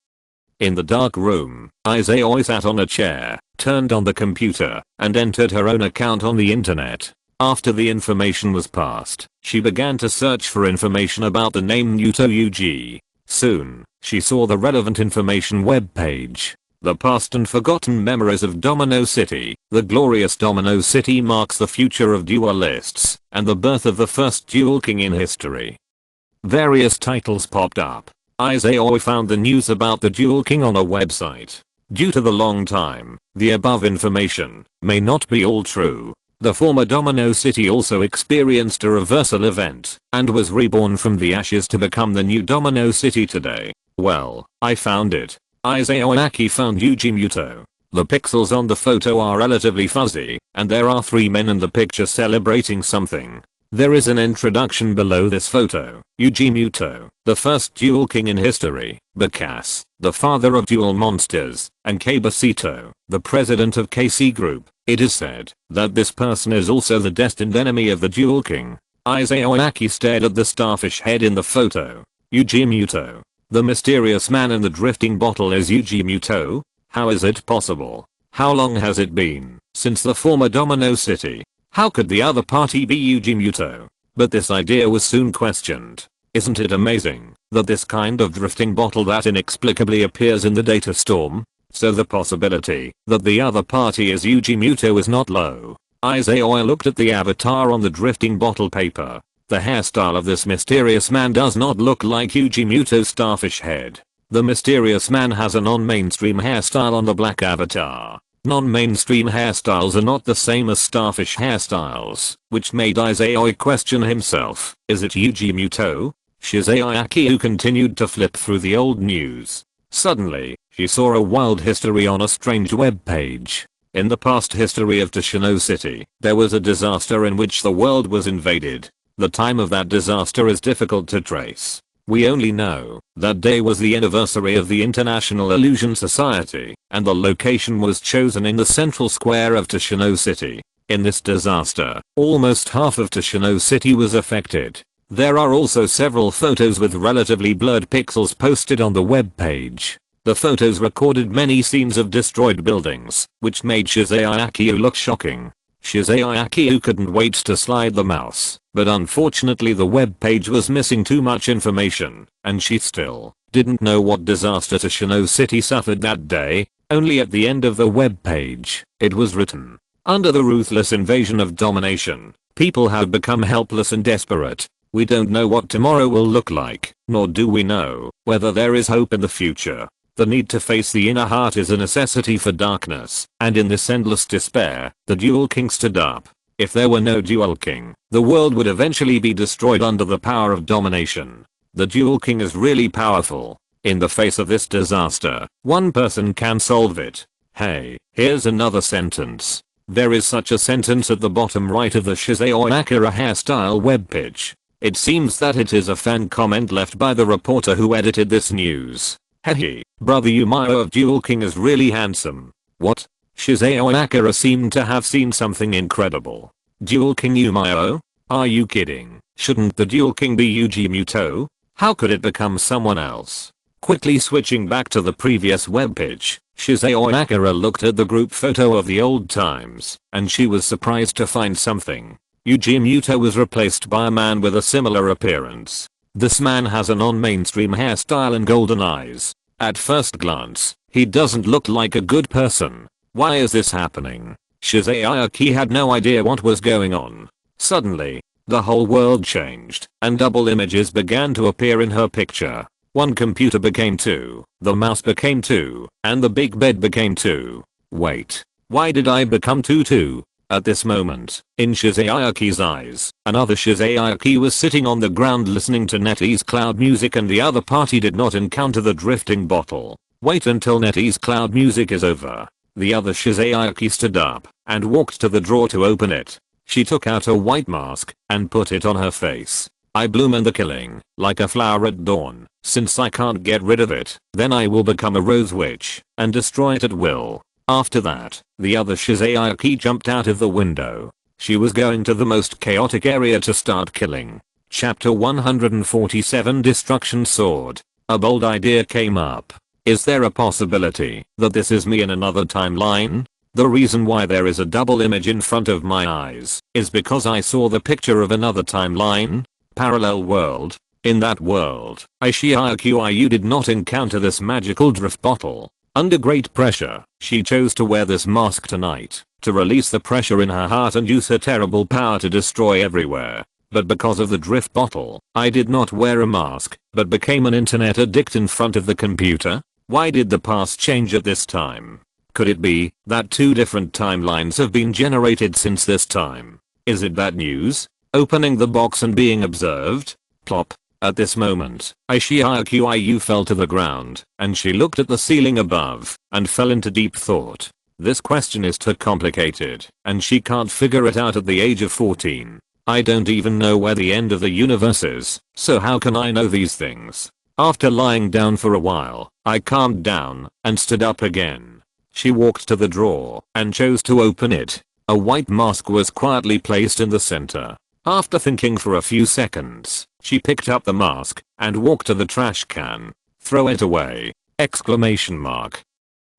In the dark room, Izao sat on a chair, turned on the computer, and entered her own account on the internet. After the information was passed, she began to search for information about the name Muto Yuji. Soon, she saw the relevant information web page. The past and forgotten memories of Domino City. The glorious Domino City marks the future of duelists, and the birth of the first duel king in history. Various titles popped up. Izao found the news about the duel king on a website. Due to the long time, the above information may not be all true. The former Domino City also experienced a reversal event and was reborn from the ashes to become the new Domino City today. Well, I found it. Izao Aki found Yuji Muto. The pixels on the photo are relatively fuzzy, and there are 3 men in the picture celebrating something. There is an introduction below this photo. Yuji Muto, the first duel king in history, Bakass, the father of duel monsters, and Kabasito, the president of KC Group. It is said that this person is also the destined enemy of the duel king. Izao Aki stared at the starfish head in the photo. Yuji Muto. The mysterious man in the drifting bottle is Yuji Muto? How is it possible? How long has it been since the former Domino City? How could the other party be Yuji Muto? But this idea was soon questioned. Isn't it amazing that this kind of drifting bottle that inexplicably appears in the data storm? So the possibility that the other party is Yuji Muto is not low. Izao looked at the avatar on the drifting bottle paper. The hairstyle of this mysterious man does not look like Yuji Muto's starfish head. The mysterious man has a non-mainstream hairstyle on the black avatar. Non-mainstream hairstyles are not the same as starfish hairstyles, which made Izao question himself. Is it Yuji Muto? Shizao Aki continued to flip through the old news. Suddenly, she saw a wild history on a strange web page. In the past history of Tashino City, there was a disaster in which the world was invaded. The time of that disaster is difficult to trace. We only know that day was the anniversary of the International Illusion Society, and the location was chosen in the central square of Tashino City. In this disaster, almost half of Tashino City was affected. There are also several photos with relatively blurred pixels posted on the web page. The photos recorded many scenes of destroyed buildings, which made Shizao Aki look shocking. Shizao Aki couldn't wait to slide the mouse, but unfortunately the web page was missing too much information, and she still didn't know what disaster Tashino City suffered that day. Only at the end of the web page, it was written. Under the ruthless invasion of domination, people have become helpless and desperate. We don't know what tomorrow will look like, nor do we know whether there is hope in the future. The need to face the inner heart is a necessity for darkness, and in this endless despair, the Duel King stood up. If there were no Duel King, the world would eventually be destroyed under the power of domination. The Duel King is really powerful. In the face of this disaster, one person can solve it. Hey, here's another sentence. There is such a sentence at the bottom right of the Shizeo Akira hairstyle webpage. It seems that it is a fan comment left by the reporter who edited this news. Hehe, brother Miao of Duel King is really handsome. What? Shizeo Akira seemed to have seen something incredible. Duel King Miao? Are you kidding? Shouldn't the Duel King be Yuji Muto? How could it become someone else? Quickly switching back to the previous webpage, Shizeo Akira looked at the group photo of the old times, and she was surprised to find something. Yuji Muto was replaced by a man with a similar appearance. This man has a non-mainstream hairstyle and golden eyes. At first glance, he doesn't look like a good person. Why is this happening? Shizeo had no idea what was going on. Suddenly, the whole world changed, and double images began to appear in her picture. One computer became 2, the mouse became 2, and the big bed became 2. Wait, why did I become 2 too? At this moment, in Shizeaki's eyes, another Shizeaki was sitting on the ground listening to NetEase cloud music, and the other party did not encounter the drifting bottle. Wait until NetEase cloud music is over. The other Shizeaki stood up and walked to the drawer to open it. She took out a white mask and put it on her face. I bloom in the killing, like a flower at dawn. Since I can't get rid of it, then I will become a rose witch and destroy it at will. After that, the other Shizeaki jumped out of the window. She was going to the most chaotic area to start killing. Chapter 147 Destruction Sword. A bold idea came up. Is there a possibility that this is me in another timeline? The reason why there is a double image in front of my eyes is because I saw the picture of another timeline. Parallel world. In that world, Aishiaku did not encounter this magical drift bottle. Under great pressure, she chose to wear this mask tonight, to release the pressure in her heart and use her terrible power to destroy everywhere. But because of the drift bottle, I did not wear a mask, but became an internet addict in front of the computer. Why did the past change at this time? Could it be that 2 different timelines have been generated since this time? Is it bad news? Opening the box and being observed? Plop. At this moment, Aishiaku fell to the ground, and she looked at the ceiling above, and fell into deep thought. This question is too complicated, and she can't figure it out at the age of 14. I don't even know where the end of the universe is, so how can I know these things? After lying down for a while, I calmed down, and stood up again. She walked to the drawer, and chose to open it. A white mask was quietly placed in the center. After thinking for a few seconds, she picked up the mask and walked to the trash can. Throw it away! Exclamation mark.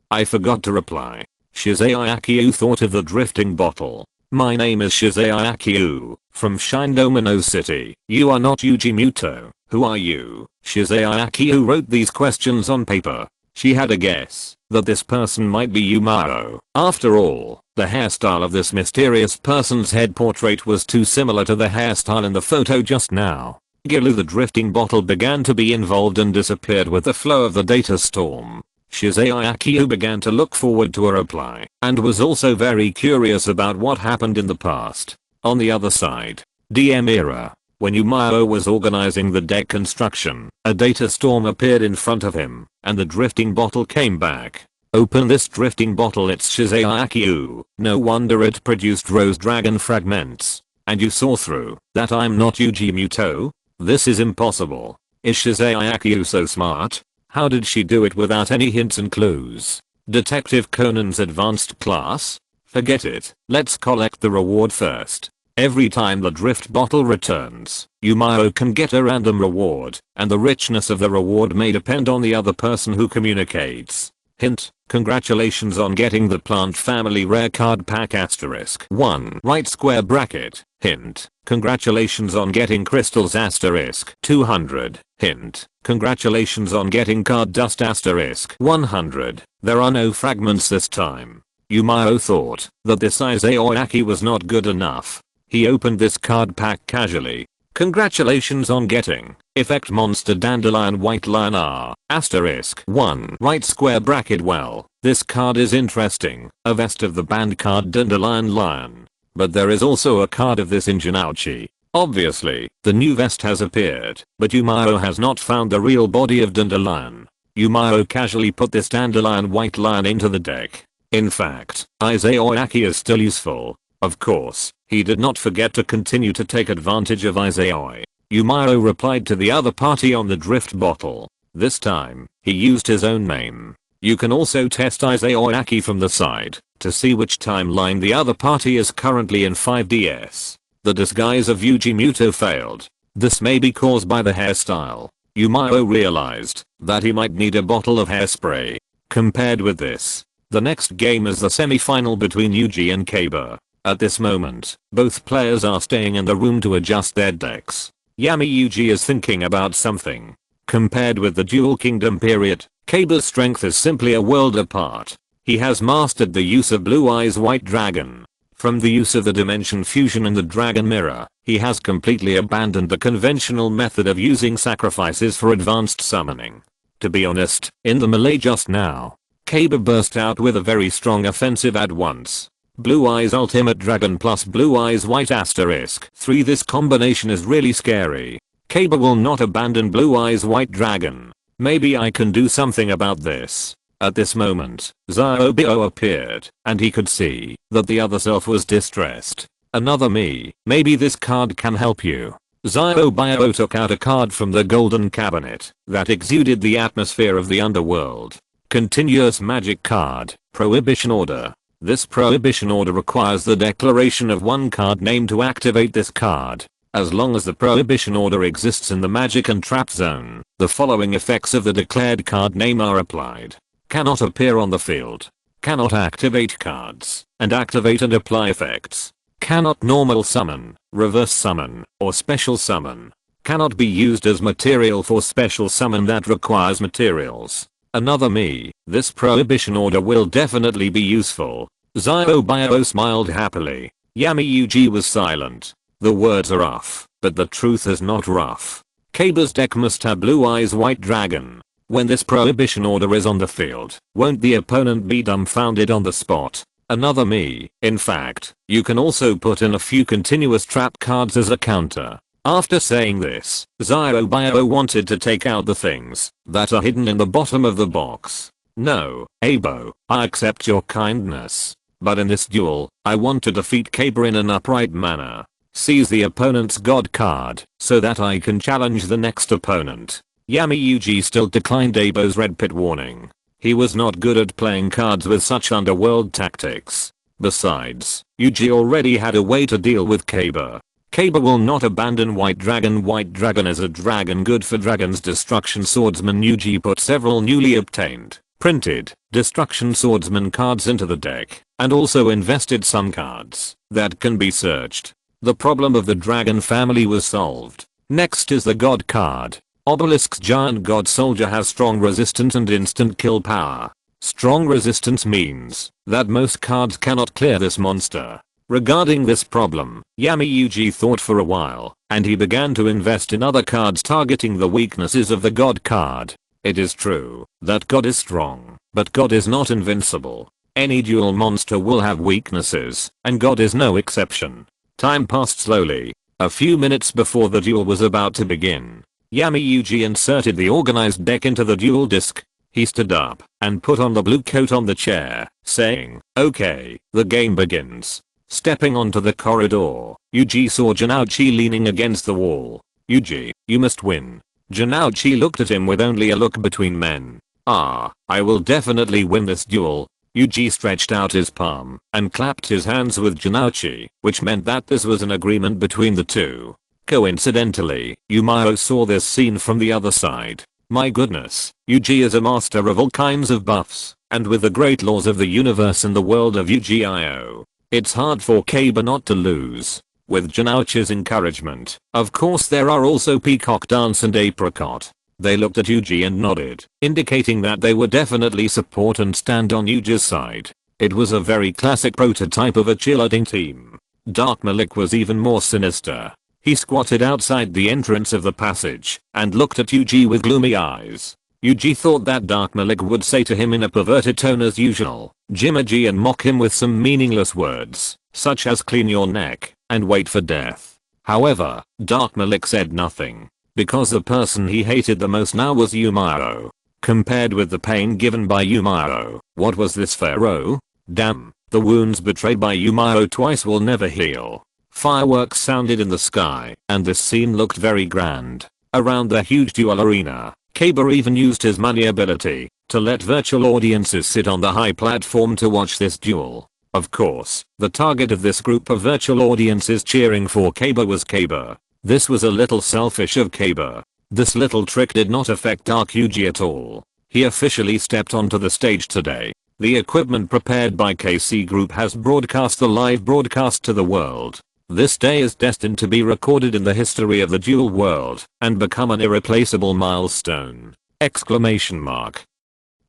I forgot to reply. Shizeaku thought of the drifting bottle. My name is Shizeaku, from Shindomino City. You are not Yuji Muto. Who are you? Shizeaku wrote these questions on paper. She had a guess that this person might be Miao. After all, the hairstyle of this mysterious person's head portrait was too similar to the hairstyle in the photo just now. Gilu, the drifting bottle, began to be involved and disappeared with the flow of the data storm. Shizeaku began to look forward to a reply, and was also very curious about what happened in the past. On the other side, DM era. When Miao was organizing the deck construction, a data storm appeared in front of him, and the drifting bottle came back. Open this drifting bottle, it's Shizeaku. No wonder it produced rose dragon fragments. And you saw through that I'm not Yuji Muto? This is impossible. Is Shizeaku so smart? How did she do it without any hints and clues? Detective Conan's advanced class? Forget it, let's collect the reward first. Every time the drift bottle returns, Miao can get a random reward, and the richness of the reward may depend on the other person who communicates. Hint, congratulations on getting the plant family rare card pack asterisk 1 right square bracket. Hint, congratulations on getting crystals asterisk 200. Hint, congratulations on getting card dust asterisk 100. There are no fragments this time. Miao thought that this Aoyaki was not good enough. He opened this card pack casually. Congratulations on getting effect monster dandelion white lion R asterisk 1 right square bracket. Well, this card is interesting, a vest of the band card dandelion lion. But there is also a card of this in Janouchi. Obviously, the new vest has appeared, but Miao has not found the real body of dandelion. Miao casually put this dandelion white lion into the deck. In fact, Izayaki is still useful. Of course, he did not forget to continue to take advantage of Izayoi. Miao replied to the other party on the drift bottle. This time, he used his own name. You can also test Izayaki from the side to see which timeline the other party is currently in 5DS. The disguise of Yuji Muto failed. This may be caused by the hairstyle. Miao realized that he might need a bottle of hairspray. Compared with this, the next game is the semi-final between Yuji and Keiba. At this moment, both players are staying in the room to adjust their decks. Yami Yuji is thinking about something. Compared with the Duel Kingdom period, Keiba's strength is simply a world apart. He has mastered the use of Blue Eyes White Dragon. From the use of the Dimension Fusion and the Dragon Mirror, he has completely abandoned the conventional method of using sacrifices for advanced summoning. To be honest, in the melee just now, Keiba burst out with a very strong offensive at once. Blue Eyes Ultimate Dragon plus Blue Eyes White asterisk 3. This combination is really scary. Keiba will not abandon Blue Eyes White Dragon. Maybe I can do something about this. At this moment, Zyobio appeared, and he could see that the other self was distressed. Another me, maybe this card can help you. Zyobio took out a card from the golden cabinet that exuded the atmosphere of the underworld. Continuous magic card, Prohibition Order. This Prohibition Order requires the declaration of one card name to activate this card. As long as the Prohibition Order exists in the magic and trap zone, the following effects of the declared card name are applied. Cannot appear on the field. Cannot activate cards, and activate and apply effects. Cannot normal summon, reverse summon, or special summon. Cannot be used as material for special summon that requires materials. Another me, this Prohibition Order will definitely be useful. Zyobio smiled happily. Yami Yuji was silent. The words are rough, but the truth is not rough. Keiba's deck must have Blue Eyes White Dragon. When this Prohibition Order is on the field, won't the opponent be dumbfounded on the spot? Another me. In fact, you can also put in a few continuous trap cards as a counter. After saying this, Zyobio wanted to take out the things that are hidden in the bottom of the box. No, Abo, I accept your kindness. But in this duel, I want to defeat Keiba in an upright manner. Seize the opponent's god card, so that I can challenge the next opponent. Yami Yuji still declined Abo's red pit warning. He was not good at playing cards with such underworld tactics. Besides, Yuji already had a way to deal with Keiba. Keiba will not abandon White Dragon. White Dragon is a dragon good for Dragon's Destruction Swordsman. Yuji put several newly obtained, printed, Destruction Swordsman cards into the deck, and also invested some cards that can be searched. The problem of the dragon family was solved. Next is the god card. Obelisk's giant god soldier has strong resistance and instant kill power. Strong resistance means that most cards cannot clear this monster. Regarding this problem, Yami Yuji thought for a while, and he began to invest in other cards targeting the weaknesses of the god card. It is true that God is strong, but God is not invincible. Any duel monster will have weaknesses, and God is no exception. Time passed slowly. A few minutes before the duel was about to begin, Yami Yuji inserted the organized deck into the duel disc. He stood up and put on the blue coat on the chair, saying, "Okay, the game begins." Stepping onto the corridor, Yuji saw Janouchi leaning against the wall. "Yuji, you must win." Janouchi looked at him with only a look between men. "Ah, I will definitely win this duel." Yuji stretched out his palm and clapped his hands with Janouchi, which meant that this was an agreement between the two. Coincidentally, Miao saw this scene from the other side. My goodness, Yuji is a master of all kinds of buffs, and with the great laws of the universe and the world of Yu-Gi-Oh! It's hard for Keiba not to lose. With Janouchi's encouragement, of course there are also Peacock Dance and Apricot. They looked at Yuji and nodded, indicating that they would definitely support and stand on Yuji's side. It was a very classic prototype of a cheerleading team. Dark Malik was even more sinister. He squatted outside the entrance of the passage and looked at Yuji with gloomy eyes. Yuji thought that Dark Malik would say to him in a perverted tone as usual, Jimaji, and mock him with some meaningless words, such as clean your neck and wait for death. However, Dark Malik said nothing, because the person he hated the most now was Miao. Compared with the pain given by Miao, what was this pharaoh? Damn, the wounds betrayed by Miao twice will never heal. Fireworks sounded in the sky, and this scene looked very grand. Around the huge duel arena, Kaba even used his money ability to let virtual audiences sit on the high platform to watch this duel. Of course, the target of this group of virtual audiences cheering for Kaba was Kaba. This was a little selfish of Kaba. This little trick did not affect Dark Yuji at all. He officially stepped onto the stage today. The equipment prepared by KC Group has broadcast the live broadcast to the world. This day is destined to be recorded in the history of the duel world and become an irreplaceable milestone! Exclamation mark.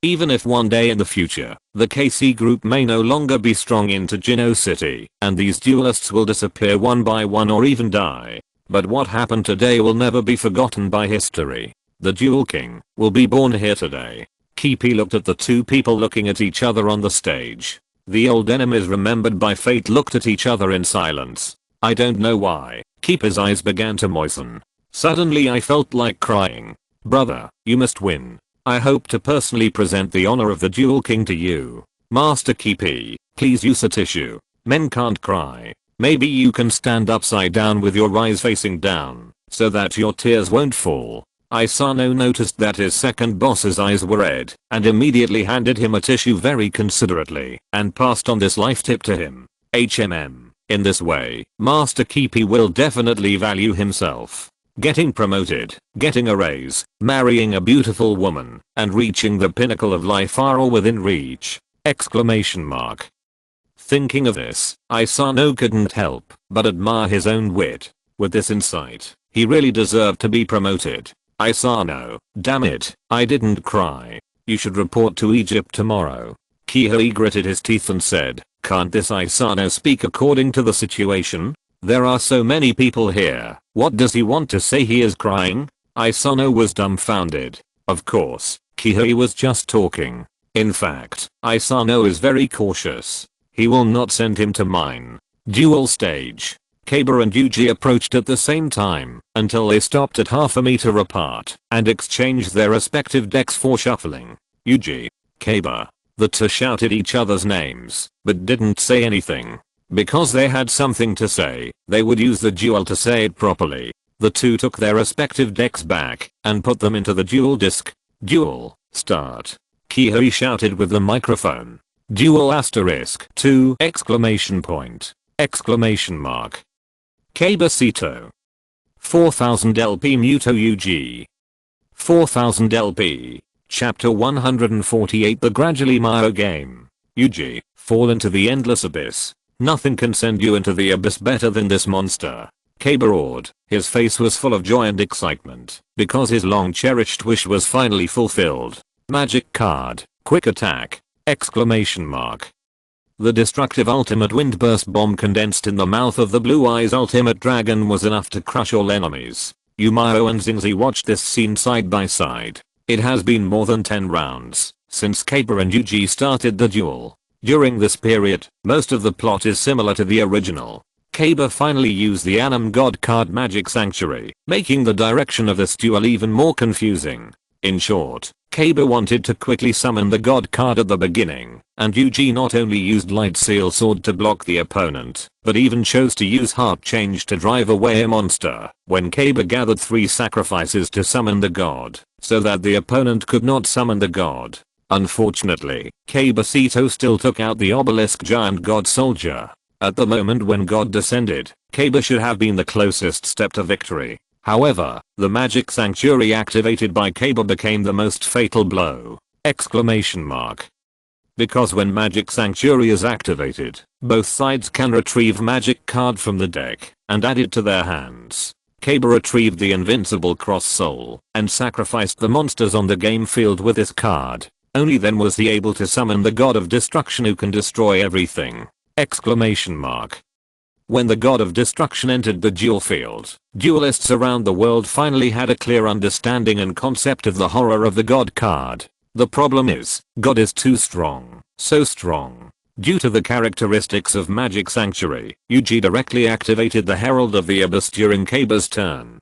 Even if one day in the future, the KC Group may no longer be strong in Tajino City, and these duelists will disappear one by one or even die. But what happened today will never be forgotten by history. The Duel King will be born here today. Kipi looked at the two people looking at each other on the stage. The old enemies remembered by fate looked at each other in silence. I don't know why, Kipi's eyes began to moisten. Suddenly I felt like crying. Brother, you must win. I hope to personally present the honor of the Duel King to you. Master Kipi, please use a tissue. Men can't cry. Maybe you can stand upside down with your eyes facing down, so that your tears won't fall. Isano noticed that his second boss's eyes were red, and immediately handed him a tissue very considerately, and passed on this life tip to him. In this way, Master Kipi will definitely value himself. Getting promoted, getting a raise, marrying a beautiful woman, and reaching the pinnacle of life are all within reach! Exclamation mark. Thinking of this, Isano couldn't help but admire his own wit. With this insight, he really deserved to be promoted. Isano, damn it, I didn't cry. You should report to Egypt tomorrow. Kihei gritted his teeth and said, can't this Isano speak according to the situation? There are so many people here, what does he want to say he is crying? Isano was dumbfounded. Of course, Kihei was just talking. In fact, Isano is very cautious. He will not send him to mine. Duel stage. Kaba and Yuji approached at the same time until they stopped at half a meter apart and exchanged their respective decks for shuffling. Yuji, Kaba. The two shouted each other's names, but didn't say anything. Because they had something to say, they would use the duel to say it properly. The two took their respective decks back and put them into the duel disc. Duel, start. Kihei shouted with the microphone. Duel asterisk 2 exclamation point. Exclamation mark. Kaba Sito. 4000 LP Muto Yuji. 4000 LP. Chapter 148 The Gradually Miao Game. Yuji, fall into the endless abyss. Nothing can send you into the abyss better than this monster. Kaba roared. His face was full of joy and excitement, because his long cherished wish was finally fulfilled. Magic card, quick attack! Exclamation mark. The destructive ultimate windburst bomb condensed in the mouth of the Blue Eyes Ultimate Dragon was enough to crush all enemies. Yumao and Xingzi watched this scene side by side. It has been more than 10 rounds since Kaba and Yuji started the duel. During this period, most of the plot is similar to the original. Kaba finally used the Anim God card Magic Sanctuary, making the direction of this duel even more confusing. In short, Kaba wanted to quickly summon the God card at the beginning, and Yuji not only used Light Seal Sword to block the opponent, but even chose to use Heart Change to drive away a monster, when Kaba gathered 3 sacrifices to summon the god, so that the opponent could not summon the god. Unfortunately, Kaba Sito still took out the obelisk giant god soldier. At the moment when God descended, Kaba should have been the closest step to victory. However, the magic sanctuary activated by Kaba became the most fatal blow! Exclamation mark. Because when magic sanctuary is activated, both sides can retrieve magic card from the deck and add it to their hands. Kaba retrieved the invincible cross soul and sacrificed the monsters on the game field with this card. Only then was he able to summon the god of destruction who can destroy everything! Exclamation mark. When the god of destruction entered the duel field, duelists around the world finally had a clear understanding and concept of the horror of the god card. The problem is, God is too strong, so strong. Due to the characteristics of Magic Sanctuary, Yuji directly activated the Herald of the Abyss during Kaiba's turn!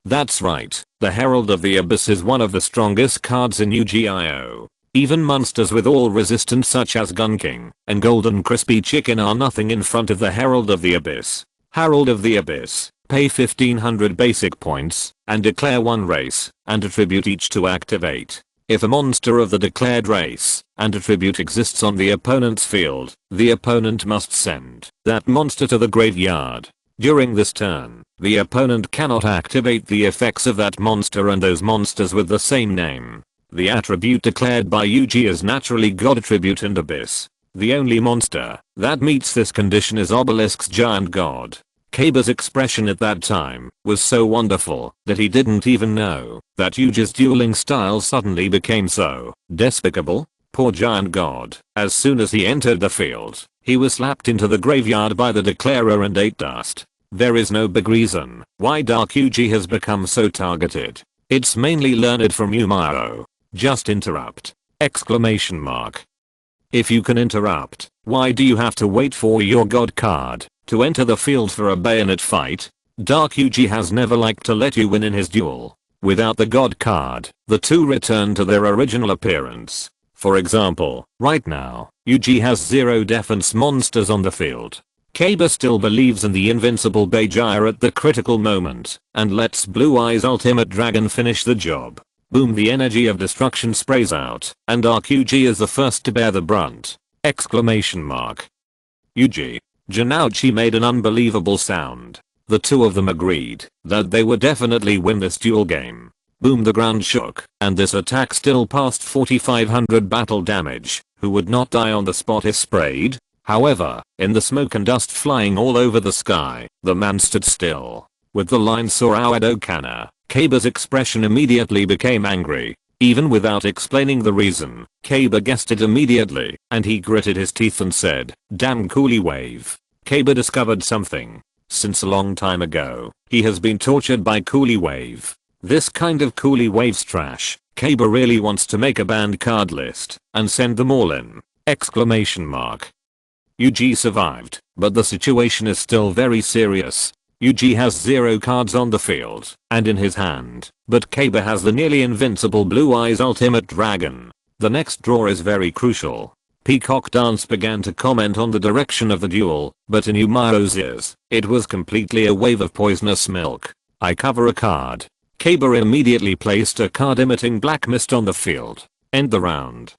That's right, the Herald of the Abyss is one of the strongest cards in Yu-Gi-Oh! Even monsters with all resistance such as Gun King and Golden Crispy Chicken are nothing in front of the Herald of the Abyss. Herald of the Abyss, pay 1500 basic points, and declare one race, and attribute each to activate. If a monster of the declared race and attribute exists on the opponent's field, the opponent must send that monster to the graveyard. During this turn, the opponent cannot activate the effects of that monster and those monsters with the same name. The attribute declared by Yuji is naturally God attribute and Abyss. The only monster that meets this condition is Obelisk's Giant God. Kaiba's expression at that time was so wonderful that he didn't even know that Yuji's dueling style suddenly became so despicable. Poor Giant God. As soon as he entered the field, he was slapped into the graveyard by the declarer and ate dust. There is no big reason why Dark Yuji has become so targeted. It's mainly learned from Miao. Just interrupt! If you can interrupt, why do you have to wait for your god card to enter the field for a bayonet fight? Dark Yuji has never liked to let you win in his duel. Without the god card, the two return to their original appearance. For example, right now, Yuji has 0 defense monsters on the field. Kaiba still believes in the invincible Beijia at the critical moment, and lets Blue Eyes Ultimate Dragon finish the job. Boom, the energy of destruction sprays out, and Dark Yuji is the first to bear the brunt! Yuji. Janouchi made an unbelievable sound. The two of them agreed that they would definitely win this duel game. Boom, the ground shook, and this attack still passed 4500 battle damage. Who would not die on the spot if sprayed? However, in the smoke and dust flying all over the sky, the man stood still. With the line Sorao Kana, Kaiba's expression immediately became angry. Even without explaining the reason, Kaiba guessed it immediately, and he gritted his teeth and said, "Damn coolie wave." Kaiba discovered something. Since a long time ago, he has been tortured by coolie wave. This kind of coolie wave's trash. Kaiba really wants to make a banned card list and send them all in! Yuji survived, but the situation is still very serious. Yuji has 0 cards on the field and in his hand, but Kaiba has the nearly invincible Blue Eyes Ultimate Dragon. The next draw is very crucial. Peacock Dance began to comment on the direction of the duel, but in Umao's ears, it was completely a wave of poisonous milk. I cover a card. Kaiba immediately placed a card emitting black mist on the field. End the round!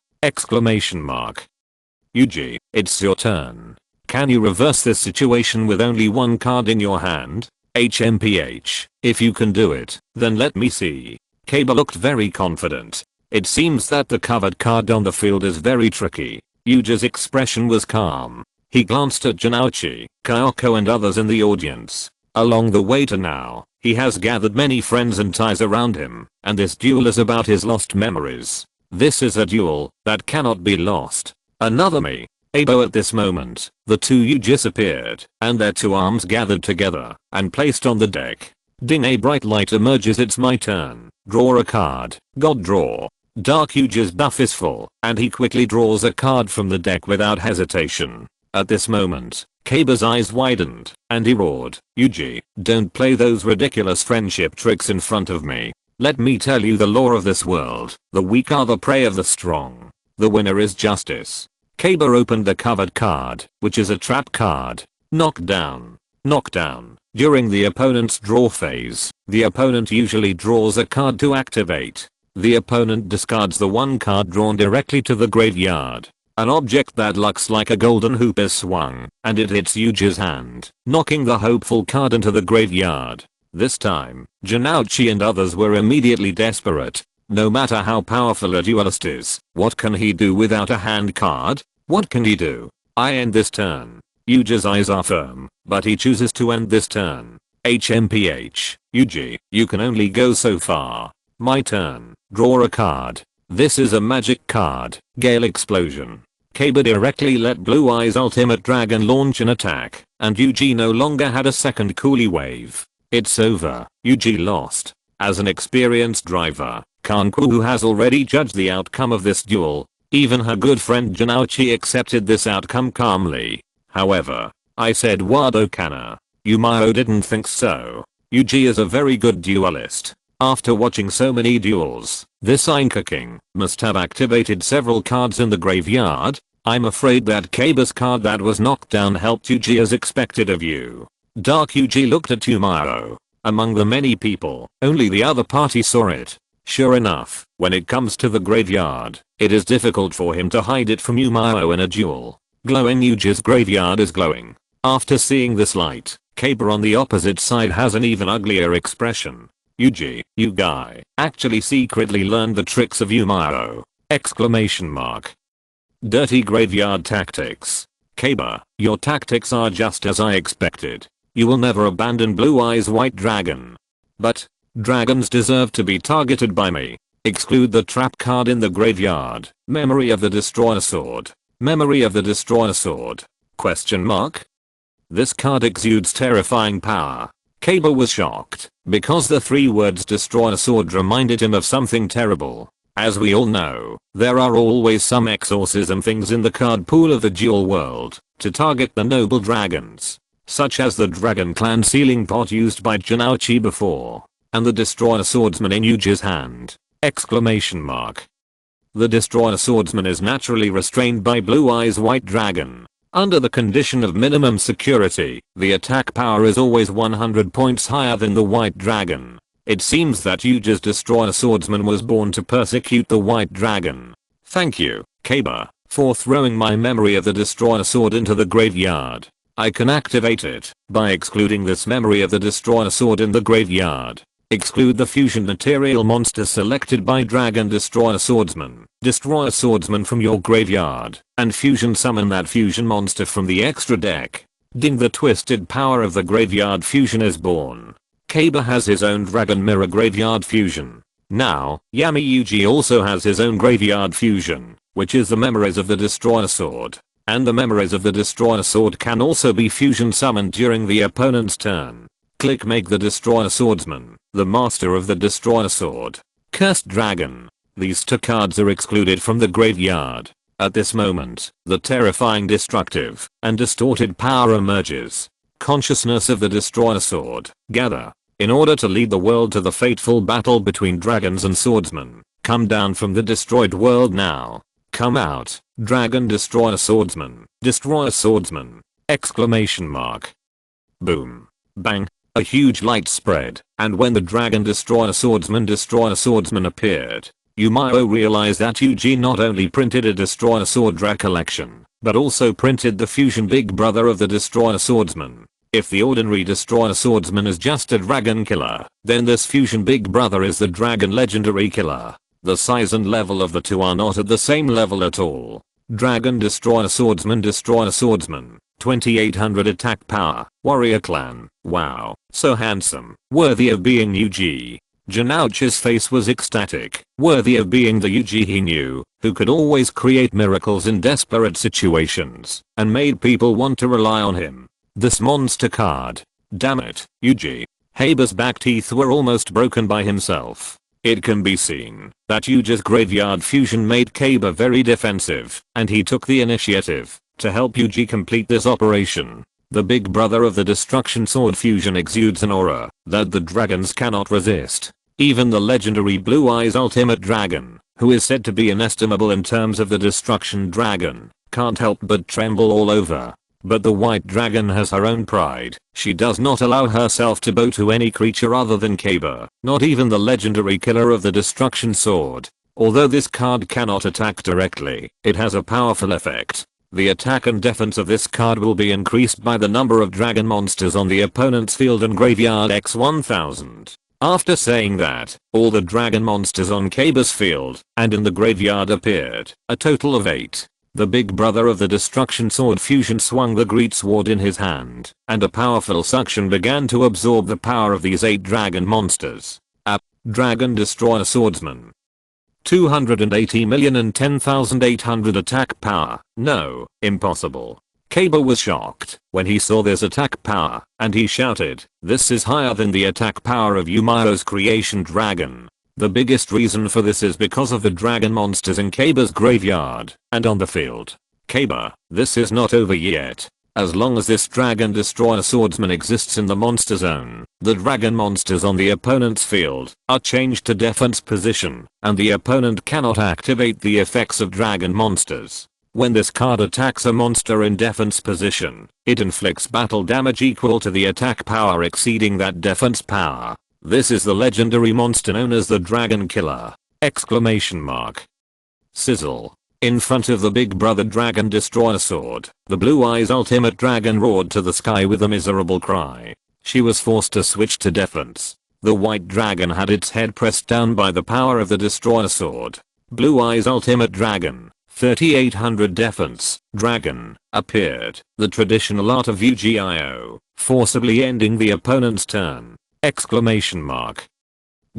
Yuji, it's your turn. Can you reverse this situation with only one card in your hand? HMPH. If you can do it, then let me see. Kaiba looked very confident. It seems that the covered card on the field is very tricky. Yuji's expression was calm. He glanced at Janouchi, Kyoko and others in the audience. Along the way to now, he has gathered many friends and ties around him, and this duel is about his lost memories. This is a duel that cannot be lost. Another me. Abo at this moment, the two Yujis appeared, and their two arms gathered together, and placed on the deck. Ding, a bright light emerges. It's my turn. Draw a card. God draw. Dark Yuji's buff is full, and he quickly draws a card from the deck without hesitation. At this moment, Kaiba's eyes widened, and he roared, "Yuji, don't play those ridiculous friendship tricks in front of me. Let me tell you the law of this world. The weak are the prey of the strong. The winner is justice." Kaiba opened the covered card, which is a trap card. Knockdown. Knockdown. During the opponent's draw phase, the opponent usually draws a card to activate. The opponent discards the one card drawn directly to the graveyard. An object that looks like a golden hoop is swung, and it hits Yuji's hand, knocking the hopeful card into the graveyard. This time, Janouchi and others were immediately desperate. No matter how powerful a duelist is, what can he do without a hand card? What can he do? I end this turn. Yuji's eyes are firm, but he chooses to end this turn. HMPH. Yuji, you can only go so far. My turn. Draw a card. This is a magic card. Gale Explosion. Kaba directly let Blue Eyes Ultimate Dragon launch an attack, and Yuji no longer had a second coolie wave. It's over, Yuji lost. As an experienced driver, Kanku has already judged the outcome of this duel. Even her good friend Janouchi accepted this outcome calmly. However, I said Wado Kana. Miao didn't think so. Yuji is a very good duelist. After watching so many duels, this Inca King must have activated several cards in the graveyard. I'm afraid that Kaba's card that was knocked down helped Yuji as expected of you. Dark Yuji looked at Miao. Among the many people, only the other party saw it. Sure enough, when it comes to the graveyard, it is difficult for him to hide it from Miao in a duel. Glowing Yuji's graveyard is glowing. After seeing this light, Kaba on the opposite side has an even uglier expression. Yuji, you guy, actually secretly learned the tricks of Miao! Exclamation mark. Dirty graveyard tactics. Kaba, your tactics are just as I expected. You will never abandon Blue Eyes White Dragon. But, dragons deserve to be targeted by me. Exclude the trap card in the graveyard. Memory of the Destroyer Sword. Memory of the Destroyer Sword. Question mark? This card exudes terrifying power. Kaba was shocked, because the 3 words Destroyer Sword reminded him of something terrible. As we all know, there are always some exorcism things in the card pool of the duel world, to target the noble dragons. Such as the Dragon Clan sealing pot used by Janouchi before. And the Destroyer Swordsman in Yuji's hand. Exclamation mark. The Destroyer Swordsman is naturally restrained by Blue Eyes White Dragon. Under the condition of minimum security, the attack power is always 100 points higher than the White Dragon. It seems that Yuji's Destroyer Swordsman was born to persecute the White Dragon. Thank you, Kaba, for throwing my memory of the Destroyer Sword into the graveyard. I can activate it by excluding this memory of the Destroyer Sword in the graveyard. Exclude the fusion material monster selected by Dragon Destroyer Swordsman. Destroyer Swordsman from your graveyard, and fusion summon that fusion monster from the extra deck. Ding, the twisted power of the graveyard fusion is born. Kaba has his own Dragon Mirror graveyard fusion. Now, Yami Yuji also has his own graveyard fusion, which is the memories of the Destroyer Sword. And the memories of the Destroyer Sword can also be fusion summoned during the opponent's turn. Click make the Destroyer Swordsman, the master of the Destroyer Sword. Cursed Dragon. These 2 cards are excluded from the graveyard. At this moment, the terrifying destructive and distorted power emerges. Consciousness of the Destroyer Sword. Gather. In order to lead the world to the fateful battle between dragons and swordsmen. Come down from the destroyed world now. Come out, Dragon Destroyer Swordsman. Destroyer Swordsman. Exclamation mark. Boom. Bang. A huge light spread, and when the Dragon Destroyer Swordsman appeared, Miao realized that Yuji not only printed a Destroyer Sword recollection, but also printed the fusion big brother of the Destroyer Swordsman. If the ordinary Destroyer Swordsman is just a dragon killer, then this fusion big brother is the dragon legendary killer. The size and level of the 2 are not at the same level at all. Dragon Destroyer Swordsman 2800 attack power, warrior clan, wow, so handsome, worthy of being Yuji. Janouchi's face was ecstatic, worthy of being the Yuji he knew, who could always create miracles in desperate situations, and made people want to rely on him. This monster card. Damn it, Yuji. Haber's back teeth were almost broken by himself. It can be seen that Yuji's graveyard fusion made Kaba very defensive, and he took the initiative to help Yuji complete this operation. The big brother of the Destruction Sword fusion exudes an aura that the dragons cannot resist. Even the legendary Blue Eyes Ultimate Dragon, who is said to be inestimable in terms of the Destruction Dragon, can't help but tremble all over. But the White Dragon has her own pride. She does not allow herself to bow to any creature other than Kaba, not even the legendary killer of the Destruction Sword. Although this card cannot attack directly, it has a powerful effect. The attack and defense of this card will be increased by the number of dragon monsters on the opponent's field and graveyard x 1000. After saying that, all the dragon monsters on Kaba's field and in the graveyard appeared, a total of 8. The big brother of the Destruction Sword fusion swung the great sword in his hand, and a powerful suction began to absorb the power of these 8 dragon monsters. Dragon Destroyer Swordsman. 280 million and 10,800 attack power. No, impossible. Kaba was shocked when he saw this attack power, and he shouted, "This is higher than the attack power of Miao's creation dragon." The biggest reason for this is because of the dragon monsters in Kaba's graveyard and on the field. Kaba, this is not over yet. As long as this dragon destroyer swordsman exists in the monster zone, the dragon monsters on the opponent's field are changed to defense position, and the opponent cannot activate the effects of dragon monsters. When this card attacks a monster in defense position, it inflicts battle damage equal to the attack power exceeding that defense power. This is the legendary monster known as the Dragon Killer! Exclamation mark. Sizzle. In front of the Big Brother Dragon Destroyer sword, the Blue Eyes Ultimate Dragon roared to the sky with a miserable cry. She was forced to switch to defense. The White Dragon had its head pressed down by the power of the Destroyer sword. Blue Eyes Ultimate Dragon, 3800 defense, Dragon, appeared, the traditional art of Yu-Gi-Oh, forcibly ending the opponent's turn! Exclamation mark.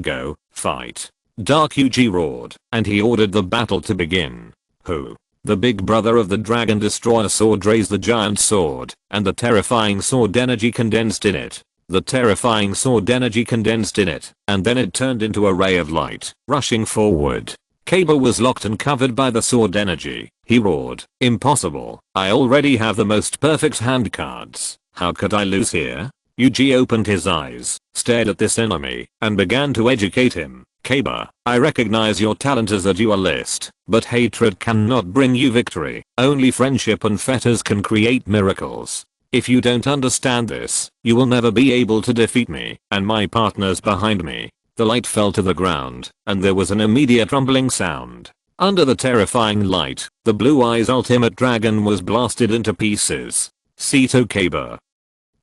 Go, fight. Dark Yuji roared, and he ordered the battle to begin. Who? The Big Brother of the Dragon Destroyer sword raised the giant sword, and the terrifying sword energy condensed in it. The terrifying sword energy condensed in it, and then it turned into a ray of light, rushing forward. Kaba was locked and covered by the sword energy. He roared, "Impossible, I already have the most perfect hand cards. How could I lose here?" Yuji opened his eyes, stared at this enemy, and began to educate him. "Kaba, I recognize your talent as a duelist, but hatred cannot bring you victory. Only friendship and fetters can create miracles. If you don't understand this, you will never be able to defeat me and my partners behind me." The light fell to the ground, and there was an immediate rumbling sound. Under the terrifying light, the Blue Eyes Ultimate Dragon was blasted into pieces. Seto Kaba.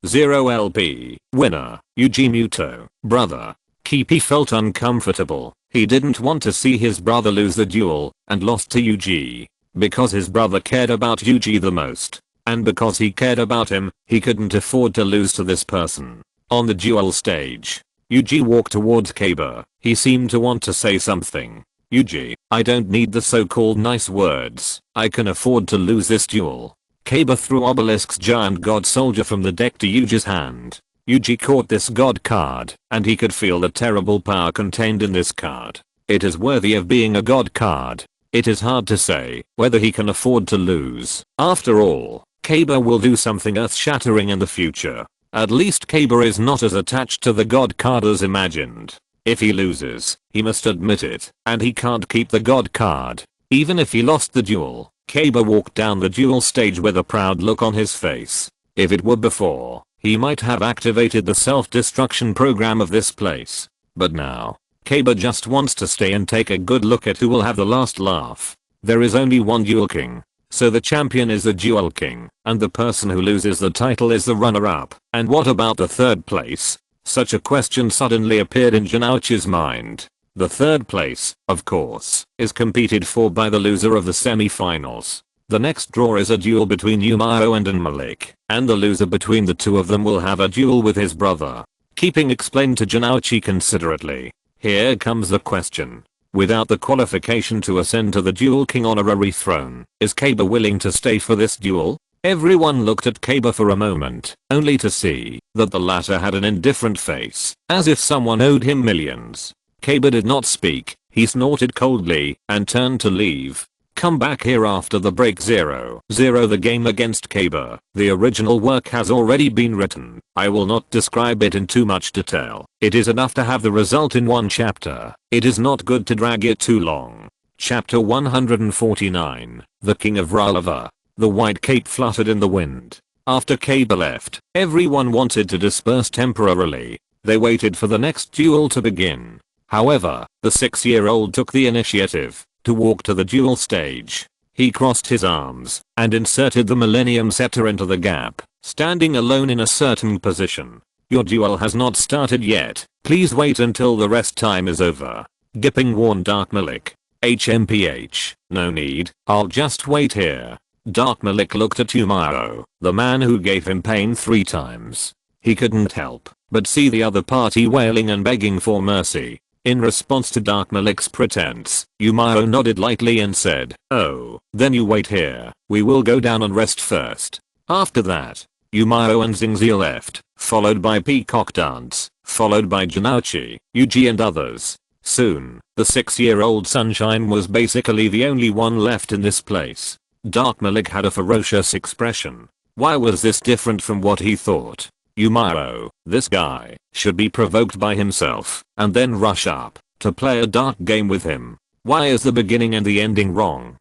0 LP, winner, Yuji Muto, brother. Kipi felt uncomfortable. He didn't want to see his brother lose the duel, and lost to Yuji. Because his brother cared about Yuji the most. And because he cared about him, he couldn't afford to lose to this person. On the duel stage, Yuji walked towards Kaba. He seemed to want to say something. "Yuji, I don't need the so-called nice words. I can afford to lose this duel." Kaba threw Obelisk's giant god soldier from the deck to Yuji's hand. Yuji caught this god card, and he could feel the terrible power contained in this card. It is worthy of being a god card. It is hard to say whether he can afford to lose. After all, Kaba will do something earth-shattering in the future. At least Kaba is not as attached to the god card as imagined. If he loses, he must admit it, and he can't keep the god card. Even if he lost the duel, Kaba walked down the duel stage with a proud look on his face. If it were before, he might have activated the self-destruction program of this place. But now, Kaba just wants to stay and take a good look at who will have the last laugh. There is only one duel king. So the champion is the duel king, and the person who loses the title is the runner-up. And what about the third place? Such a question suddenly appeared in Janouchi's mind. The third place, of course, is competed for by the loser of the semi-finals. The next draw is a duel between Miao and Malik, and the loser between the two of them will have a duel with his brother. Keeping explained to Janouchi considerately. Here comes the question. Without the qualification to ascend to the Duel King honorary throne, is Kaba willing to stay for this duel? Everyone looked at Kaba for a moment, only to see that the latter had an indifferent face, as if someone owed him millions. Kaba did not speak, he snorted coldly, and turned to leave. Come back here after the break. 0-0 the game against Kaba. The original work has already been written. I will not describe it in too much detail. It is enough to have the result in one chapter. It is not good to drag it too long. Chapter 149. The King of Ralava. The white cape fluttered in the wind. After Kaba left, everyone wanted to disperse temporarily. They waited for the next duel to begin. However, the 6-year-old took the initiative to walk to the duel stage. He crossed his arms and inserted the Millennium Scepter into the gap, standing alone in a certain position. Your duel has not started yet. Please wait until the rest time is over. Gipping warned Dark Malik. HMPH, no need, I'll just wait here. Dark Malik looked at Miao, the man who gave him pain 3 times. He couldn't help but see the other party wailing and begging for mercy. In response to Dark Malik's pretense, Miao nodded lightly and said, "Oh, then you wait here. We will go down and rest first." After that, Miao and Xingxia left, followed by Peacock Dance, followed by Janouchi, Yuji and others. Soon, the 6-year-old Sunshine was basically the only one left in this place. Dark Malik had a ferocious expression. Why was this different from what he thought? Miao, this guy, should be provoked by himself, and then rush up, to play a dark game with him. Why is the beginning and the ending wrong?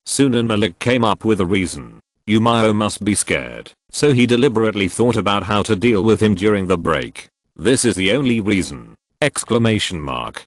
Soon Malik came up with a reason. Miao must be scared, so he deliberately thought about how to deal with him during the break. This is the only reason! Exclamation mark.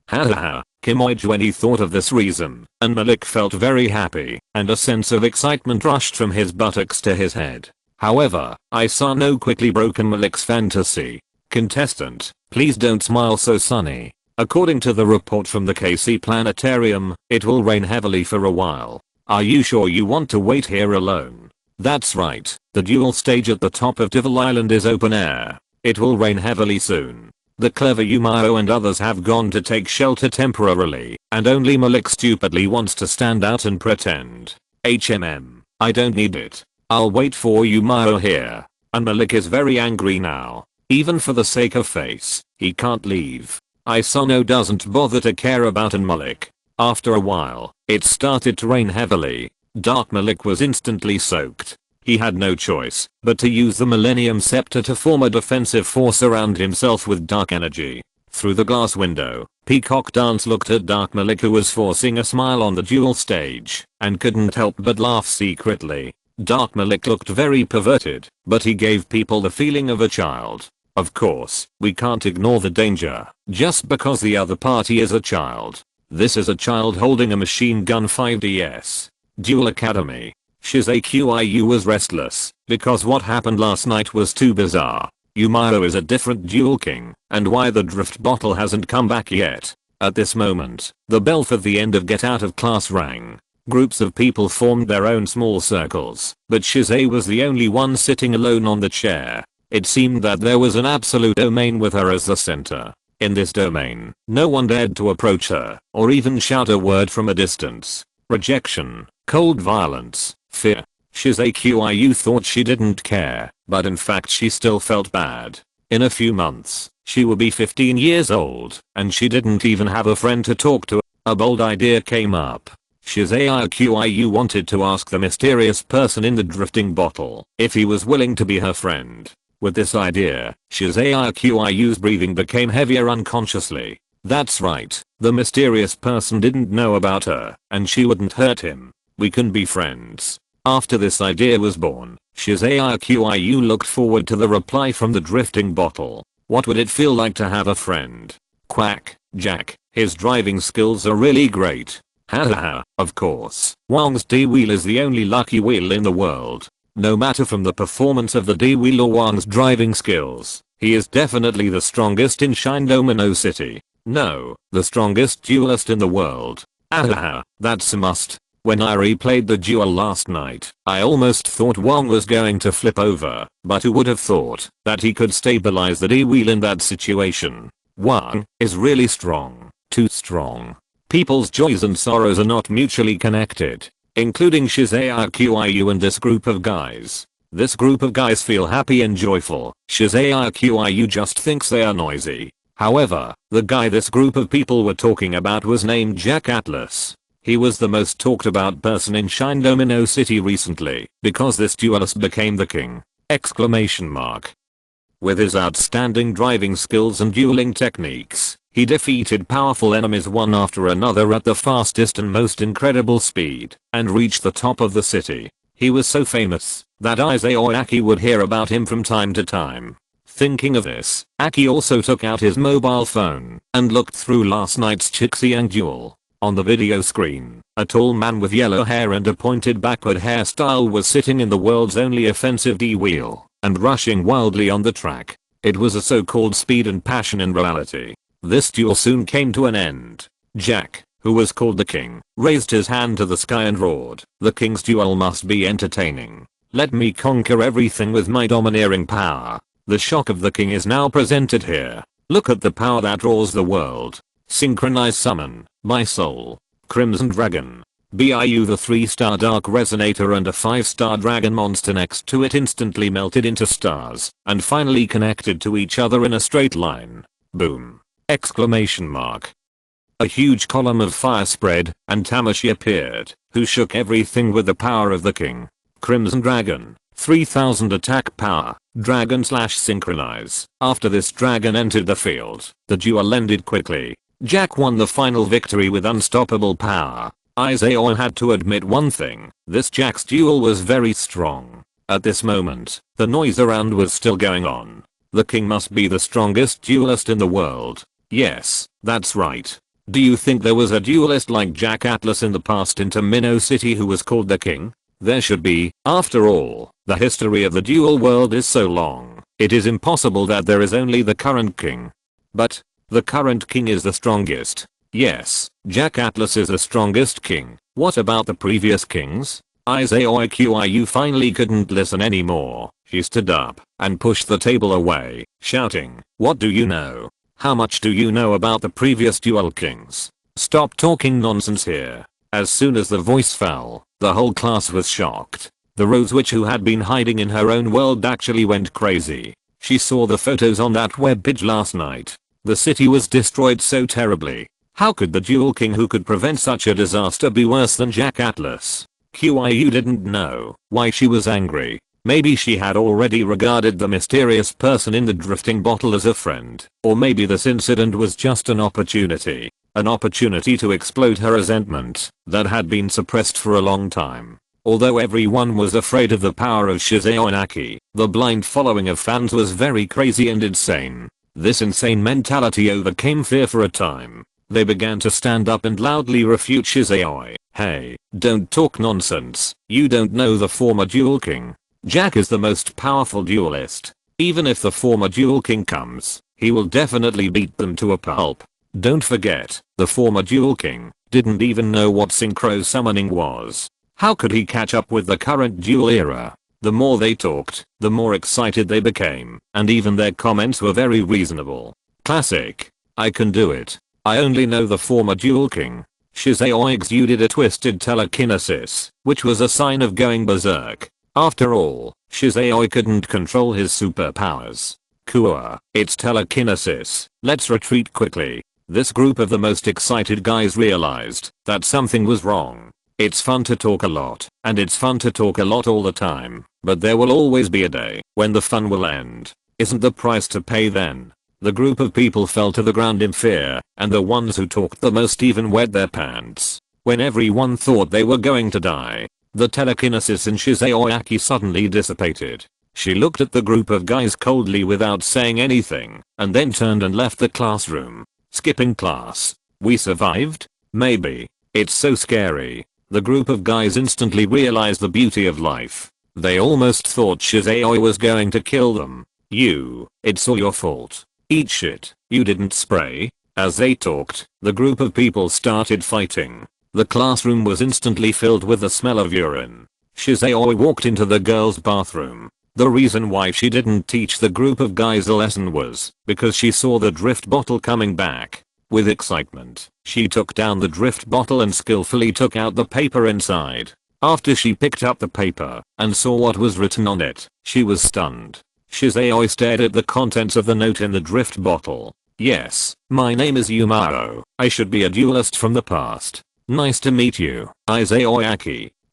Hahaha, Kimoij when he thought of this reason, and Malik felt very happy, and a sense of excitement rushed from his buttocks to his head. However, Isano quickly broken Malik's fantasy. Contestant, please don't smile so sunny. According to the report from the KC Planetarium, it will rain heavily for a while. Are you sure you want to wait here alone? That's right, the duel stage at the top of Devil Island is open air. It will rain heavily soon. The clever Miao and others have gone to take shelter temporarily, and only Malik stupidly wants to stand out and pretend. I don't need it. I'll wait for Miao here. And Malik is very angry now. Even for the sake of face, he can't leave. Isano doesn't bother to care about Malik. After a while, it started to rain heavily. Dark Malik was instantly soaked. He had no choice but to use the Millennium Scepter to form a defensive force around himself with dark energy. Through the glass window, Peacock Dance looked at Dark Malik who was forcing a smile on the duel stage, and couldn't help but laugh secretly. Dark Malik looked very perverted, but he gave people the feeling of a child. Of course, we can't ignore the danger, just because the other party is a child. This is a child holding a machine gun 5DS. Duel Academy. Shizaqiu was restless, because what happened last night was too bizarre. Miao is a different duel king, and why the drift bottle hasn't come back yet. At this moment, the bell for the end of get out of class rang. Groups of people formed their own small circles, but Shizae was the only one sitting alone on the chair. It seemed that there was an absolute domain with her as the center. In this domain, no one dared to approach her, or even shout a word from a distance. Rejection, cold violence, fear. Shizaqiu thought she didn't care, but in fact she still felt bad. In a few months, she will be 15 years old, and she didn't even have a friend to talk to. A bold idea came up. Shizaqiu wanted to ask the mysterious person in the drifting bottle if he was willing to be her friend. With this idea, Shizaqiu's breathing became heavier unconsciously. That's right, the mysterious person didn't know about her, and she wouldn't hurt him. We can be friends. After this idea was born, Shizaqiu looked forward to the reply from the drifting bottle. What would it feel like to have a friend? Quack, Jack, his driving skills are really great. Hahaha, of course. Wang's D-wheel is the only lucky wheel in the world. No matter from the performance of the D-wheel or Wang's driving skills, he is definitely the strongest in Shinomino City. No, the strongest duelist in the world. Ahaha, that's a must. When I replayed the duel last night, I almost thought Wang was going to flip over, but who would have thought that he could stabilize the D-wheel in that situation? Wang is really strong. Too strong. People's joys and sorrows are not mutually connected, including Shizaqiu and this group of guys. This group of guys feel happy and joyful. Shizaqiu just thinks they are noisy. However, the guy this group of people were talking about was named Jack Atlas. He was the most talked about person in Shinomino City recently, because this duelist became the king. Exclamation mark. With his outstanding driving skills and dueling techniques, he defeated powerful enemies one after another at the fastest and most incredible speed, and reached the top of the city. He was so famous that Isao Aki would hear about him from time to time. Thinking of this, Aki also took out his mobile phone and looked through last night's Chixiang duel. On the video screen, a tall man with yellow hair and a pointed backward hairstyle was sitting in the world's only offensive D-wheel and rushing wildly on the track. It was a so-called speed and passion in reality. This duel soon came to an end. Jack, who was called the king, raised his hand to the sky and roared, "The king's duel must be entertaining. Let me conquer everything with my domineering power." The shock of the king is now presented here. Look at the power that draws the world. Synchronize summon, my soul. Crimson Dragon. BIU. The 3-star dark resonator and a 5-star dragon monster next to it instantly melted into stars and finally connected to each other in a straight line. Boom! Exclamation mark. A huge column of fire spread and Tamashii appeared, who shook everything with the power of the king. Crimson Dragon. 3000 attack power. Dragon / synchronize. After this dragon entered the field, the duel ended quickly. Jack won the final victory with unstoppable power. Isaiah had to admit one thing, this Jack's duel was very strong. At this moment, the noise around was still going on. The king must be the strongest duelist in the world. Yes, that's right. Do you think there was a duelist like Jack Atlas in the past in Minnow City who was called the king? There should be. After all, the history of the duel world is so long, it is impossible that there is only the current king. But the current king is the strongest. Yes, Jack Atlas is the strongest king. What about the previous kings? Isaiah finally couldn't listen anymore. She stood up and pushed the table away, shouting, "What do you know? How much do you know about the previous duel kings? Stop talking nonsense here." As soon as the voice fell, the whole class was shocked. The Rose Witch, who had been hiding in her own world, actually went crazy. She saw the photos on that webpage last night. The city was destroyed so terribly. How could the duel king who could prevent such a disaster be worse than Jack Atlas? QIU didn't know why she was angry. Maybe she had already regarded the mysterious person in the drifting bottle as a friend. Or maybe this incident was just an opportunity. An opportunity to explode her resentment that had been suppressed for a long time. Although everyone was afraid of the power of Shizeo and Aki, the blind following of fans was very crazy and insane. This insane mentality overcame fear for a time. They began to stand up and loudly refute Shizeo. "Hey, don't talk nonsense. You don't know the former duel king. Jack is the most powerful duelist. Even if the former duel king comes, he will definitely beat them to a pulp. Don't forget, the former duel king didn't even know what synchro summoning was. How could he catch up with the current duel era?" The more they talked, the more excited they became, and even their comments were very reasonable. Classic. I can do it. I only know the former duel king. Shizeo exuded a twisted telekinesis, which was a sign of going berserk. After all, Shizeo couldn't control his superpowers. Cool, it's telekinesis. Let's retreat quickly. This group of the most excited guys realized that something was wrong. It's fun to talk a lot, and it's fun to talk a lot all the time, but there will always be a day when the fun will end. Isn't the price to pay then? The group of people fell to the ground in fear, and the ones who talked the most even wet their pants. When everyone thought they were going to die, the telekinesis in Shizeoaki suddenly dissipated. She looked at the group of guys coldly without saying anything, and then turned and left the classroom. Skipping class. We survived? Maybe. It's so scary. The group of guys instantly realized the beauty of life. They almost thought Shizeo was going to kill them. It's all your fault. Eat shit, you didn't spray. As they talked, the group of people started fighting. The classroom was instantly filled with the smell of urine. Shizeo walked into the girls' bathroom. The reason why she didn't teach the group of guys a lesson was because she saw the drift bottle coming back. With excitement, she took down the drift bottle and skillfully took out the paper inside. After she picked up the paper and saw what was written on it, she was stunned. Shizeo stared at the contents of the note in the drift bottle. "Yes, my name is Miao. I should be a duelist from the past. Nice to meet you, Isaiah."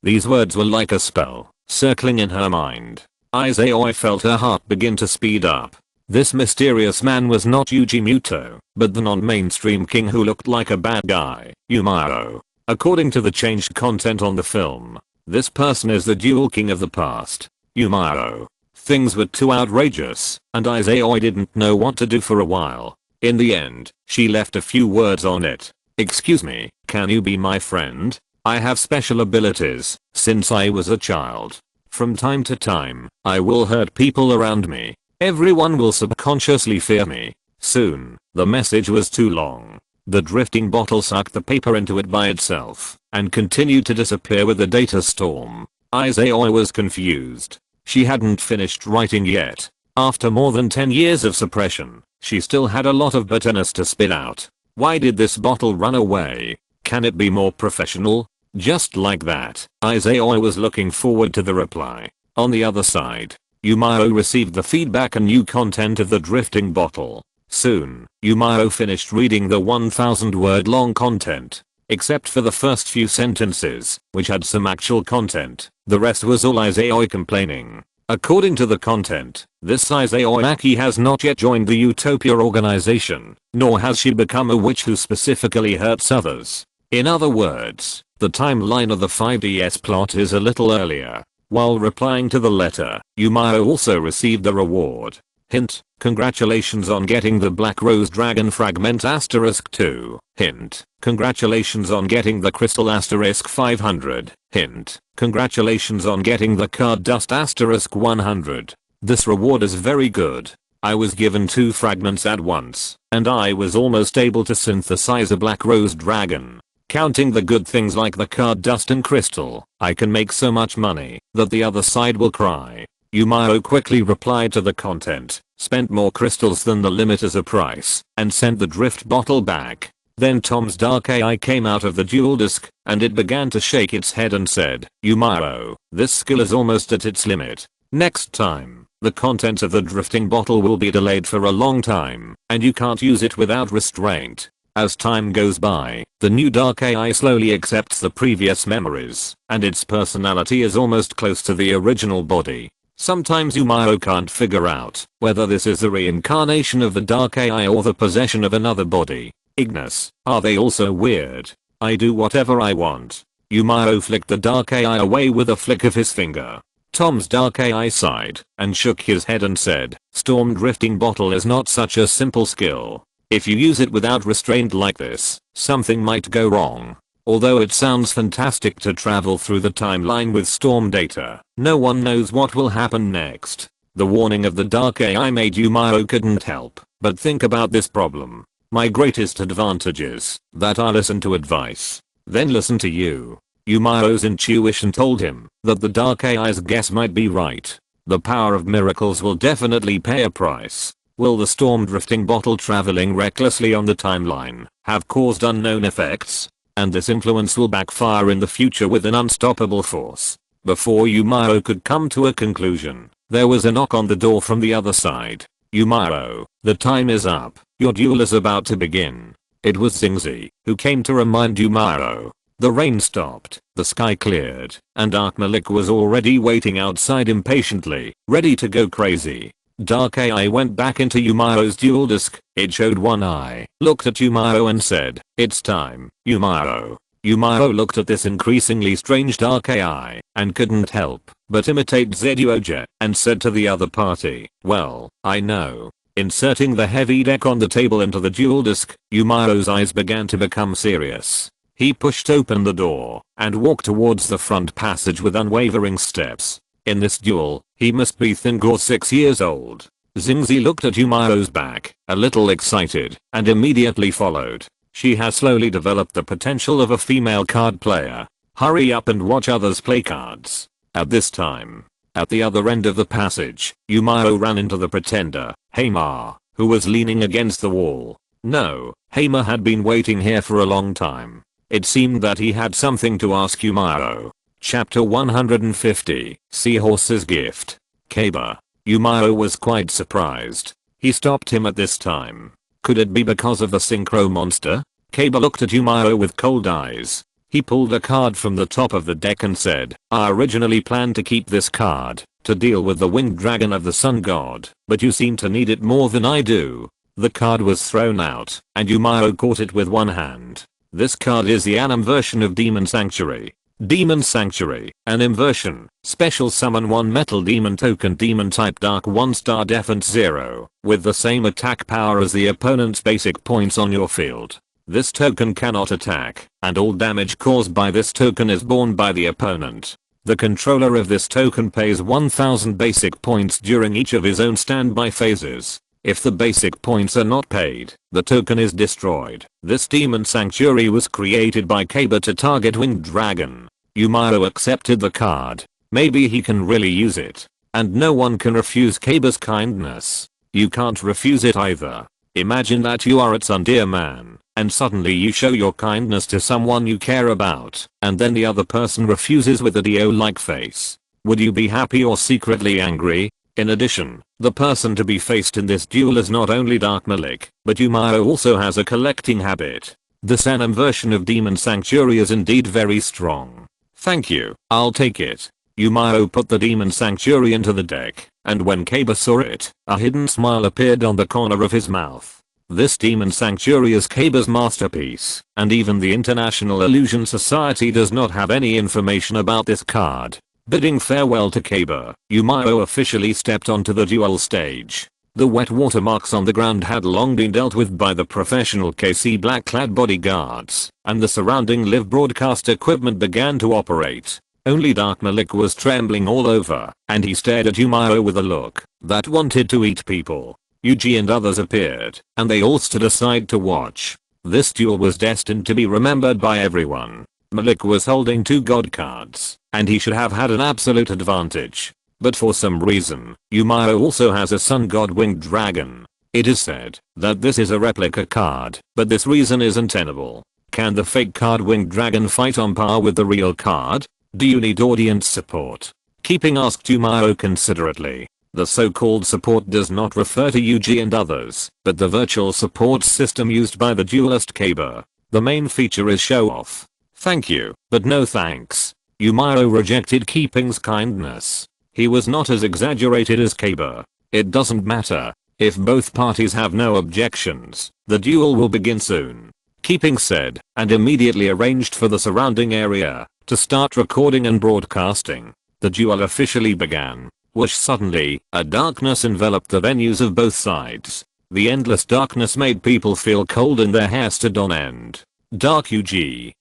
These words were like a spell, circling in her mind. Isaiah felt her heart begin to speed up. This mysterious man was not Yuji Muto, but the non-mainstream king who looked like a bad guy, Miao. According to the changed content on the film, this person is the duel king of the past, Miao. Things were too outrageous, and Isaiah didn't know what to do for a while. In the end, she left a few words on it. "Excuse me, can you be my friend? I have special abilities, since I was a child. From time to time, I will hurt people around me. Everyone will subconsciously fear me." Soon, the message was too long. The drifting bottle sucked the paper into it by itself, and continued to disappear with the data storm. Isaiah was confused. She hadn't finished writing yet. After more than 10 years of suppression, she still had a lot of bitterness to spit out. Why did this bottle run away? Can it be more professional? Just like that, Isaiah was looking forward to the reply. On the other side, Miao received the feedback and new content of the drifting bottle. Soon, Miao finished reading the 1,000 word long content. Except for the first few sentences, which had some actual content, the rest was all Isaiah complaining. According to the content, this Isaiah Maki has not yet joined the Utopia organization, nor has she become a witch who specifically hurts others. In other words, the timeline of the 5DS plot is a little earlier. While replying to the letter, Miao also received the reward. Hint, congratulations on getting the Black Rose Dragon Fragment *2. Hint, congratulations on getting the Crystal *500. Hint, congratulations on getting the Card Dust *100. This reward is very good. I was given 2 fragments at once, and I was almost able to synthesize a Black Rose Dragon. Counting the good things like the Card Dust and Crystal, I can make so much money that the other side will cry. Miao quickly replied to the content, spent more crystals than the limit as a price, and sent the drift bottle back. Then Tom's dark AI came out of the duel disk, and it began to shake its head and said, Miao, this skill is almost at its limit. Next time, the contents of the drifting bottle will be delayed for a long time, and you can't use it without restraint. As time goes by, the new dark AI slowly accepts the previous memories, and its personality is almost close to the original body. Sometimes Miao can't figure out whether this is the reincarnation of the dark AI or the possession of another body. Ignis, are they also weird? I do whatever I want. Miao flicked the dark AI away with a flick of his finger. Tom's dark AI sighed and shook his head and said, Storm drifting bottle is not such a simple skill. If you use it without restraint like this, something might go wrong. Although it sounds fantastic to travel through the timeline with storm data, no one knows what will happen next. The warning of the dark AI made Miao couldn't help but think about this problem. My greatest advantage is that I listen to advice, then listen to you. Miao's intuition told him that the dark AI's guess might be right. The power of miracles will definitely pay a price. Will the storm drifting bottle traveling recklessly on the timeline have caused unknown effects? And this influence will backfire in the future with an unstoppable force. Before Miao could come to a conclusion, there was a knock on the door from the other side. Miao, the time is up. Your duel is about to begin. It was Xingzi, who came to remind Miao. The rain stopped, the sky cleared, and Dark Malik was already waiting outside impatiently, ready to go crazy. Dark AI went back into Miao's duel disk. It showed one eye, looked at Miao and said, it's time, Miao. Miao looked at this increasingly strange dark AI and couldn't help but imitate Zeduoja and said to the other party, well, I know. Inserting the heavy deck on the table into the duel disk, Miao's eyes began to become serious. He pushed open the door and walked towards the front passage with unwavering steps. In this duel, he must be Thingor 6 years old. Xingzi looked at Miao's back, a little excited, and immediately followed. She has slowly developed the potential of a female card player. Hurry up and watch others play cards. At this time, at the other end of the passage, Miao ran into the pretender, Haima, who was leaning against the wall. No, Haima had been waiting here for a long time. It seemed that he had something to ask Miao. Chapter 150, Seahorse's Gift. Kaba. Miao was quite surprised. He stopped him at this time. Could it be because of the synchro monster? Kaba looked at Miao with cold eyes. He pulled a card from the top of the deck and said, I originally planned to keep this card to deal with the winged dragon of the sun god, but you seem to need it more than I do. The card was thrown out, and Miao caught it with one hand. This card is the Anam version of Demon Sanctuary. Demon Sanctuary, an inversion, special summon 1 metal demon token demon type dark 1 star defense 0, with the same attack power as the opponent's basic points on your field. This token cannot attack, and all damage caused by this token is borne by the opponent. The controller of this token pays 1000 basic points during each of his own standby phases. If the basic points are not paid, the token is destroyed. This Demon Sanctuary was created by Kaba to target Winged Dragon. Miao accepted the card. Maybe he can really use it. and no one can refuse Kaba's kindness. You can't refuse it either. Imagine that you are at some dear man, and suddenly you show your kindness to someone you care about, and then the other person refuses with a Dio-like face. Would you be happy or secretly angry? In addition, the person to be faced in this duel is not only Dark Malik, but Miao also has a collecting habit. The Sanam version of Demon Sanctuary is indeed very strong. Thank you, I'll take it. Miao put the Demon Sanctuary into the deck, and when Kaba saw it, a hidden smile appeared on the corner of his mouth. This Demon Sanctuary is Kaba's masterpiece, and even the International Illusion Society does not have any information about this card. Bidding farewell to Kaba, Miao officially stepped onto the duel stage. The wet watermarks on the ground had long been dealt with by the professional KC black-clad bodyguards, and the surrounding live broadcast equipment began to operate. Only Dark Malik was trembling all over, and he stared at Miao with a look that wanted to eat people. Yuji and others appeared, and they all stood aside to watch. This duel was destined to be remembered by everyone. Malik was holding 2 god cards, and he should have had an absolute advantage. But for some reason, Miao also has a sun god winged dragon. It is said that this is a replica card, but this reason is untenable. Can the fake card winged dragon fight on par with the real card? Do you need audience support? Keeping asked Miao considerately. The so-called support does not refer to Yuji and others, but the virtual support system used by the duelist Kaba. The main feature is show off. Thank you, but no thanks. Miao rejected Keeping's kindness. He was not as exaggerated as Kaba. It doesn't matter. If both parties have no objections, the duel will begin soon. Keeping said, and immediately arranged for the surrounding area to start recording and broadcasting. The duel officially began. Whoosh, suddenly, a darkness enveloped the venues of both sides. The endless darkness made people feel cold and their hair stood on end. Dark Yuji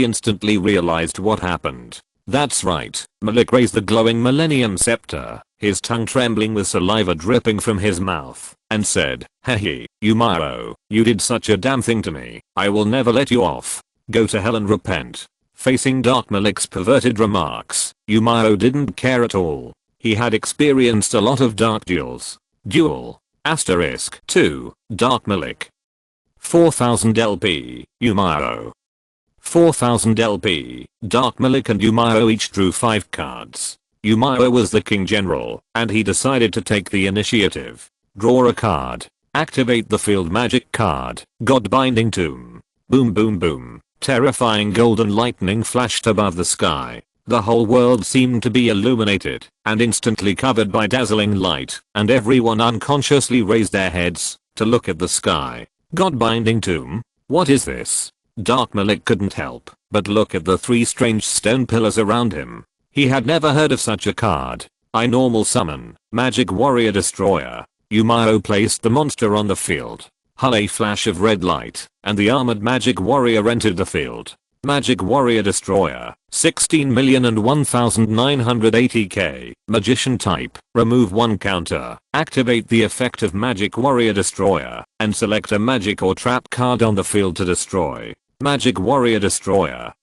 instantly realized what happened. That's right, Malik raised the glowing Millennium Scepter, his tongue trembling with saliva dripping from his mouth, and said, "Hey, Miao, you did such a damn thing to me, I will never let you off. Go to hell and repent." Facing Dark Malik's perverted remarks, Miao didn't care at all. He had experienced a lot of dark duels. Duel. Asterisk 2. Dark Malik. 4000 LP. Miao. 4000 LP. Dark Malik and Miao each drew 5 cards. Miao was the king general, and he decided to take the initiative. Draw a card. Activate the field magic card. God Binding Tomb. Boom boom boom. Terrifying golden lightning flashed above the sky. The whole world seemed to be illuminated and instantly covered by dazzling light, and everyone unconsciously raised their heads to look at the sky. God Binding Tomb? What is this? Dark Malik couldn't help but look at the 3 strange stone pillars around him. He had never heard of such a card. I normal summon, Magic Warrior Destroyer. Miao placed the monster on the field. A flash of red light, and the armored Magic Warrior entered the field. Magic Warrior Destroyer, 16,001,980k. Magician type, remove 1 counter. Activate the effect of Magic Warrior Destroyer, and select a magic or trap card on the field to destroy. Magic Warrior Destroyer.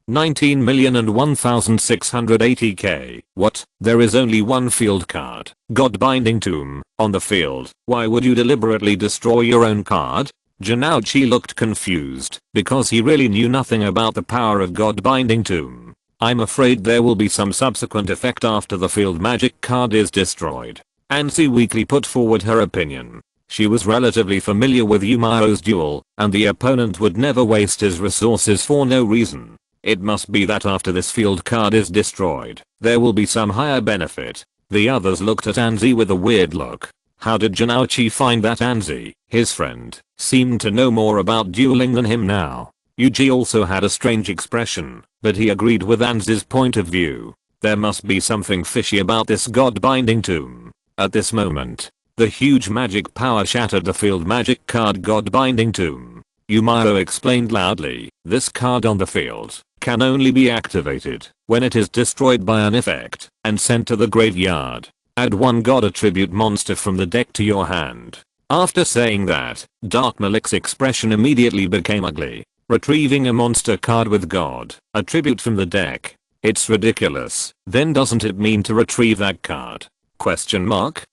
19,001,680k. What? There is only 1 field card, God Binding Tomb, on the field. Why would you deliberately destroy your own card? Janouchi looked confused, because he really knew nothing about the power of God Binding Tomb. I'm afraid there will be some subsequent effect after the field magic card is destroyed. Ansi weakly put forward her opinion. She was relatively familiar with Miao's duel, and the opponent would never waste his resources for no reason. It must be that after this field card is destroyed, there will be some higher benefit. The others looked at Anzi with a weird look. How did Janouchi find that Anzi, his friend, seemed to know more about dueling than him now? Yuji also had a strange expression, but he agreed with Anzi's point of view. There must be something fishy about this God Binding Tomb. At this moment, the huge magic power shattered the field magic card God Binding Tomb. Miao explained loudly, this card on the field can only be activated when it is destroyed by an effect and sent to the graveyard. Add 1 god attribute monster from the deck to your hand. After saying that, Dark Malik's expression immediately became ugly. Retrieving a monster card with god attribute from the deck. It's ridiculous. Then doesn't it mean to retrieve that card? Question mark?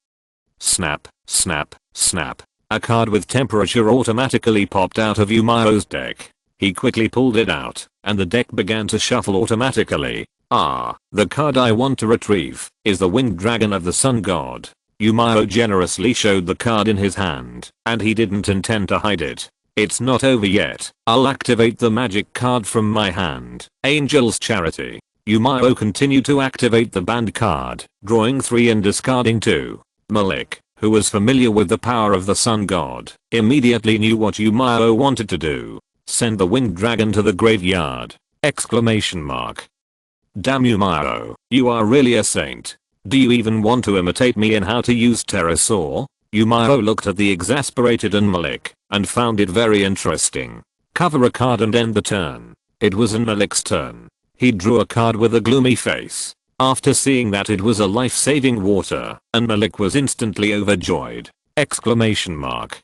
Snap, snap, snap. A card with temperature automatically popped out of Miao's deck. He quickly pulled it out, and the deck began to shuffle automatically. Ah, the card I want to retrieve is the winged dragon of the sun god. Miao generously showed the card in his hand, and he didn't intend to hide it. It's not over yet. I'll activate the magic card from my hand. Angel's Charity. Miao continued to activate the banned card, drawing 3 and discarding 2. Malik, who was familiar with the power of the sun god, immediately knew what Miao wanted to do. Send the winged dragon to the graveyard! Exclamation mark. Damn Miao, you are really a saint. Do you even want to imitate me in how to use pterosaur? Miao looked at the exasperated Malik and found it very interesting. Cover a card and end the turn. It was Malik's turn. He drew a card with a gloomy face. After seeing that it was a life-saving water, and Malik was instantly overjoyed. Exclamation mark.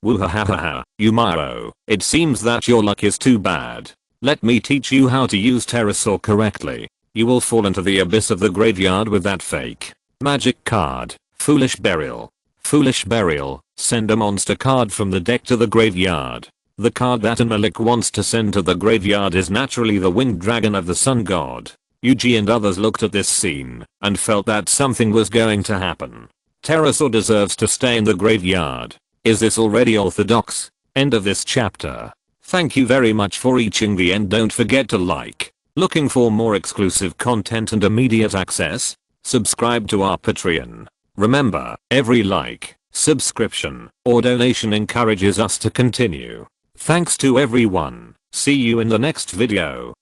Woohahaha, Miao, it seems that your luck is too bad. Let me teach you how to use pterosaur correctly. You will fall into the abyss of the graveyard with that fake magic card. Foolish burial. Foolish burial. Send a monster card from the deck to the graveyard. The card that Malik wants to send to the graveyard is naturally the winged dragon of the sun god. Yuji and others looked at this scene and felt that something was going to happen. Pterosaur deserves to stay in the graveyard. Is this already orthodox? End of this chapter. Thank you very much for reaching the end. Don't forget to like. Looking for more exclusive content and immediate access? Subscribe to our Patreon. Remember, every like, subscription, or donation encourages us to continue. Thanks to everyone. See you in the next video.